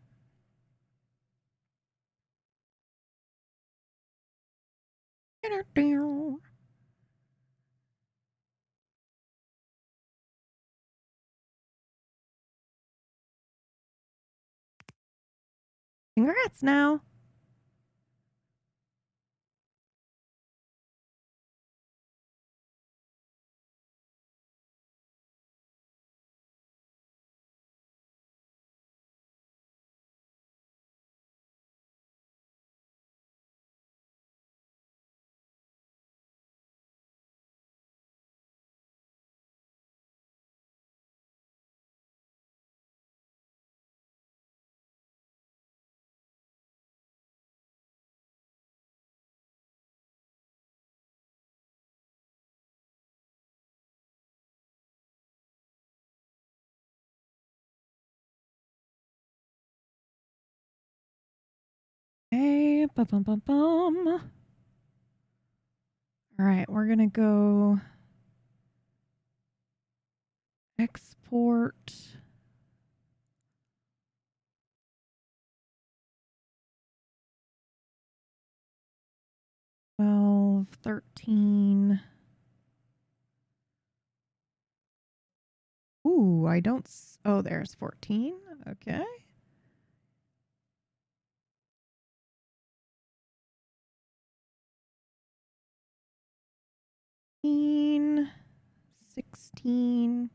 Speaker 1: Congrats now. Okay, bum bum bum bum. All right, we're gonna go export. Twelve, 13. Ooh, I don't. Oh, there's 14. Okay. 16.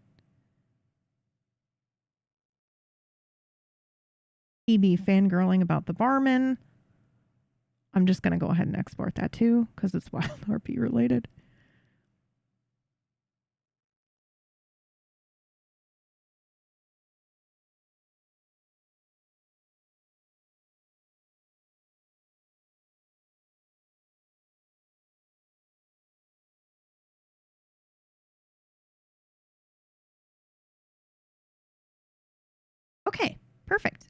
Speaker 1: PB fangirling about the barman. I'm just going to go ahead and export that too because it's Wild RP related. Okay, perfect.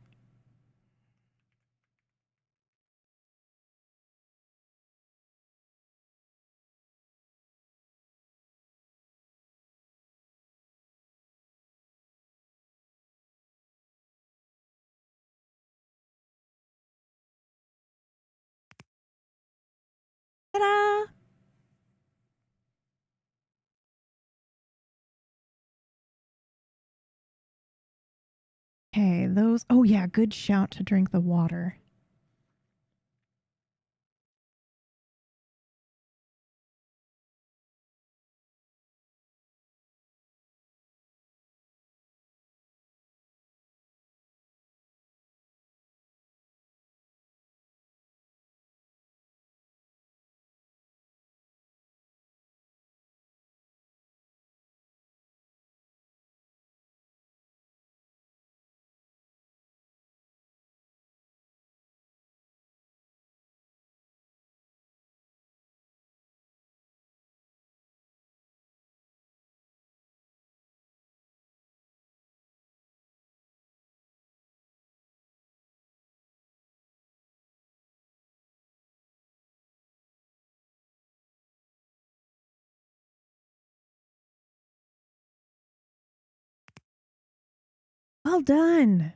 Speaker 1: Ta-da! Okay, those. Oh, yeah, good shout to drink the water. Well done.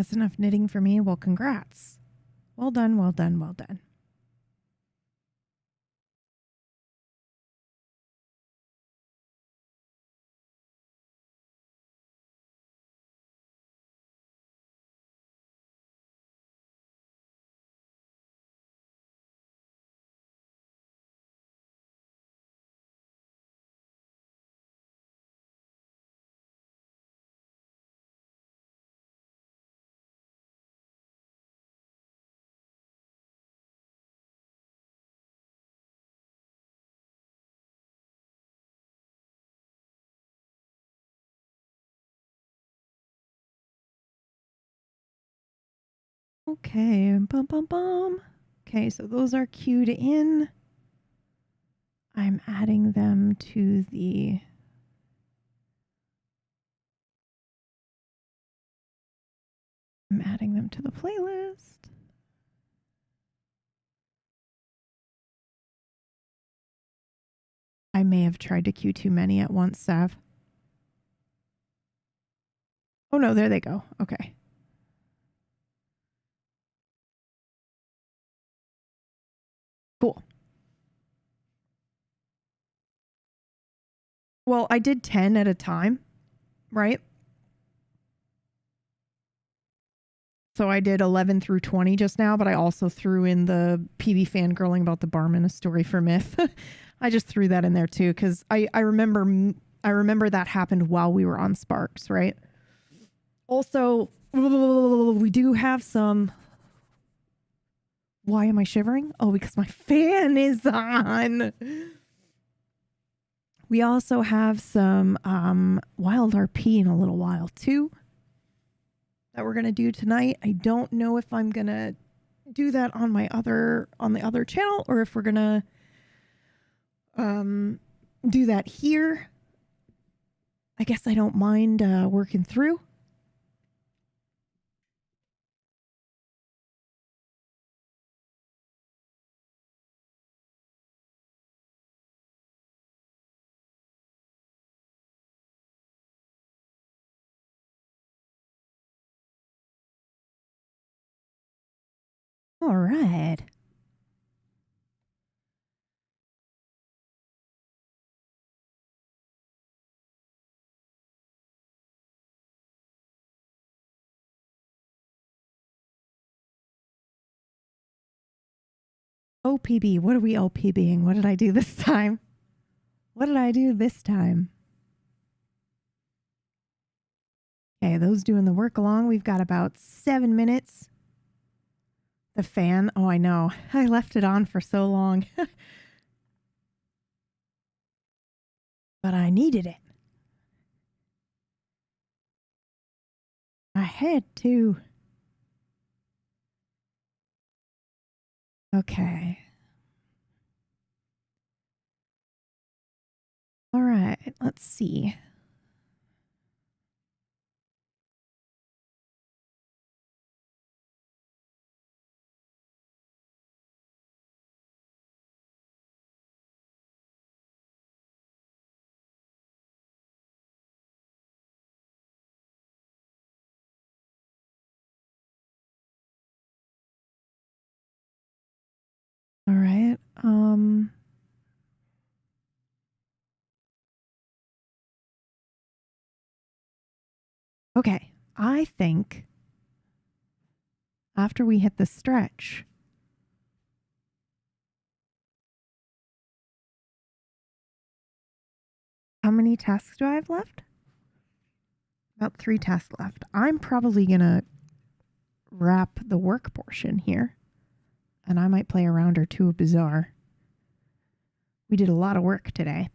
Speaker 1: That's enough knitting for me. Well, congrats. Well done, well done, well done. Okay, bum bum bum. Okay, so those are queued in. I'm adding them to the playlist. I may have tried to queue too many at once, Sav. Oh no, there they go. Okay. Cool. Well, I did 10 at a time, right? So I did 11 through 20 just now, but I also threw in the PB fangirling about the barman, a story for myth. I just threw that in there too because I remember that happened while we were on Sparks, right? Also, we do have some. Why am I shivering? Oh, because my fan is on. We also have some wild RP in a little while too that we're gonna do tonight. I don't know if I'm gonna do that on the other channel or if we're gonna do that here. I guess I don't mind working through. All right. OPB. What are we OPBing? What did I do this time? What did I do this time? Okay, those doing the work along. We've got about 7 minutes. The fan. Oh, I know. I left it on for so long. But I needed it. I had to. Okay. All right. Let's see. All right. Okay. I think after we hit the stretch, how many tasks do I have left? About 3 tasks left. I'm probably going to wrap the work portion here. And I might play a round or two of Bazaar. We did a lot of work today.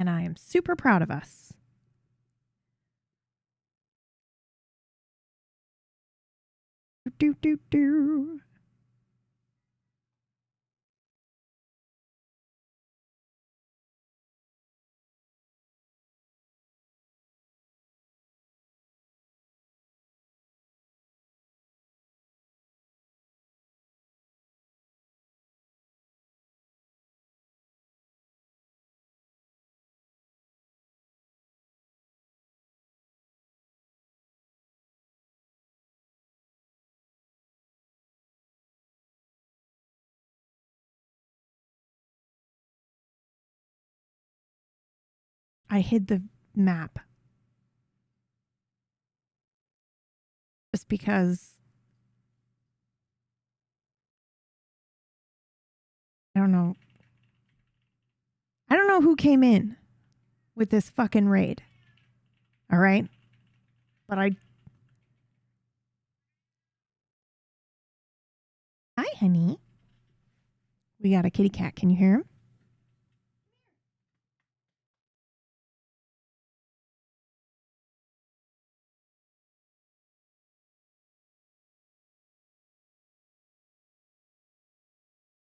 Speaker 1: And I am super proud of us. Do, do, do. I hid the map. Just because I don't know. I don't know who came in with this fucking raid. All right? But Hi, honey. We got a kitty cat. Can you hear him?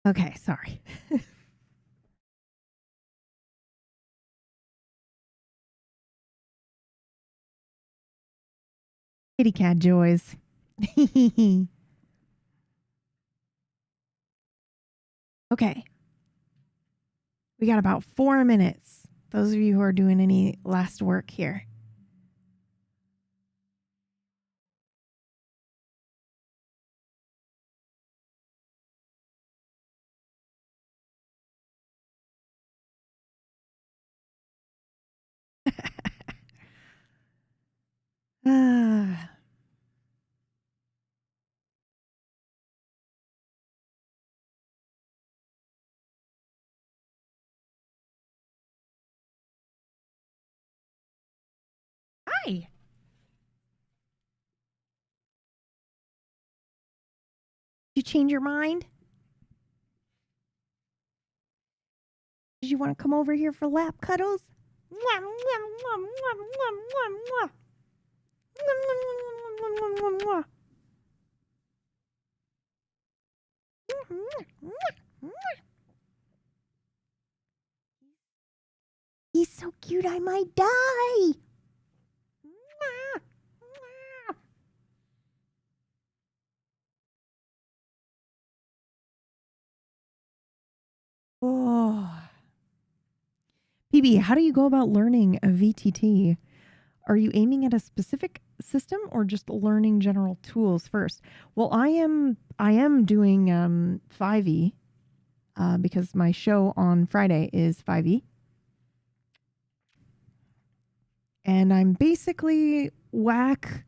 Speaker 1: Okay, sorry. Kitty cat joys. Okay. We got about 4 minutes. Those of you who are doing any last work here. Ah. Hi. Did you change your mind? Did you want to come over here for lap cuddles? He's so cute, I might die. Oh. PB, how do you go about learning a VTT? Are you aiming at a specific system or just learning general tools first? Well, I am doing 5e because my show on Friday is 5e. And I'm basically whack,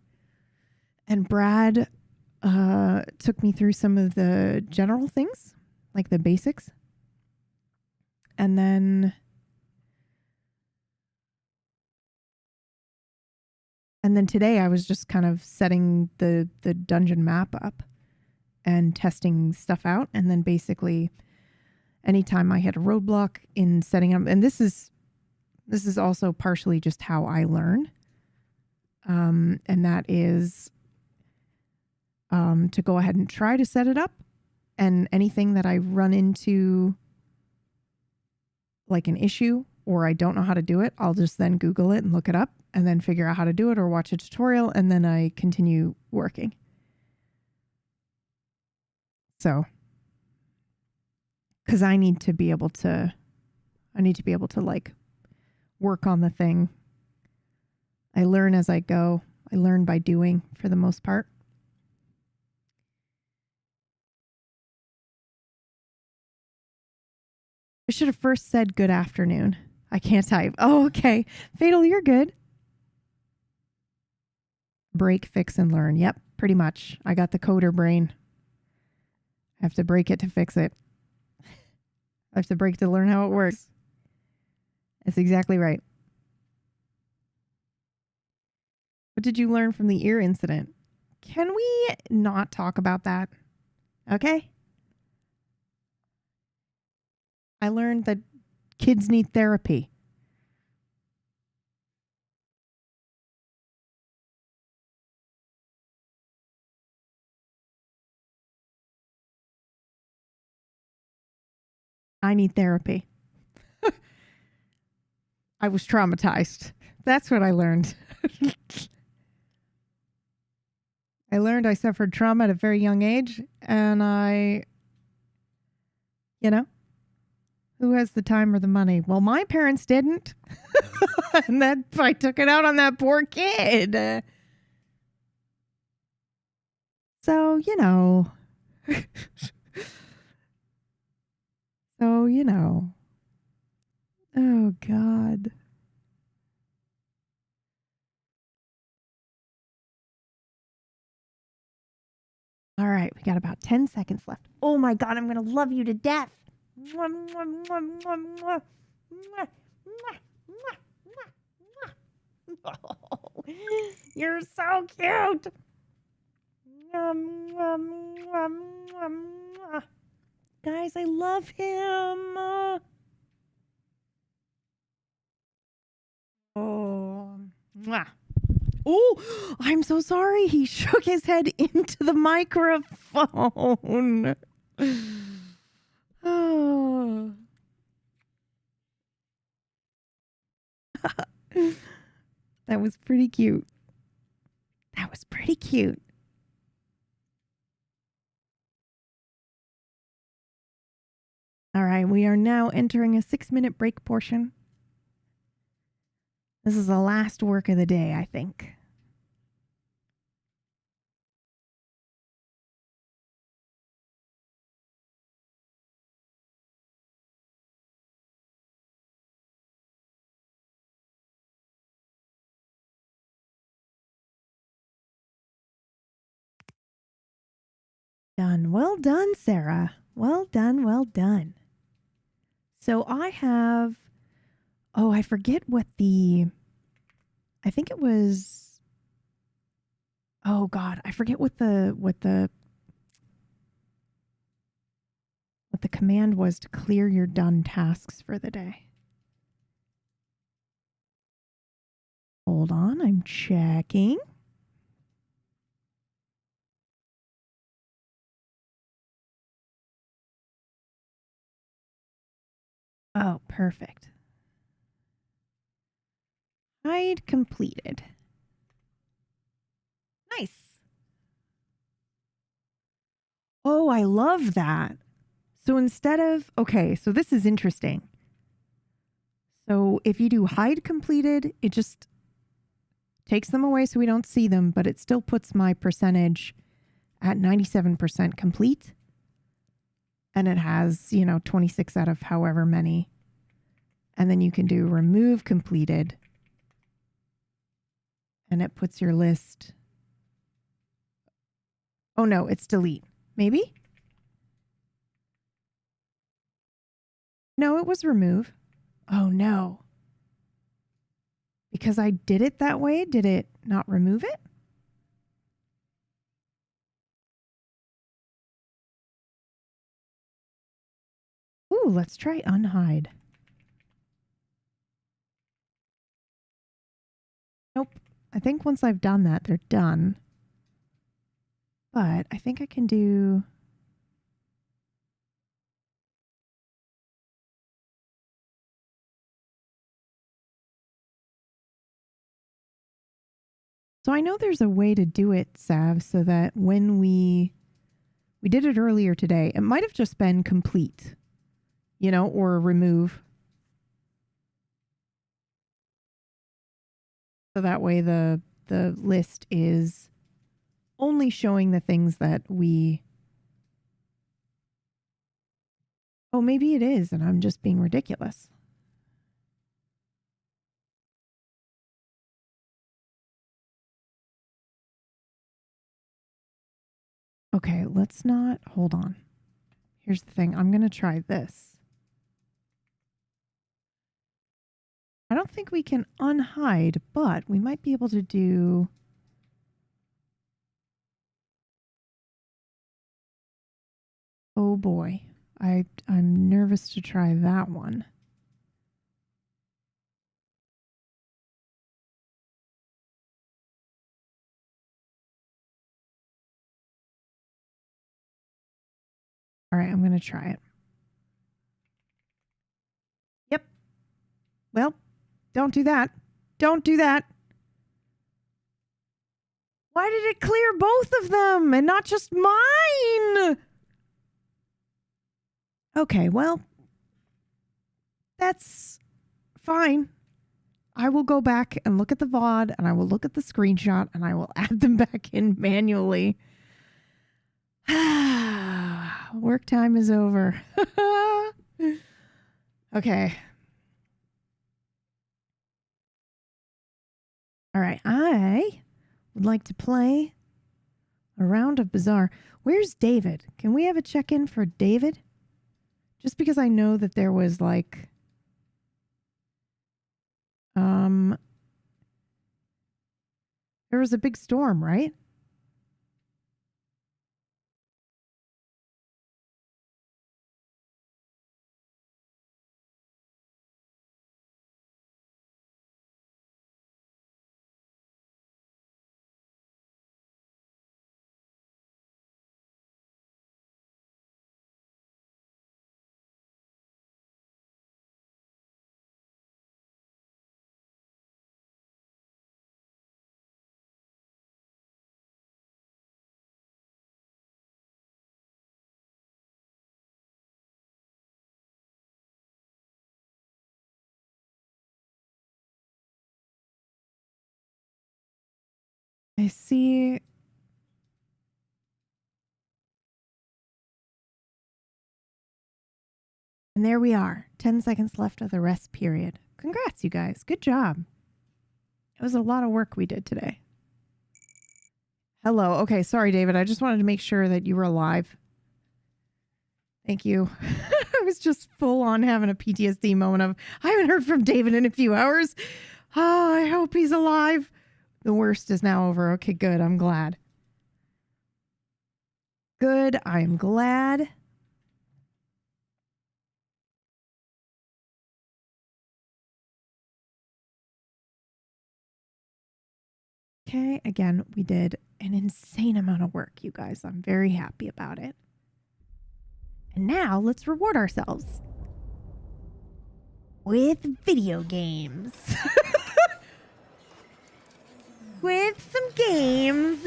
Speaker 1: and Brad took me through some of the general things, like the basics. And then today I was just kind of setting the dungeon map up and testing stuff out. And then basically anytime I hit a roadblock in setting up, and this is also partially just how I learn. And that is to go ahead and try to set it up. And anything that I run into like an issue or I don't know how to do it, I'll just then Google it and look it up and then figure out how to do it or watch a tutorial, and then I continue working. So, because I need to be able to like work on the thing. I learn as I go. I learn by doing for the most part. I should have first said good afternoon. I can't type. Oh, okay. Fatal, you're good. Break, fix, and learn. Yep, pretty much. I got the coder brain. I have to break it to fix it. I have to break to learn how it works. That's exactly right. What did you learn from the ear incident? Can we not talk about that? Okay. I learned that kids need therapy. I need therapy. I was traumatized. That's what I learned. I learned I suffered trauma at a very young age, and who has the time or the money? Well, my parents didn't. And I took it out on that poor kid. So, Oh, God. All right, we got about 10 seconds left. Oh my God, I'm going to love you to death. You're so cute. Guys, I love him. Oh, mwah. Oh, I'm so sorry. He shook his head into the microphone. Oh. That was pretty cute. That was pretty cute. All right, we are now entering a 6-minute break portion. This is the last work of the day, I think. Done. Well done, Sarah. Well done, well done. So I have, I forget what I think it was, oh God, I forget what the command was to clear your done tasks for the day. Hold on, I'm checking. Oh, perfect. Hide completed. Nice. Oh, I love that. So instead of, okay, so this is interesting. So if you do hide completed, it just takes them away so we don't see them, but it still puts my percentage at 97% complete. And it has, 26 out of however many. And then you can do remove completed. And it puts your list. Oh no, it's delete. Maybe? No, it was remove. Oh no. Because I did it that way, did it not remove it? Ooh, let's try unhide. Nope. I think once I've done that, they're done. But I think I can do... So I know there's a way to do it, Sav, so that when we did it earlier today, it might have just been complete, or remove. So that way the list is only showing the things that we... Oh, maybe it is, and I'm just being ridiculous. Okay, let's not... Hold on. Here's the thing. I'm going to try this. I don't think we can unhide, but we might be able to do... Oh boy. I'm nervous to try that one. All right, I'm going to try it. Yep. Well, don't do that. Don't do that. Why did it clear both of them and not just mine? Okay, well, that's fine. I will go back and look at the VOD and I will look at the screenshot and I will add them back in manually. Work time is over. Okay. All right. I would like to play A round of bizarre. Where's David? Can we have a check-in for David? Just because I know that there was like... There was a big storm, right? I see. And there we are. 10 seconds left of the rest period. Congrats, you guys. Good job. It was a lot of work we did today. Hello. Okay, sorry, David. I just wanted to make sure that you were alive. Thank you. I was just full on having a PTSD moment of, I haven't heard from David in a few hours. Oh, I hope he's alive. The worst is now over. Okay, good. I'm glad. Good. I'm glad. Okay, again, we did an insane amount of work, you guys. I'm very happy about it. And now let's reward ourselves with video games. With some games.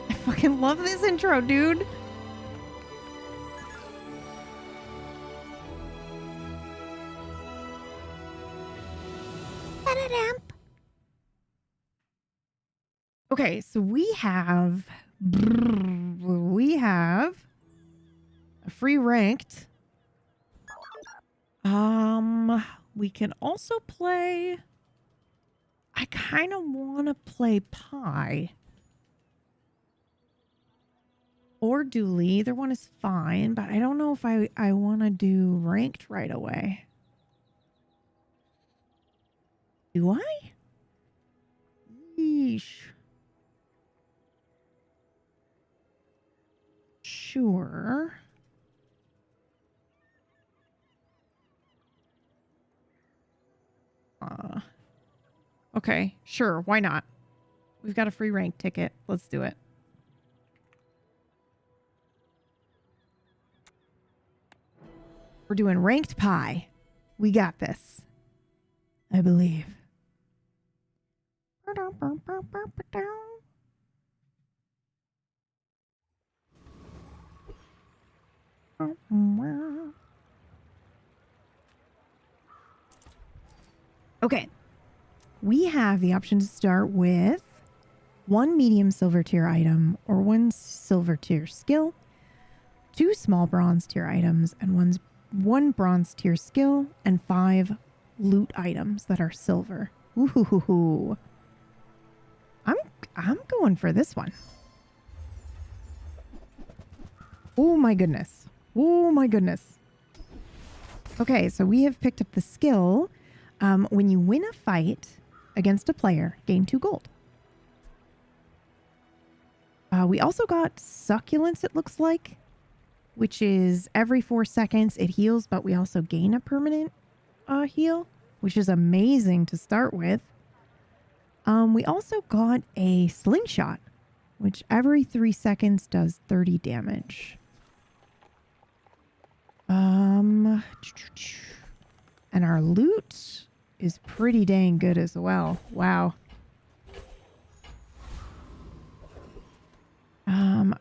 Speaker 1: I fucking love this intro, dude. Okay, so we have a free ranked. We can also play. I kind of want to play Pi or Dooley. Either one is fine, but I don't know if I want to do ranked right away. Do I? Yeesh. Sure. Okay, sure. Why not? We've got a free rank ticket. Let's do it. We're doing ranked Pi. We got this. I believe. Okay. We have the option to start with one medium silver tier item or one silver tier skill, two small bronze tier items, and one bronze tier skill, and 5 loot items that are silver. Ooh. I'm going for this one. Oh my goodness. Oh my goodness. Okay, so we have picked up the skill. When you win a fight against a player, gain 2 gold. We also got succulence, it looks like, which is every 4 seconds it heals, but we also gain a permanent heal, which is amazing to start with. We also got a slingshot, which every 3 seconds does 30 damage. And our loot is pretty dang good as well. Wow.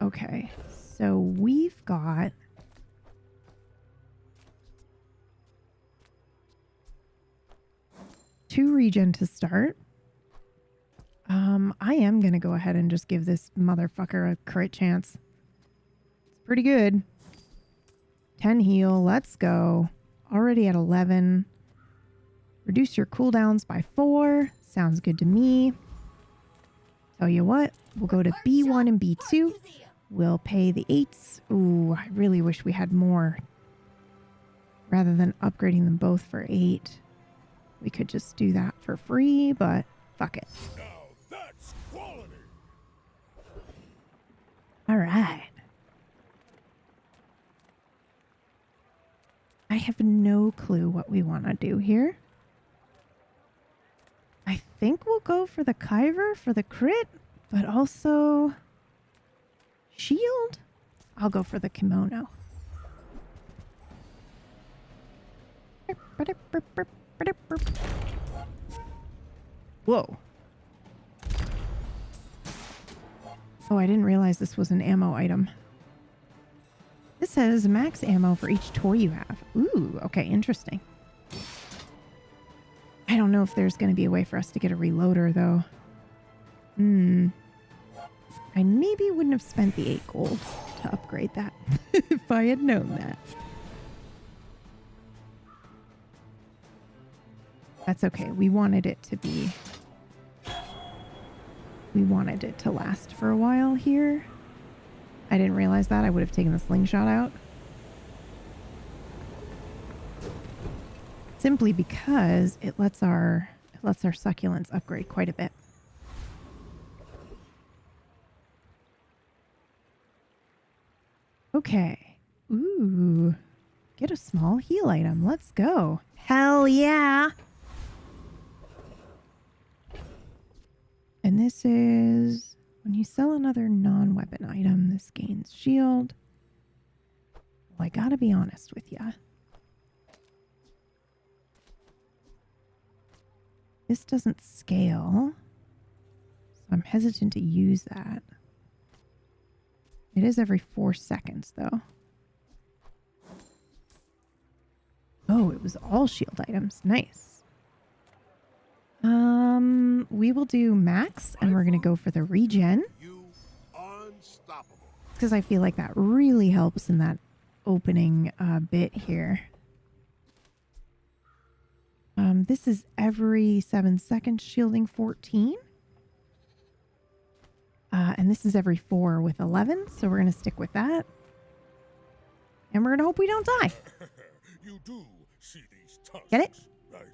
Speaker 1: Okay. So we've got two regen to start. I am going to go ahead and just give this motherfucker a crit chance. It's pretty good. 10 heal. Let's go. Already at 11. Reduce your cooldowns by 4. Sounds good to me. Tell you what, we'll go to B1 and B2. We'll pay the 8s. Ooh, I really wish we had more. Rather than upgrading them both for 8. We could just do that for free, but fuck it.
Speaker 2: Now that's quality.
Speaker 1: All right. I have no clue what we want to do here. I think we'll go for the Kyver for the crit, but also shield. I'll go for the kimono. Whoa. Oh, I didn't realize this was an ammo item. This says max ammo for each toy you have. Ooh, okay, interesting. I don't know if there's going to be a way for us to get a reloader, though. I maybe wouldn't have spent the 8 gold to upgrade that if I had known that. That's okay. We wanted it to be... We wanted it to last for a while here. I didn't realize that. I would have taken the slingshot out. Simply because it lets our succulents upgrade quite a bit. Okay. Ooh. Get a small heal item. Let's go. Hell yeah. And this is when you sell another non-weapon item, this gains shield. Well, I gotta be honest with ya. This doesn't scale, so I'm hesitant to use that. It is every 4 seconds, though. Oh, it was all shield items. Nice. We will do max, and we're going to go for the regen.
Speaker 2: You unstoppable.
Speaker 1: Because I feel like that really helps in that opening bit here. This is every 7 seconds, shielding 14. And this is every 4 with 11, so we're going to stick with that. And we're going to hope we don't die.
Speaker 2: You do see these tusks,
Speaker 1: Get it?
Speaker 2: right?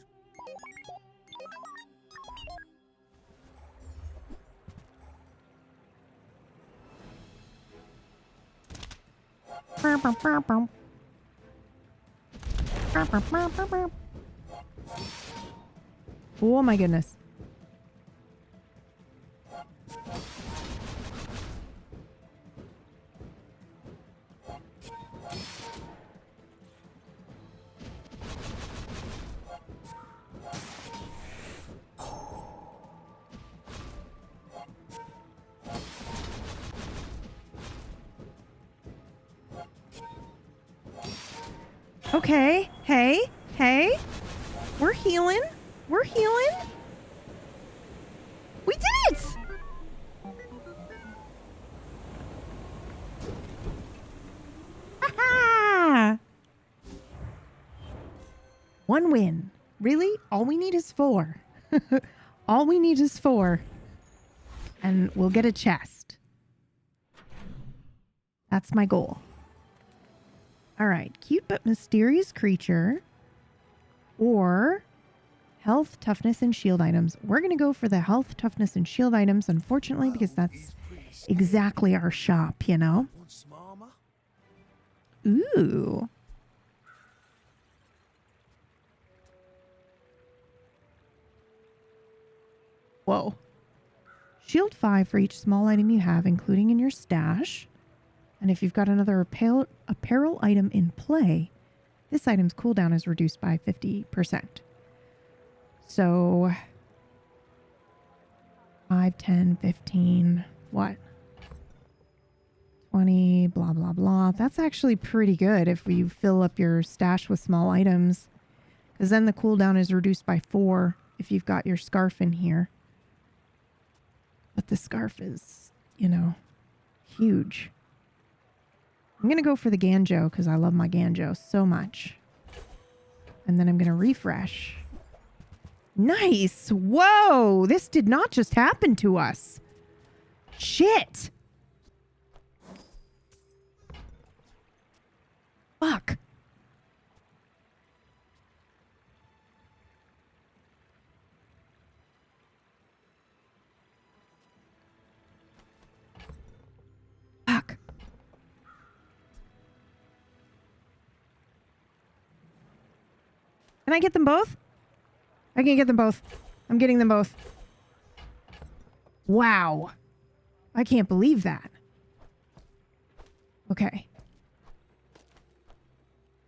Speaker 1: Oh my goodness. Okay. Hey. Hey. We're healing. We're healing. We did it! Ha-ha! 1 win. Really? All we need is 4. All we need is 4. And we'll get a chest. That's my goal. All right. Cute but mysterious creature. Or health, toughness, and shield items. We're going to go for the health, toughness, and shield items, unfortunately, because that's exactly our shop, you know? Ooh. Whoa. Shield 5 for each small item you have, including in your stash. And if you've got another apparel item in play, this item's cooldown is reduced by 50%. So 5, 10, 15, what? 20, blah, blah, blah. That's actually pretty good if you fill up your stash with small items. Because then the cooldown is reduced by 4 if you've got your scarf in here. But the scarf is, you know, huge. I'm going to go for the Ganjo because I love my Ganjo so much. And then I'm going to refresh. Nice. Whoa. This did not just happen to us. Shit. Fuck. Fuck. Can I get them both? I can get them both. I'm getting them both. Wow. I can't believe that. Okay.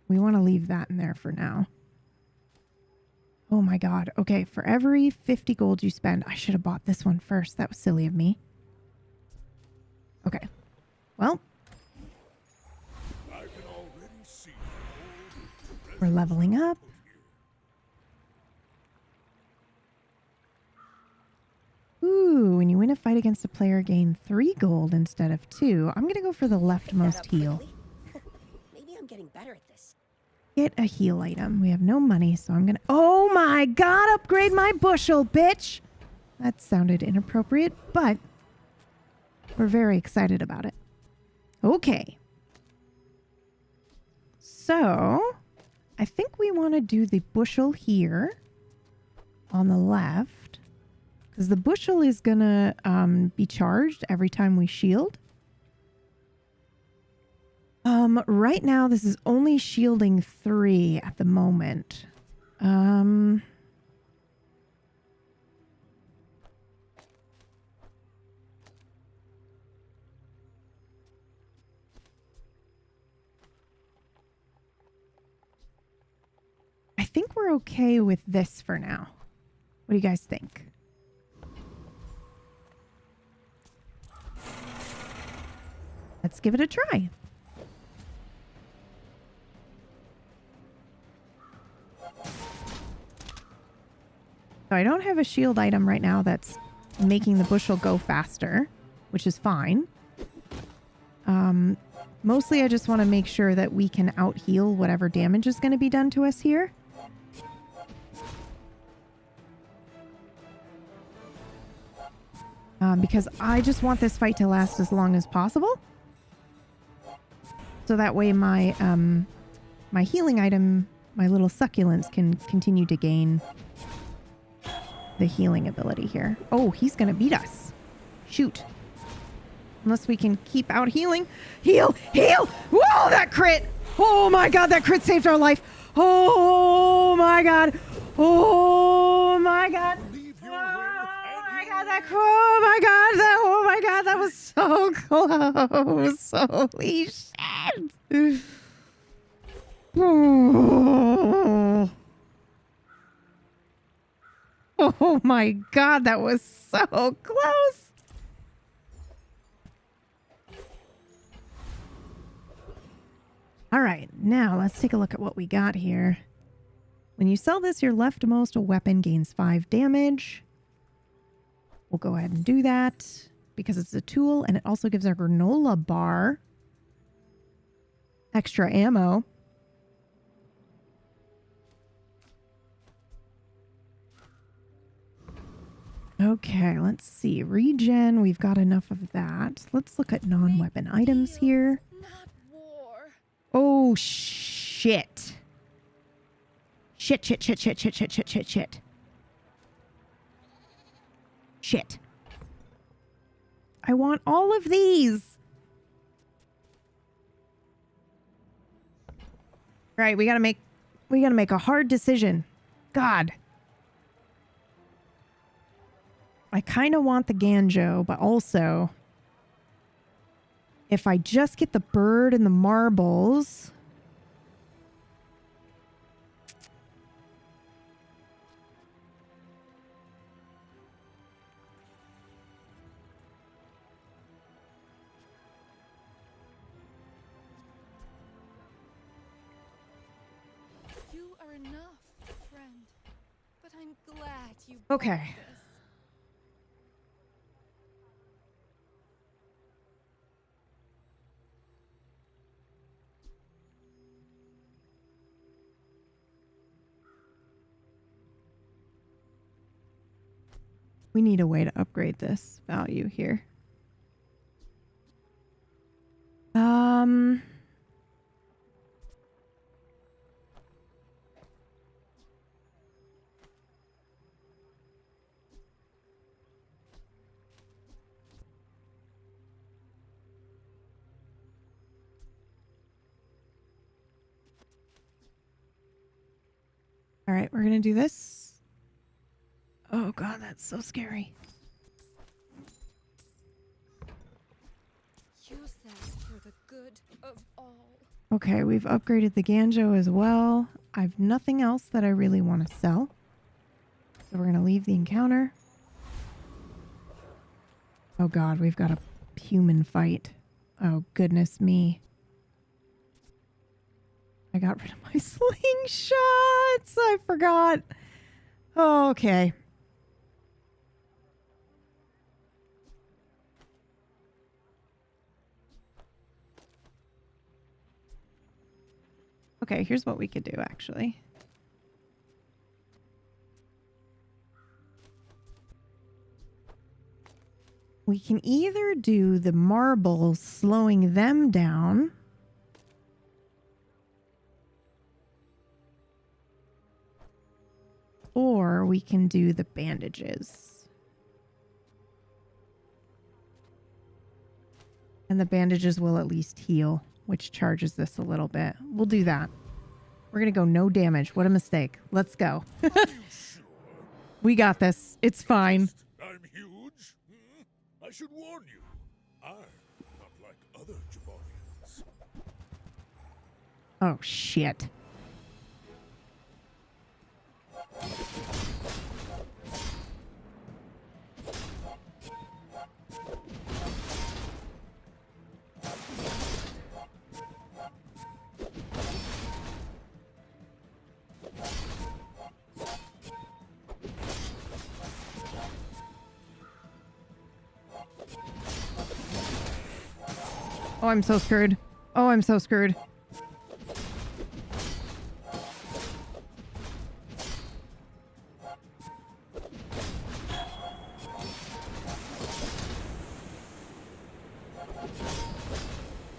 Speaker 1: We want to leave that in there for now. Oh my god. Okay, for every 50 gold you spend, I should have bought this one first. That was silly of me. Okay. Well. We're leveling up. Ooh, when you win a fight against a player, gain 3 gold instead of 2. I'm going to go for the leftmost heal.
Speaker 3: Maybe I'm getting better at this.
Speaker 1: Get a heal item. We have no money, so I'm going to... Oh my god, upgrade my bushel, bitch! That sounded inappropriate, but we're very excited about it. Okay. So, I think we want to do the bushel here on the left. Because the bushel is going to be charged every time we shield. Right now, this is only shielding 3 at the moment. I think we're okay with this for now. What do you guys think? Let's give it a try. So I don't have a shield item right now that's making the bushel go faster, which is fine. Mostly I just want to make sure that we can out-heal whatever damage is going to be done to us here. Because I just want this fight to last as long as possible. So that way my my healing item, my little succulents, can continue to gain the healing ability here. Oh, he's going to beat us. Shoot. Unless we can keep out healing. Heal! Heal! Whoa, that crit! Oh my god, that crit saved our life. Oh my god. Oh my god. Oh my god, that crit. Oh my god. Oh my god, that was so close. Holy shit. Oh. Oh my god, that was so close. All right, now let's take a look at what we got here. When you sell this, your leftmost weapon gains 5 damage. We'll go ahead and do that because it's a tool, and it also gives a granola bar extra ammo. Okay, let's see. Regen, we've got enough of that. Let's look at non-weapon items here.
Speaker 3: Not war.
Speaker 1: Oh, Oh, shit. Shit, shit, shit, shit, shit, shit, shit, shit, shit. Shit. I want all of these. Right, we gotta make a hard decision. God. I kind of want the Ganjo, but also if I just get the bird and the marbles.
Speaker 4: You are enough, friend. But I'm glad you
Speaker 1: Okay.
Speaker 4: bought this.
Speaker 1: We need a way to upgrade this value here. All right, we're going to do this. Oh God, that's so scary.
Speaker 4: Use that for the good of all.
Speaker 1: Okay, we've upgraded the Ganjo as well. I've nothing else that I really want to sell. So we're going to leave the encounter. Oh God, we've got a human fight. Oh goodness me. I got rid of my slingshots. I forgot. Oh, okay. Okay, here's what we could do actually. We can either do the marbles slowing them down. Or we can do the bandages. And the bandages will at least heal, which charges this a little bit. We'll do that. We're going to go no damage. What a mistake. Let's go.
Speaker 2: Are you sure?
Speaker 1: We got this. It's fine.
Speaker 2: I'm huge? I should warn you. I'm not like other Jabarians.
Speaker 1: Oh, shit. Oh, I'm so screwed. Oh, I'm so screwed.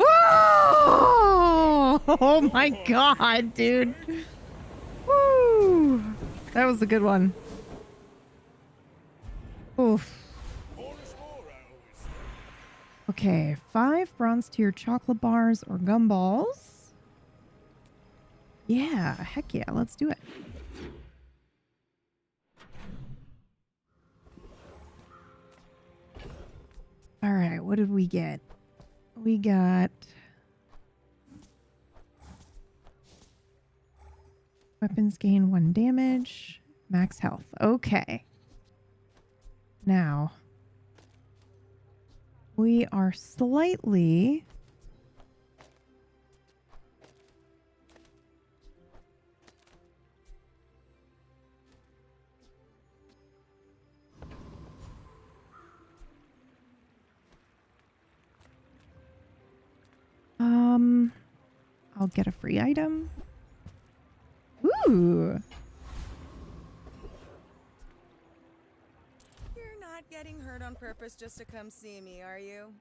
Speaker 1: Oh, oh my God, dude. Woo. That was a good one. Oof.
Speaker 2: More is more, I always say.
Speaker 1: Okay, 5 bronze tier chocolate bars or gumballs. Yeah, heck yeah, let's do it. All right, what did we get? We got weapons gain 1 damage, max health. Okay. Now, we are slightly I'll get a free item. Ooh.
Speaker 5: You're not getting hurt on purpose just to come see me, are you?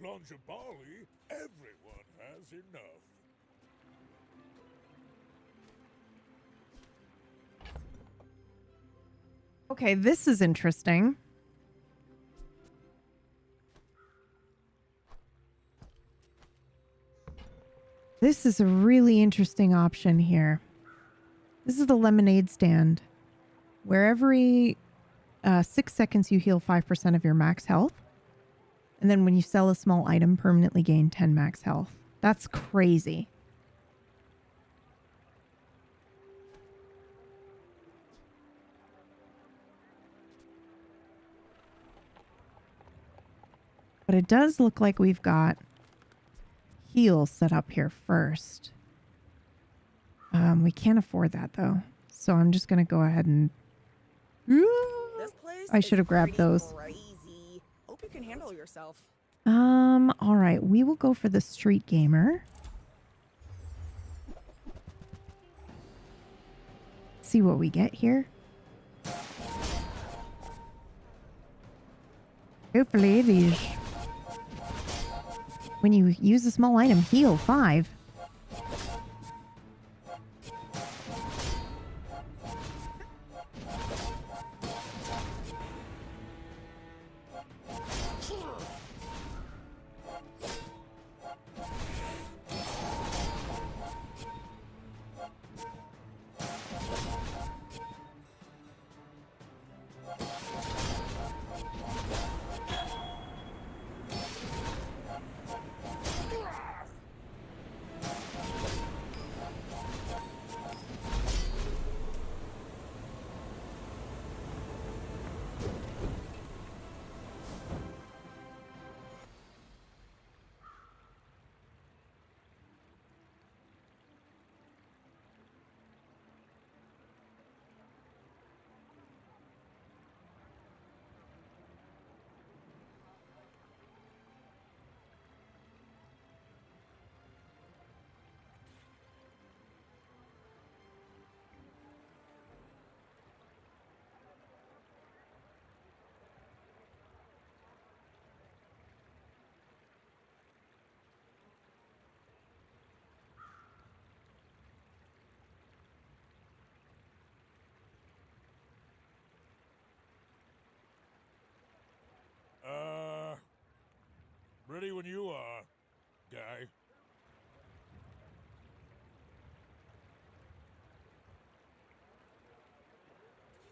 Speaker 2: While on Jabali, everyone has enough.
Speaker 1: Okay, this is interesting. This is a really interesting option here. This is the lemonade stand, where every 6 seconds you heal 5% of your max health. And then when you sell a small item, permanently gain 10 max health. That's crazy. But it does look like we've got heals set up here first. We can't afford that though. So I'm just going to go ahead and...
Speaker 5: This place
Speaker 1: I should have grabbed
Speaker 5: pretty
Speaker 1: those.
Speaker 5: Crazy. Hope you can handle yourself.
Speaker 1: All right. We will go for the street gamer. See what we get here. Hopefully these... When you use a small item, heal 5.
Speaker 2: Ready when you are, guy.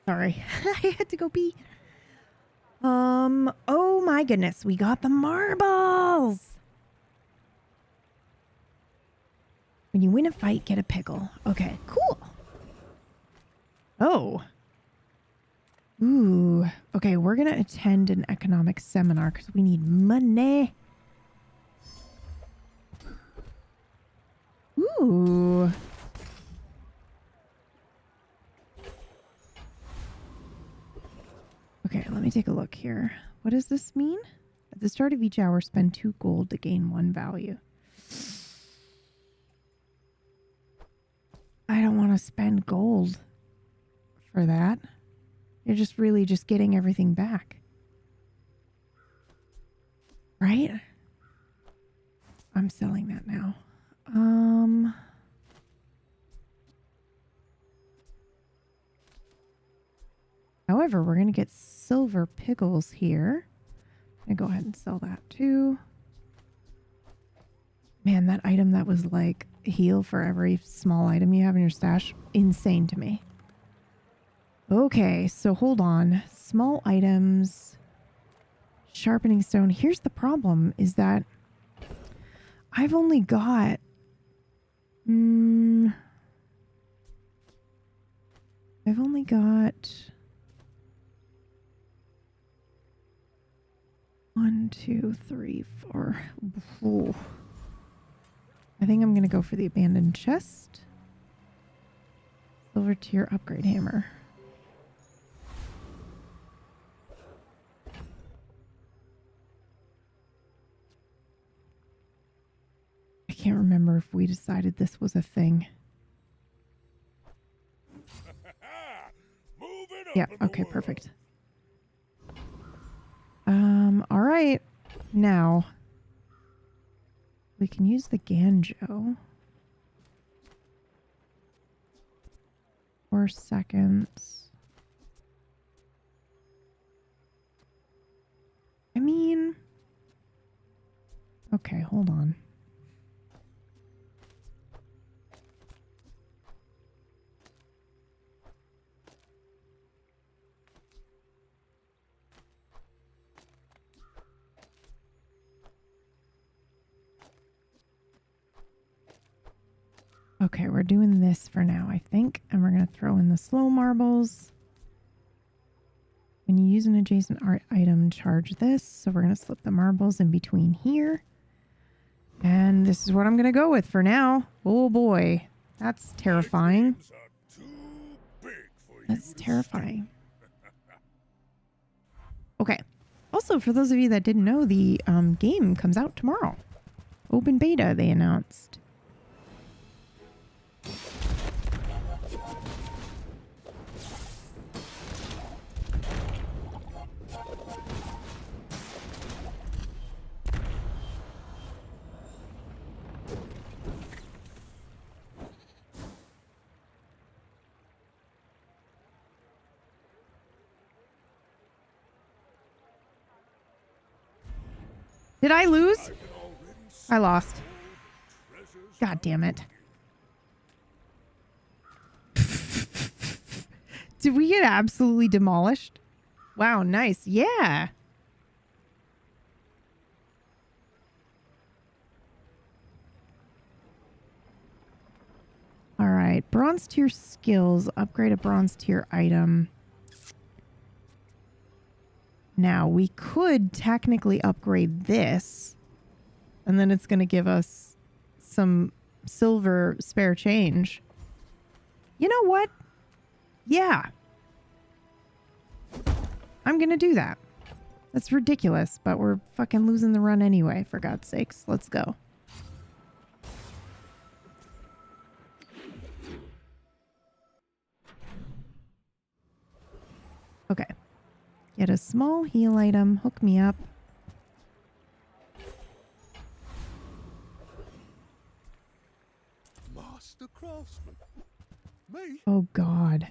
Speaker 1: Sorry. I had to go pee. Oh my goodness. We got the marbles. When you win a fight, get a pickle. Okay, cool. Oh. Ooh. Okay, we're going to attend an economic seminar because we need money. Ooh. Okay, let me take a look here. What does this mean? At the start of each hour, spend 2 gold to gain 1 value. I don't want to spend gold for that. You're just really just getting everything back. Right? I'm selling that now. However, we're going to get silver pickles here. I'm going to go ahead and sell that too. Man, that item that was like heal for every small item you have in your stash, insane to me. Okay, so hold on. Small items, sharpening stone. Here's the problem is that I've only got... I've only got... 1, 2, 3, 4. Ooh. I think I'm going to go for the abandoned chest. Silver tier upgrade hammer. I can't remember if we decided this was a thing. Yeah, okay, perfect. All right. Now, We can use the Ganjo. 4 seconds. I mean... Okay, hold on. Okay, we're doing this for now, I think. And we're going to throw in the slow marbles. When you use an adjacent art item, charge this. So we're going to slip the marbles in between here. And this is what I'm going to go with for now. Oh boy, that's terrifying.
Speaker 2: Dreams are too big for
Speaker 1: That's
Speaker 2: you to
Speaker 1: terrifying. Okay. Also, for those of you that didn't know, the game comes out tomorrow. Open beta, they announced. Did I lose? I lost. God damn it. Did we get absolutely demolished? Wow, nice. Yeah. All right. Bronze tier skills. Upgrade a bronze tier item. Now, we could technically upgrade this, and then it's going to give us some silver spare change. You know what? Yeah. I'm going to do that. That's ridiculous, but we're fucking losing the run anyway, for God's sakes. Let's go. Okay. Get a small heal item. Hook me up.
Speaker 2: Master craftsman. Me?
Speaker 1: Oh, God.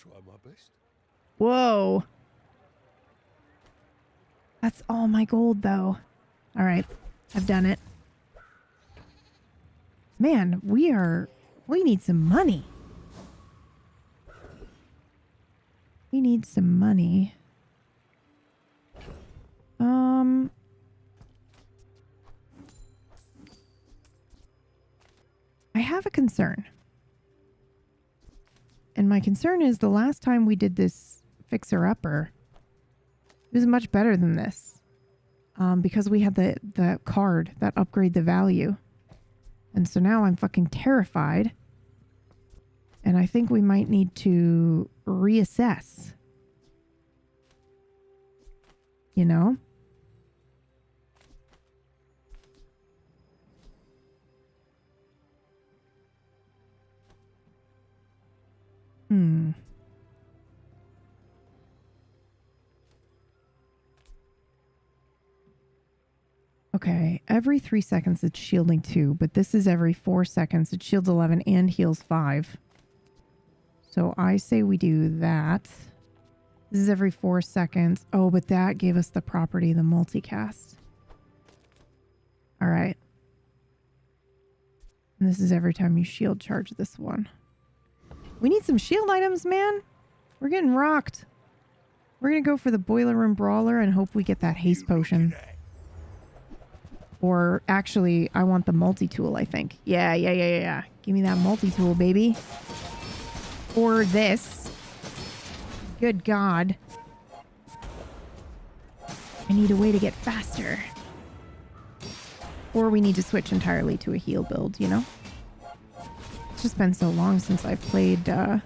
Speaker 2: Try my best.
Speaker 1: Whoa. That's all my gold, though. All right. I've done it. Man, we need some money. We need some money. I have a concern. And my concern is the last time we did this fixer-upper, it was much better than this. Because we had the card that upgrade the value. And so now I'm fucking terrified. And I think we might need to reassess. You know? Okay, every 3 seconds it's shielding 2, but this is every 4 seconds. It shields 11 and heals 5. So I say we do that. This is every 4 seconds. Oh, but that gave us the property, the multicast. All right. And this is every time you shield charge this one. We need some shield items, man. We're getting rocked. We're going to go for the boiler room brawler and hope we get that haste potion. Or actually, I want the multi-tool, I think. Yeah. Give me that multi-tool, baby. Or this. Good God. I need a way to get faster. Or we need to switch entirely to a heal build, you know? It's just been so long since I've played, It's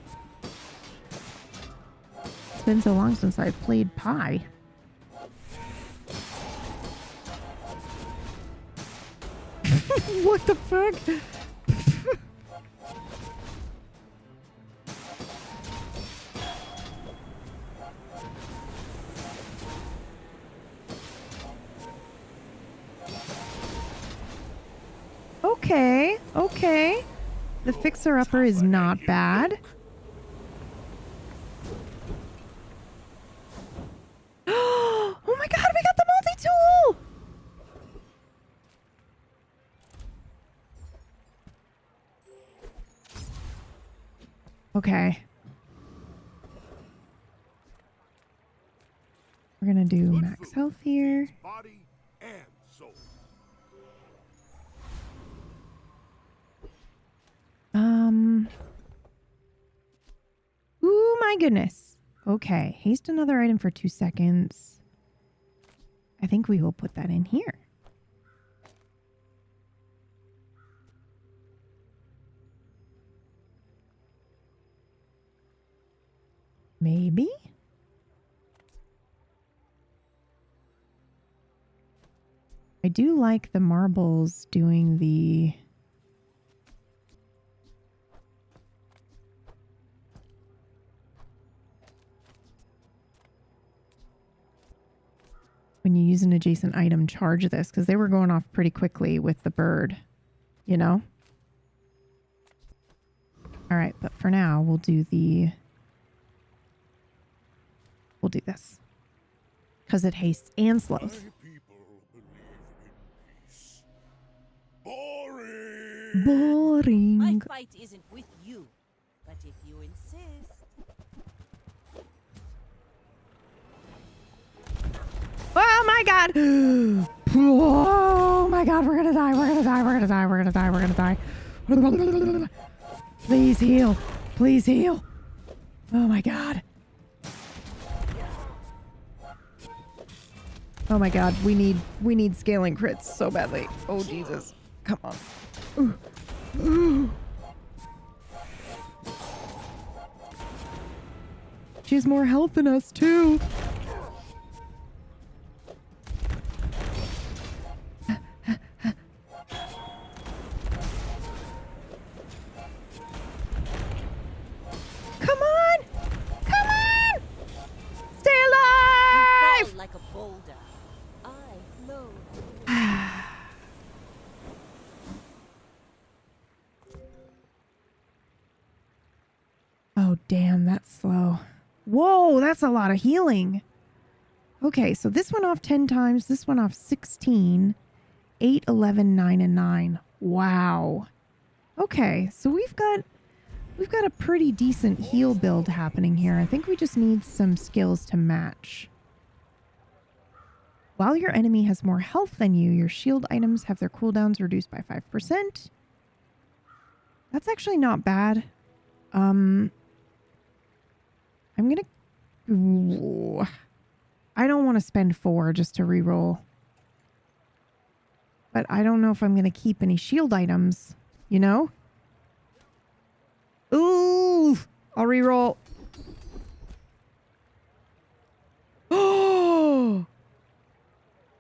Speaker 1: been so long since I've played Pi. What the fuck? Okay. Okay. The fixer-upper is not bad. Oh my god, we got the multi-tool! Okay. We're gonna do
Speaker 2: Good
Speaker 1: max
Speaker 2: food
Speaker 1: health here.
Speaker 2: feeds body and soul.
Speaker 1: Ooh, my goodness. Okay, haste another item for 2 seconds. I think we will put that in here. Maybe? I do like the marbles doing the... when you use an adjacent item, charge this, because they were going off pretty quickly with the bird, you know? All right, but for now, we'll do the... we'll do this. Because it hastes and
Speaker 2: My
Speaker 1: slows.
Speaker 2: people believe in peace. Boring.
Speaker 3: My
Speaker 1: Boring.
Speaker 3: fight isn't with you, but if you insist.
Speaker 1: Oh my god! Oh my god, we're gonna die, we're gonna die, we're gonna die, we're gonna die, we're gonna die. Please heal. Please heal. Oh my god. Oh my god, we need scaling crits so badly. Oh Jesus. Come on. She has more health than us too. Come on! Come on! Stay alive!
Speaker 3: Fall like a boulder. I flow.
Speaker 1: Oh, damn, that's slow. Whoa, that's a lot of healing. Okay, so this went off 10 times. This went off 16. 8, 11, 9, and 9. Wow. Okay, so we've got a pretty decent heal build happening here. I think we just need some skills to match. While your enemy has more health than you, your shield items have their cooldowns reduced by 5%. That's actually not bad. I'm gonna... Ooh. I don't want to spend 4 just to reroll. But I don't know if I'm gonna keep any shield items, you know? Ooh! I'll reroll. Oh!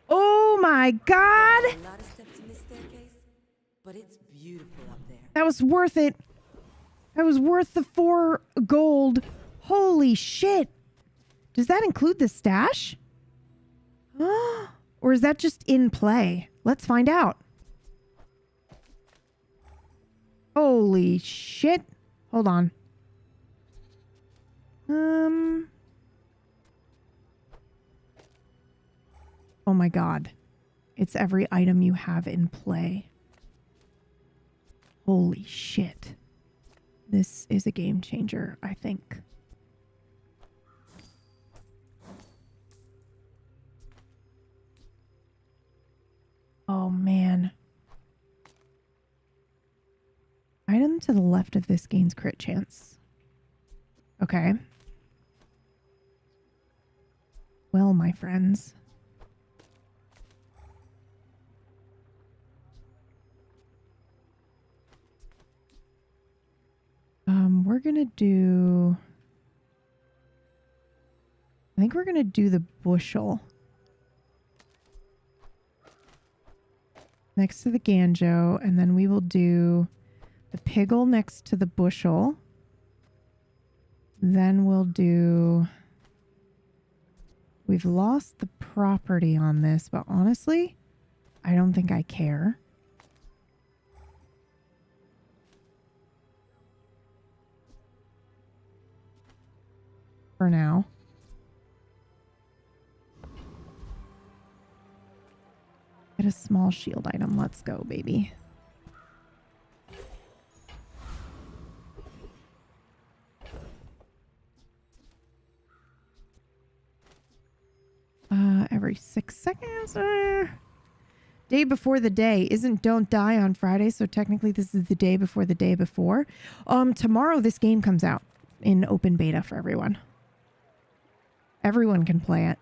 Speaker 1: Oh my god!
Speaker 3: A lot of steps in this staircase, but it's beautiful up there.
Speaker 1: That was worth it. That was worth the 4 gold. Holy shit. Does that include the stash? Or is that just in play? Let's find out. Holy shit. Hold on. Oh my god. It's every item you have in play. Holy shit. This is a game changer, I think. Oh man. Item to the left of this gains crit chance. Okay. Well, my friends. We're gonna do... I think we're gonna do the bushel. Next to the Ganjo, and then we will do the Piggle next to the bushel. Then we'll do... We've lost the property on this, but honestly, I don't think I care. for now. Get a small shield item. Let's go, baby. Every 6 seconds. Day before the day. Isn't Don't Die on Friday, so technically this is the day before the day before. Tomorrow this game comes out in open beta for everyone. Everyone can play it.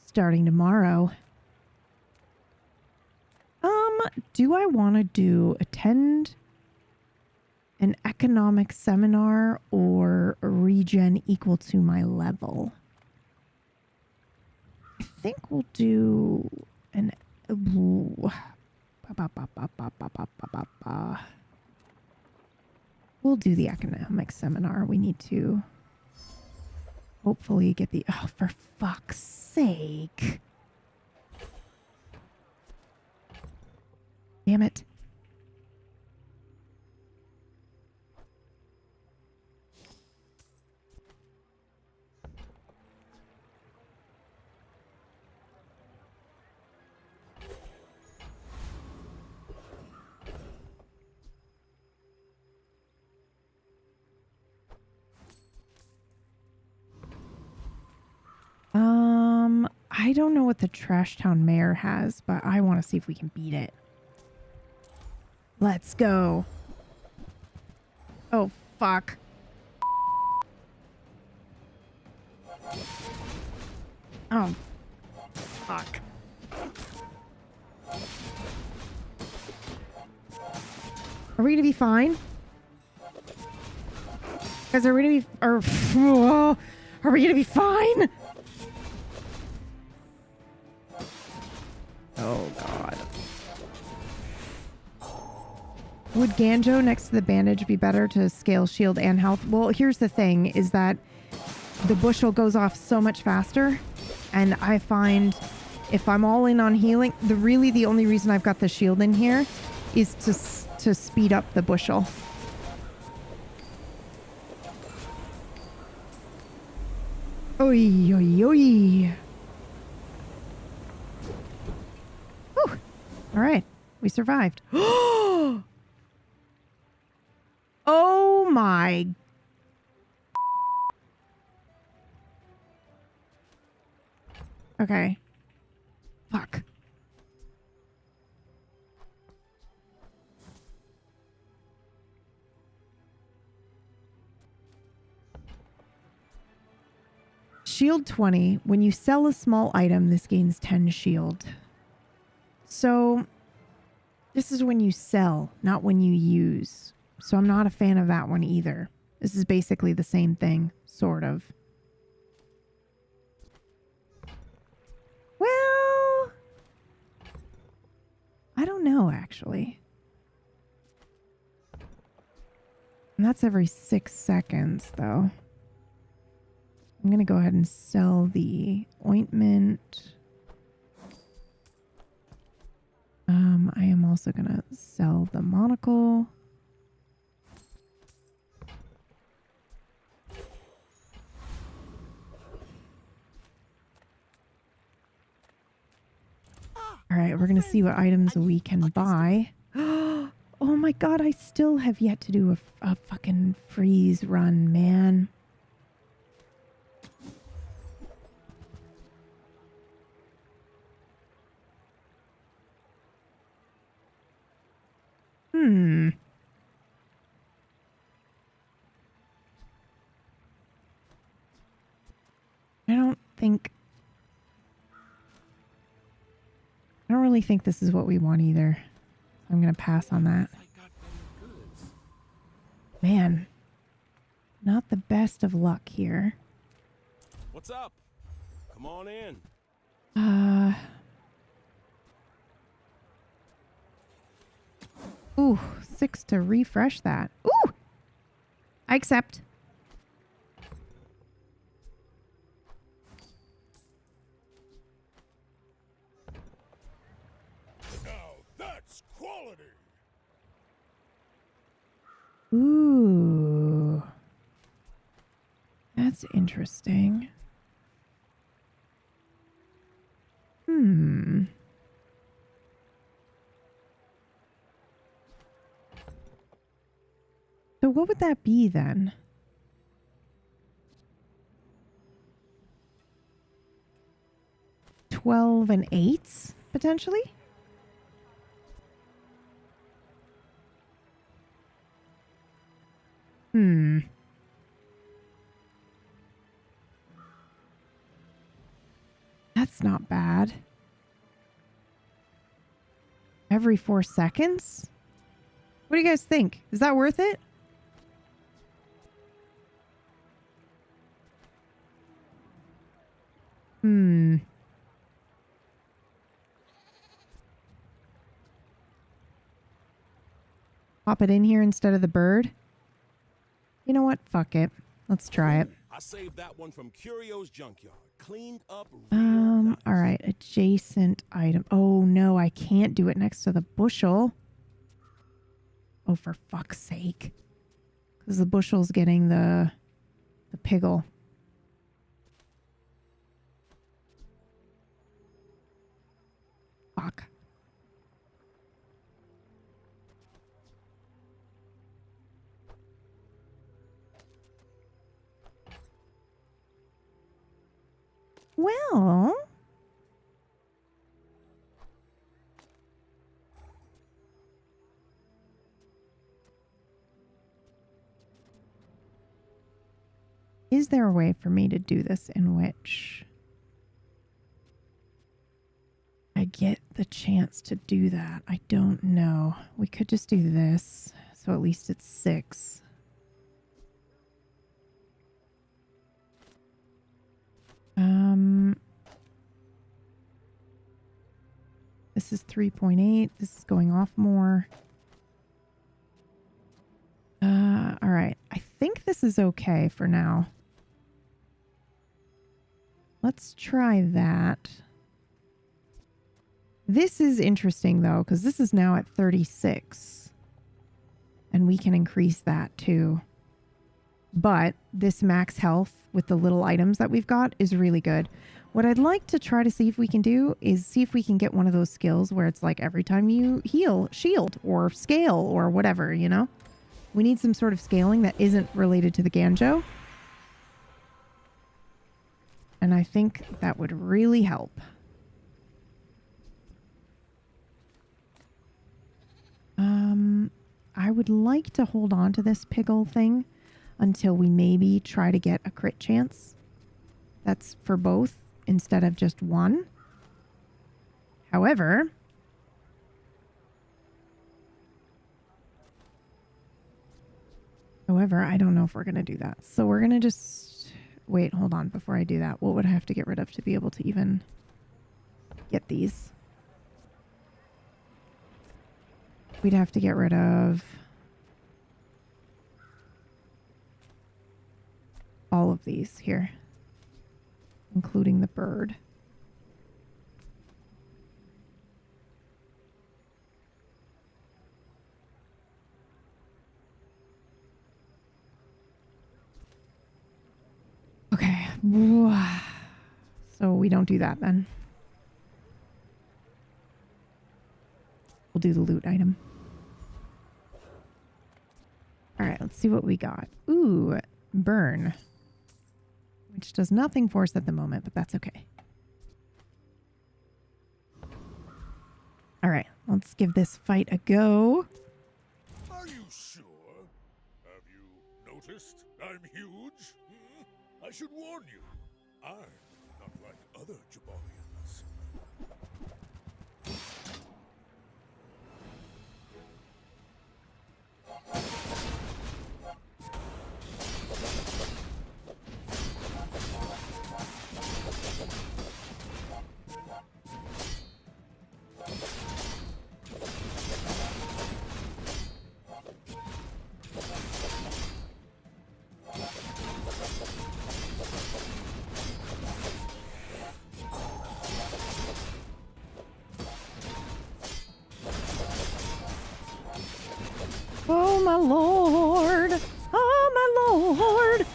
Speaker 1: Starting tomorrow. Do I want to attend an economic seminar or a regen equal to my level? I think we'll do an we'll do the economic seminar. We need to hopefully get the for fuck's sake. Damn it. I don't know what the Trash Town Mayor has, but I want to see if we can beat it. Let's go. Oh, fuck. Oh, fuck. Are we gonna be fine? Guys, are we gonna be... Are we gonna be fine? Oh, God. Would Ganjo next to the bandage be better to scale shield and health? Well, here's the thing, is that the bushel goes off so much faster, and I find if I'm all in on healing, the only reason I've got the shield in here is to speed up the bushel. Oi, oi, oi. Whew. All right, we survived. Oh my. Okay. Fuck. Shield 20. When you sell a small item, this gains 10 shield. So, this is when you sell, not when you use. So I'm not a fan of that one either. This is basically the same thing, sort of. Well, I don't know, actually. And that's every 6 seconds, though. I'm going to go ahead and sell the ointment. I am also going to sell the monocle. All right, we're going to see what items we can buy. Oh my god, I still have yet to do a fucking freeze run, man. I don't really think this is what we want either. I'm going to pass on that. Man, not the best of luck here.
Speaker 2: What's up? Come on in.
Speaker 1: Ooh, 6 to refresh that. Ooh! I accept.
Speaker 2: Now that's quality.
Speaker 1: Ooh. That's That's interesting. So what would that be then? $12 and $8s, potentially? That's not bad. Every 4 seconds? What do you guys think? Is that worth it? Pop it in here instead of the bird? You know what? Fuck it. Let's try it.
Speaker 6: I saved that one from Curio's junkyard. Cleaned up real nice.
Speaker 1: All right. Adjacent item. Oh, no. I can't do it next to the bushel. Oh, for fuck's sake. Because the bushel's getting the piggle. Fuck. Well, is there a way for me to do this in which I get the chance to do that? I don't know. We could just do this, so at least it's 6. This is 3.8. This is going off more. All right. I think this is okay for now. Let's try that. This is interesting though, because this is now at 36. And we can increase that too. But this max health with the little items that we've got is really good. What I'd like to try to see if we can do is see if we can get one of those skills where it's like every time you heal, shield or scale or whatever, you know? We need some sort of scaling that isn't related to the Ganjo. And I think that would really help. I would like to hold on to this piggle thing until we maybe try to get a crit chance. That's for both instead of just one. However, I don't know if we're going to do that. So we're going to just wait, hold on. Before I do that, what would I have to get rid of to be able to even get these? We'd have to get rid of all of these here, including the bird. Okay. So we don't do that then. We'll do the loot item. All right, let's see what we got. Ooh, burn. Which does nothing for us at the moment, but that's okay. All right, let's give this fight a go.
Speaker 2: Are you sure? Have you noticed I'm huge? I should warn you. I'm not like other Jabarians.
Speaker 1: Oh my lord! Oh my lord!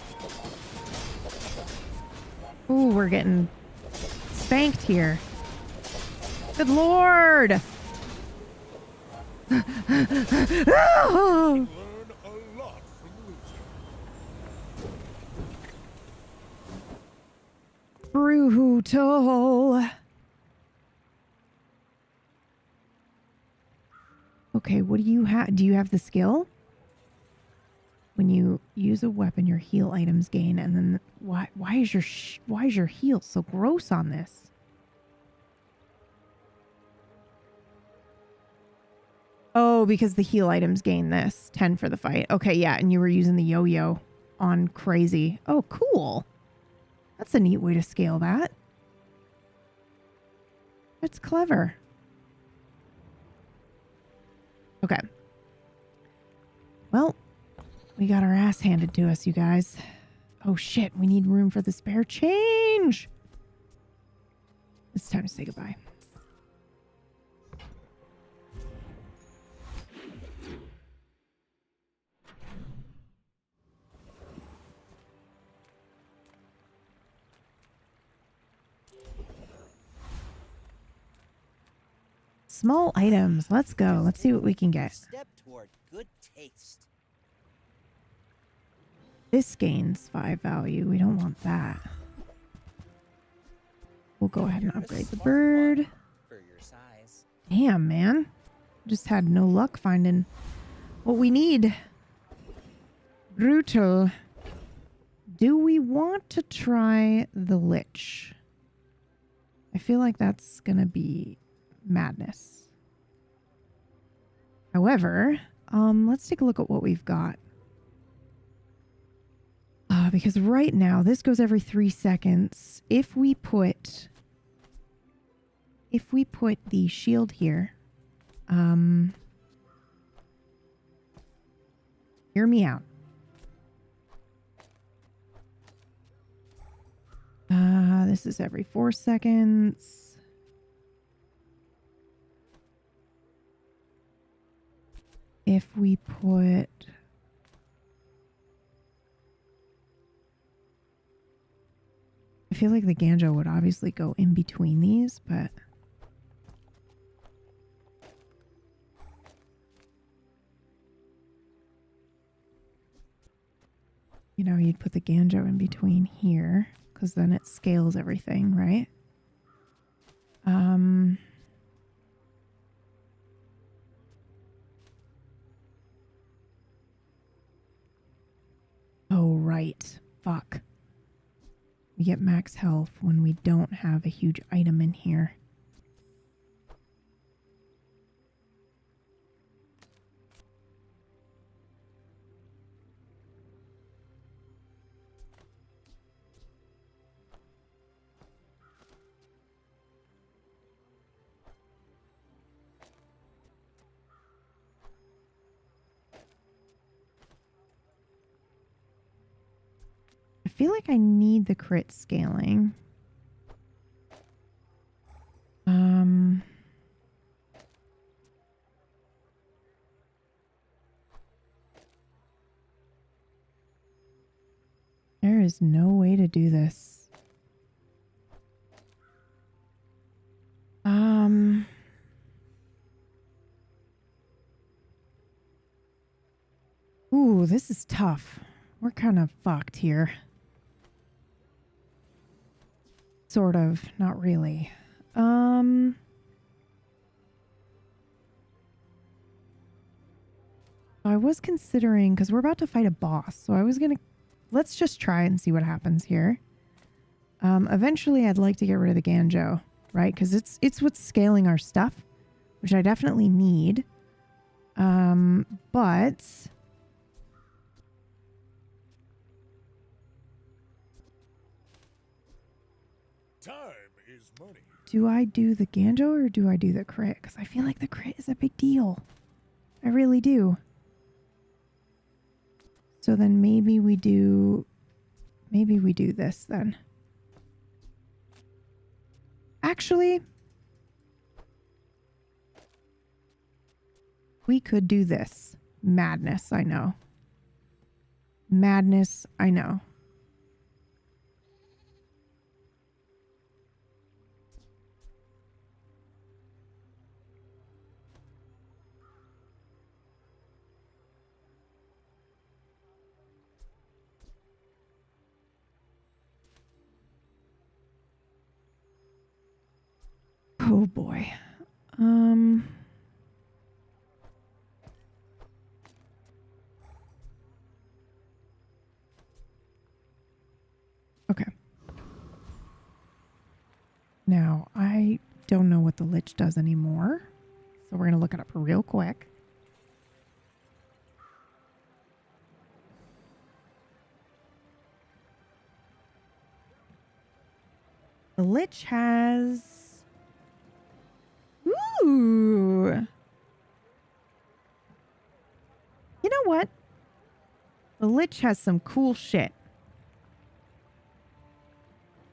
Speaker 1: Ooh, we're getting spanked here. Good lord!
Speaker 2: Learn a lot from losing.
Speaker 1: Brutal. Okay, what do you have? Do you have the skill? When you use a weapon, your heal items gain, and then why is your heal so gross on this? Oh, because the heal items gain this 10 for the fight. Okay, yeah, and you were using the yo-yo on crazy. Oh, cool. That's a neat way to scale that. It's clever. Okay. Well, we got our ass handed to us, you guys. Oh shit, we need room for the spare change. It's time to say goodbye. Small items. Let's go. Let's see what we can get.
Speaker 7: Step toward good taste.
Speaker 1: This gains 5 value. We don't want that. We'll go ahead and
Speaker 7: You're a
Speaker 1: upgrade the
Speaker 7: smart
Speaker 1: bird.
Speaker 7: one for your size.
Speaker 1: Damn, man. Just had no luck finding what we need. Brutal. Do we want to try the Lich? I feel like that's gonna be madness. However, let's take a look at what we've got. Because right now, this goes every 3 seconds. If we put the shield here, hear me out. This is every 4 seconds. If we put... I feel like the Ganjo would obviously go in between these, but... You know, you'd put the Ganjo in between here, because then it scales everything, right? Oh, right. Fuck. We get max health when we don't have a huge item in here. I feel like I need the crit scaling. There is no way to do this. Ooh, this is tough. We're kind of fucked here. Sort of, not really. I was considering, because we're about to fight a boss, so I was gonna, let's just try and see what happens here. Eventually I'd like to get rid of the Ganjo, right? Because it's what's scaling our stuff, which I definitely need. But
Speaker 2: Time is money.
Speaker 1: do I do the Ganjo or do I do the crit? Because I feel like the crit is a big deal. I really do. So then maybe we do this then. Actually, we could do this. Madness, I know. Madness, I know. Oh boy. Okay. Now, I don't know what the Lich does anymore. So we're going to look it up real quick. The Lich has... Ooh. You know what? The Lich has some cool shit.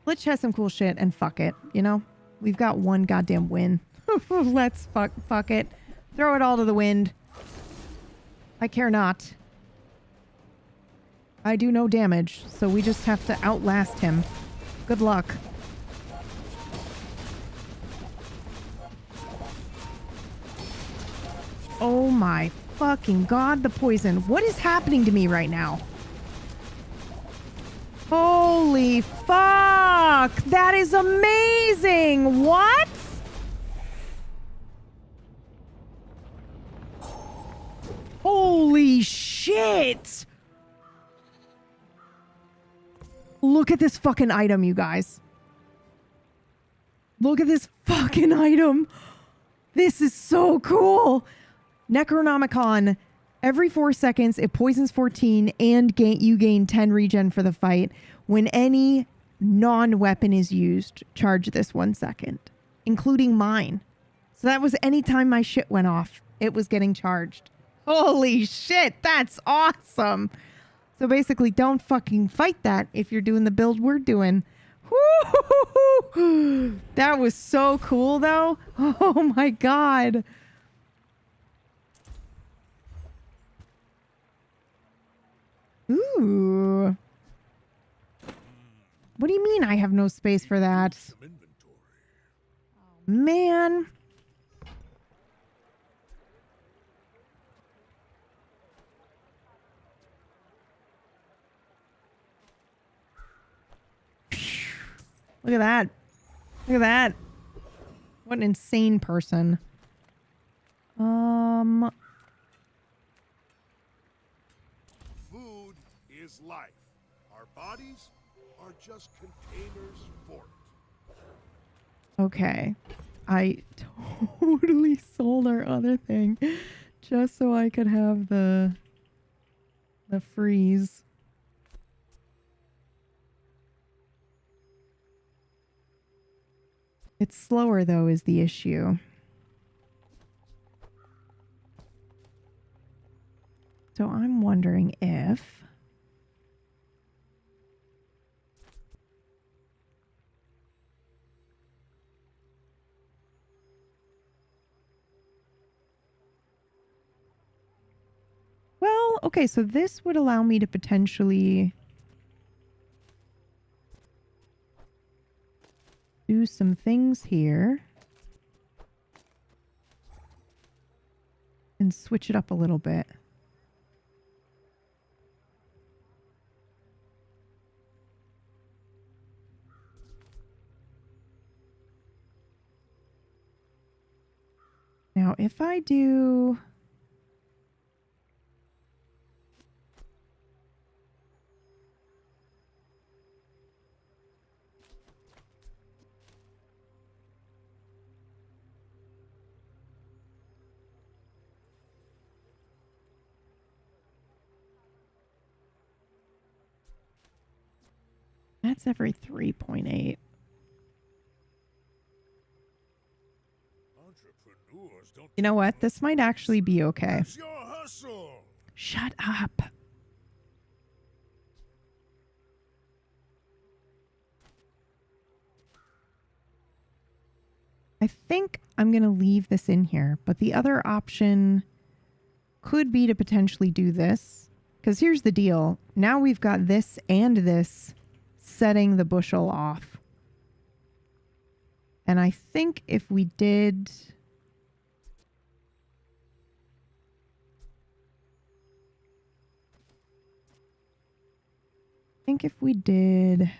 Speaker 1: Lich has some cool shit, and fuck it, you know? We've got one goddamn win. Let's fuck it. Throw it all to the wind. I care not. I do no damage, so we just have to outlast him. Good luck. Oh my fucking god, the poison. What is happening to me right now? Holy fuck! That is amazing! What? Holy shit! Look at this fucking item, you guys. Look at this fucking item. This is so cool. Necronomicon. Every 4 seconds, it poisons 14 and you gain 10 regen for the fight. When any non-weapon is used, charge this 1 second, including mine. So that was any time my shit went off, it was getting charged. Holy shit, that's awesome. So basically, don't fucking fight that if you're doing the build we're doing. Woo-hoo-hoo-hoo. That was so cool, though. Oh my god. Ooh. What do you mean I have no space for that?
Speaker 2: Some inventory.
Speaker 1: Man. Look at that. Look at that. What an insane person.
Speaker 2: Food is life. Our bodies are just containers for it.
Speaker 1: Okay. I totally sold our other thing just so I could have the freeze. It's slower though is the issue. So I'm wondering if well, okay, so this would allow me to potentially do some things here and switch it up a little bit. Now, if I do... That's every 3.8.
Speaker 2: Entrepreneurs don't.
Speaker 1: You know what? This might actually be okay.
Speaker 2: It's your hustle.
Speaker 1: Shut up. I think I'm going to leave this in here, but the other option could be to potentially do this. Because here's the deal. Now we've got this and this setting the bushel off. And I think if we did... I think if we did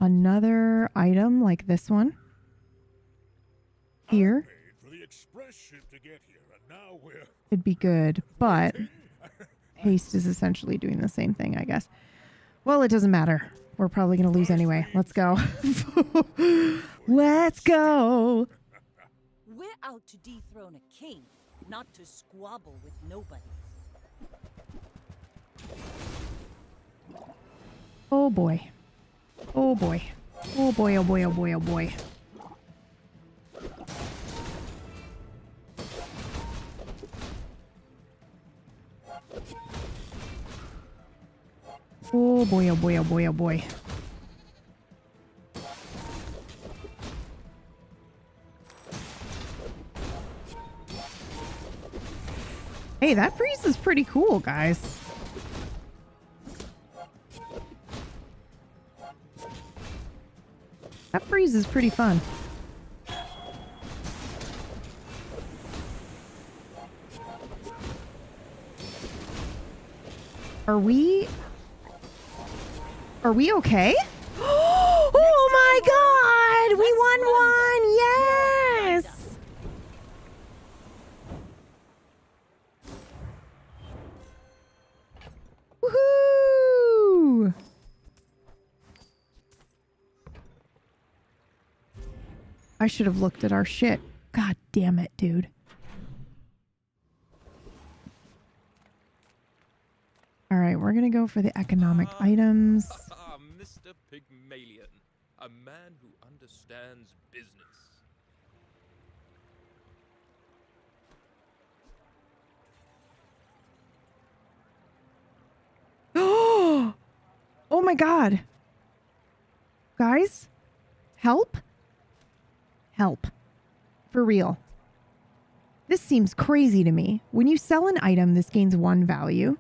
Speaker 1: another item like this one, here,
Speaker 2: Paid for the express ship to get here, and now we're
Speaker 1: it'd be good. But haste is essentially doing the same thing, I guess. Well, it doesn't matter. We're probably going to lose anyway. Let's go. Let's go.
Speaker 3: We're out to dethrone a king, not to squabble with nobody.
Speaker 1: Oh boy. Oh boy. Oh boy, oh boy, oh boy, oh boy. Oh boy, oh boy, oh boy, oh boy. Hey, that freeze is pretty cool, guys. That freeze is pretty fun. Are we okay? Oh my god! We won one! Yes! Woohoo! I should have looked at our shit. God damn it, dude. All right, we're going to go for the economic items.
Speaker 8: Mr. Pygmalion, a man who understands business.
Speaker 1: Oh my god. Guys, help? Help. For real. This seems crazy to me. When you sell an item, this gains 1 value.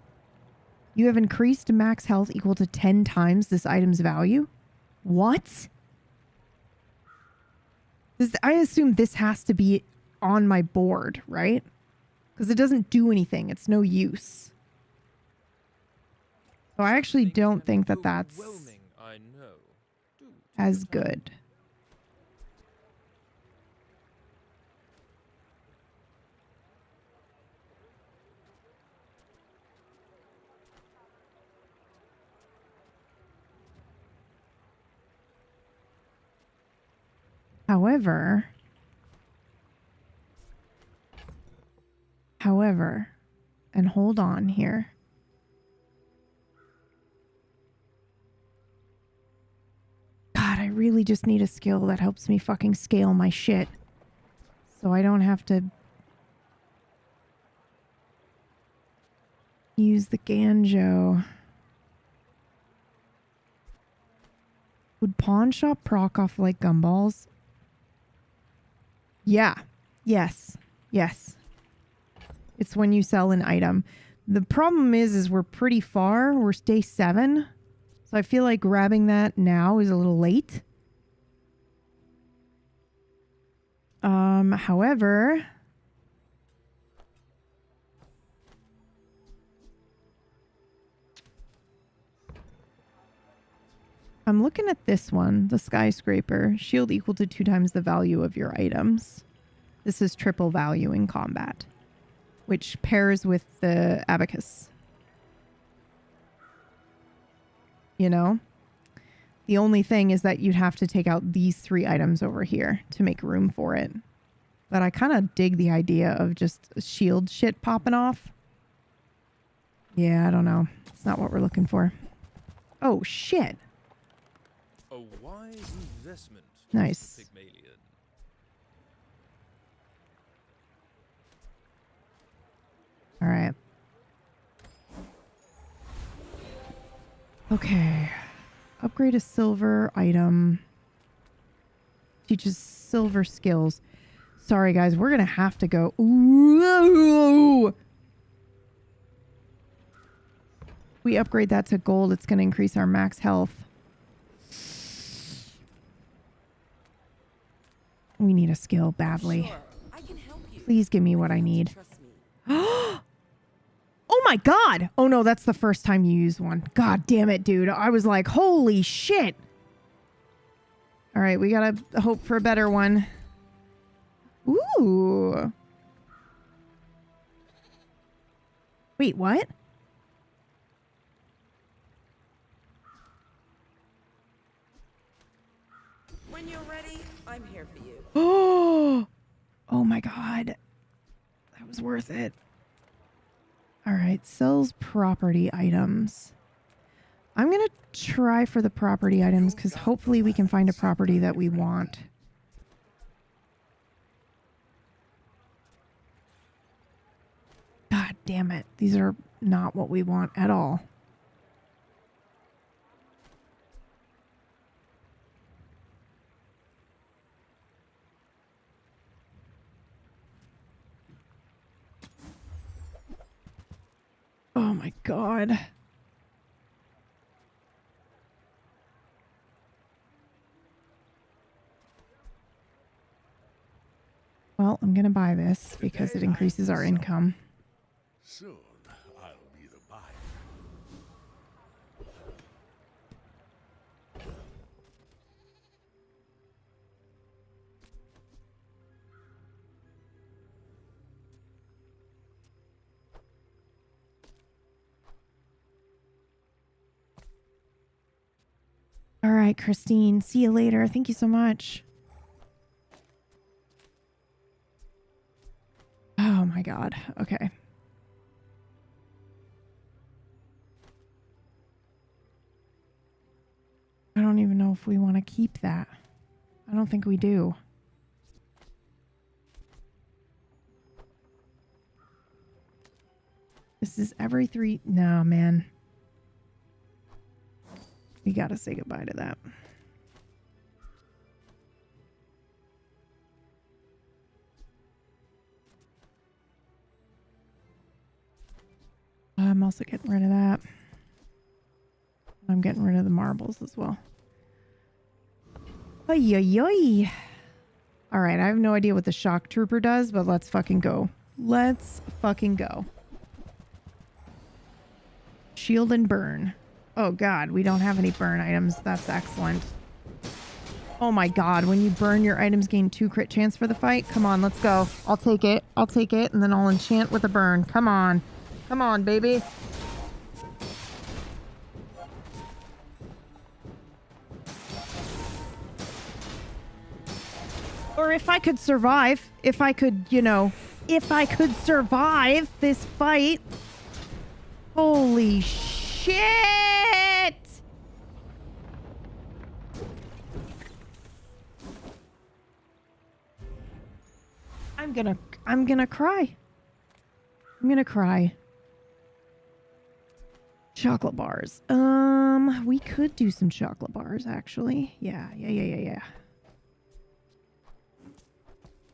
Speaker 1: You have increased max health equal to 10 times this item's value. What? I assume this has to be on my board, right? Because it doesn't do anything. It's no use. So I actually don't think that that's
Speaker 8: I know.
Speaker 1: as good. However, and hold on here. God, I really just need a skill that helps me fucking scale my shit. So I don't have to use the Ganjo. Would pawn shop proc off like gumballs? Yeah. Yes. Yes. It's when you sell an item. The problem is we're pretty far. We're day 7. So I feel like grabbing that now is a little late. However, I'm looking at this one, the skyscraper. Shield equal to 2 times the value of your items. This is triple value in combat, which pairs with the abacus. You know? The only thing is that you'd have to take out these 3 items over here to make room for it. But I kind of dig the idea of just shield shit popping off. Yeah, I don't know. It's not what we're looking for. Oh, shit.
Speaker 8: A wise investment.
Speaker 1: Nice.
Speaker 8: Pygmalion.
Speaker 1: All right. Okay. Upgrade a silver item. Teaches silver skills. Sorry, guys. We're going to have to go. Ooh. We upgrade that to gold. It's going to increase our max health. We need a skill badly.
Speaker 3: Sure, I can help you.
Speaker 1: Please give me what I need.
Speaker 3: Trust me.
Speaker 1: Oh my god! Oh no, that's the first time you use one. God damn it, dude. I was like, holy shit! Alright, we gotta hope for a better one. Ooh. Wait, what?
Speaker 5: When you're ready, I'm here for you.
Speaker 1: Oh my god. That was worth it. All right, sells property items. I'm going to try for the property items because hopefully we can find a property that we want. God damn it. These are not what we want at all. Oh my god. Well, I'm going to buy this because it increases our income.
Speaker 2: Soon, I'll be the buyer.
Speaker 1: All right, Christine. See you later. Thank you so much. Oh my god. Okay. I don't even know if we want to keep that. I don't think we do. This is every 3... No, man. We gotta say goodbye to that. I'm also getting rid of that. I'm getting rid of the marbles as well. Oy, oy, oy. All right, I have no idea what the shock trooper does, but let's fucking go. Let's fucking go. Shield and burn. Oh god, we don't have any burn items. That's excellent. Oh my god, when you burn, your items gain 2 crit chance for the fight. Come on, let's go. I'll take it. I'll take it, and then I'll enchant with a burn. Come on. Come on, baby. Or if I could survive, if I could, you know, if I could survive this fight. Holy shit! I'm gonna cry. I'm gonna cry. Chocolate bars. We could do some chocolate bars, actually. Yeah.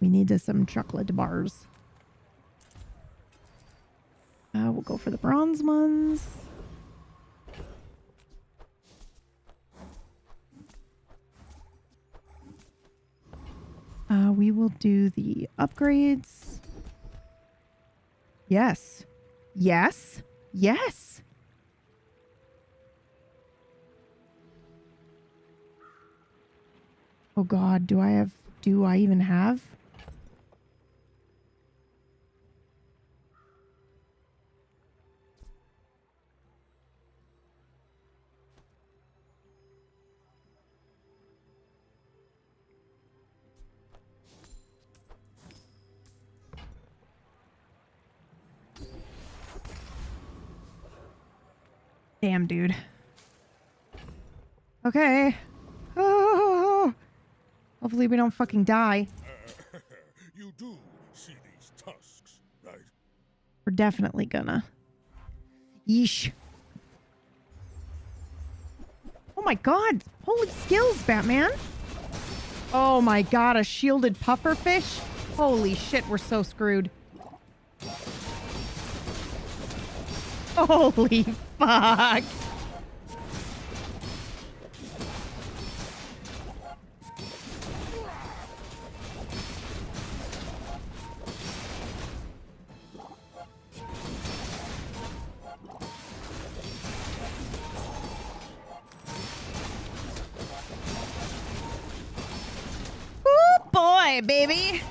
Speaker 1: We need some chocolate bars. We'll go for the bronze ones. We will do the upgrades. Yes. Yes. Yes. Oh god, do I even have? Damn, dude. Okay. Oh, hopefully we don't fucking die.
Speaker 2: You do see these tusks, right?
Speaker 1: We're definitely gonna. Yeesh. Oh my god. Holy skills, Batman. Oh my god, a shielded pufferfish? Holy shit, we're so screwed. Holy fuck. Ooh, boy, baby.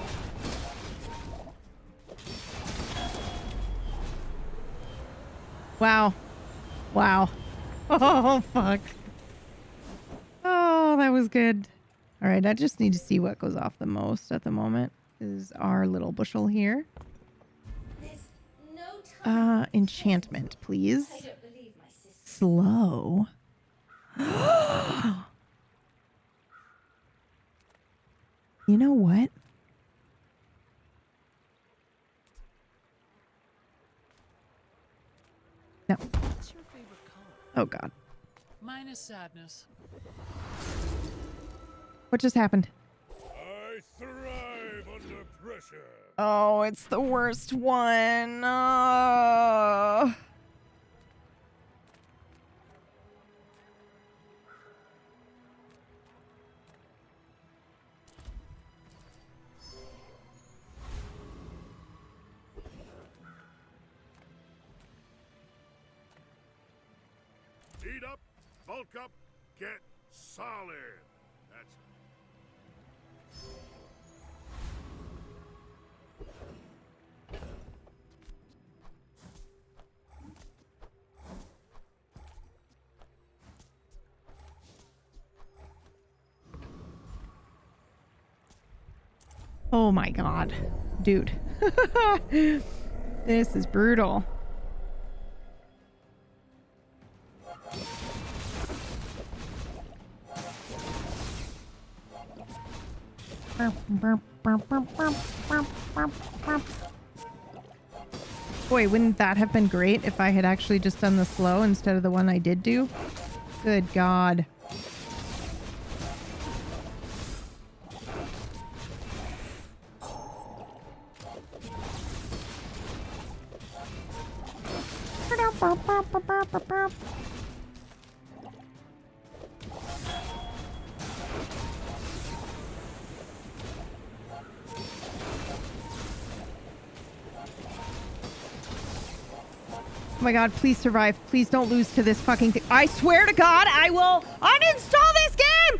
Speaker 1: Wow. Wow. Oh, fuck. Oh, that was good. All right, I just need to see what goes off the most at the moment. Is our little bushel here. Enchantment, please. Slow. You know what? No.
Speaker 9: What's your favorite color?
Speaker 1: Oh, God.
Speaker 9: Mine is sadness.
Speaker 1: What just happened?
Speaker 2: I thrive under pressure.
Speaker 1: Oh, it's the worst one.
Speaker 2: Speed up, bulk up, get solid. That's
Speaker 1: Oh my God. Dude. This is brutal. Boy, wouldn't that have been great if I had actually just done the slow instead of the one I did do? Good God. Oh my God, please survive. Please don't lose to this fucking thing. I swear to God, I will uninstall this game!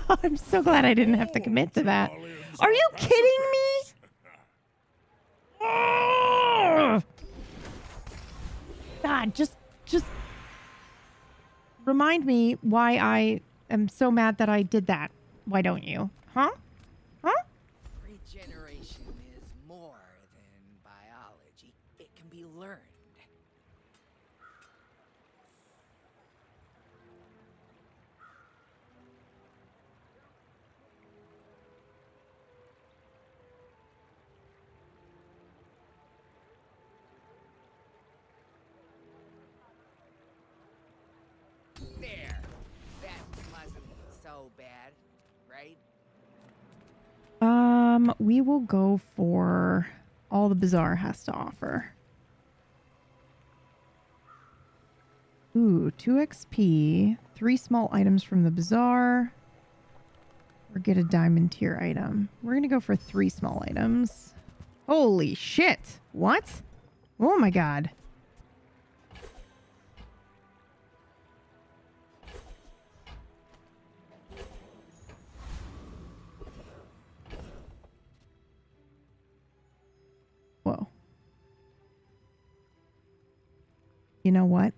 Speaker 1: I'm so glad I didn't have to commit to that. Are you kidding me? Oh! God, just remind me why I am so mad that I did that. Why don't you? Huh? Huh?
Speaker 7: Regeneration is more than biology. It can be learned. There. That wasn't so bad, right?
Speaker 1: We will go for all the Bazaar has to offer. Ooh, 2 XP, 3 small items from the Bazaar, or get a diamond tier item. We're gonna go for 3 small items. Holy shit! What? Oh my God. Whoa. You know what?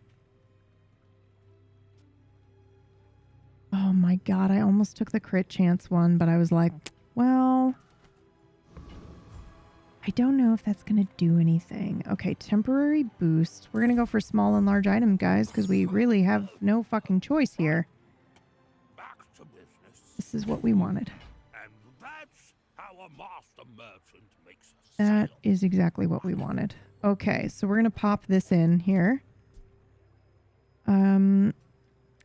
Speaker 1: Oh my God, I almost took the crit chance one, but I was like, well, I don't know if that's going to do anything. Okay, temporary boost. We're going to go for small and large item, guys, because we really have no fucking choice here.
Speaker 2: back to business.
Speaker 1: This is what we wanted.
Speaker 2: And that's how a master merchant makes a
Speaker 1: That
Speaker 2: sale.
Speaker 1: is exactly what we wanted. Okay, so we're going to pop this in here.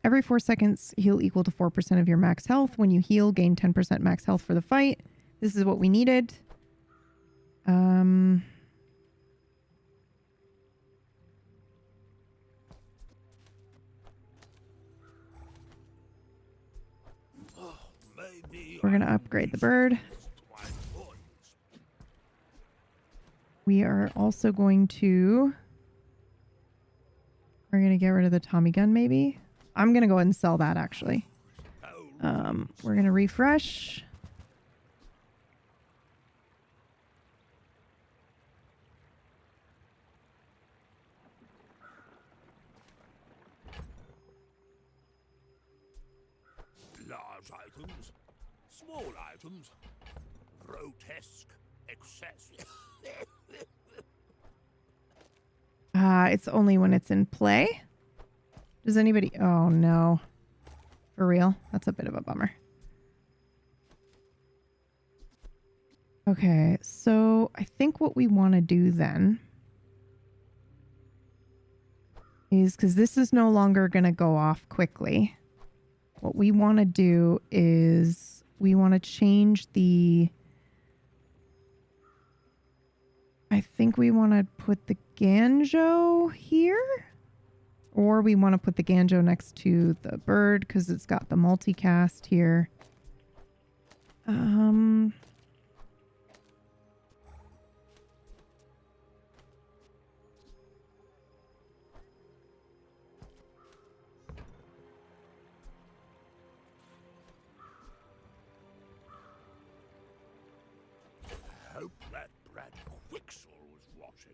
Speaker 1: Every 4 seconds, heal equal to 4% of your max health. When you heal, gain 10% max health for the fight. This is what we needed.
Speaker 2: Maybe
Speaker 1: We're going to upgrade the bird.
Speaker 2: my points.
Speaker 1: We are also going to... We're going to get rid of the Tommy gun, maybe. I'm going to go ahead and sell that, actually. We're going to refresh.
Speaker 2: large items, small items, grotesque excess.
Speaker 1: It's only when it's in play. Does anybody... Oh, no. For real? That's a bit of a bummer. Okay, so I think what we want to do then is, because this is no longer going to go off quickly, what we want to do is we want to change the... I think we want to put the Ganjo here, or we want to put the Ganjo next to the bird because it's got the multicast here.
Speaker 2: Hope that brat Quixel was watching.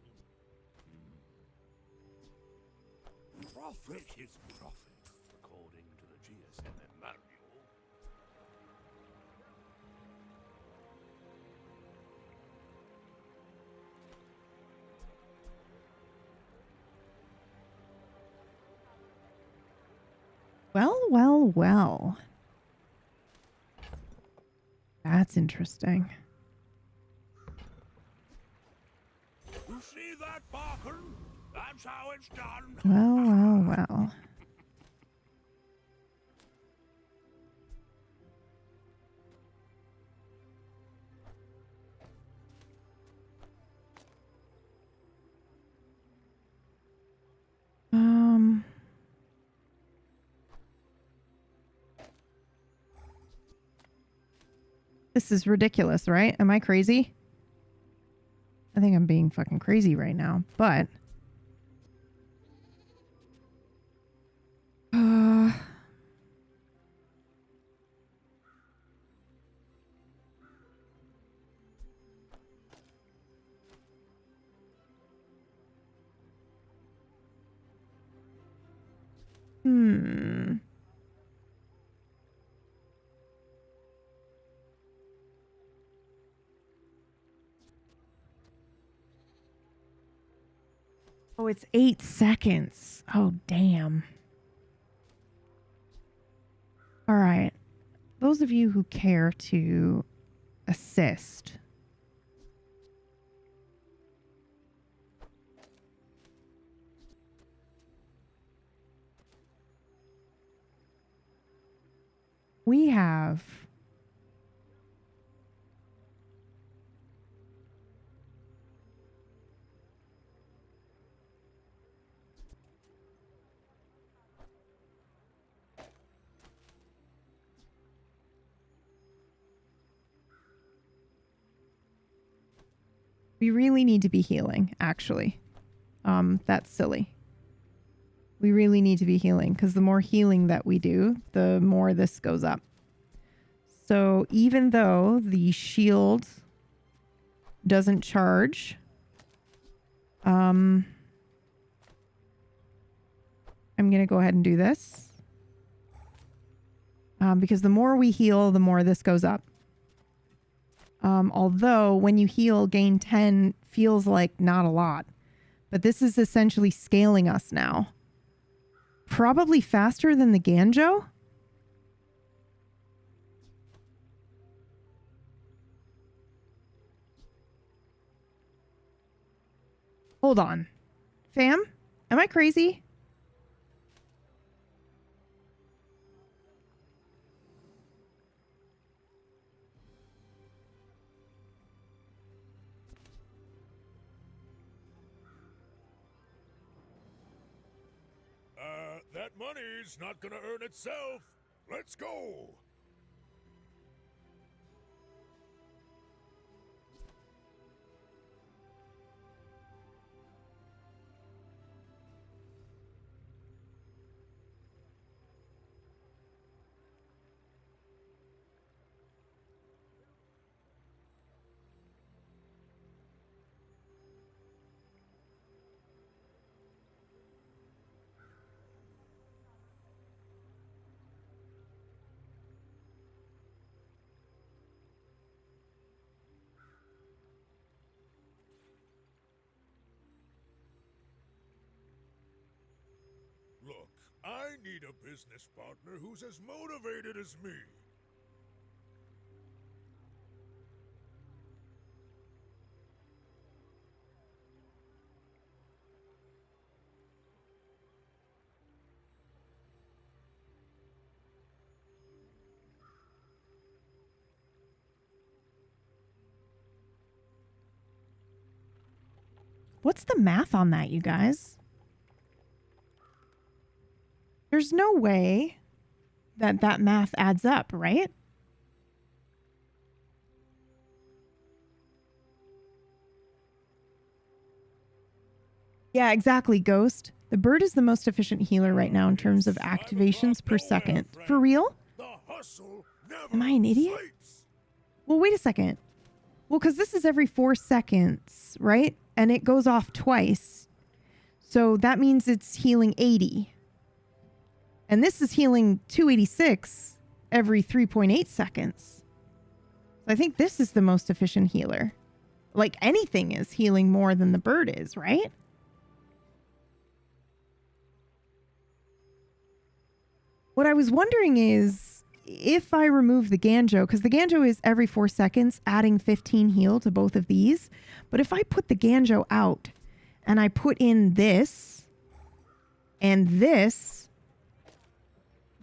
Speaker 2: Profit is profit, according to the GSM manual.
Speaker 1: Well, well, well. That's interesting.
Speaker 2: You see that, Barker? That's how it's done.
Speaker 1: Well, well, well. This is ridiculous, right? Am I crazy? I think I'm being fucking crazy right now, but... Oh, it's 8 seconds. Oh, damn. All right. Those of you who care to assist. We have... We really need to be healing, actually. That's silly. We really need to be healing, because the more healing that we do, the more this goes up. So even though the shield doesn't charge, I'm going to go ahead and do this. Because the more we heal, the more this goes up. Although when you heal, gain 10 feels like not a lot. But this is essentially scaling us now. Probably faster than the Ganjo. Hold on. Fam? Am I crazy?
Speaker 2: That money's not gonna earn itself. Let's go. need a business partner who's as motivated as me.
Speaker 1: What's the math on that, you guys? There's no way that that math adds up, right? Yeah, exactly, Ghost. The bird is the most efficient healer right now in terms of activations per second. For real?
Speaker 2: The hustle never
Speaker 1: Am I an idiot?
Speaker 2: sleeps.
Speaker 1: Well, wait a second. Well, because this is every 4 seconds, right? And it goes off twice. So that means it's healing 80. And this is healing 286 every 3.8 seconds. I think this is the most efficient healer. Like anything is healing more than the bird is, right? What I was wondering is if I remove the Ganjo, because the Ganjo is every 4 seconds adding 15 heal to both of these. But if I put the Ganjo out and I put in this and this,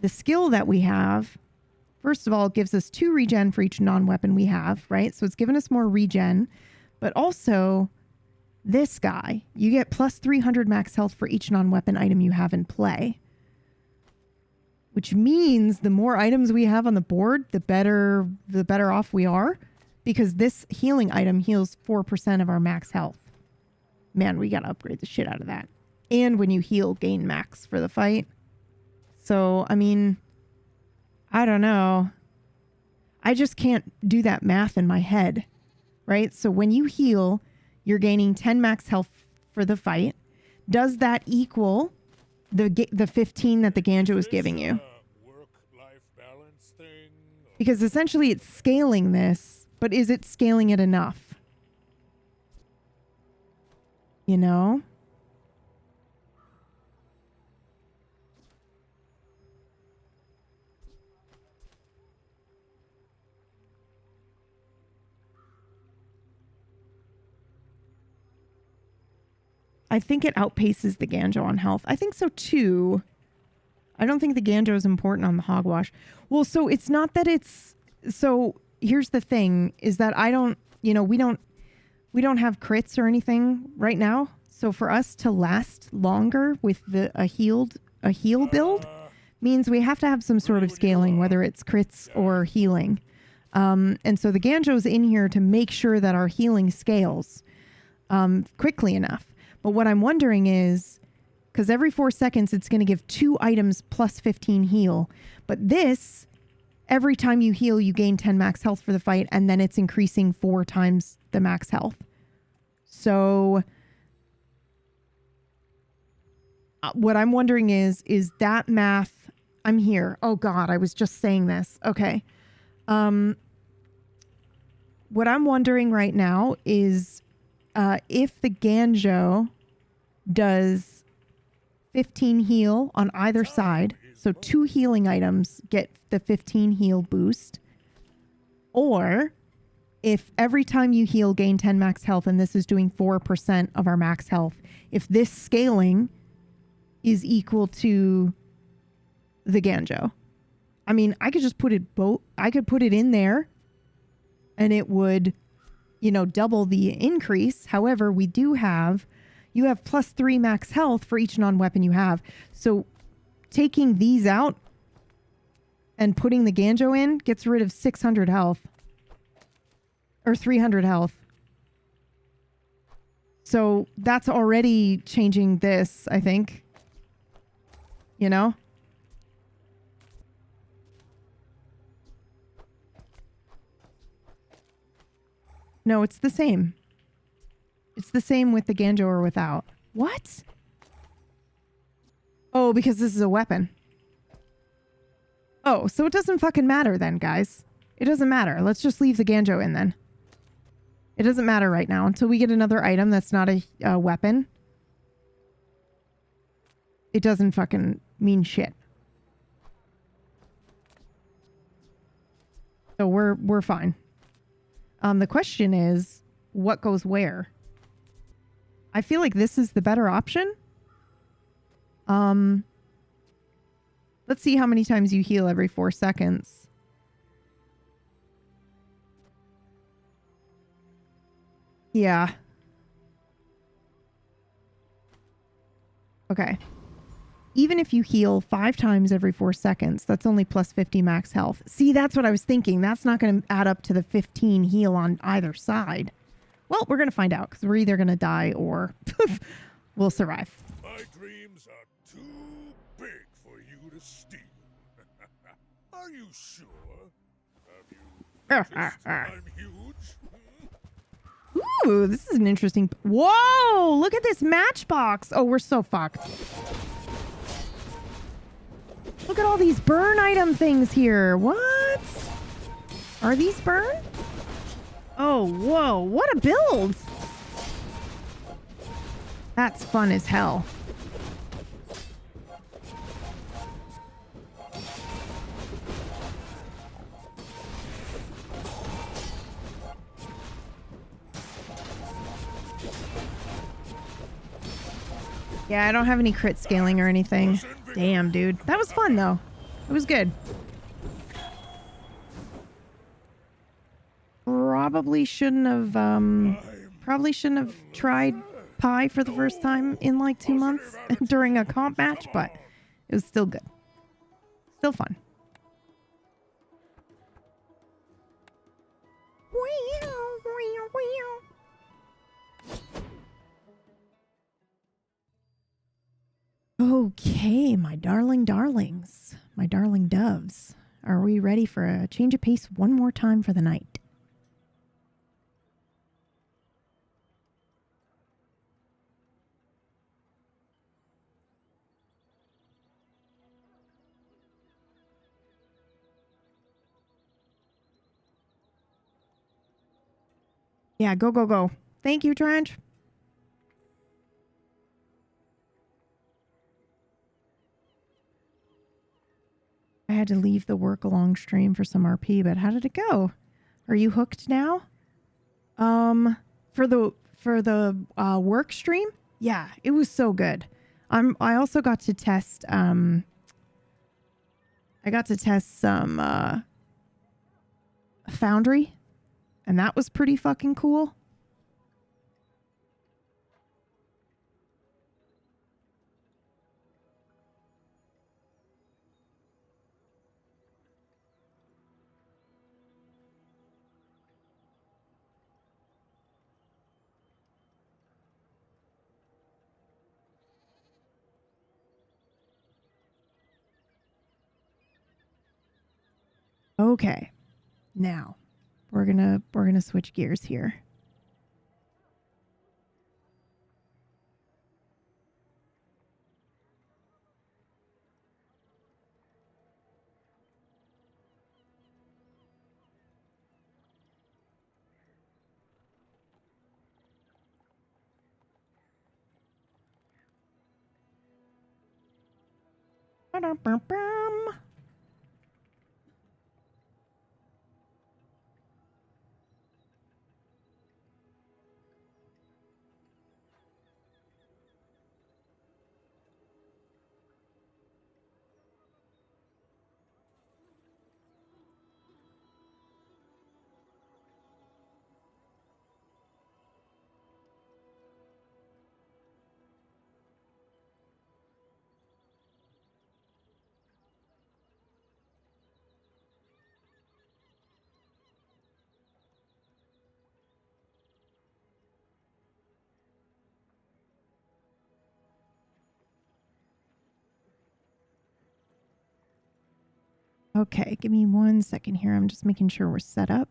Speaker 1: the skill that we have, first of all, it gives us 2 regen for each non-weapon we have, right? So it's given us more regen, but also this guy, you get plus 300 max health for each non-weapon item you have in play. Which means the more items we have on the board, the better off we are, because this healing item heals 4% of our max health. Man, we gotta upgrade the shit out of that. And when you heal, gain max for the fight. So, I mean, I don't know. I just can't do that math in my head, right? So when you heal, you're gaining 10 max health for the fight. Does that equal the 15 that the Ganjo is giving you?
Speaker 2: Work-life balance thing?
Speaker 1: Because essentially it's scaling this, but is it scaling it enough? You know? I think it outpaces the Ganjo on health. I think so too. I don't think the Ganjo is important on the Hogwash. Well, so it's not that it's... So here's the thing, is that I don't... You know, we don't have crits or anything right now. So for us to last longer with a heal build means we have to have some sort of scaling, whether it's crits or healing. And so the Ganjo's in here to make sure that our healing scales quickly enough. But what I'm wondering is, because every 4 seconds, it's going to give 2 items plus 15 heal. But this, every time you heal, you gain 10 max health for the fight, and then it's increasing 4 times the max health. So what I'm wondering is that math... I'm here. Oh, God, I was just saying this. Okay. What I'm wondering right now is... if the Ganjo does 15 heal on either side, so 2 healing items get the 15 heal boost, or if every time you heal gain 10 max health, and this is doing 4% of our max health, if this scaling is equal to the Ganjo. I mean, I could just put it I could put it in there and it would, you know, double the increase. However, you have plus 3 max health for each non-weapon you have. So taking these out and putting the Ganjo in gets rid of 600 health. Or 300 health. So that's already changing this, I think. You know? No, it's the same. It's the same with the Ganjo or without. What? Oh, because this is a weapon. Oh, so it doesn't fucking matter then, guys. It doesn't matter. Let's just leave the Ganjo in then. It doesn't matter right now until we get another item that's not a weapon. It doesn't fucking mean shit. So we're fine. The question is, what goes where? I feel like this is the better option. Let's see how many times you heal every 4 seconds. Yeah. Okay. Even if you heal 5 times every 4 seconds, that's only plus 50 max health. See, that's what I was thinking. That's not going to add up to the 15 heal on either side. Well, we're going to find out because we're either going to die or we'll survive.
Speaker 2: My dreams are too big for you to steal. Are you sure? Have you noticed I'm huge?
Speaker 1: Ooh, this is an interesting... Whoa! Look at this matchbox. Oh, we're so fucked. Look at all these burn item things here. What? Are these burn? Oh, whoa. What a build. That's fun as hell. Yeah, I don't have any crit scaling or anything. Damn, dude. That was fun, though. It was good. Probably shouldn't have tried Pi for the first time in like 2 months during a comp match, but it was still good. Still fun. Okay, my darling darlings, my darling doves. Are we ready for a change of pace one more time for the night? Yeah, go, go, go. Thank you, Trench. I had to leave the work along stream for some RP, but how did it go? Are you hooked now? For the work stream? Yeah, it was so good. I also got to test I got to test some Foundry, and that was pretty fucking cool. Okay. Now, we're gonna switch gears here. Ba-dum-bum-bum. Okay, give me 1 second here. I'm just making sure we're set up.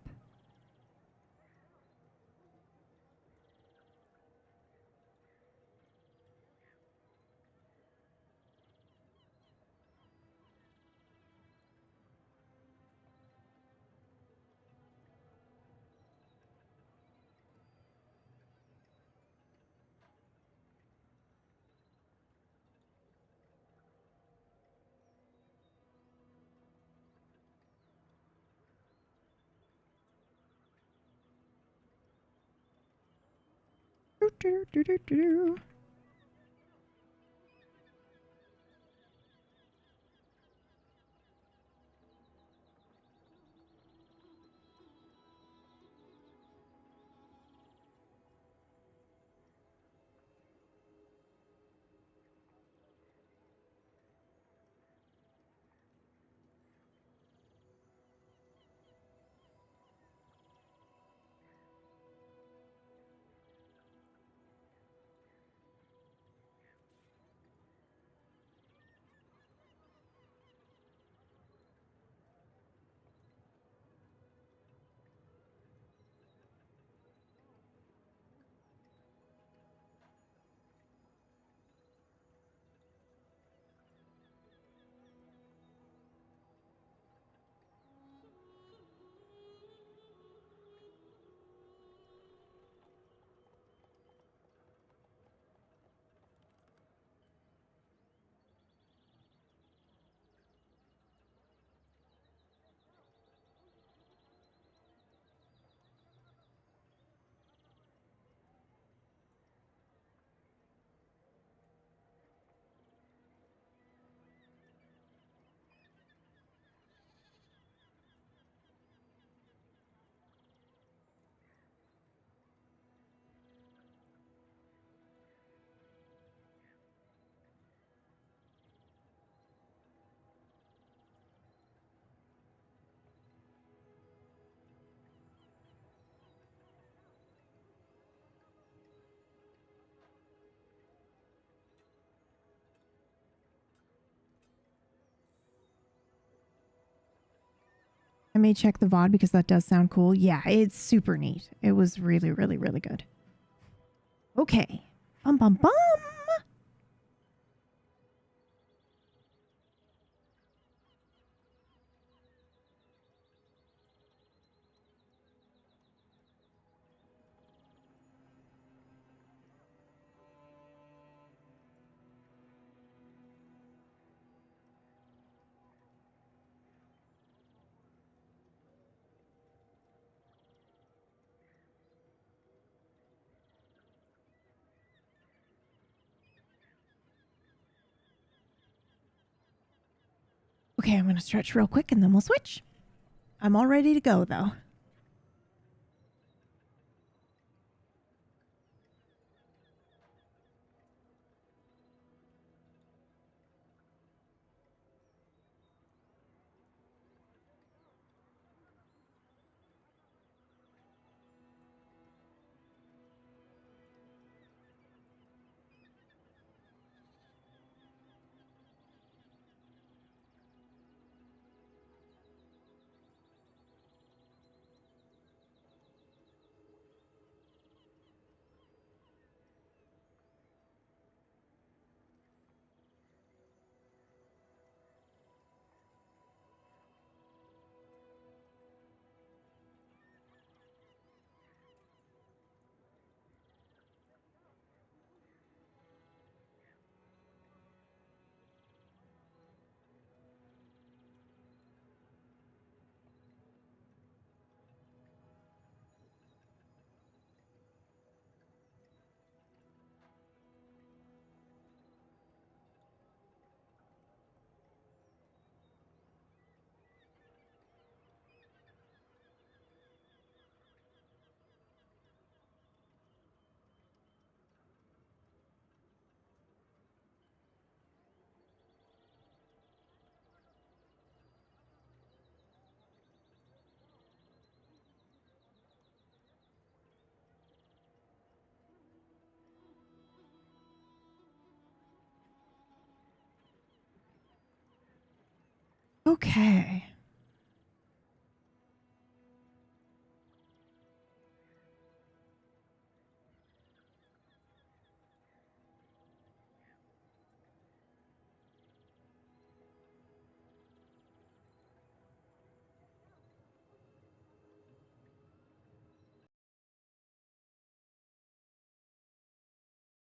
Speaker 1: I may check the VOD because that does sound cool. Yeah, it's super neat. It was really, really, really good. Okay. Bum, bum, bum. Okay, I'm going to stretch real quick and then we'll switch. I'm all ready to go, though. Okay.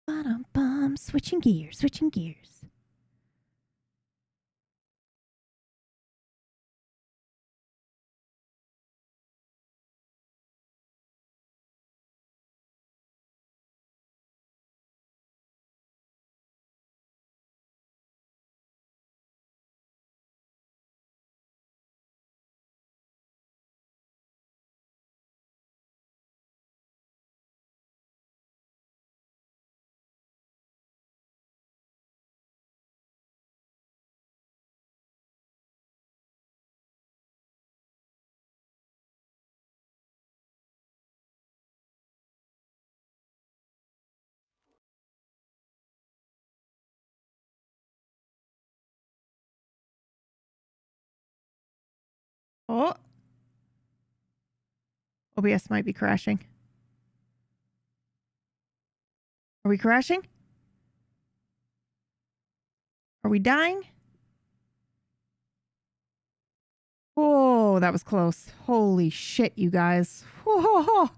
Speaker 1: Ba-dum-bum. Switching gears, switching gears. Oh. OBS might be crashing. Are we crashing? Are we dying? Oh, that was close. Holy shit, you guys. Whoa.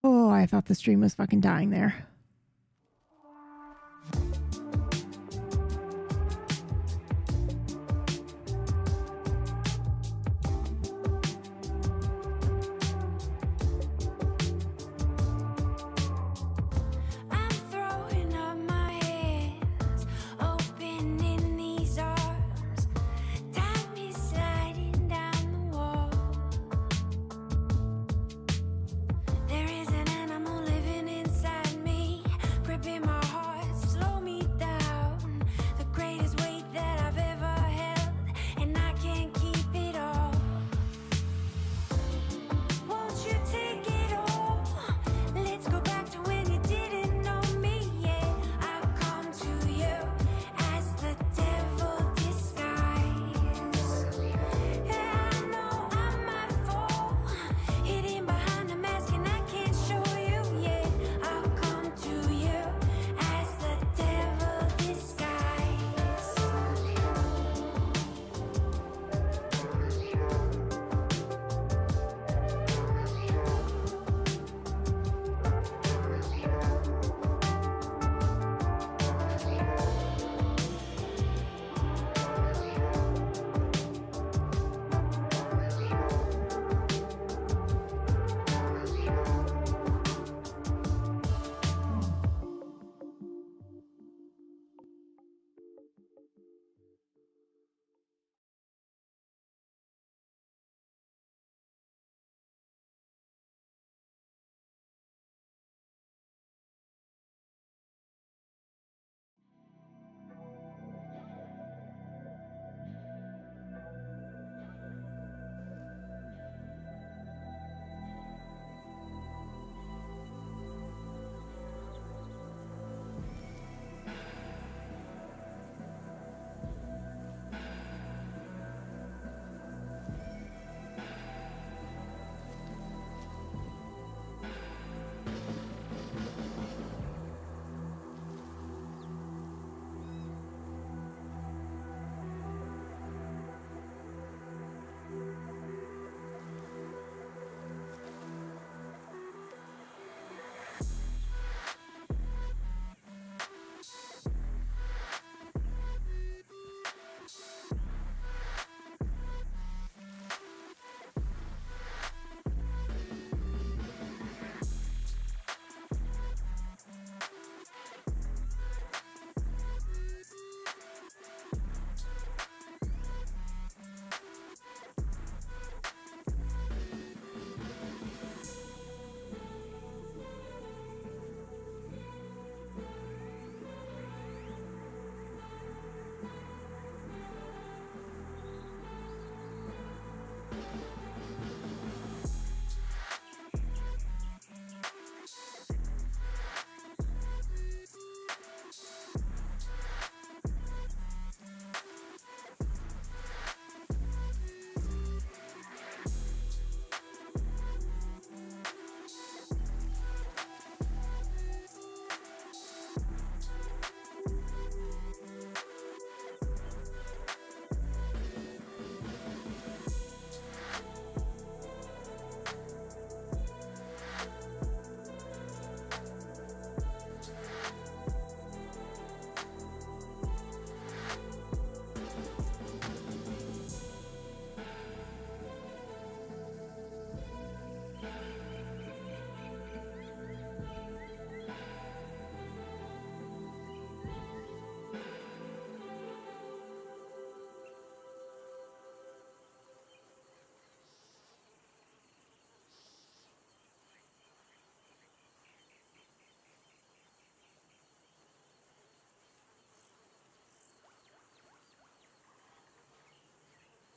Speaker 1: Oh, I thought the stream was fucking dying there.
Speaker 10: I'm throwing up my hands, opening these arms. Time is sliding down the wall. There is an animal living inside me, gripping my heart, slow me down. The greatest weight that I've ever held, and I can't keep it all. Won't you take it all? Let's go back to when you didn't know me. Yeah, I'll come to you as the devil disguised. Yeah, I know I might fall, hidden behind a mask, and I can't show you. Yeah, I'll come to you as the devil disguised.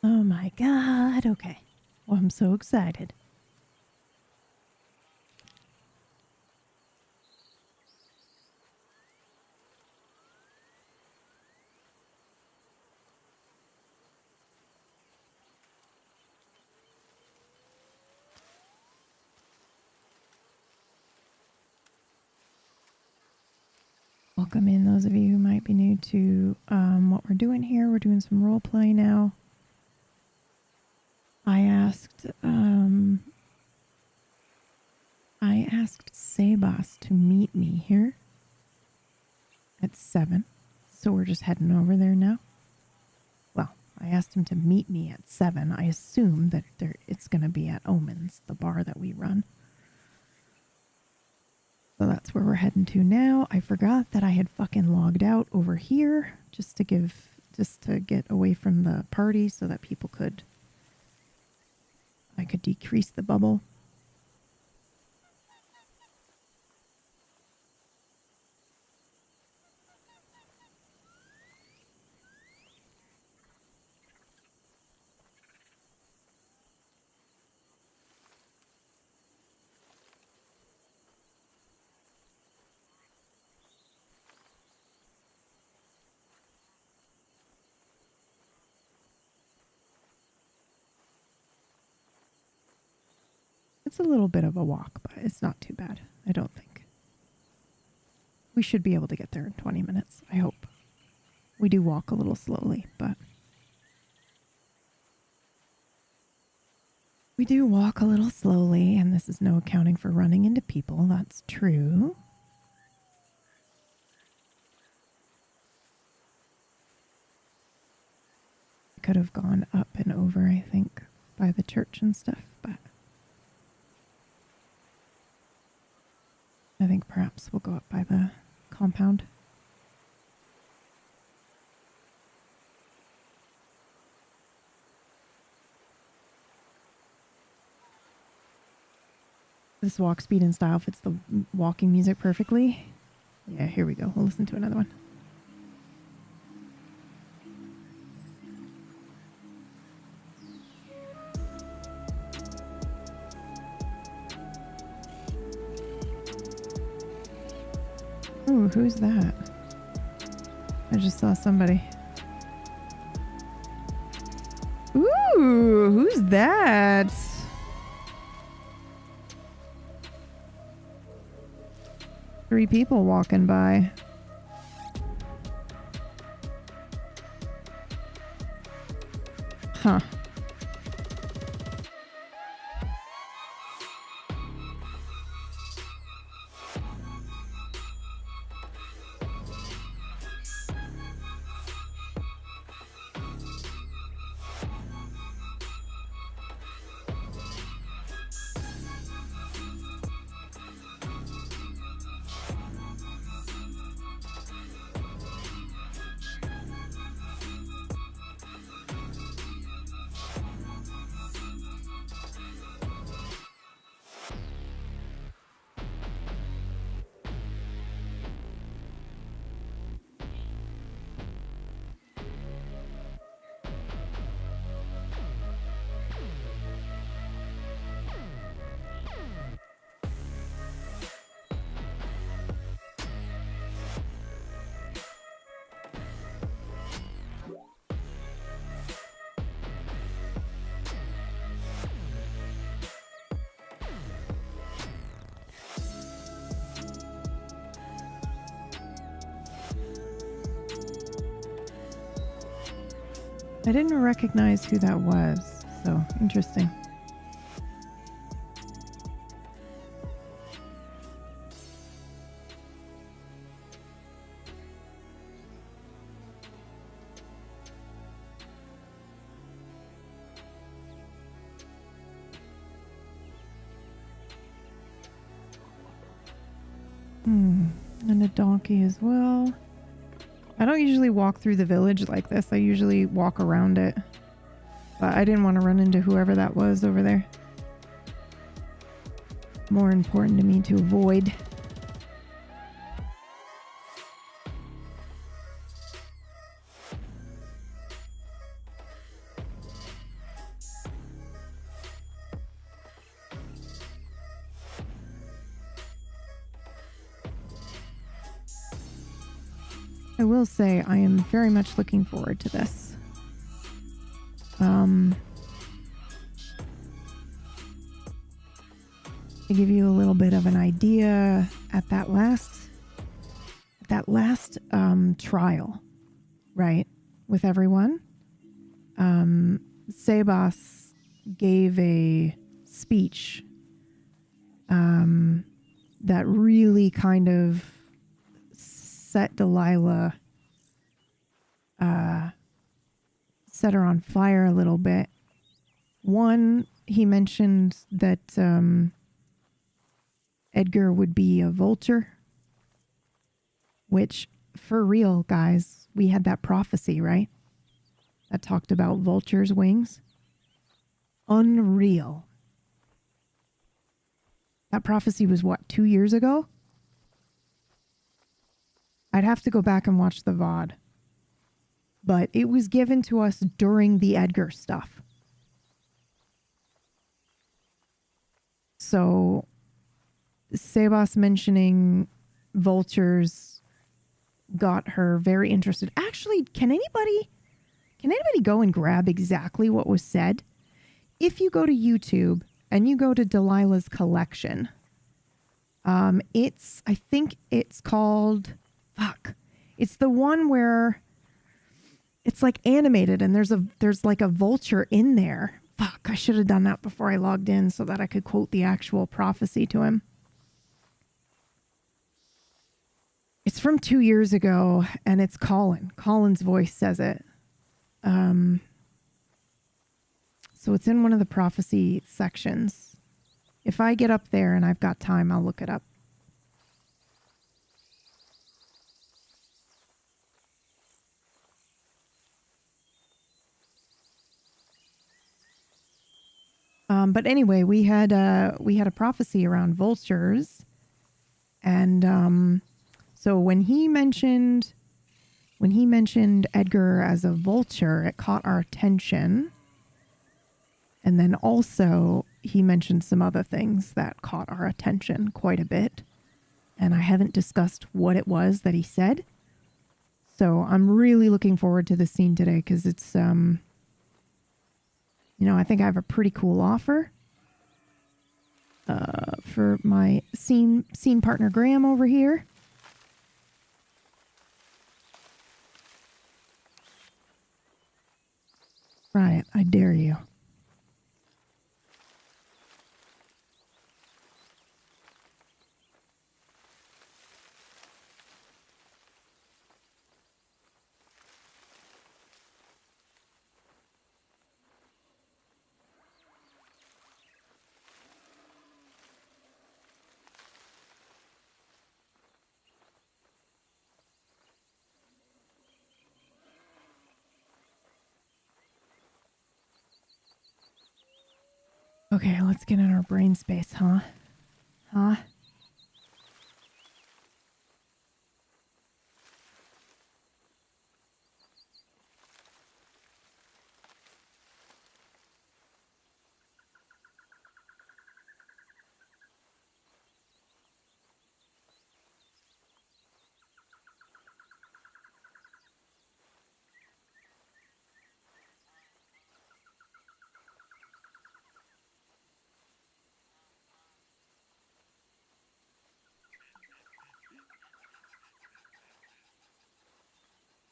Speaker 1: Oh my god. Okay. Well, I'm so excited. welcome in those of you who might be new to what we're doing here. We're doing some role play now. I asked Sebas to meet me here at 7, so we're just heading over there now. Well, I asked him to meet me at 7. I assume that it's going to be at Omens, the bar that we run. So that's where we're heading to now. I forgot that I had fucking logged out over here just to get away from the party so that I could decrease the bubble. It's a little bit of a walk, but it's not too bad, I don't think. We should be able to get there in 20 minutes, I hope. We do walk a little slowly, but... We do walk a little slowly, and this is no accounting for running into people, that's true. I could have gone up and over, I think, by the church and stuff, but... I think perhaps we'll go up by the compound. This walk speed and style fits the walking music perfectly. Yeah, here we go. We'll listen to another one. Ooh, who's that? I just saw somebody. Ooh, who's that? Three people walking by. Huh. I didn't recognize who that was, so interesting. And a donkey as well. I don't usually walk through the village like this. I usually walk around it. But I didn't want to run into whoever that was over there. More important to me to avoid. I will say I am very much looking forward to this. To give you a little bit of an idea, at that last trial, right, with everyone, Sebas gave a speech that really kind of set Delilah, set her on fire a little bit. One, he mentioned that Edgar would be a vulture, which, for real, guys, we had that prophecy, right? That talked about vultures' wings. Unreal. That prophecy was what, 2 years ago? I'd have to go back and watch the VOD. But it was given to us during the Edgar stuff. So, Sebas mentioning vultures got her very interested. Actually, can anybody go and grab exactly what was said? If you go to YouTube and you go to Delilah's collection, I think it's called, it's the one where it's like animated and there's like a vulture in there. I should have done that before I logged in so that I could quote the actual prophecy to him. It's from 2 years ago, and it's Colin. Colin's voice says it. So it's in one of the prophecy sections. If I get up there and I've got time, I'll look it up. But anyway, we had a prophecy around vultures, and so when he mentioned Edgar as a vulture, it caught our attention. And then also he mentioned some other things that caught our attention quite a bit, and I haven't discussed what it was that he said. So I'm really looking forward to the scene today because it's I think I have a pretty cool offer for my scene partner Graham over here. Right, I dare you. Okay, let's get in our brain space, huh? Huh?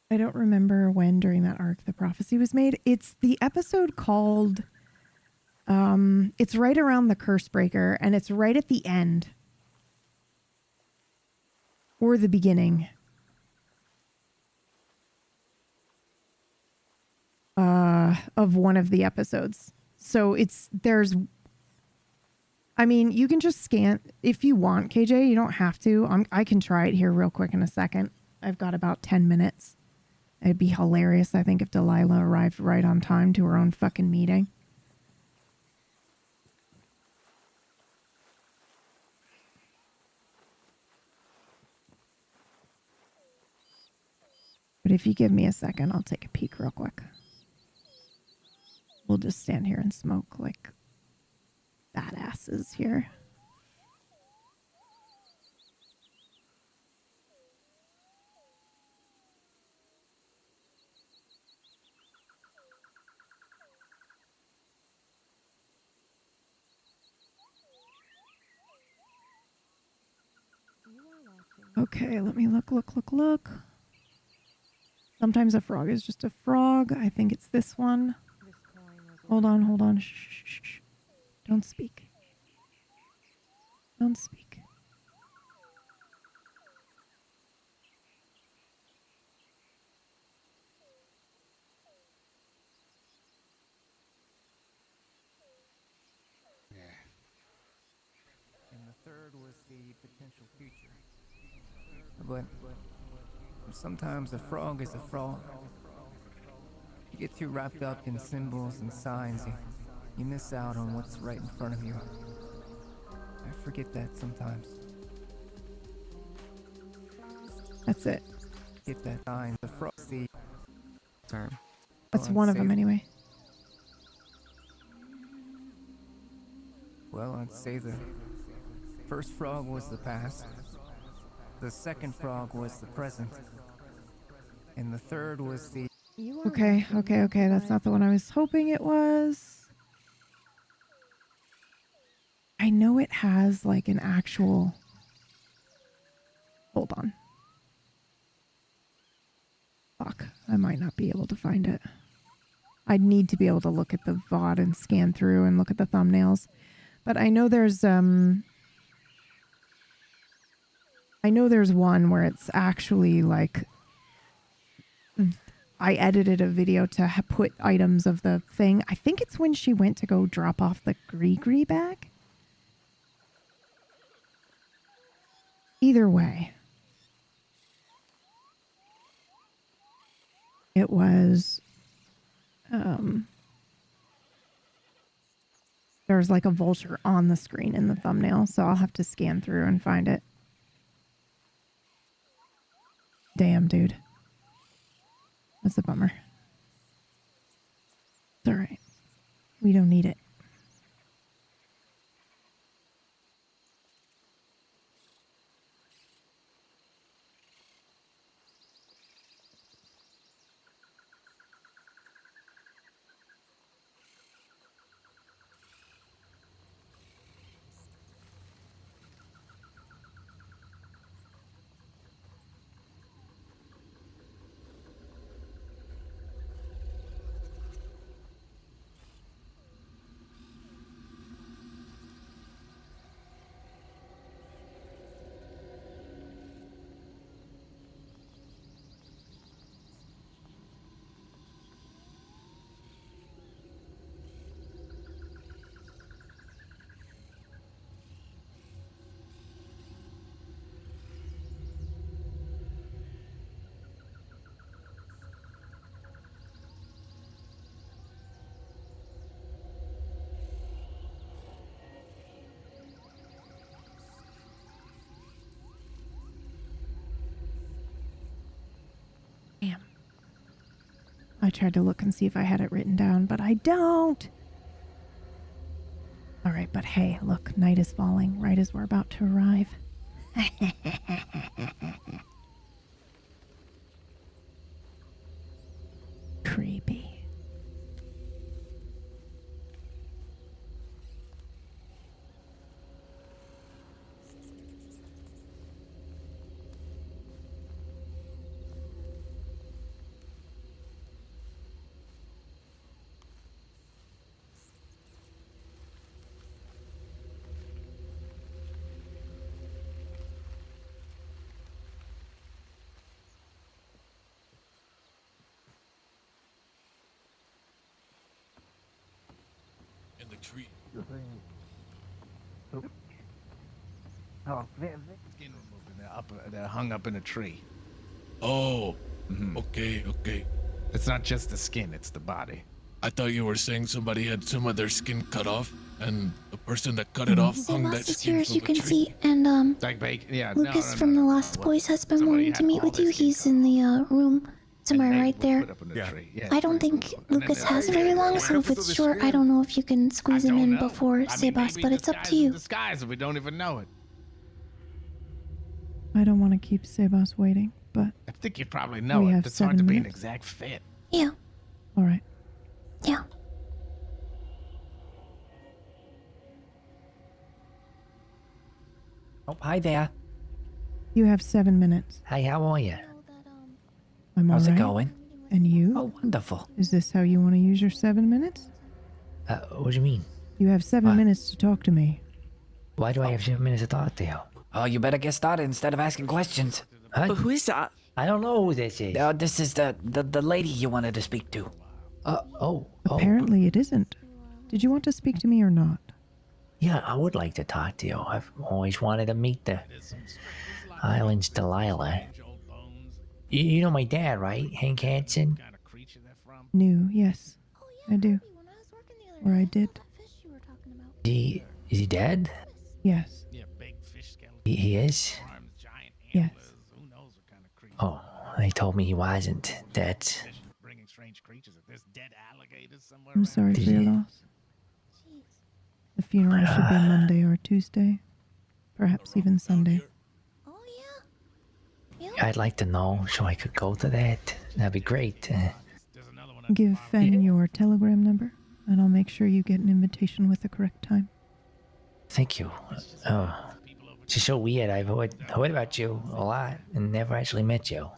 Speaker 1: I don't remember when during that arc the prophecy was made. It's the episode called, it's right around the Curse Breaker, and it's right at the end. Or the beginning. Of one of the episodes. So you can just scan if you want, KJ. You don't have to. I can try it here real quick in a second. I've got about 10 minutes. It'd be hilarious, I think, if Delilah arrived right on time to her own fucking meeting. But if you give me a second, I'll take a peek real quick. We'll just stand here and smoke like badasses here. You are watching Okay, let me look. Sometimes a frog is just a frog. I think it's this one. Hold on. Shh. Don't speak. Don't speak.
Speaker 11: And the third was the potential future. But sometimes a frog is a frog. You get too wrapped up in symbols and signs, you miss out on what's right in front of you. I forget that sometimes.
Speaker 1: That's it.
Speaker 11: Get that sign. The frog's the term.
Speaker 1: That's one of them anyway.
Speaker 11: Well, I'd say the first frog was the past. The second frog was the present. And the third was the...
Speaker 1: Okay. That's not the one I was hoping it was. I know it has like an actual... Hold on. Fuck. I might not be able to find it. I'd need to be able to look at the VOD and scan through and look at the thumbnails. But I know there's one where it's actually like I edited a video to put items of the thing. I think it's when she went to go drop off the Gree bag. Either way, it was there's like a vulture on the screen in the thumbnail, so I'll have to scan through and find it. Damn, dude. That's a bummer. It's alright. We don't need it. Damn. I tried to look and see if I had it written down, but I don't. All right, but hey, look, night is falling right as we're about to arrive. Creepy.
Speaker 2: In the tree.
Speaker 11: Oh, skin removing. They're hung up in a tree.
Speaker 2: Oh, okay.
Speaker 11: It's not just the skin, it's the body.
Speaker 2: I thought you were saying somebody had some of their skin cut off, and the person that cut it off hung that
Speaker 10: Sebas is
Speaker 2: skin
Speaker 10: here, as
Speaker 2: from
Speaker 10: you
Speaker 2: a
Speaker 10: can
Speaker 2: tree.
Speaker 10: see, and
Speaker 11: Like bacon? Yeah.
Speaker 10: Lucas from The Lost Boys has been wanting to meet with you. He's in the room to my right there. I don't think Lucas has very long, so if it's short, I don't know if you can squeeze him in before Sebas, but it's up to you.
Speaker 11: Disguise, we don't even know it.
Speaker 1: I don't want to keep Sebas waiting, but
Speaker 11: I think you probably know
Speaker 1: we
Speaker 11: it.
Speaker 1: have
Speaker 11: It's hard
Speaker 1: 7
Speaker 11: to be an
Speaker 1: minutes.
Speaker 11: exact fit.
Speaker 10: Yeah,
Speaker 1: All right.
Speaker 10: yeah.
Speaker 11: Oh, hi there.
Speaker 1: You have 7 minutes.
Speaker 12: Hey, how are you?
Speaker 1: I'm
Speaker 12: How's it
Speaker 1: alright.
Speaker 12: going?
Speaker 1: And you?
Speaker 12: Oh, wonderful.
Speaker 1: Is this how you want to use your 7 minutes?
Speaker 12: What do you mean?
Speaker 1: You have 7
Speaker 12: What?
Speaker 1: minutes to talk to me.
Speaker 12: Why do I have 7 minutes to talk to you?
Speaker 11: Oh, you better get started instead of asking questions.
Speaker 12: Huh?
Speaker 5: Who is that?
Speaker 12: I don't know who this is.
Speaker 11: This is the lady you wanted to speak to.
Speaker 12: Oh.
Speaker 1: Apparently it isn't. Did you want to speak to me or not?
Speaker 12: Yeah, I would like to talk to you. I've always wanted to meet the Island's Delilah. You know my dad, right? Hank Hansen?
Speaker 1: New, yes. I do. Or I did.
Speaker 12: Is he dead?
Speaker 1: Yes.
Speaker 12: He is?
Speaker 1: Yes.
Speaker 12: Oh, they told me he wasn't dead.
Speaker 1: I'm sorry for your loss. The funeral should be Monday or Tuesday. Perhaps even Sunday.
Speaker 12: I'd like to know so I could go to that. That'd be great.
Speaker 1: Give Fen your telegram number, and I'll make sure you get an invitation with the correct time.
Speaker 12: Thank you. Oh, it's just so weird. I've heard about you a lot and never actually met you.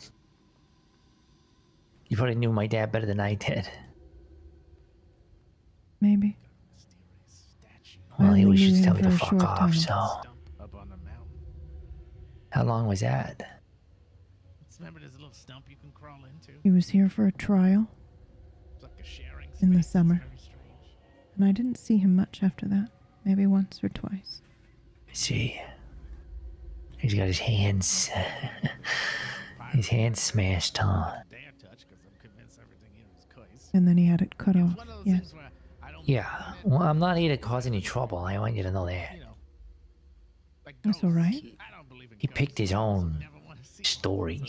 Speaker 12: You probably knew my dad better than I did.
Speaker 1: Maybe.
Speaker 12: Well, he
Speaker 1: only
Speaker 12: was
Speaker 1: knew
Speaker 12: just
Speaker 1: him
Speaker 12: telling me to
Speaker 1: for a
Speaker 12: fuck
Speaker 1: short
Speaker 12: off,
Speaker 1: time.
Speaker 12: so. How long was that?
Speaker 1: He was here for a trial in the summer. And I didn't see him much after that. Maybe once or twice.
Speaker 12: See, he's got his hands smashed, huh?
Speaker 1: And then he had it cut off. Yes.
Speaker 12: Yeah. Well, I'm not here to cause any trouble. I want you to know that.
Speaker 1: That's all right.
Speaker 12: He picked his own story.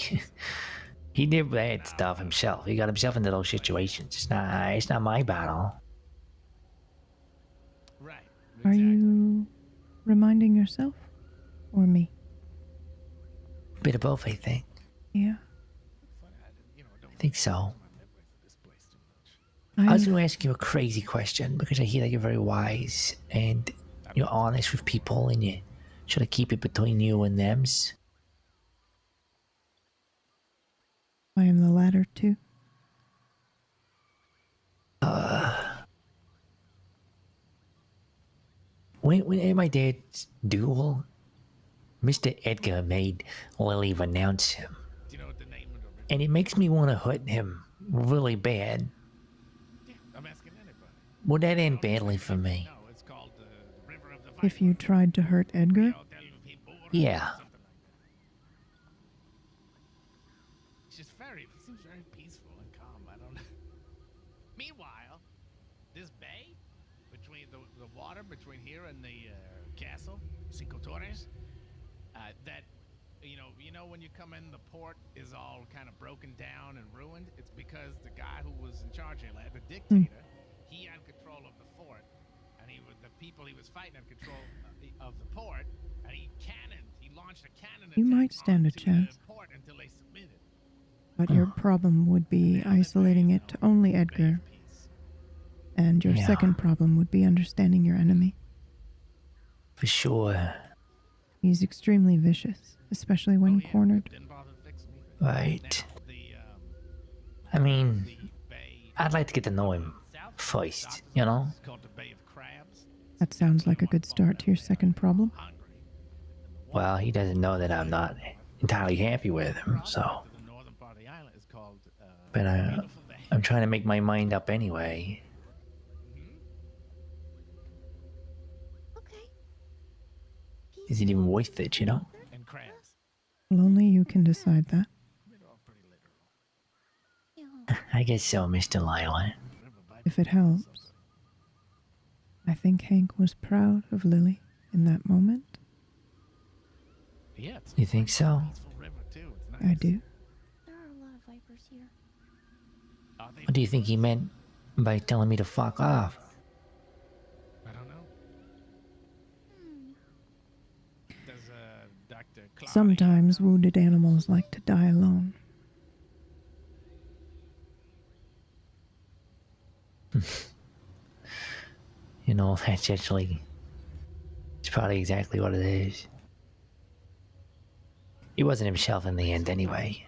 Speaker 12: He did bad stuff himself. He got himself into those situations. It's not my battle.
Speaker 1: Are you reminding yourself or me?
Speaker 12: Bit of both, I think.
Speaker 1: Yeah.
Speaker 12: I think so. I was going to ask you a crazy question because I hear that you're very wise and you're honest with people and you try to keep it between you and them's.
Speaker 1: I am the latter too.
Speaker 12: When at my dad's duel, Mr. Edgar made Lily renounce him. And it makes me want to hurt him really bad. Would that end badly for me?
Speaker 1: If you tried to hurt Edgar?
Speaker 12: Yeah.
Speaker 13: Seems very peaceful and calm. I don't know. Meanwhile, this bay between the water between here and the castle, Cinco Torres, that you know when you come in, the port is all kind of broken down and ruined. It's because the guy who was in charge of it, the dictator, he had control of the fort, and the people he was fighting had control of the port, and he launched a cannon.
Speaker 1: You might stand a chance.
Speaker 13: Until they submitted.
Speaker 1: But your problem would be isolating it to only Edgar. And your second problem would be understanding your enemy.
Speaker 12: For sure.
Speaker 1: He's extremely vicious, especially when cornered.
Speaker 12: Right. I mean, I'd like to get to know him first, you know?
Speaker 1: That sounds like a good start to your second problem.
Speaker 12: Well, he doesn't know that I'm not entirely happy with him, so. But I'm trying to make my mind up anyway. Is it even worth it, you know?
Speaker 1: Well, only you can decide that.
Speaker 12: I guess so, Mr. Lila.
Speaker 1: If it helps. I think Hank was proud of Lily in that moment.
Speaker 12: You think so?
Speaker 1: I do.
Speaker 12: What do you think he meant by telling me to fuck off?
Speaker 1: Sometimes wounded animals like to die alone.
Speaker 12: You know, that's actually... It's probably exactly what it is. He wasn't himself in the end anyway.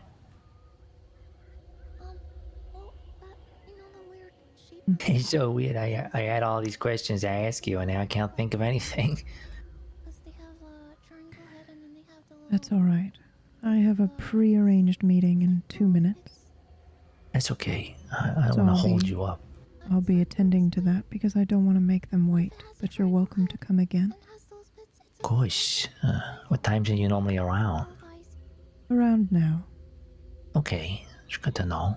Speaker 12: It's so weird. I had all these questions to ask you, and now I can't think of anything.
Speaker 1: That's all right. I have a pre-arranged meeting in 2 minutes.
Speaker 12: That's okay. I don't
Speaker 1: So
Speaker 12: want to
Speaker 1: I'll
Speaker 12: hold
Speaker 1: be-
Speaker 12: you up.
Speaker 1: I'll be attending to that because I don't want to make them wait. But you're welcome to come again.
Speaker 12: Of course. What times are you normally around?
Speaker 1: Around now.
Speaker 12: Okay, it's good to know.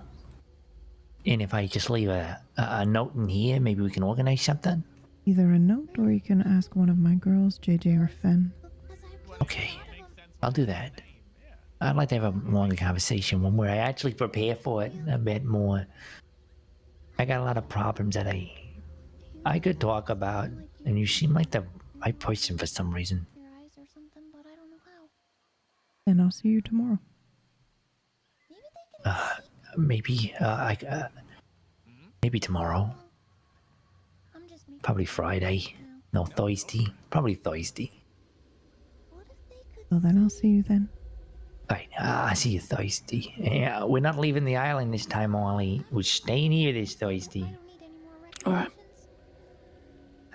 Speaker 12: And if I just leave a note in here, maybe we can organize something?
Speaker 1: Either a note or you can ask one of my girls, JJ or Fen.
Speaker 12: Okay, I'll do that. I'd like to have a longer conversation, one where I actually prepare for it a bit more. I got a lot of problems that I could talk about, and you seem like the right person for some reason.
Speaker 1: And I'll see you tomorrow.
Speaker 12: Maybe maybe tomorrow. Probably Friday. No, Thursday. Probably Thursday.
Speaker 1: Well, then I'll see you then.
Speaker 12: Right, I'll see you Thursday. Yeah, we're not leaving the island this time, Ollie. We're staying here this Thursday.
Speaker 14: Alright.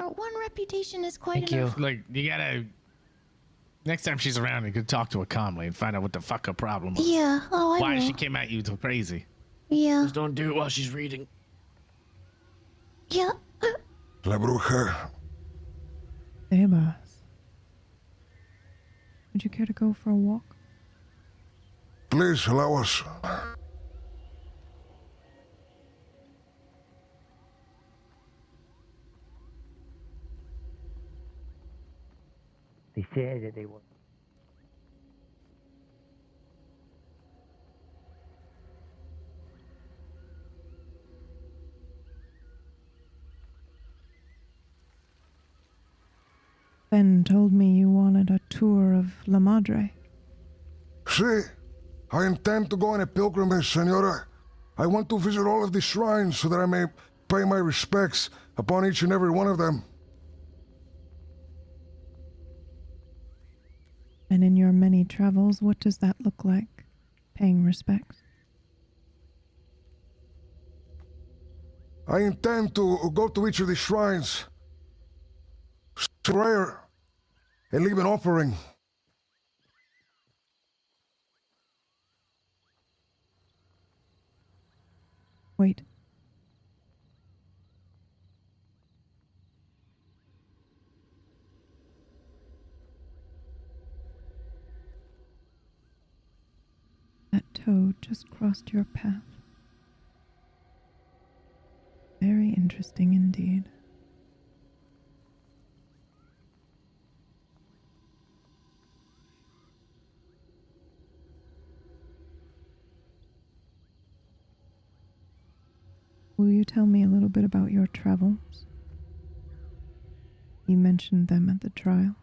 Speaker 14: Our one reputation is quite
Speaker 12: Thank
Speaker 14: enough.
Speaker 12: you.
Speaker 13: Like, you gotta. Next time she's around, you could talk to her calmly and find out what the fuck her problem was.
Speaker 14: Yeah, oh, I
Speaker 13: Why
Speaker 14: will.
Speaker 13: she came at you so crazy.
Speaker 14: Yeah.
Speaker 9: Just don't do it while she's reading.
Speaker 14: Yeah.
Speaker 2: La Bruja.
Speaker 1: Hey, boss. Would you care to go for a walk?
Speaker 2: Please allow us.
Speaker 12: They said that they were.
Speaker 1: Ben told me you wanted a tour of La Madre.
Speaker 2: See, I intend to go on a pilgrimage, Senora. I want to visit all of the shrines so that I may pay my respects upon each and every one of them.
Speaker 1: And in your many travels, what does that look like? Paying respects?
Speaker 2: I intend to go to each of the shrines, say a prayer, and leave an offering.
Speaker 1: Wait. That toad just crossed your path. Very interesting indeed. Will you tell me a little bit about your travels? You mentioned them at the trial.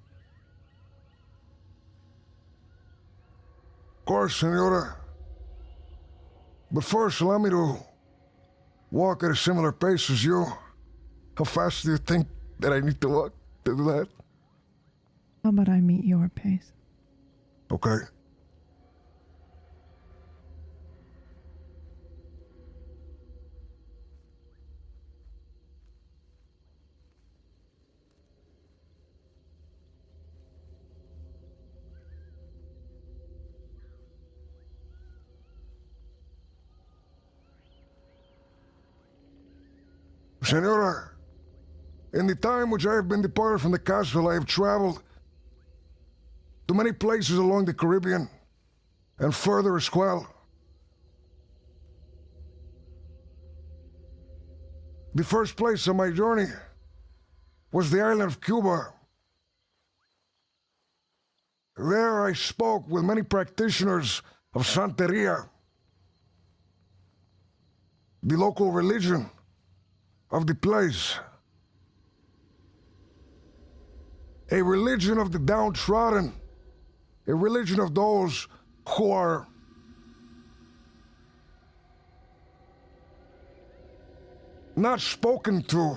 Speaker 2: Of course, Senora. But first, allow me to walk at a similar pace as you. How fast do you think that I need to walk to do that?
Speaker 1: How about I meet your pace?
Speaker 2: Okay. Senora, in the time which I have been departed from the castle, I have traveled to many places along the Caribbean and further as well. The first place on my journey was the island of Cuba. There I spoke with many practitioners of Santeria, the local religion of the place. A religion of the downtrodden, a religion of those who are not spoken to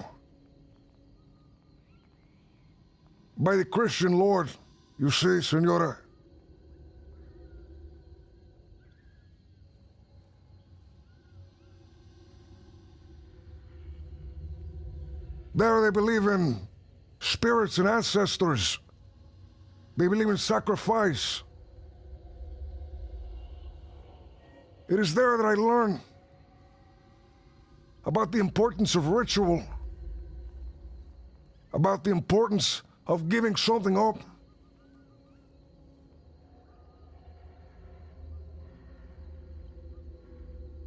Speaker 2: by the Christian Lord, you see, Senora.
Speaker 15: There they believe in spirits and ancestors. They believe in sacrifice. It is there that I learn about the importance of ritual, about the importance of giving something up.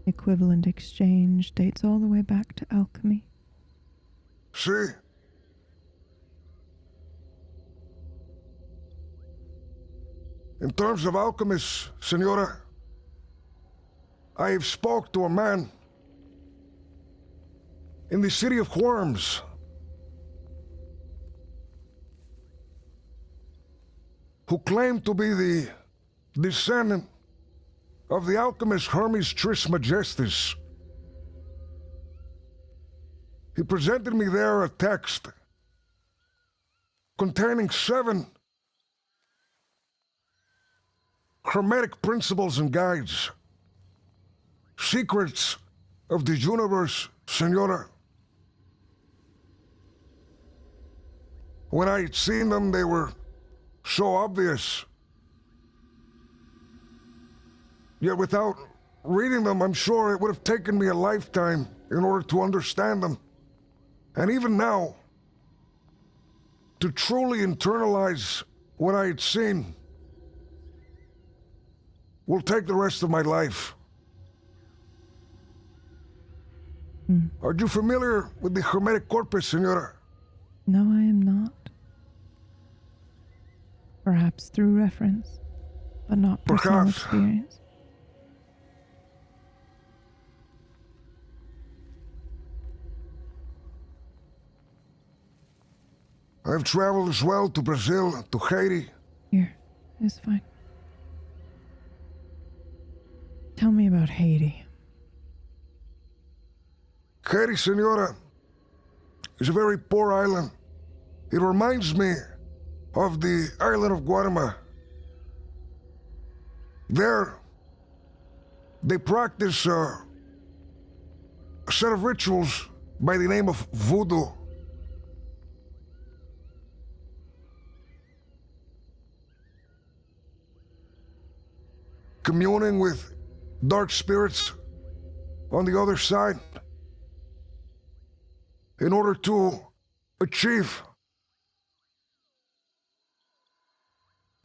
Speaker 1: Equivalent exchange dates all the way back to alchemy.
Speaker 15: See? In terms of alchemists, Senora, I have spoke to a man in the city of Worms. Who claimed to be the descendant of the alchemist Hermes Trismegistus. He presented me there a text containing 7 hermetic principles and guides, secrets of the universe, Senora. When I had seen them, they were so obvious. Yet without reading them, I'm sure it would have taken me a lifetime in order to understand them. And even now, to truly internalize what I had seen will take the rest of my life. Are you familiar with the Hermetic Corpus, Senora?
Speaker 1: No, I am not. Perhaps through reference, but not personal
Speaker 15: Perhaps.
Speaker 1: experience.
Speaker 15: I've traveled as well to Brazil, to Haiti.
Speaker 1: Here, it's fine. Tell me about Haiti.
Speaker 15: Haiti, Senora, is a very poor island. It reminds me of the island of Guatemala. There, they practice a set of rituals by the name of voodoo. Communing with dark spirits on the other side in order to achieve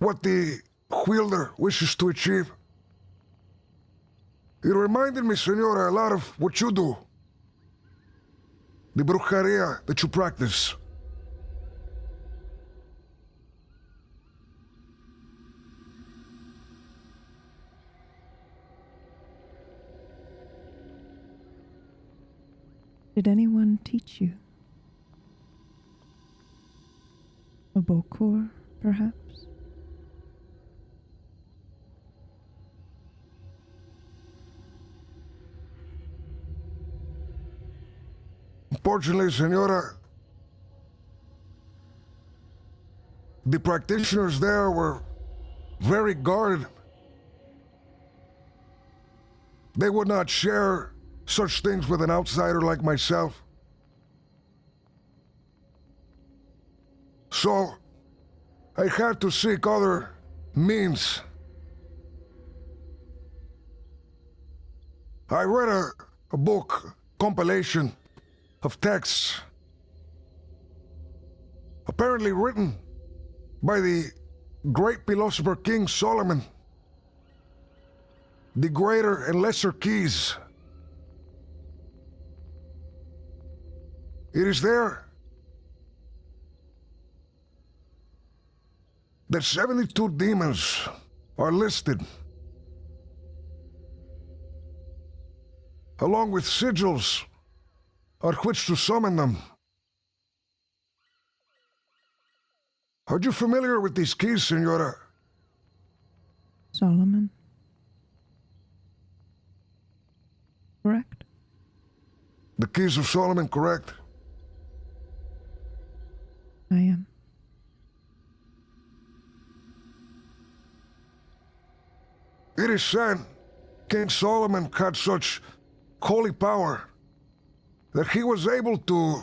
Speaker 15: what the wielder wishes to achieve. It reminded me, Senora, a lot of what you do, the brujeria that you practice.
Speaker 1: Did anyone teach you? A Bokor, perhaps?
Speaker 15: Unfortunately, Senora, the practitioners there were very guarded. They would not share such things with an outsider like myself. So, I had to seek other means. I read a book, compilation of texts, apparently written by the great philosopher King Solomon. The Greater and Lesser Keys. It is there that 72 demons are listed, along with sigils on which to summon them. Are you familiar with these keys, Senora?
Speaker 1: Solomon? Correct?
Speaker 15: The keys of Solomon, correct?
Speaker 1: I am.
Speaker 15: It is said King Solomon had such holy power that he was able to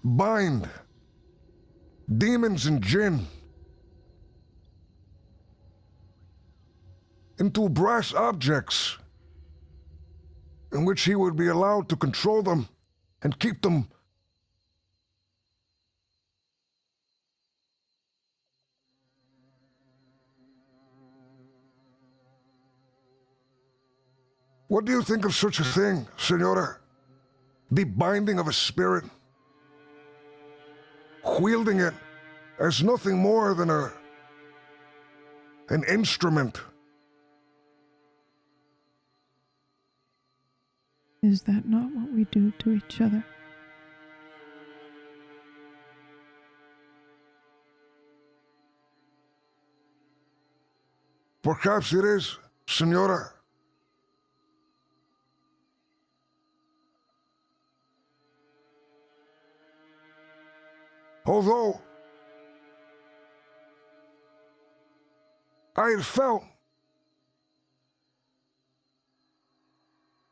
Speaker 15: bind demons and jinn into brass objects in which he would be allowed to control them and keep them What do you think of such a thing, Senora? The binding of a spirit, wielding it as nothing more than an instrument.
Speaker 1: Is that not what we do to each other?
Speaker 15: Perhaps it is, Senora. Although I had felt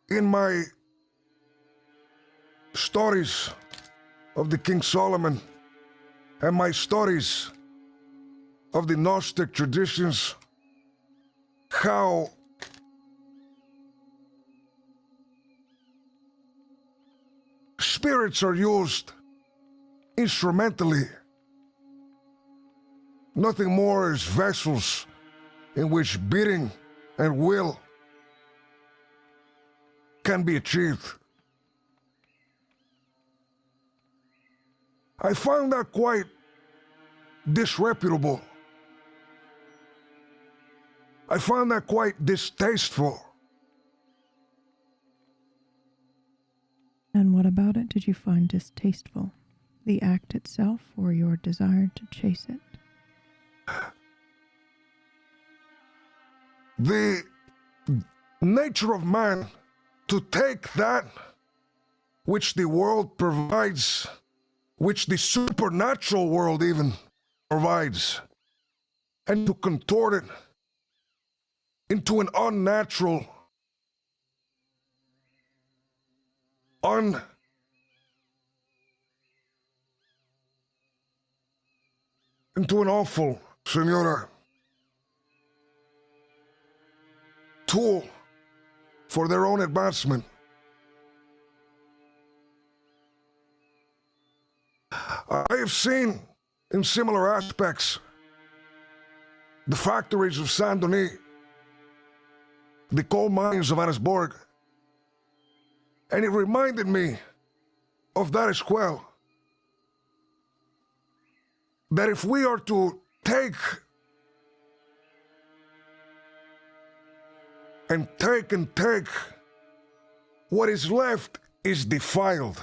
Speaker 15: in my stories of the King Solomon and my stories of the Gnostic traditions, how spirits are used instrumentally, nothing more as vessels in which bidding and will can be achieved. I found that quite disreputable. I found that quite distasteful.
Speaker 1: And what about it did you find distasteful? The act itself or your desire to chase it?
Speaker 15: The nature of man to take that which the world provides, which the supernatural world even provides, and to contort it into an unnatural, into an awful, Senora, tool for their own advancement. I have seen in similar aspects the factories of Saint Denis, the coal mines of Annesburg, and it reminded me of that as well. That if we are to take and take and take, what is left is defiled.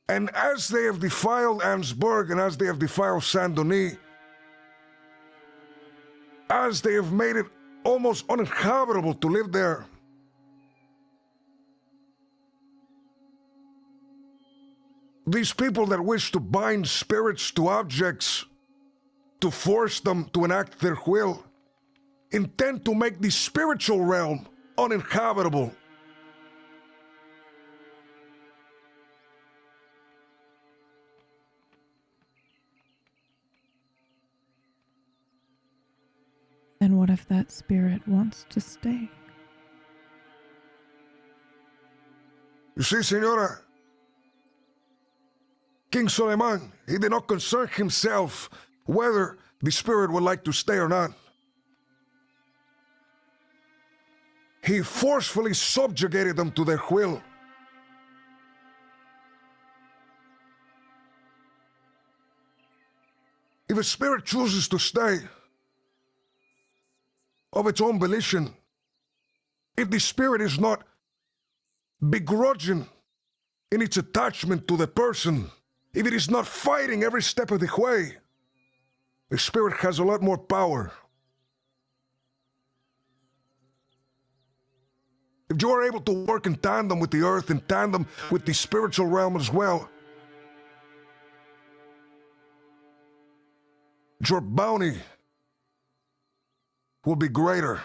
Speaker 15: And as they have defiled Annesburg and as they have defiled Saint Denis, as they have made it almost uninhabitable to live there, these people that wish to bind spirits to objects, to force them to enact their will, intend to make the spiritual realm uninhabitable.
Speaker 1: And what if that spirit wants to stay?
Speaker 15: You see, Senora, King Suleiman, he did not concern himself whether the spirit would like to stay or not. He forcefully subjugated them to their will. If a spirit chooses to stay of its own volition, if the spirit is not begrudging in its attachment to the person, if it is not fighting every step of the way, the spirit has a lot more power. If you are able to work in tandem with the earth, in tandem with the spiritual realm as well, your bounty will be greater.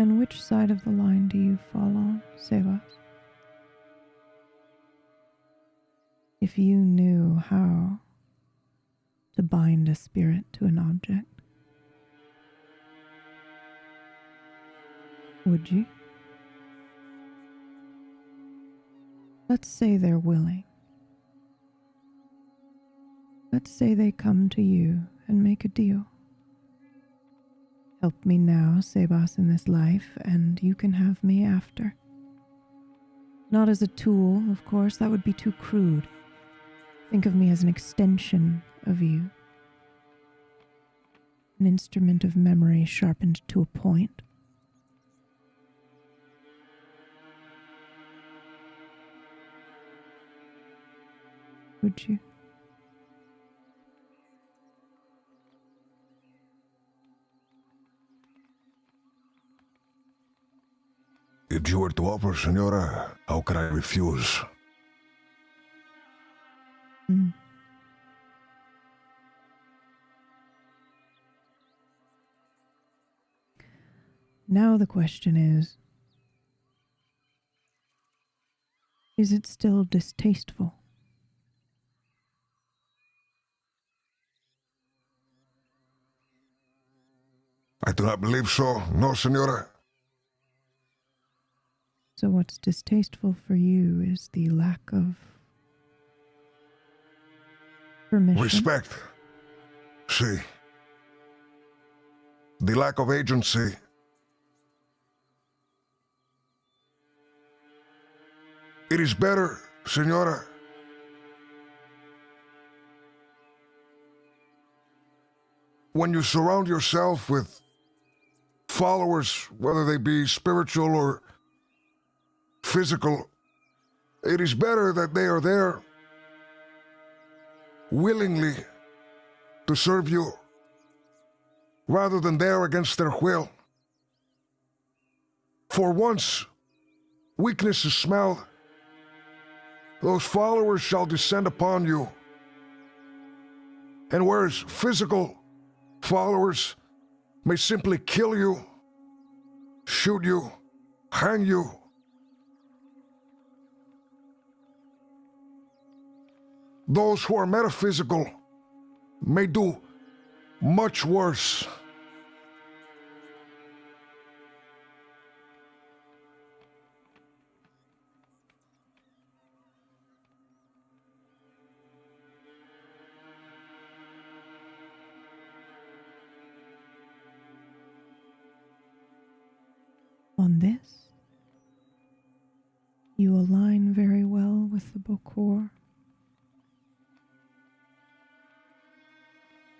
Speaker 1: And which side of the line do you fall on, Sebas? If you knew how to bind a spirit to an object, would you? Let's say they're willing. Let's say they come to you and make a deal. Help me now, Sebas, in this life, and you can have me after. Not as a tool, of course, that would be too crude. Think of me as an extension of you. An instrument of memory sharpened to a point. Would you?
Speaker 15: If you were to offer, Senora, how could I refuse?
Speaker 1: Now the question is it still distasteful?
Speaker 15: I do not believe so, no, Senora.
Speaker 1: So what's distasteful for you is the lack of permission.
Speaker 15: Respect. See. The lack of agency. It is better, Senora, when you surround yourself with followers, whether they be spiritual or physical. It is better that they are there willingly to serve you rather than there against their will. For once weakness is smelled, those followers shall descend upon you. And whereas physical followers may simply kill you, shoot you, hang you, those who are metaphysical may do much worse.
Speaker 1: On this, you align very well with the Bokor.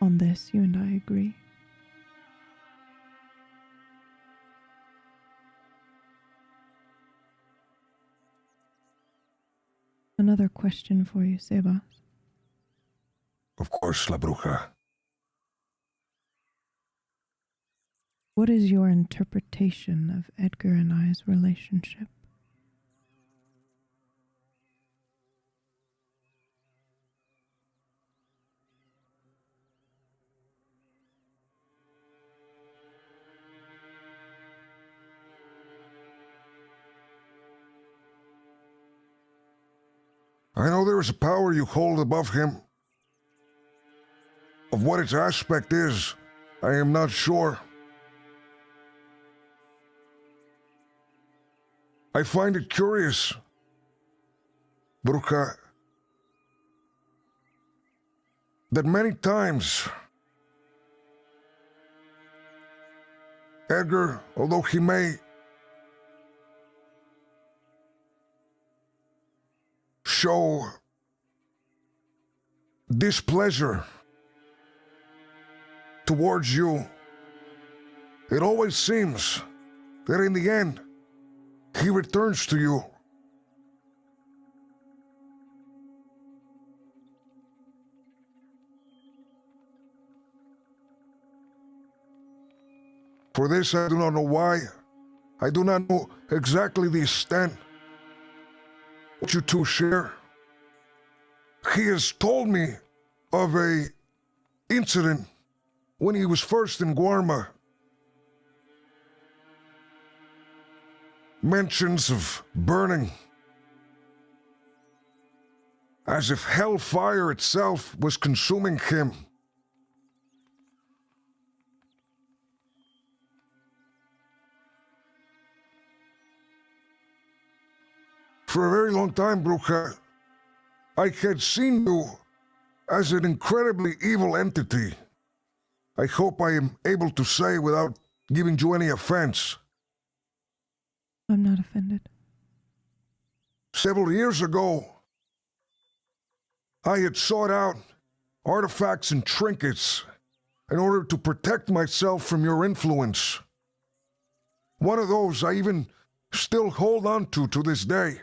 Speaker 1: On this, you and I agree. Another question for you, Sebas.
Speaker 15: Of course, La Bruja.
Speaker 1: What is your interpretation of Edgar and I's relationship?
Speaker 15: I know there is a power you hold above him. Of what its aspect is, I am not sure. I find it curious, Bruja, that many times Edgar, although he may show displeasure towards you, it always seems that in the end, he returns to you. For this, I do not know why. I do not know exactly the extent what you two share. He has told me of a incident when he was first in Guarma. mentions of burning. As if hellfire itself was consuming him. For a very long time, Bruja, I had seen you as an incredibly evil entity. I hope I am able to say without giving you any offense.
Speaker 1: I'm not offended.
Speaker 15: Several years ago, I had sought out artifacts and trinkets in order to protect myself from your influence. One of those I even still hold on to this day.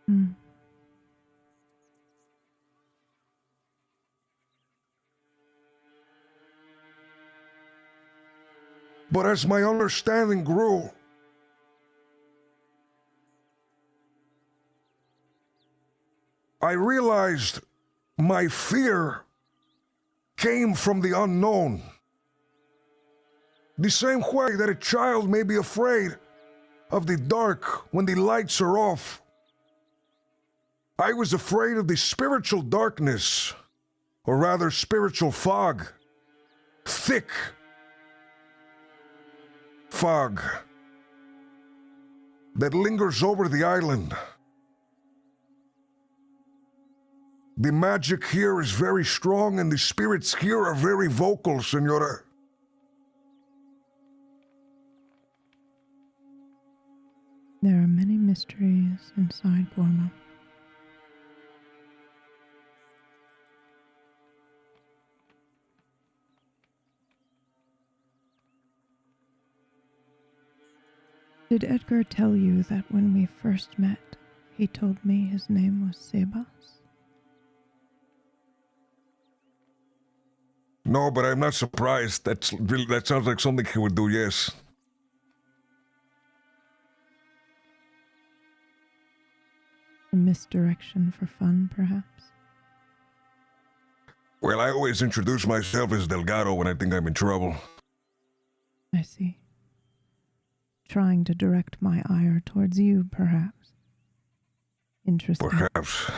Speaker 1: Hmm.
Speaker 15: But as my understanding grew, I realized my fear came from the unknown. The same way that a child may be afraid of the dark when the lights are off. I was afraid of the spiritual darkness, or rather spiritual fog. Thick fog that lingers over the island. The magic here is very strong and the spirits here are very vocal, Senora.
Speaker 1: There are many mysteries inside Gorma. Did Edgar tell you that when we first met, he told me his name was Sebas?
Speaker 15: No, but I'm not surprised. That sounds like something he would do, yes.
Speaker 1: A misdirection for fun, perhaps?
Speaker 15: Well, I always introduce myself as Delgado when I think I'm in trouble.
Speaker 1: I see. Trying to direct my ire towards you, perhaps. Interesting.
Speaker 15: Perhaps.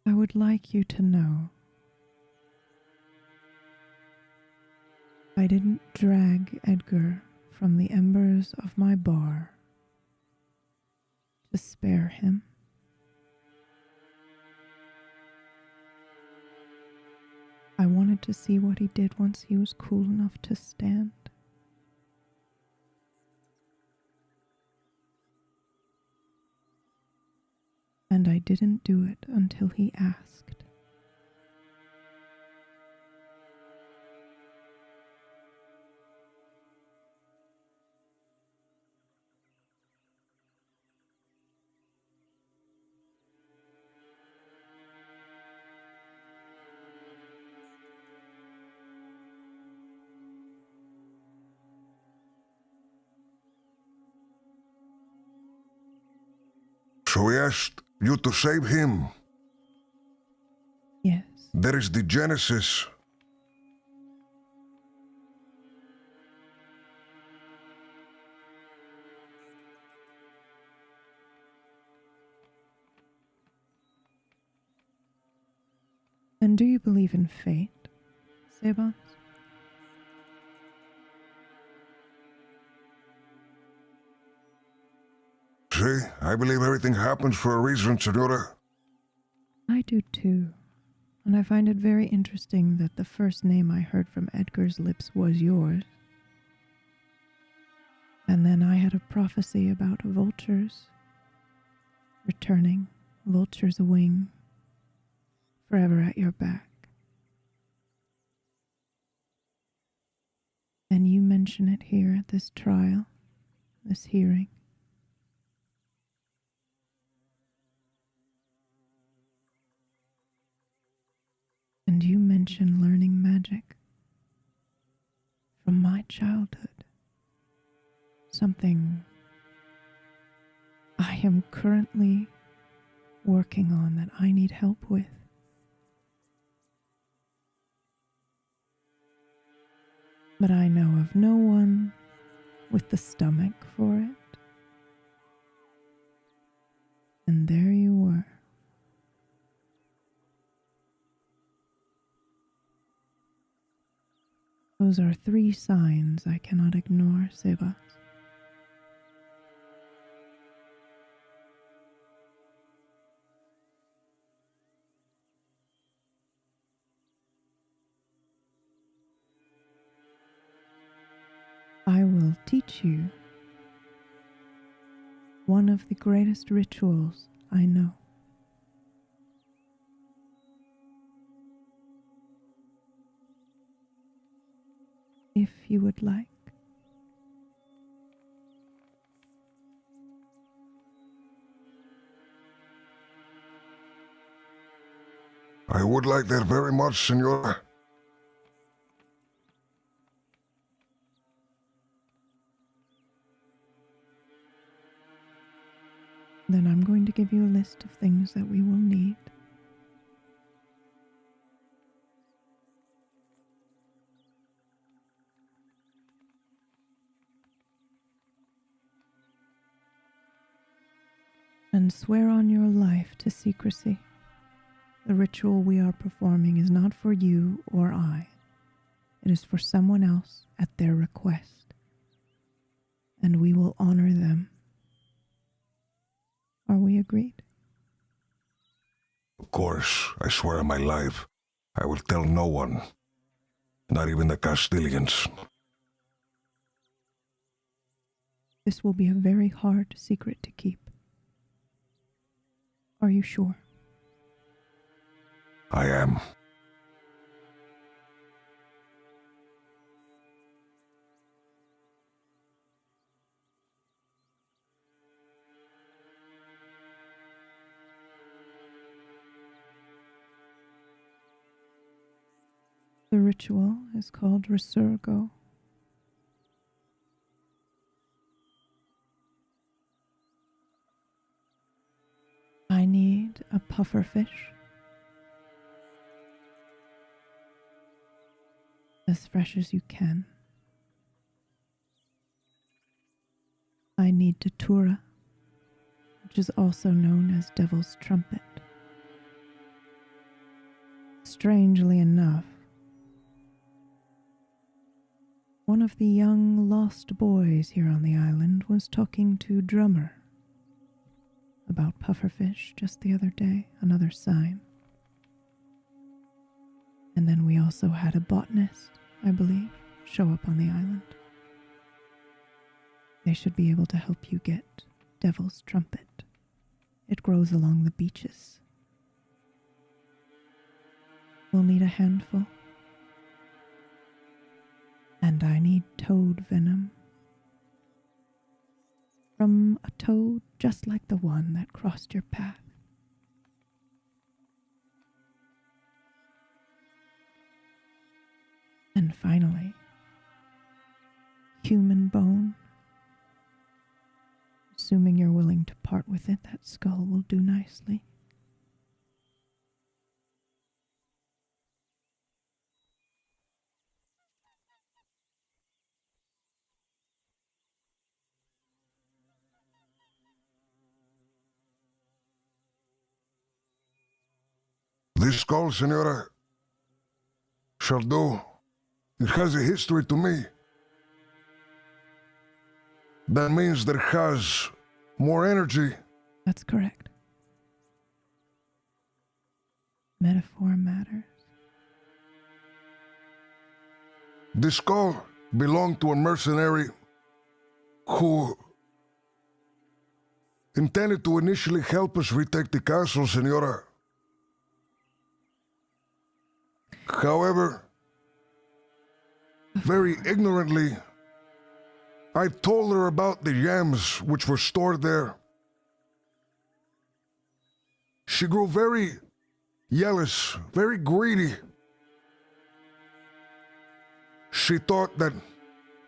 Speaker 1: I would like you to know I didn't drag Edgar from the embers of my bar to spare him. I wanted to see what he did once he was cool enough to stand. And I didn't do it until he asked.
Speaker 15: So he asked you to save him.
Speaker 1: Yes.
Speaker 15: There is the Genesis.
Speaker 1: And do you believe in fate, Sebas?
Speaker 15: See, I believe everything happens for a reason, Senora.
Speaker 1: I do too. And I find it very interesting that the first name I heard from Edgar's lips was yours. And then I had a prophecy about vultures returning, vultures a wing, forever at your back. And you mention it here at this trial, this hearing. And you mention learning magic from my childhood. something I am currently working on that I need help with. But I know of no one with the stomach for it. And there you were. Those are 3 signs I cannot ignore, Sebas. I will teach you one of the greatest rituals I know. If you would like.
Speaker 15: I would like that very much, Senora.
Speaker 1: Then I'm going to give you a list of things that we will need. And swear on your life to secrecy. The ritual we are performing is not for you or I. It is for someone else at their request. And we will honor them. Are we agreed?
Speaker 15: Of course, I swear on my life, I will tell no one, not even the Castilians.
Speaker 1: This will be a very hard secret to keep. Are you sure?
Speaker 15: I am.
Speaker 1: The ritual is called Resurgo. I need a pufferfish. As fresh as you can. I need datura, which is also known as Devil's Trumpet. Strangely enough, one of the young lost boys here on the island was talking to Drummer about pufferfish just the other day, another sign. And then we also had a botanist, I believe, show up on the island. They should be able to help you get Devil's Trumpet. It grows along the beaches. We'll need a handful. And I need toad venom. From a toad just like the one that crossed your path. And finally, human bone. Assuming you're willing to part with it, that skull will do nicely.
Speaker 15: This skull, Senora, shall do. It has a history to me. That means that it has more energy.
Speaker 1: That's correct. Metaphor matters.
Speaker 15: This skull belonged to a mercenary who intended to initially help us retake the castle, Senora. However, very ignorantly, I told her about the yams which were stored there. She grew very jealous, very greedy. She thought that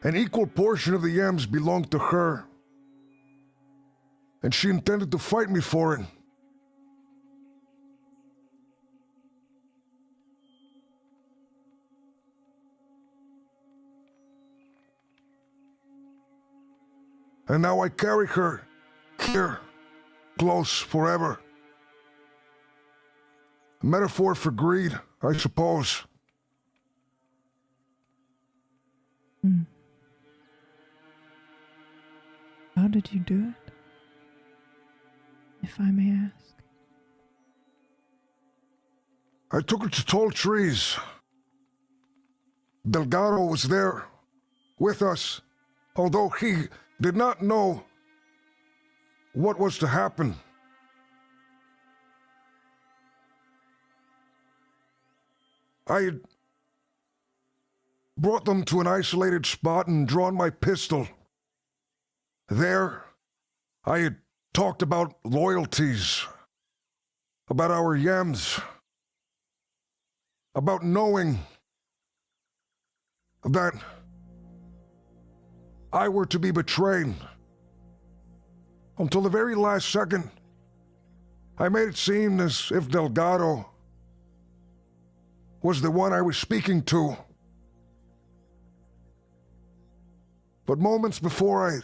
Speaker 15: An equal portion of the yams belonged to her, and she intended to fight me for it. And now I carry her here, close forever. A metaphor for greed, I suppose.
Speaker 1: How did you do it? If I may ask.
Speaker 15: I took her to tall trees. Delgado was there with us, although he did not know what was to happen. I had brought them to an isolated spot and drawn my pistol. There, I had talked about loyalties, about our yams, about knowing that I were to be betrayed. Until the very last second, I made it seem as if Delgado was the one I was speaking to. But moments before I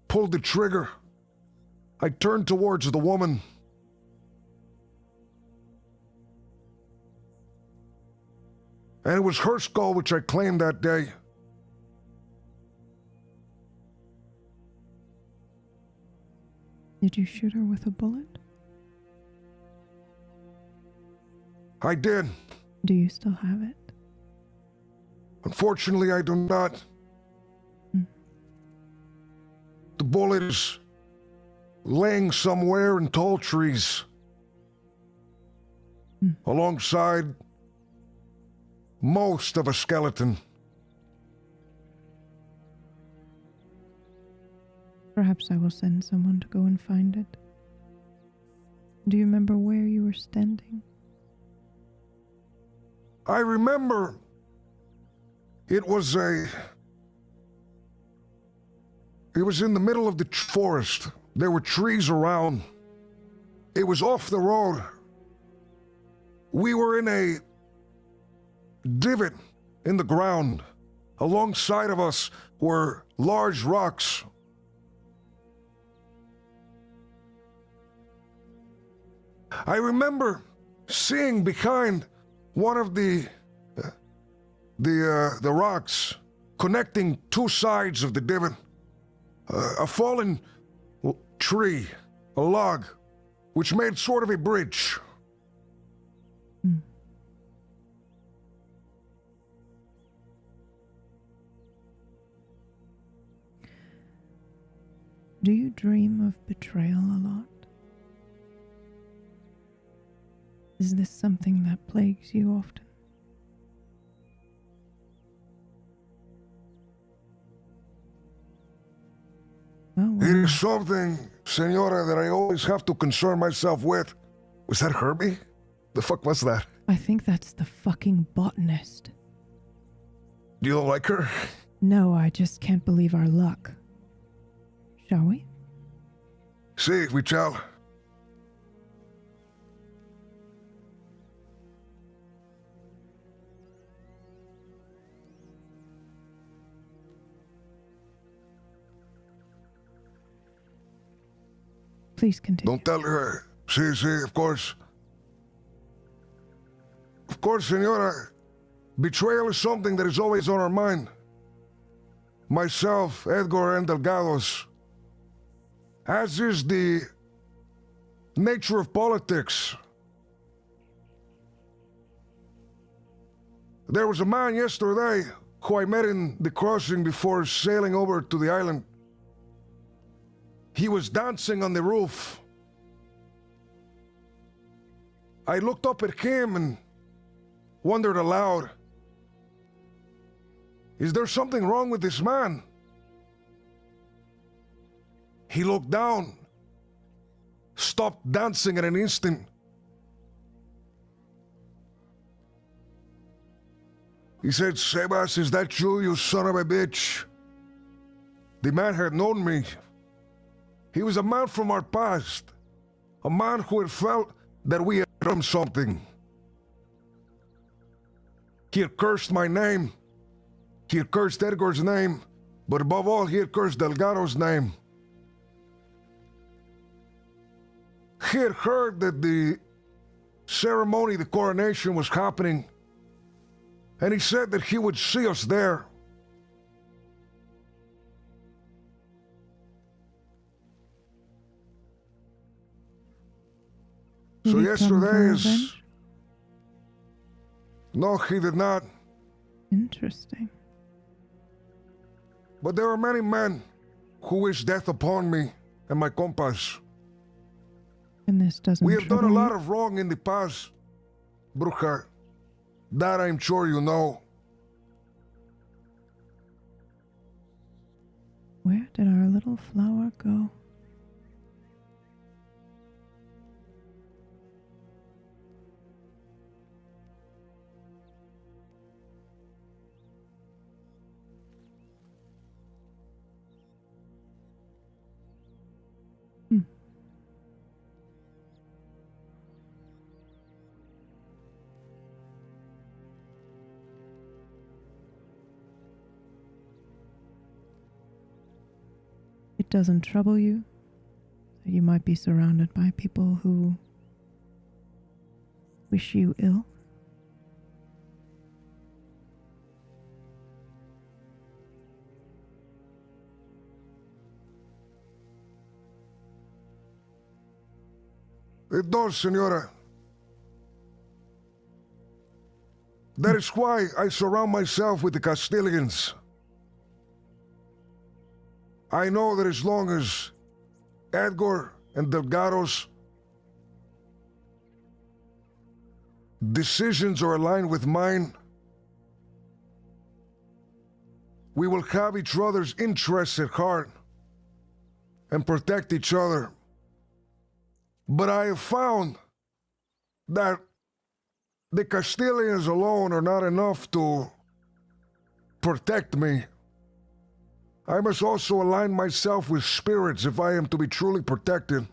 Speaker 15: pulled the trigger, I turned towards the woman. And it was her skull which I claimed that day.
Speaker 1: Did you shoot her with a bullet?
Speaker 15: I did.
Speaker 1: Do you still have it?
Speaker 15: Unfortunately, I do not. The bullet is laying somewhere in tall trees, alongside most of a skeleton.
Speaker 1: Perhaps I will send someone to go and find it. Do you remember where you were standing?
Speaker 15: I remember it was in the middle of the forest. There were trees around. It was off the road. We were in a divot in the ground. Alongside of us were large rocks. I remember seeing behind one of the rocks, connecting two sides of the divot, a fallen tree, a log, which made sort of a bridge.
Speaker 1: Do you dream of betrayal a lot? Is this something that plagues you often?
Speaker 15: It is something, Senora, that I always have to concern myself with. Was that Herbie? The fuck was that?
Speaker 1: I think that's the fucking botanist.
Speaker 15: Do you don't like her?
Speaker 1: No, I just can't believe our luck. Shall we?
Speaker 15: Sí, we shall.
Speaker 1: Please continue.
Speaker 15: Don't tell her. Sí, of course. Of course, Senora. Betrayal is something that is always on our mind. Myself, Edgar, and Delgado's. As is the nature of politics. There was a man yesterday who I met in the crossing before sailing over to the island. He was dancing on the roof. I looked up at him and wondered aloud, is there something wrong with this man? He looked down, stopped dancing in an instant. He said, Sebas, is that you son of a bitch? The man had known me. He was a man from our past. A man who had felt that we had done something. He had cursed my name. He had cursed Edgar's name. But above all, he had cursed Delgado's name. He had heard that the ceremony, the coronation, was happening. And he said that he would see us there.
Speaker 1: Did
Speaker 15: So
Speaker 1: he come for
Speaker 15: yesterday is...
Speaker 1: revenge?
Speaker 15: No, he did not.
Speaker 1: Interesting.
Speaker 15: But there are many men who wish death upon me and my compas.
Speaker 1: And this doesn't
Speaker 15: We have done a
Speaker 1: trouble
Speaker 15: lot
Speaker 1: you?
Speaker 15: of wrong in the past, Bruja. That I'm sure you know.
Speaker 1: Where did our little flower go? It doesn't trouble you that you might be surrounded by people who wish you ill?
Speaker 15: It does, Senora. That is why I surround myself with the Castilians. I know that as long as Edgar and Delgado's decisions are aligned with mine, we will have each other's interests at heart and protect each other. But I have found that the Castilians alone are not enough to protect me. I must also align myself with spirits if I am to be truly protected.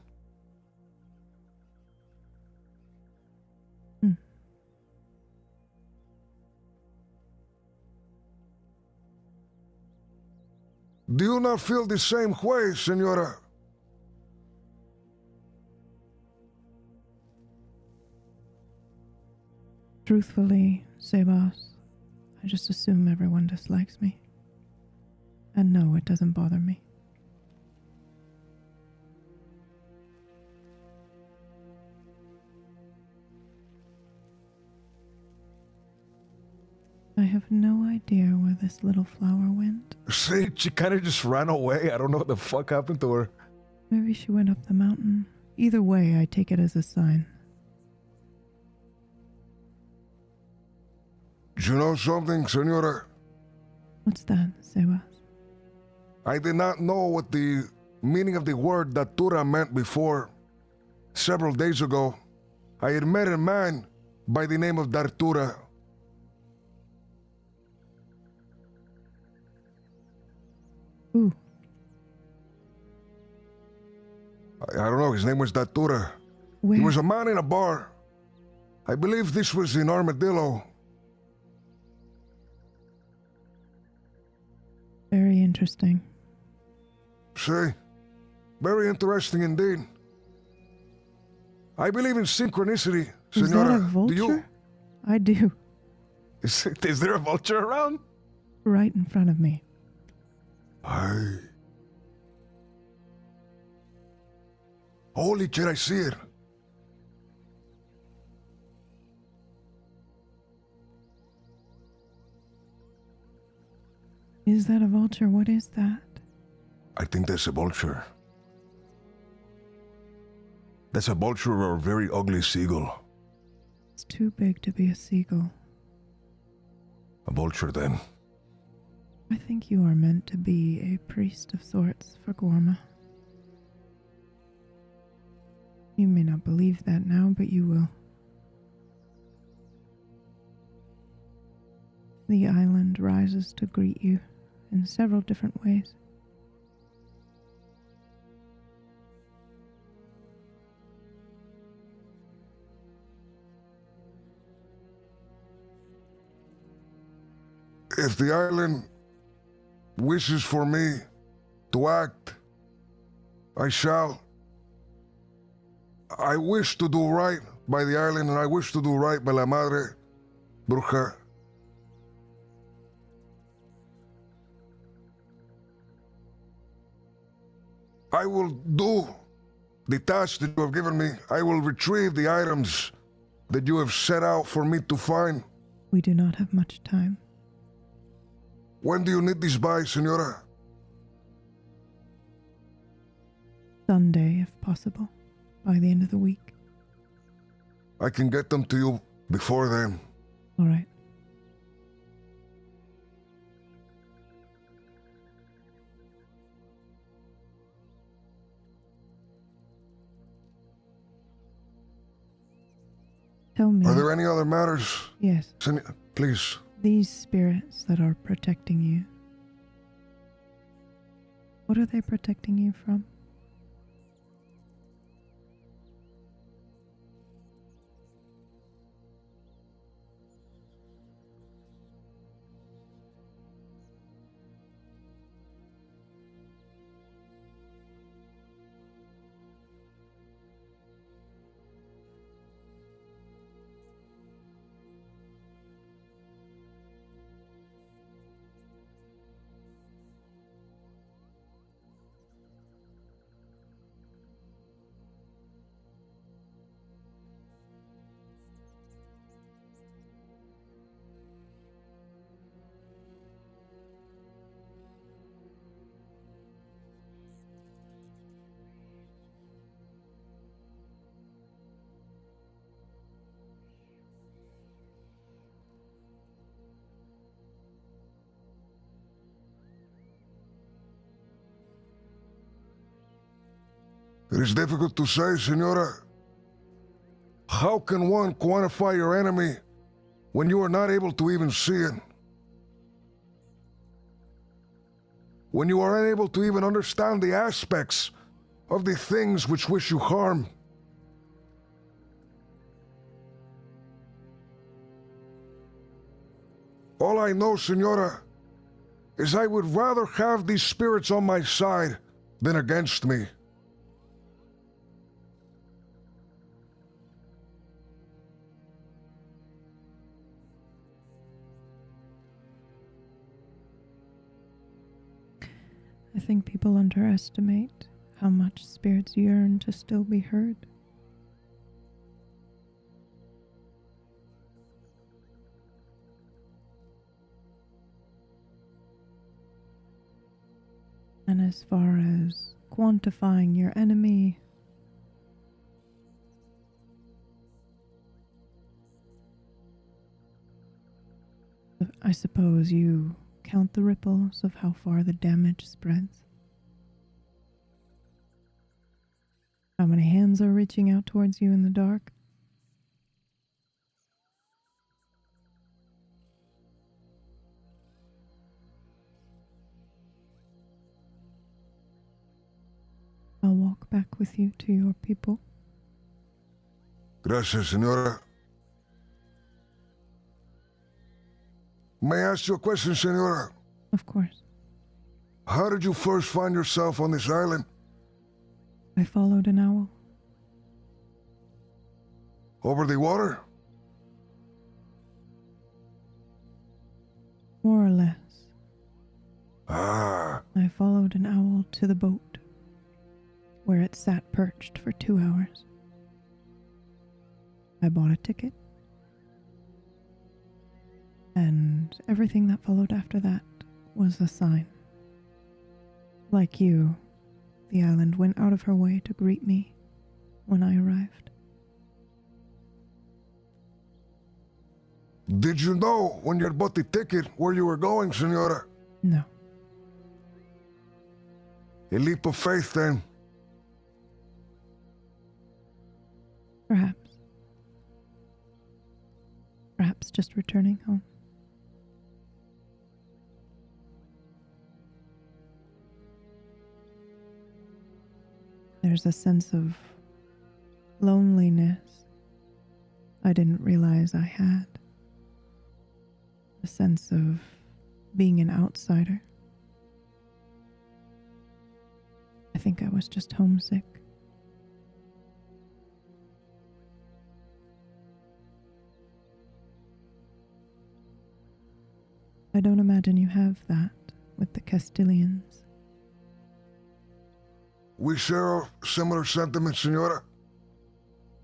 Speaker 15: Do you not feel the same way, Senora?
Speaker 1: Truthfully, Sebas, I just assume everyone dislikes me. And no, it doesn't bother me. I have no idea where this little flower went.
Speaker 15: See, she kind of just ran away. I don't know what the fuck happened to her.
Speaker 1: Maybe she went up the mountain. Either way, I take it as a sign.
Speaker 15: Do you know something, Senora?
Speaker 1: What's that, Sebas?
Speaker 15: I did not know what the meaning of the word datura meant before. Several days ago, I had met a man by the name of Dartura.
Speaker 1: Ooh.
Speaker 15: I don't know, his name was Datura.
Speaker 1: Where?
Speaker 15: He was a man in a bar. I believe this was in Armadillo.
Speaker 1: Very interesting.
Speaker 15: See? Very interesting indeed. I believe in synchronicity,
Speaker 1: Is
Speaker 15: Senora.
Speaker 1: that a vulture?
Speaker 15: Do you?
Speaker 1: I do.
Speaker 15: Is there a vulture around?
Speaker 1: Right in front of me.
Speaker 15: Aye. Holy shit, I see it.
Speaker 1: Is that a vulture? What is that?
Speaker 15: I think that's a vulture. That's a vulture or a very ugly seagull.
Speaker 1: It's too big to be a seagull.
Speaker 15: A vulture, then.
Speaker 1: I think you are meant to be a priest of sorts for Gorma. You may not believe that now, but you will. The island rises to greet you in several different ways.
Speaker 15: If the island wishes for me to act, I shall. I wish to do right by the island, and I wish to do right by La Madre Bruja. I will do the task that you have given me. I will retrieve the items that you have set out for me to find.
Speaker 1: We do not have much time.
Speaker 15: When do you need these by, Senora?
Speaker 1: Sunday, if possible, by the end of the week.
Speaker 15: I can get them to you before then.
Speaker 1: All right. Tell me.
Speaker 15: Are there any other matters?
Speaker 1: Yes.
Speaker 15: Please.
Speaker 1: These spirits that are protecting you, what are they protecting you from?
Speaker 15: It is difficult to say, Senora. How can one quantify your enemy when you are not able to even see it? When you are unable to even understand the aspects of the things which wish you harm? All I know, Senora, is I would rather have these spirits on my side than against me.
Speaker 1: I think people underestimate how much spirits yearn to still be heard. And as far as quantifying your enemy, I suppose you count the ripples of how far the damage spreads. How many hands are reaching out towards you in the dark? I'll walk back with you to your people.
Speaker 15: Gracias, Senora. May I ask you a question, Senora?
Speaker 1: Of course.
Speaker 15: How did you first find yourself on this island?
Speaker 1: I followed an owl.
Speaker 15: Over the water?
Speaker 1: More or less.
Speaker 15: Ah.
Speaker 1: I followed an owl to the boat, where it sat perched for 2 hours. I bought a ticket. And everything that followed after that was a sign. Like you, the island went out of her way to greet me when I arrived.
Speaker 15: Did you know when you had bought the ticket where you were going, Senora?
Speaker 1: No.
Speaker 15: A leap of faith, then.
Speaker 1: Perhaps. Perhaps just returning home. There's a sense of loneliness I didn't realize I had. A sense of being an outsider. I think I was just homesick. I don't imagine you have that with the Castilians.
Speaker 15: We share similar sentiments, Senora.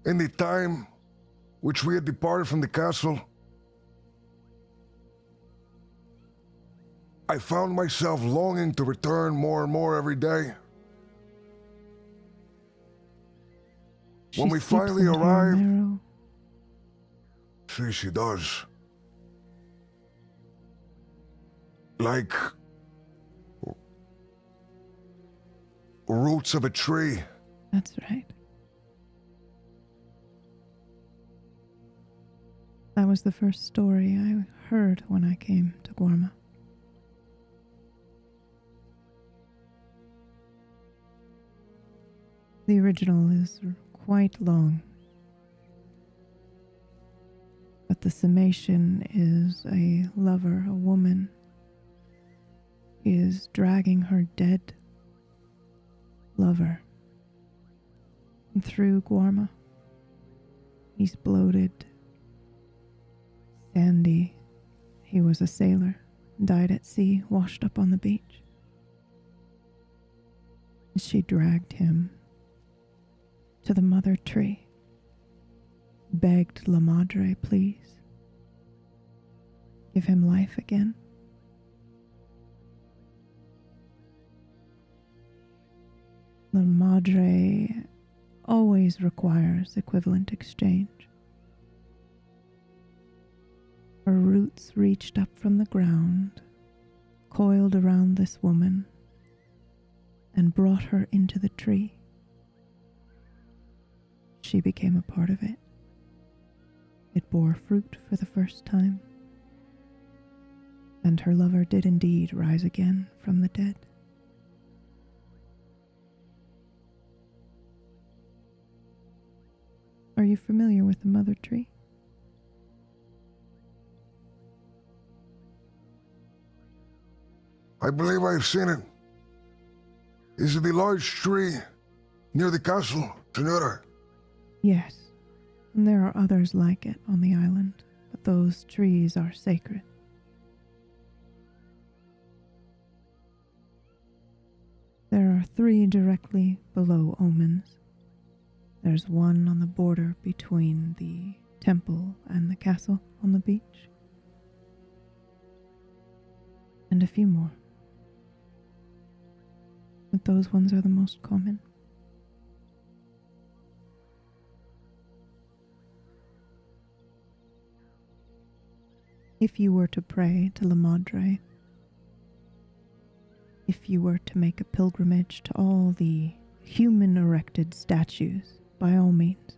Speaker 15: In the time which we had departed from the castle, I found myself longing to return more and more every day. When we finally arrived, she does. Like roots of a tree.
Speaker 1: That's right. That was the first story I heard when I came to Guarma. The original is quite long, but the summation is a lover, a woman, is dragging her dead lover through Guarma. He's bloated, sandy. He was a sailor, died at sea, washed up on the beach. She dragged him to the mother tree, begged La Madre, please, give him life again. La Madre always requires equivalent exchange. Her roots reached up from the ground, coiled around this woman, and brought her into the tree. She became a part of it. It bore fruit for the first time, and her lover did indeed rise again from the dead. Are you familiar with the mother tree?
Speaker 15: I believe I've seen it. Is it the large tree near the castle, Senora?
Speaker 1: Yes, and there are others like it on the island, but those trees are sacred. There are 3 directly below Omens. There's one on the border between the temple and the castle on the beach. And a few more. But those ones are the most common. If you were to pray to La Madre, if you were to make a pilgrimage to all the human erected statues, by all means.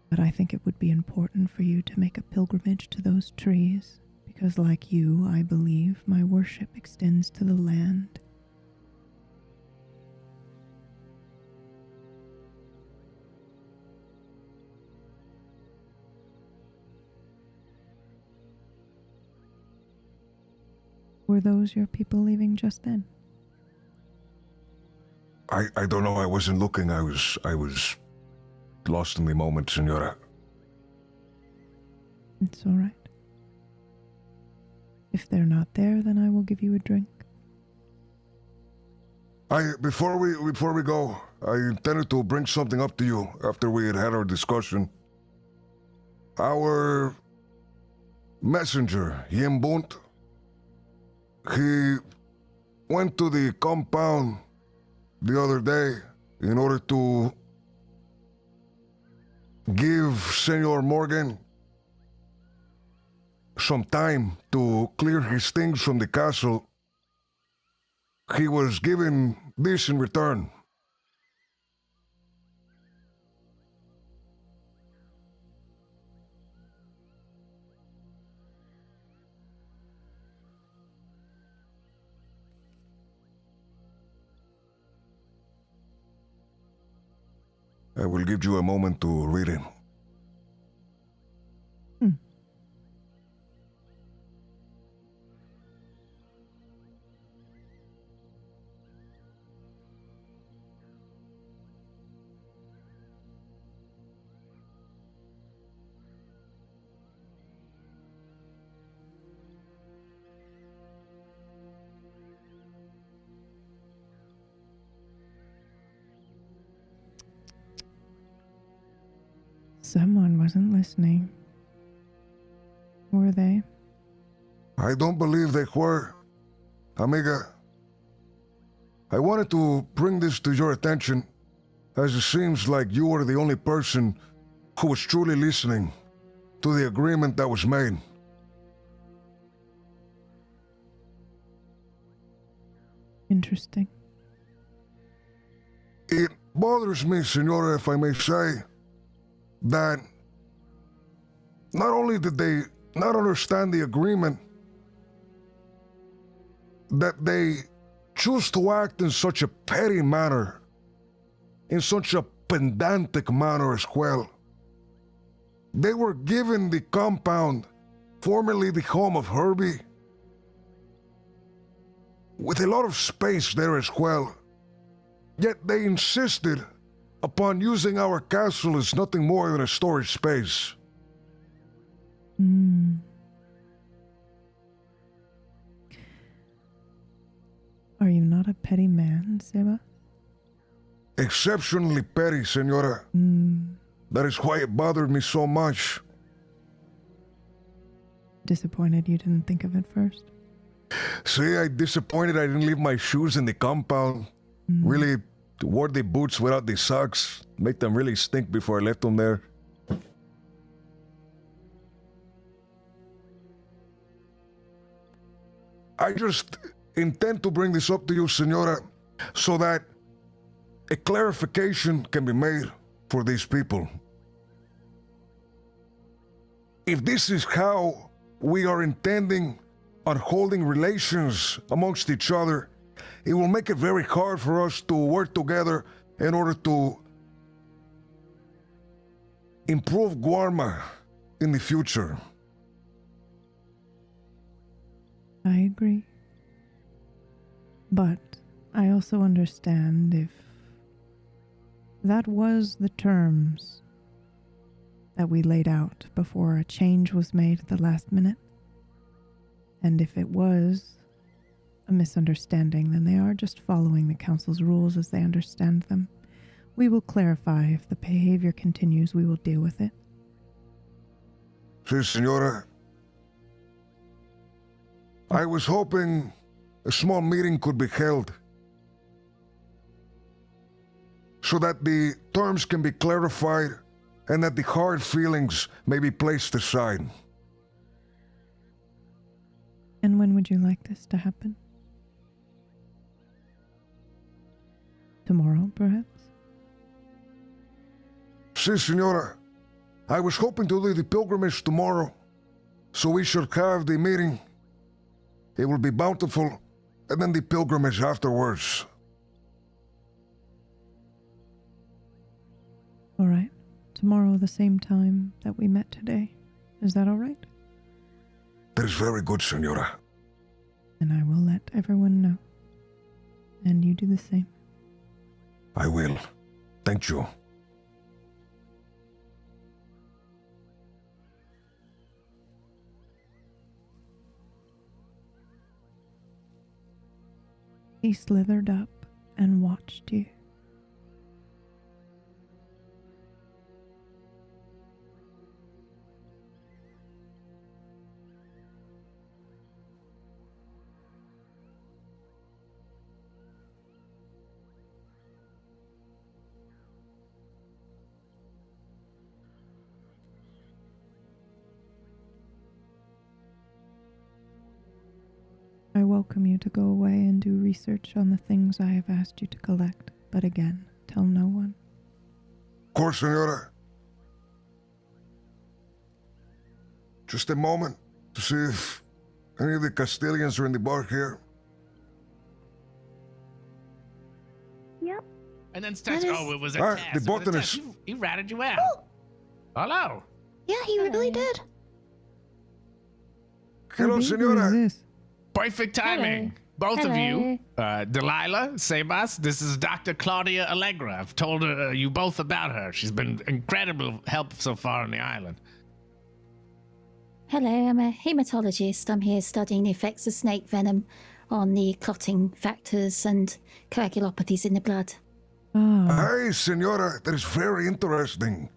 Speaker 1: But I think it would be important for you to make a pilgrimage to those trees, because like you, I believe my worship extends to the land. Were those your people leaving just then?
Speaker 15: I don't know. I wasn't looking. I was lost in the moment, Senora.
Speaker 1: It's all right. If they're not there, then I will give you a drink.
Speaker 15: Before we go, I intended to bring something up to you after we had our discussion. Our messenger, Yen Bunt, he went to the compound the other day in order to give Senor Morgan some time to clear his things from the castle. He was given this in return. I will give you a moment to read it.
Speaker 1: Someone wasn't listening. Were they?
Speaker 15: I don't believe they were. Amiga, I wanted to bring this to your attention, as it seems like you were the only person who was truly listening to the agreement that was made.
Speaker 1: Interesting.
Speaker 15: It bothers me, Senora, if I may say, that not only did they not understand the agreement, that they choose to act in such a petty manner, in such a pedantic manner as well. They were given the compound, formerly the home of Herbie, with a lot of space there as well. Yet they insisted upon using our castle as nothing more than a storage space.
Speaker 1: Are you not a petty man, Seba?
Speaker 15: Exceptionally petty, Senora. That is why it bothered me so much.
Speaker 1: Disappointed you didn't think of it first?
Speaker 15: See, I disappointed I didn't leave my shoes in the compound. Really wore the boots without the socks. Make them really stink before I left them there. I just intend to bring this up to you, Senora, so that a clarification can be made for these people. If this is how we are intending on holding relations amongst each other, it will make it very hard for us to work together in order to improve Guarma in the future.
Speaker 1: I agree. But I also understand if that was the terms that we laid out before a change was made at the last minute. And if it was a misunderstanding, then they are just following the council's rules as they understand them. We will clarify. If the behavior continues, we will deal with it.
Speaker 15: Sí, Senora. I was hoping a small meeting could be held so that the terms can be clarified and that the hard feelings may be placed aside.
Speaker 1: And when would you like this to happen? Tomorrow, perhaps?
Speaker 15: Sí, Senora. I was hoping to do the pilgrimage tomorrow, so we should have the meeting. It will be bountiful, and then the pilgrimage afterwards.
Speaker 1: All right. Tomorrow, the same time that we met today. Is that all right?
Speaker 15: That is very good, Senora.
Speaker 1: And I will let everyone know. And you do the same.
Speaker 15: I will. Thank you.
Speaker 1: He slithered up and watched you. I welcome you to go away and do research on the things I have asked you to collect, but again, tell no one.
Speaker 15: Of course, Senora. Just a moment to see if any of the Castilians are in the bar here.
Speaker 13: And then starts, oh, it was a
Speaker 15: Ah,
Speaker 13: test.
Speaker 15: the
Speaker 13: it was a
Speaker 15: botanist.
Speaker 13: test. He ratted you out. Hello.
Speaker 14: Yeah, he really did.
Speaker 15: Hello, senora.
Speaker 13: Perfect timing. Both of you. Delilah, Sebas, this is Dr. Claudia Allegra. I've told you both about her. She's been incredible help so far on the island.
Speaker 16: Hello, I'm a hematologist. I'm here studying the effects of snake venom on the clotting factors and coagulopathies in the blood.
Speaker 15: Hey, senora, that is very interesting.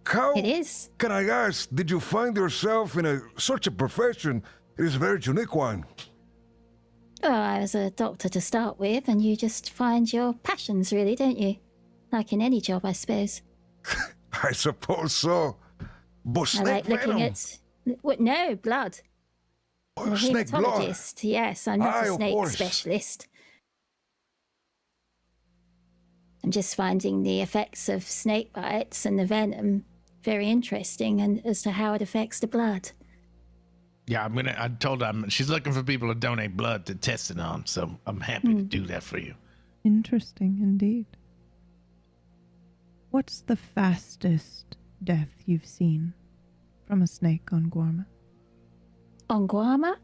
Speaker 15: How
Speaker 16: It is.
Speaker 15: can I ask, did you find yourself in such a profession? It is a very unique one.
Speaker 16: Oh, I was a doctor to start with, and you just find your passions, really, don't you? Like in any job, I suppose.
Speaker 15: I suppose so. But
Speaker 16: I
Speaker 15: snake
Speaker 16: like looking
Speaker 15: venom.
Speaker 16: at... What? No, blood. I'm a
Speaker 15: snake blood.
Speaker 16: hematologist. Yes, I'm not
Speaker 15: Aye,
Speaker 16: a
Speaker 15: of
Speaker 16: snake
Speaker 15: course.
Speaker 16: specialist. I'm just finding the effects of snake bites and the venom very interesting, and as to how it affects the blood.
Speaker 13: Yeah, I told her she's looking for people to donate blood to test it on, so I'm happy to do that for you.
Speaker 1: Interesting indeed. What's the fastest death you've seen from a snake on Guarma?
Speaker 16: On Guarma?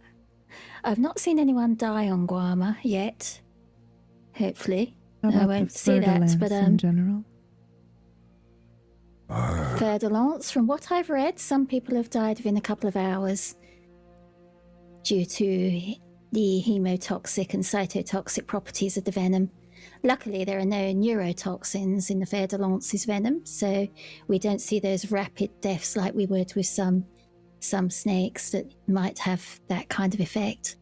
Speaker 16: I've not seen anyone die on Guarma yet. Hopefully.
Speaker 1: How
Speaker 16: I
Speaker 1: about
Speaker 16: won't
Speaker 1: the
Speaker 16: see that,
Speaker 1: Fer-de-Lance
Speaker 16: but
Speaker 1: in general?
Speaker 16: Fer-de-Lance, from what I've read, some people have died within a couple of hours due to the hemotoxic and cytotoxic properties of the venom. Luckily, there are no neurotoxins in the Fer-de-Lance's venom, so we don't see those rapid deaths like we would with some snakes that might have that kind of effect.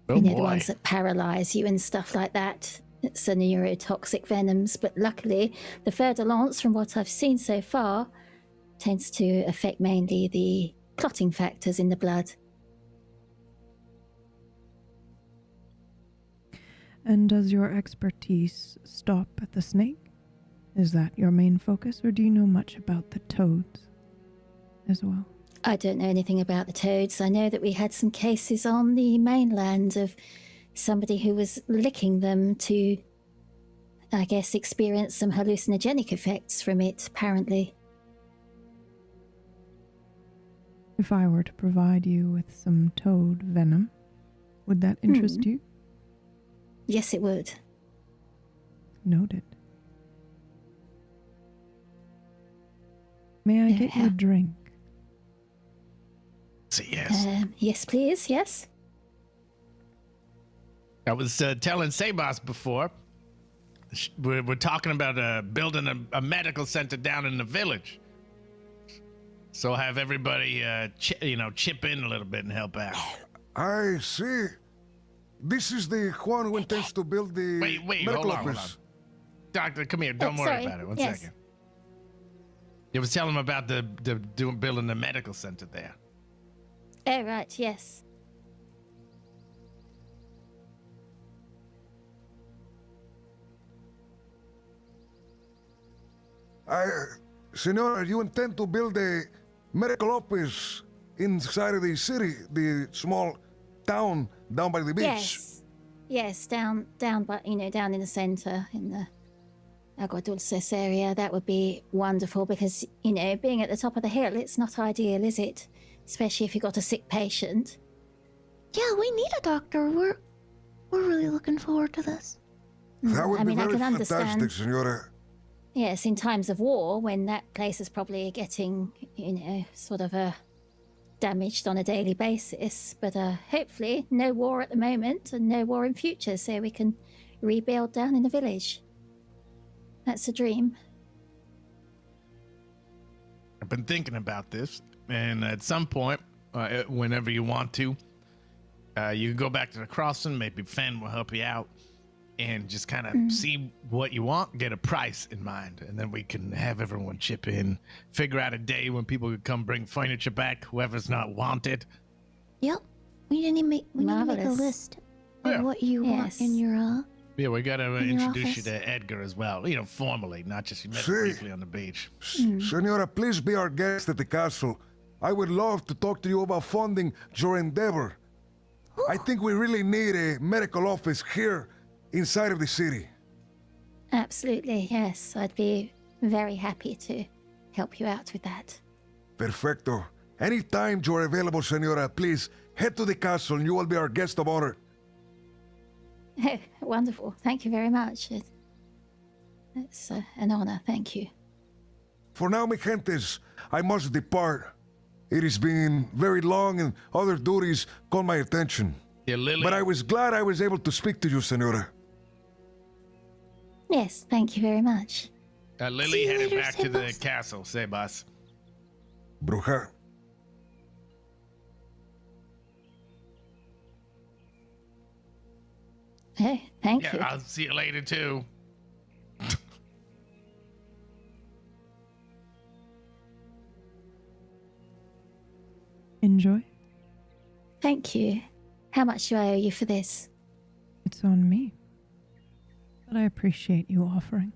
Speaker 13: Oh,
Speaker 16: you know,
Speaker 13: boy.
Speaker 16: the ones that paralyze you and stuff like that. It's the neurotoxic venoms, but luckily, the Fer-de-Lance, from what I've seen so far, tends to affect mainly the clotting factors in the blood.
Speaker 1: And does your expertise stop at the snake? Is that your main focus, or do you know much about the toads as well?
Speaker 16: I don't know anything about the toads. I know that we had some cases on the mainland of somebody who was licking them to, I guess, experience some hallucinogenic effects from it, apparently.
Speaker 1: If I were to provide you with some toad venom, would that interest you?
Speaker 16: Yes, it would.
Speaker 1: Noted. May I get you a drink?
Speaker 13: Yes.
Speaker 16: Yes, please. Yes.
Speaker 13: I was telling Sebas before, we're talking about building a medical center down in the village. So I'll have everybody, chip in a little bit and help out.
Speaker 15: I see. This is the Juan who intends to build the
Speaker 13: Wait,
Speaker 15: medical
Speaker 13: hold on.
Speaker 15: office.
Speaker 13: Doctor, come here. Don't worry
Speaker 16: sorry.
Speaker 13: about it. One
Speaker 16: Yes.
Speaker 13: second. You was telling him about building the medical center there.
Speaker 16: Oh, right. Yes.
Speaker 15: Senora, you intend to build a medical office inside of the city, the small town down by the beach?
Speaker 16: Yes. Yes, down by, down in the center, in the Agua Dulces area. That would be wonderful because, being at the top of the hill, it's not ideal, is it? Especially if you've got a sick patient.
Speaker 14: Yeah, we need a doctor. We're really looking forward to this.
Speaker 15: That would
Speaker 16: I
Speaker 15: be
Speaker 16: mean, I
Speaker 15: very
Speaker 16: can
Speaker 15: fantastic,
Speaker 16: understand.
Speaker 15: Senora.
Speaker 16: Yes, in times of war, when that place is probably getting, sort of damaged on a daily basis. But hopefully, no war at the moment and no war in future, so we can rebuild down in the village. That's a dream.
Speaker 13: I've been thinking about this, and at some point, whenever you want to, you can go back to the crossing. Maybe Fen will help you out, and just kind of see what you want, get a price in mind, and then we can have everyone chip in, figure out a day when people could come bring furniture back, whoever's not wanted.
Speaker 14: Yep. We need to make a
Speaker 16: Marvelous.
Speaker 14: list of
Speaker 13: Yeah.
Speaker 14: what you want
Speaker 16: Yes.
Speaker 14: in your
Speaker 13: Yeah, we gotta
Speaker 14: In your
Speaker 13: introduce you
Speaker 14: office?
Speaker 13: to Edgar as well. Formally, not just you met
Speaker 15: See.
Speaker 13: briefly on the beach.
Speaker 15: Senora, please be our guest at the castle. I would love to talk to you about funding your endeavor. I think we really need a medical office here inside of the city.
Speaker 16: Absolutely, yes. I'd be very happy to help you out with that.
Speaker 15: Perfecto. Anytime you're available, Senora, please head to the castle and you will be our guest of honor.
Speaker 16: Wonderful. Thank you very much. It's an honor. Thank you.
Speaker 15: For now, mi gentes, I must depart. It has been very long and other duties call my attention.
Speaker 13: Yeah, Lily.
Speaker 15: But I was glad I was able to speak to you, Senora.
Speaker 16: Yes, thank you very much.
Speaker 13: Lily headed back to the castle, Sebas.
Speaker 15: Bruja.
Speaker 16: Hey, thank you.
Speaker 13: Yeah, I'll see you later too.
Speaker 1: Enjoy.
Speaker 16: Thank you. How much do I owe you for this?
Speaker 1: It's on me. But I appreciate you offering.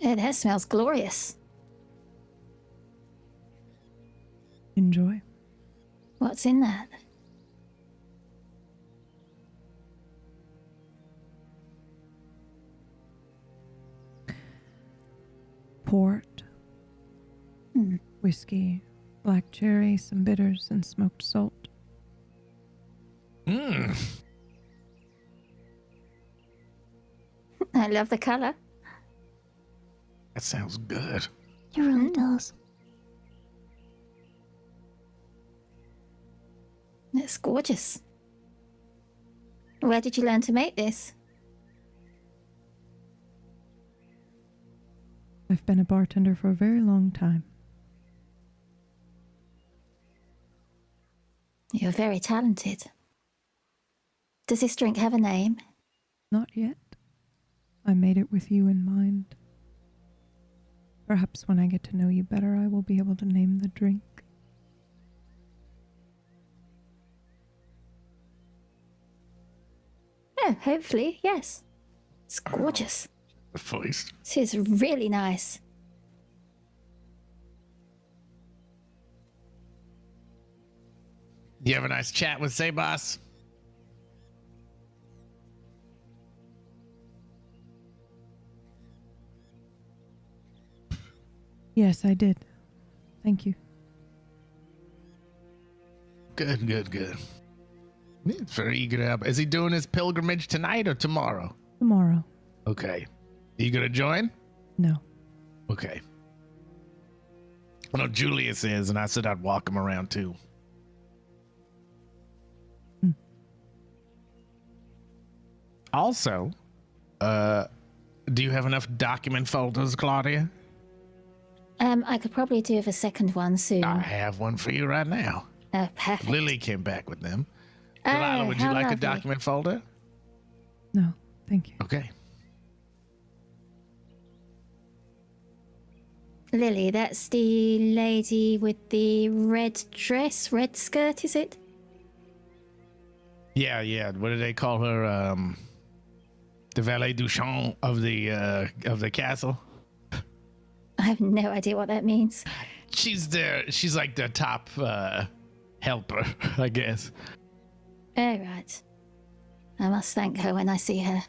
Speaker 16: That smells glorious.
Speaker 1: Enjoy.
Speaker 16: What's in that?
Speaker 1: Port, whiskey, black cherry, some bitters, and smoked salt.
Speaker 13: Mmm.
Speaker 16: I love the color.
Speaker 13: That sounds good.
Speaker 14: It really does.
Speaker 16: It's gorgeous. Where did you learn to make this?
Speaker 1: I've been a bartender for a very long time.
Speaker 16: You're very talented. Does this drink have a name?
Speaker 1: Not yet. I made it with you in mind. Perhaps when I get to know you better, I will be able to name the drink.
Speaker 16: Oh, hopefully, yes. It's gorgeous.
Speaker 13: The voice.
Speaker 16: This is really nice.
Speaker 13: You have a nice chat with Sebas?
Speaker 1: Yes, I did. Thank you.
Speaker 13: Good, good, good. He's very eager to help. Is he doing his pilgrimage tonight or tomorrow?
Speaker 1: Tomorrow.
Speaker 13: Okay. You gonna join?
Speaker 1: No.
Speaker 13: Okay. I know Julius is, and I said I'd walk him around too. Also, do you have enough document folders, Claudia?
Speaker 16: I could probably do with a second one soon.
Speaker 13: I have one for you right now.
Speaker 16: Oh, perfect.
Speaker 13: Lily came back with them.
Speaker 16: Oh,
Speaker 13: Delilah, would you
Speaker 16: how
Speaker 13: like a
Speaker 16: lovely.
Speaker 13: document folder?
Speaker 1: No, thank you.
Speaker 13: Okay.
Speaker 16: Lily, that's the lady with the red dress, red skirt, is it?
Speaker 13: Yeah, yeah. What do they call her? The valet du champ of the castle.
Speaker 16: I have no idea what that means.
Speaker 13: She's like the top helper, I guess.
Speaker 16: Oh, right. I must thank her when I see her.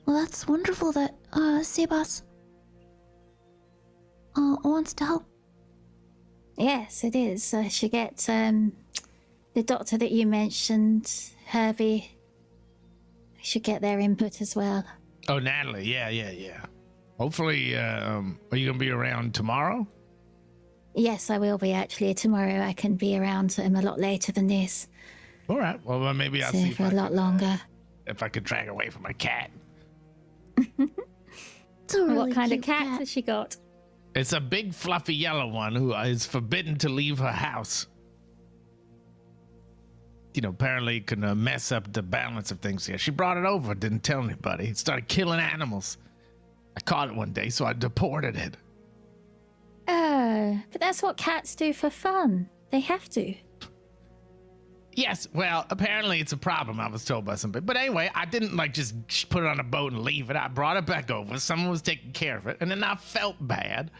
Speaker 14: Well, that's wonderful that Sebas wants to help.
Speaker 16: Yes, it is. I should get the doctor that you mentioned, Hervey. I should get their input as well.
Speaker 13: Oh, Natalie. Yeah. Hopefully, are you gonna be around tomorrow?
Speaker 16: Yes, I will be actually. Tomorrow I can be around a lot later than this.
Speaker 13: All right. Well, maybe I'll
Speaker 16: So
Speaker 13: see
Speaker 16: for a lot longer.
Speaker 13: if I could drag away from my cat.
Speaker 14: It's a really
Speaker 16: What kind of
Speaker 14: cute
Speaker 16: cat has she got?
Speaker 13: It's a big fluffy yellow one who is forbidden to leave her house. You know, apparently it can mess up the balance of things here. She brought it over, didn't tell anybody. It started killing animals. I caught it one day, so I deported it.
Speaker 16: Oh, but that's what cats do for fun. They have to.
Speaker 13: Yes, well, apparently it's a problem, I was told by somebody. But anyway, I didn't like just put it on a boat and leave it. I brought it back over. Someone was taking care of it, and then I felt bad,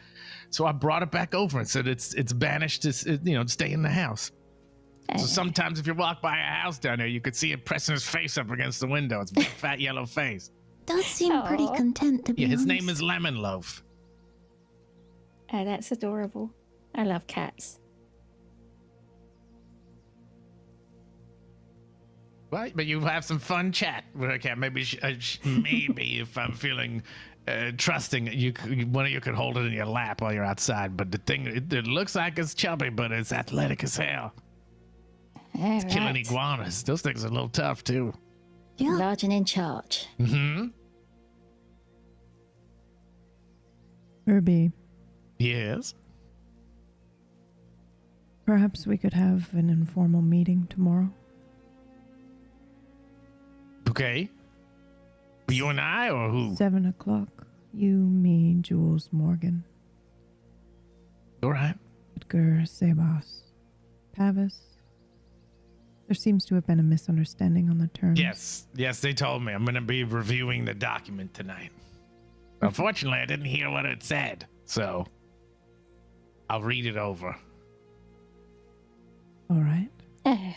Speaker 13: so I brought it back over and said it's banished to stay in the house. So sometimes if you walk by a house down there, you could see it pressing his face up against the window. It's a big fat yellow face.
Speaker 14: Does seem pretty content to be
Speaker 13: Yeah, his
Speaker 14: honest.
Speaker 13: name is Lemon Loaf.
Speaker 16: Oh, that's adorable. I love cats.
Speaker 13: Right, but you have some fun chat with a cat. Maybe, maybe if I'm feeling trusting, one of you could hold it in your lap while you're outside. But the thing, it looks like it's chubby, but it's athletic as hell. It's killing iguanas. Those things are a little tough too.
Speaker 16: Yeah. Large and in charge.
Speaker 13: Mm-hmm.
Speaker 1: Herbie,
Speaker 13: Yes.
Speaker 1: perhaps we could have an informal meeting tomorrow.
Speaker 13: Okay. You and I, or who?
Speaker 1: 7 o'clock. You, me, Jules, Morgan.
Speaker 13: All right.
Speaker 1: Edgar, Sebas, Pavis. There seems to have been a misunderstanding on the terms.
Speaker 13: Yes, they told me. I'm going to be reviewing the document tonight. Unfortunately, I didn't hear what it said, so I'll read it over.
Speaker 1: All right.
Speaker 16: Oh.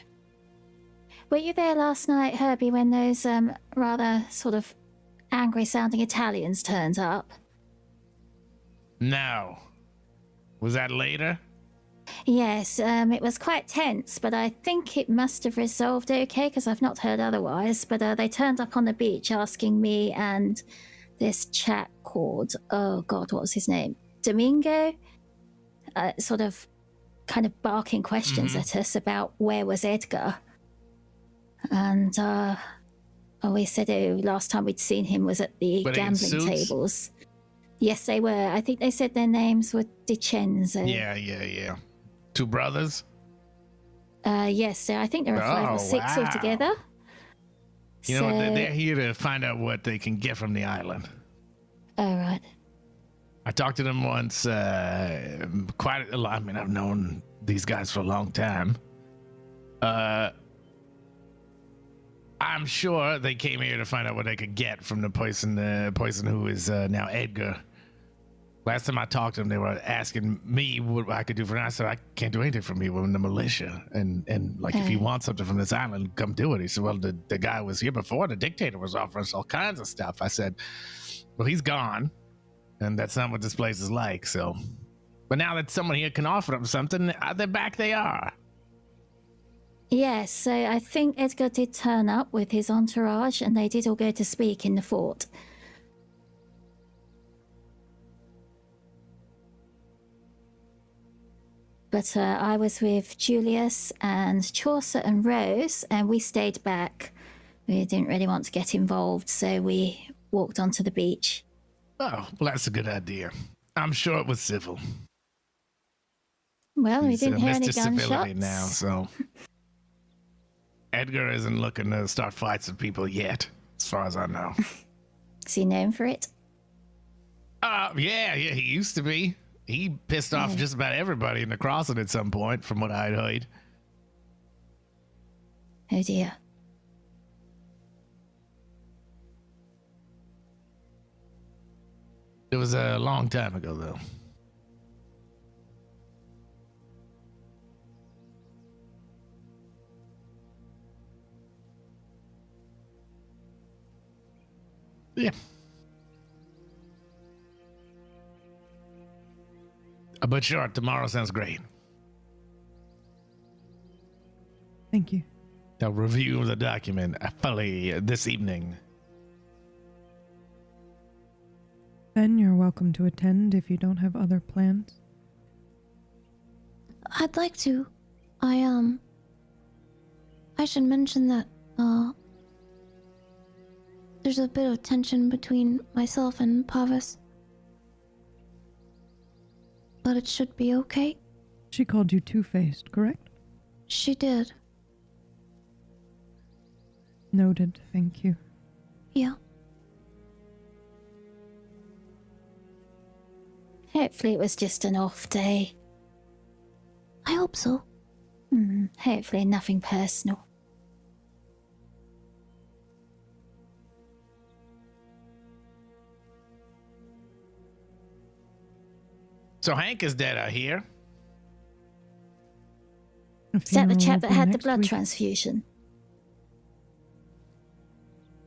Speaker 16: Were you there last night, Herbie, when those rather sort of angry-sounding Italians turned up?
Speaker 13: No. Was that later?
Speaker 16: Yes, it was quite tense, but I think it must have resolved okay, because I've not heard otherwise. But they turned up on the beach asking me and this chap called, oh God, what was his name? Domingo? Sort of kind of barking questions at us about where was Edgar. And we said, last time we'd seen him was at the gambling tables. Yes, they were. I think they said their names were Dicenzo.
Speaker 13: Yeah. Two brothers?
Speaker 16: Yes, so I think there are 5 or 6 altogether.
Speaker 13: You know what? They're here to find out what they can get from the island.
Speaker 16: All right.
Speaker 13: I talked to them once, quite a lot. I mean, I've known these guys for a long time. I'm sure they came here to find out what they could get from the person who is now Edgar. Last time I talked to them, they were asking me what I could do for them. I said, I can't do anything from here. We're in the militia. And like, if you want something from this island, come do it. He said, well, the guy was here before. The dictator was offering us all kinds of stuff. I said, well, he's gone. And that's not what this place is like, so. But now that someone here can offer them something, they're back they are.
Speaker 16: Yes, so I think Edgar did turn up with his entourage, and they did all go to speak in the fort. But I was with Julius and Chaucer and Rose, and we stayed back. We didn't really want to get involved, so we walked onto the beach.
Speaker 13: Oh, well, that's a good idea. I'm sure it was civil.
Speaker 16: Well, we didn't hear any
Speaker 13: Mr. Civility
Speaker 16: gunshots.
Speaker 13: now, so. Edgar isn't looking to start fights with people yet, as far as I know.
Speaker 16: Is he known for it?
Speaker 13: Yeah, he used to be. He pissed off just about everybody in the crossing at some point, from what I'd heard.
Speaker 16: Oh dear.
Speaker 13: It was a long time ago, though. Yeah. But sure, tomorrow sounds great.
Speaker 1: Thank you.
Speaker 13: I'll review the document fully this evening.
Speaker 1: Ben, you're welcome to attend if you don't have other plans.
Speaker 14: I'd like to. I should mention that, there's a bit of tension between myself and Pavis. But it should be okay.
Speaker 1: She called you two-faced, correct?
Speaker 14: She did.
Speaker 1: Noted, thank you.
Speaker 14: Yeah.
Speaker 16: Hopefully it was just an off day.
Speaker 14: I hope so.
Speaker 16: Hmm. Hopefully nothing personal.
Speaker 13: So Hank is dead, I hear.
Speaker 16: Is that the
Speaker 1: funeral
Speaker 16: chap
Speaker 1: will
Speaker 16: that
Speaker 1: be
Speaker 16: had the
Speaker 1: next
Speaker 16: blood
Speaker 1: week.
Speaker 16: transfusion?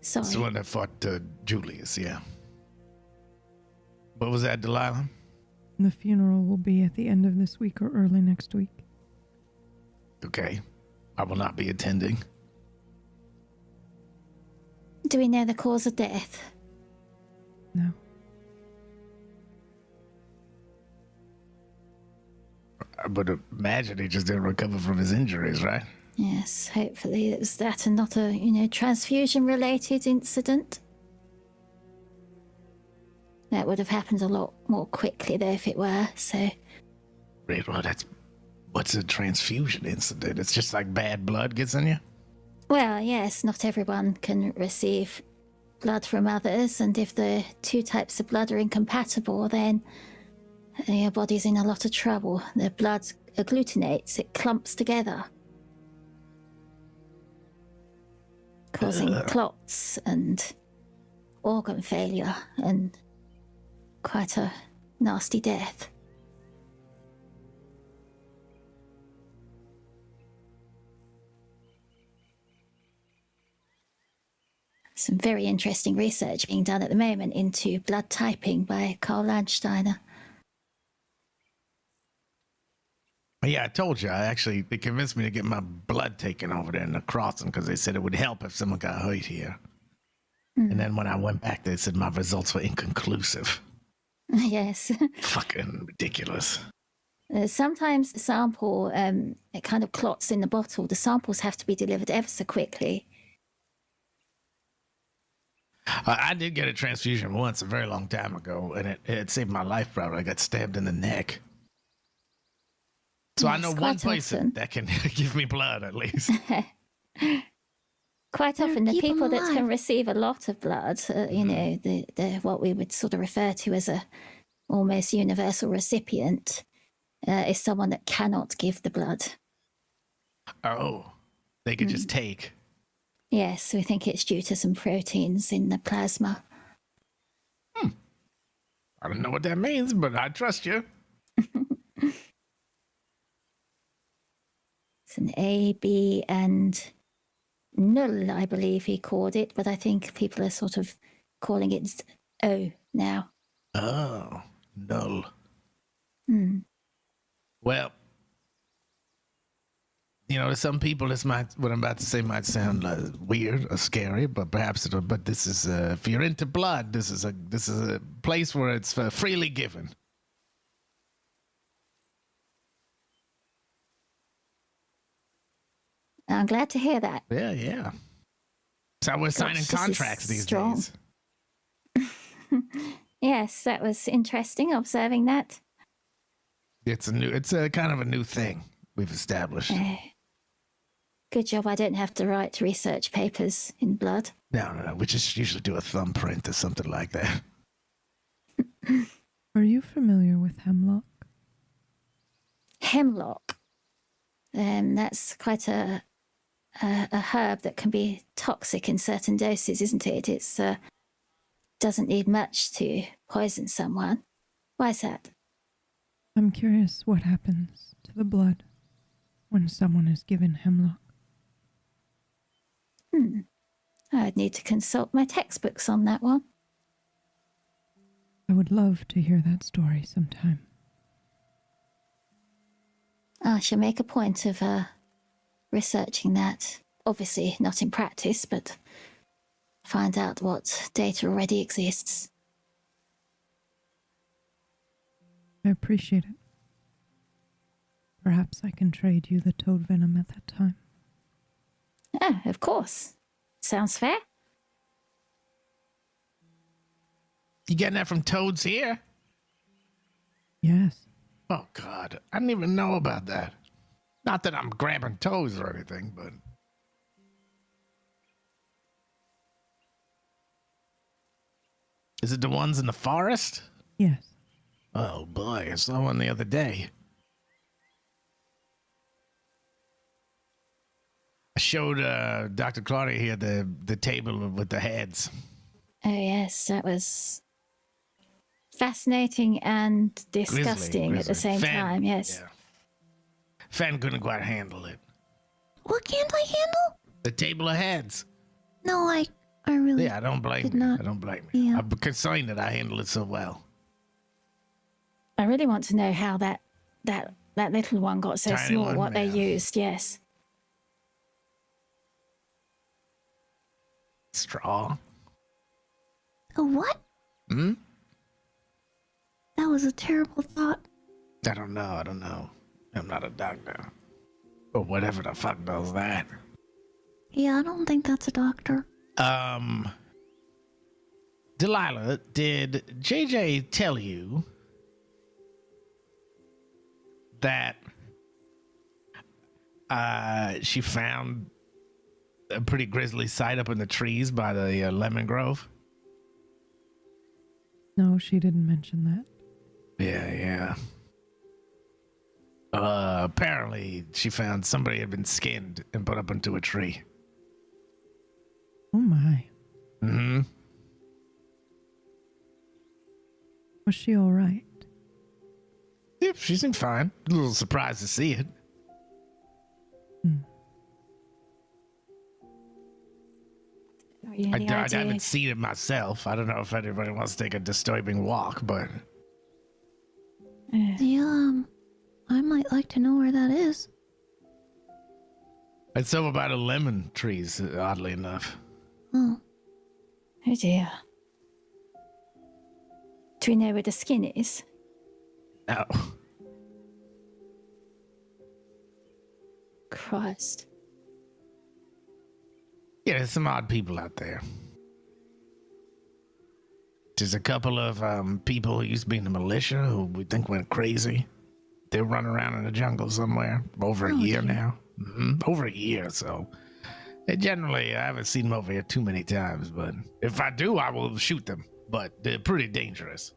Speaker 16: Sorry.
Speaker 13: It's the one that fought Julius, yeah. What was that, Delilah?
Speaker 1: The funeral will be at the end of this week or early next week.
Speaker 13: Okay. I will not be attending.
Speaker 16: Do we know the cause of death?
Speaker 1: No.
Speaker 13: I would imagine he just didn't recover from his injuries, right?
Speaker 16: Yes, hopefully it was that and not a, transfusion-related incident. That would have happened a lot more quickly, though, if it were, so...
Speaker 13: Right, well, what's a transfusion incident? It's just like bad blood gets in you?
Speaker 16: Well, yes, not everyone can receive blood from others, and if the two types of blood are incompatible, then your body's in a lot of trouble. The blood agglutinates, it clumps together, causing clots and organ failure and quite a nasty death. Some very interesting research being done at the moment into blood typing by Karl Landsteiner.
Speaker 13: Yeah, I told you. They convinced me to get my blood taken over there in the crossing because they said it would help if someone got hurt here. And then when I went back, they said my results were inconclusive.
Speaker 16: Yes.
Speaker 13: Fucking ridiculous.
Speaker 16: Sometimes the sample, it kind of clots in the bottle. The samples have to be delivered ever so quickly.
Speaker 13: I did get a transfusion once a very long time ago, and it saved my life, probably. I got stabbed in the neck. So
Speaker 16: Yes,
Speaker 13: I know one
Speaker 16: quite
Speaker 13: person
Speaker 16: often.
Speaker 13: that can give me blood, at least.
Speaker 16: Quite
Speaker 14: There are
Speaker 16: often, the
Speaker 14: people
Speaker 16: people that can
Speaker 14: alive.
Speaker 16: receive a lot of blood, the what we would sort of refer to as a almost universal recipient, is someone that cannot give the blood.
Speaker 13: Oh, they could just take.
Speaker 16: Yes, we think it's due to some proteins in the plasma.
Speaker 13: I don't know what that means, but I trust you.
Speaker 16: It's an A, B, and null, I believe he called it, but I think people are sort of calling it O now.
Speaker 13: Oh, null.
Speaker 16: Hmm.
Speaker 13: Well, to some people, what I'm about to say might sound weird or scary, but perhaps it'll. But this is, if you're into blood, this is a place where it's freely given.
Speaker 16: I'm glad to hear that.
Speaker 13: Yeah. That's how we're signing
Speaker 16: Gosh, this is
Speaker 13: contracts these
Speaker 16: strong.
Speaker 13: days.
Speaker 16: Yes, that was interesting observing that.
Speaker 13: It's a kind of a new thing we've established.
Speaker 16: Good job I don't have to write research papers in blood.
Speaker 13: No. We just usually do a thumbprint or something like that.
Speaker 1: Are you familiar with hemlock?
Speaker 16: Hemlock. That's quite a herb that can be toxic in certain doses, isn't it? It's doesn't need much to poison someone. Why is that?
Speaker 1: I'm curious what happens to the blood when someone is given hemlock.
Speaker 16: I'd need to consult my textbooks on that one.
Speaker 1: I would love to hear that story sometime.
Speaker 16: I shall make a point of researching that. Obviously, not in practice, but find out what data already exists.
Speaker 1: I appreciate it. Perhaps I can trade you the toad venom at that time.
Speaker 16: Oh, of course. Sounds fair.
Speaker 13: You getting that from Toads here?
Speaker 1: Yes.
Speaker 13: Oh, God. I didn't even know about that. Not that I'm grabbing toes or anything, but... Is it the ones in the forest?
Speaker 1: Yes.
Speaker 13: Oh, boy. I saw one the other day. I showed Dr. Claudia here the table with the heads.
Speaker 16: Oh, yes, that was fascinating and disgusting at the same time, yes.
Speaker 13: Yeah. Fan couldn't quite handle it.
Speaker 14: What can't I handle?
Speaker 13: The table of heads.
Speaker 14: No, I really.
Speaker 13: Yeah, I don't blame
Speaker 14: did
Speaker 13: you.
Speaker 14: not.
Speaker 13: I don't blame you.
Speaker 14: Yeah.
Speaker 13: I'm concerned that I handle it so well.
Speaker 16: I really want to know how that little one got so
Speaker 13: Tiny
Speaker 16: small,
Speaker 13: one,
Speaker 16: what they
Speaker 13: yeah.
Speaker 16: used, yes.
Speaker 13: Straw.
Speaker 14: A what?
Speaker 13: Hmm?
Speaker 14: That was a terrible thought.
Speaker 13: I don't know. I'm not a doctor. Or whatever the fuck does that.
Speaker 14: Yeah, I don't think that's a doctor.
Speaker 13: Delilah, did JJ tell you that she found a pretty grisly sight up in the trees by the lemon grove?
Speaker 1: No, she didn't mention that.
Speaker 13: Yeah. Apparently she found somebody had been skinned and put up into a tree.
Speaker 1: Oh my.
Speaker 13: Mm-hmm.
Speaker 1: Was she all right?
Speaker 13: Yep, she seemed fine. A little surprised to see it. I haven't seen it myself. I don't know if anybody wants to take a disturbing walk, but...
Speaker 14: Yeah, I might like to know where that is.
Speaker 13: It's over by the lemon trees, oddly enough.
Speaker 14: Oh.
Speaker 16: Oh dear. Do we know where the skin is?
Speaker 13: No.
Speaker 16: Christ.
Speaker 13: Yeah, there's some odd people out there. There's a couple of people who used to be in the militia who we think went crazy. They're running around in the jungle somewhere. Over a year now. Over a year, so. Generally, I haven't seen them over here too many times, but if I do, I will shoot them. But they're pretty dangerous.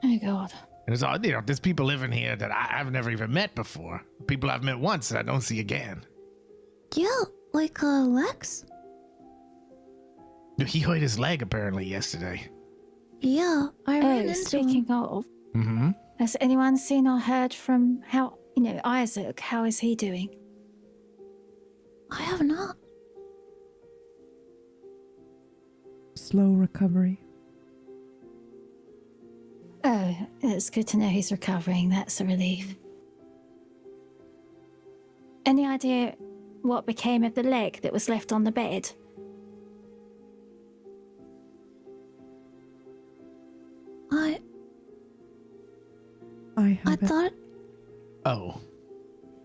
Speaker 16: Oh, God.
Speaker 13: And it's all, there's people living here that I've never even met before. People I've met once that I don't see again.
Speaker 14: Yeah, like Lex?
Speaker 13: He hurt his leg apparently yesterday.
Speaker 14: Yeah, I ran into
Speaker 16: speaking of, has anyone seen or heard from Isaac? How is he doing?
Speaker 14: I have not.
Speaker 1: Slow recovery.
Speaker 16: Oh, it's good to know he's recovering. That's a relief. Any idea what became of the leg that was left on the bed?
Speaker 1: I
Speaker 14: thought.
Speaker 13: Oh.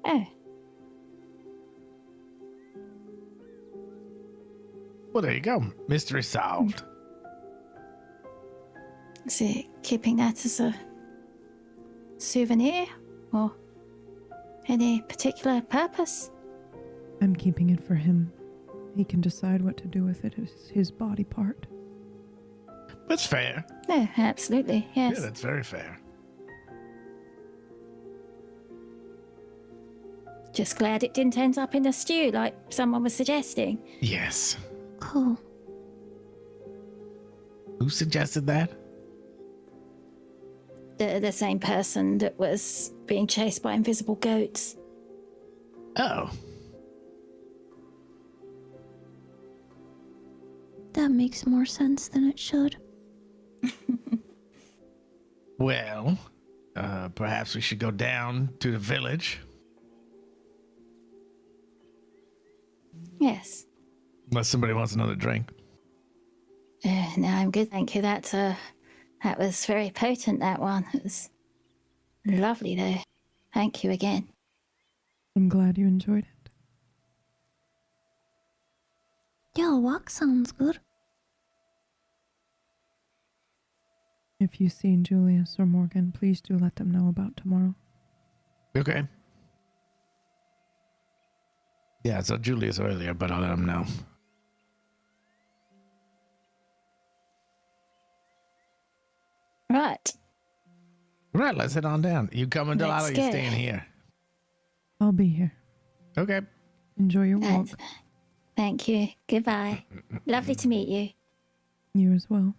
Speaker 16: Oh.
Speaker 13: Well, there you go. Mystery solved.
Speaker 16: Is he keeping that as a souvenir or any particular purpose?
Speaker 1: I'm keeping it for him. He can decide what to do with it. It's his body part.
Speaker 13: That's fair.
Speaker 16: No, absolutely, yes.
Speaker 13: Yeah, that's very fair.
Speaker 16: Just glad it didn't end up in a stew like someone was suggesting.
Speaker 13: Yes.
Speaker 14: Oh.
Speaker 13: Who suggested that?
Speaker 16: The same person that was being chased by invisible goats.
Speaker 13: Oh.
Speaker 14: That makes more sense than it should.
Speaker 13: Well, perhaps we should go down to the village.
Speaker 16: Yes.
Speaker 13: Unless somebody wants another drink.
Speaker 16: No, I'm good, thank you. That was very potent, that one. It was lovely, though. Thank you again.
Speaker 1: I'm glad you enjoyed it.
Speaker 14: Yeah, a walk sounds good.
Speaker 1: If you've seen Julius or Morgan, please do let them know about tomorrow.
Speaker 13: Okay. Yeah, I saw Julius earlier, but I'll let him know.
Speaker 16: Right.
Speaker 13: Right, let's head on down. You coming, Delilah?
Speaker 16: Let's
Speaker 13: You
Speaker 16: go.
Speaker 13: staying here?
Speaker 1: I'll be here.
Speaker 13: Okay.
Speaker 1: Enjoy your walk.
Speaker 16: Thank you. Goodbye. Lovely to meet you.
Speaker 1: You as well.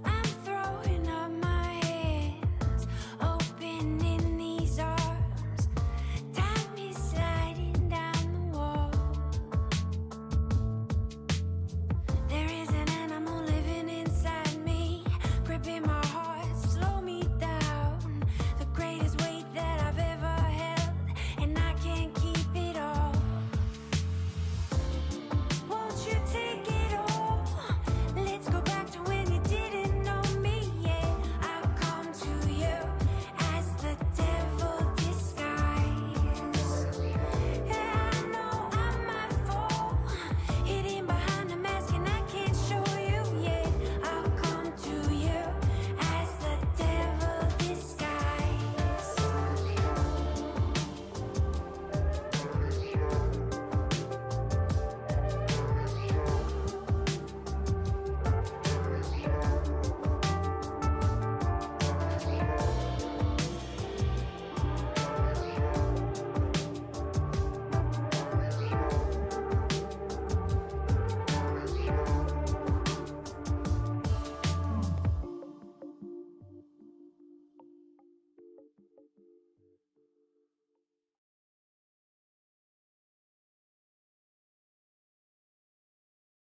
Speaker 10: I'm throwing up my hands, opening these arms. Time is sliding down the wall. There is an animal living inside me, gripping my heart, slow me down. The greatest weight that I've ever held, and I can't keep it all. Won't you take it all? Let's go back to when you didn't know me. Yeah, I've come to you as the devil disguised. Yeah, I know I might fall, hidden behind a mask, and I can't show you. Yeah, I've come to you as the devil disguised.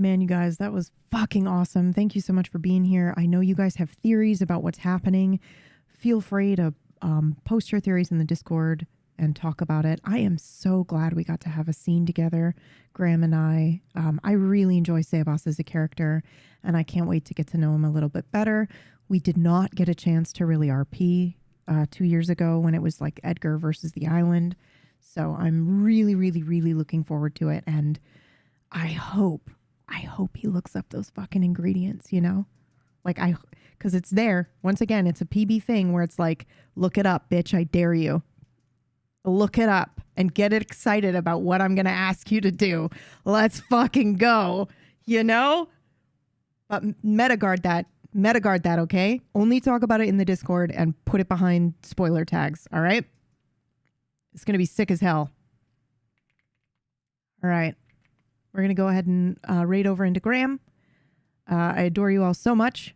Speaker 1: Man, you guys, that was fucking awesome. Thank you so much for being here. I know you guys have theories about what's happening. Feel free to post your theories in the Discord and talk about it. I am so glad we got to have a scene together, Graham and I. I really enjoy Sebas as a character, and I can't wait to get to know him a little bit better. We did not get a chance to really RP 2 years ago when it was like Edgar versus the island. So I'm really, really, really looking forward to it. And I hope he looks up those fucking ingredients, you know? Like because it's there. Once again, it's a PB thing where it's like, look it up, bitch, I dare you. Look it up and get excited about what I'm going to ask you to do. Let's fucking go. You know? But metaguard that, okay? Only talk about it in the Discord and put it behind spoiler tags, all right? It's going to be sick as hell. All right. We're going to go ahead and raid over into Graham. I adore you all so much.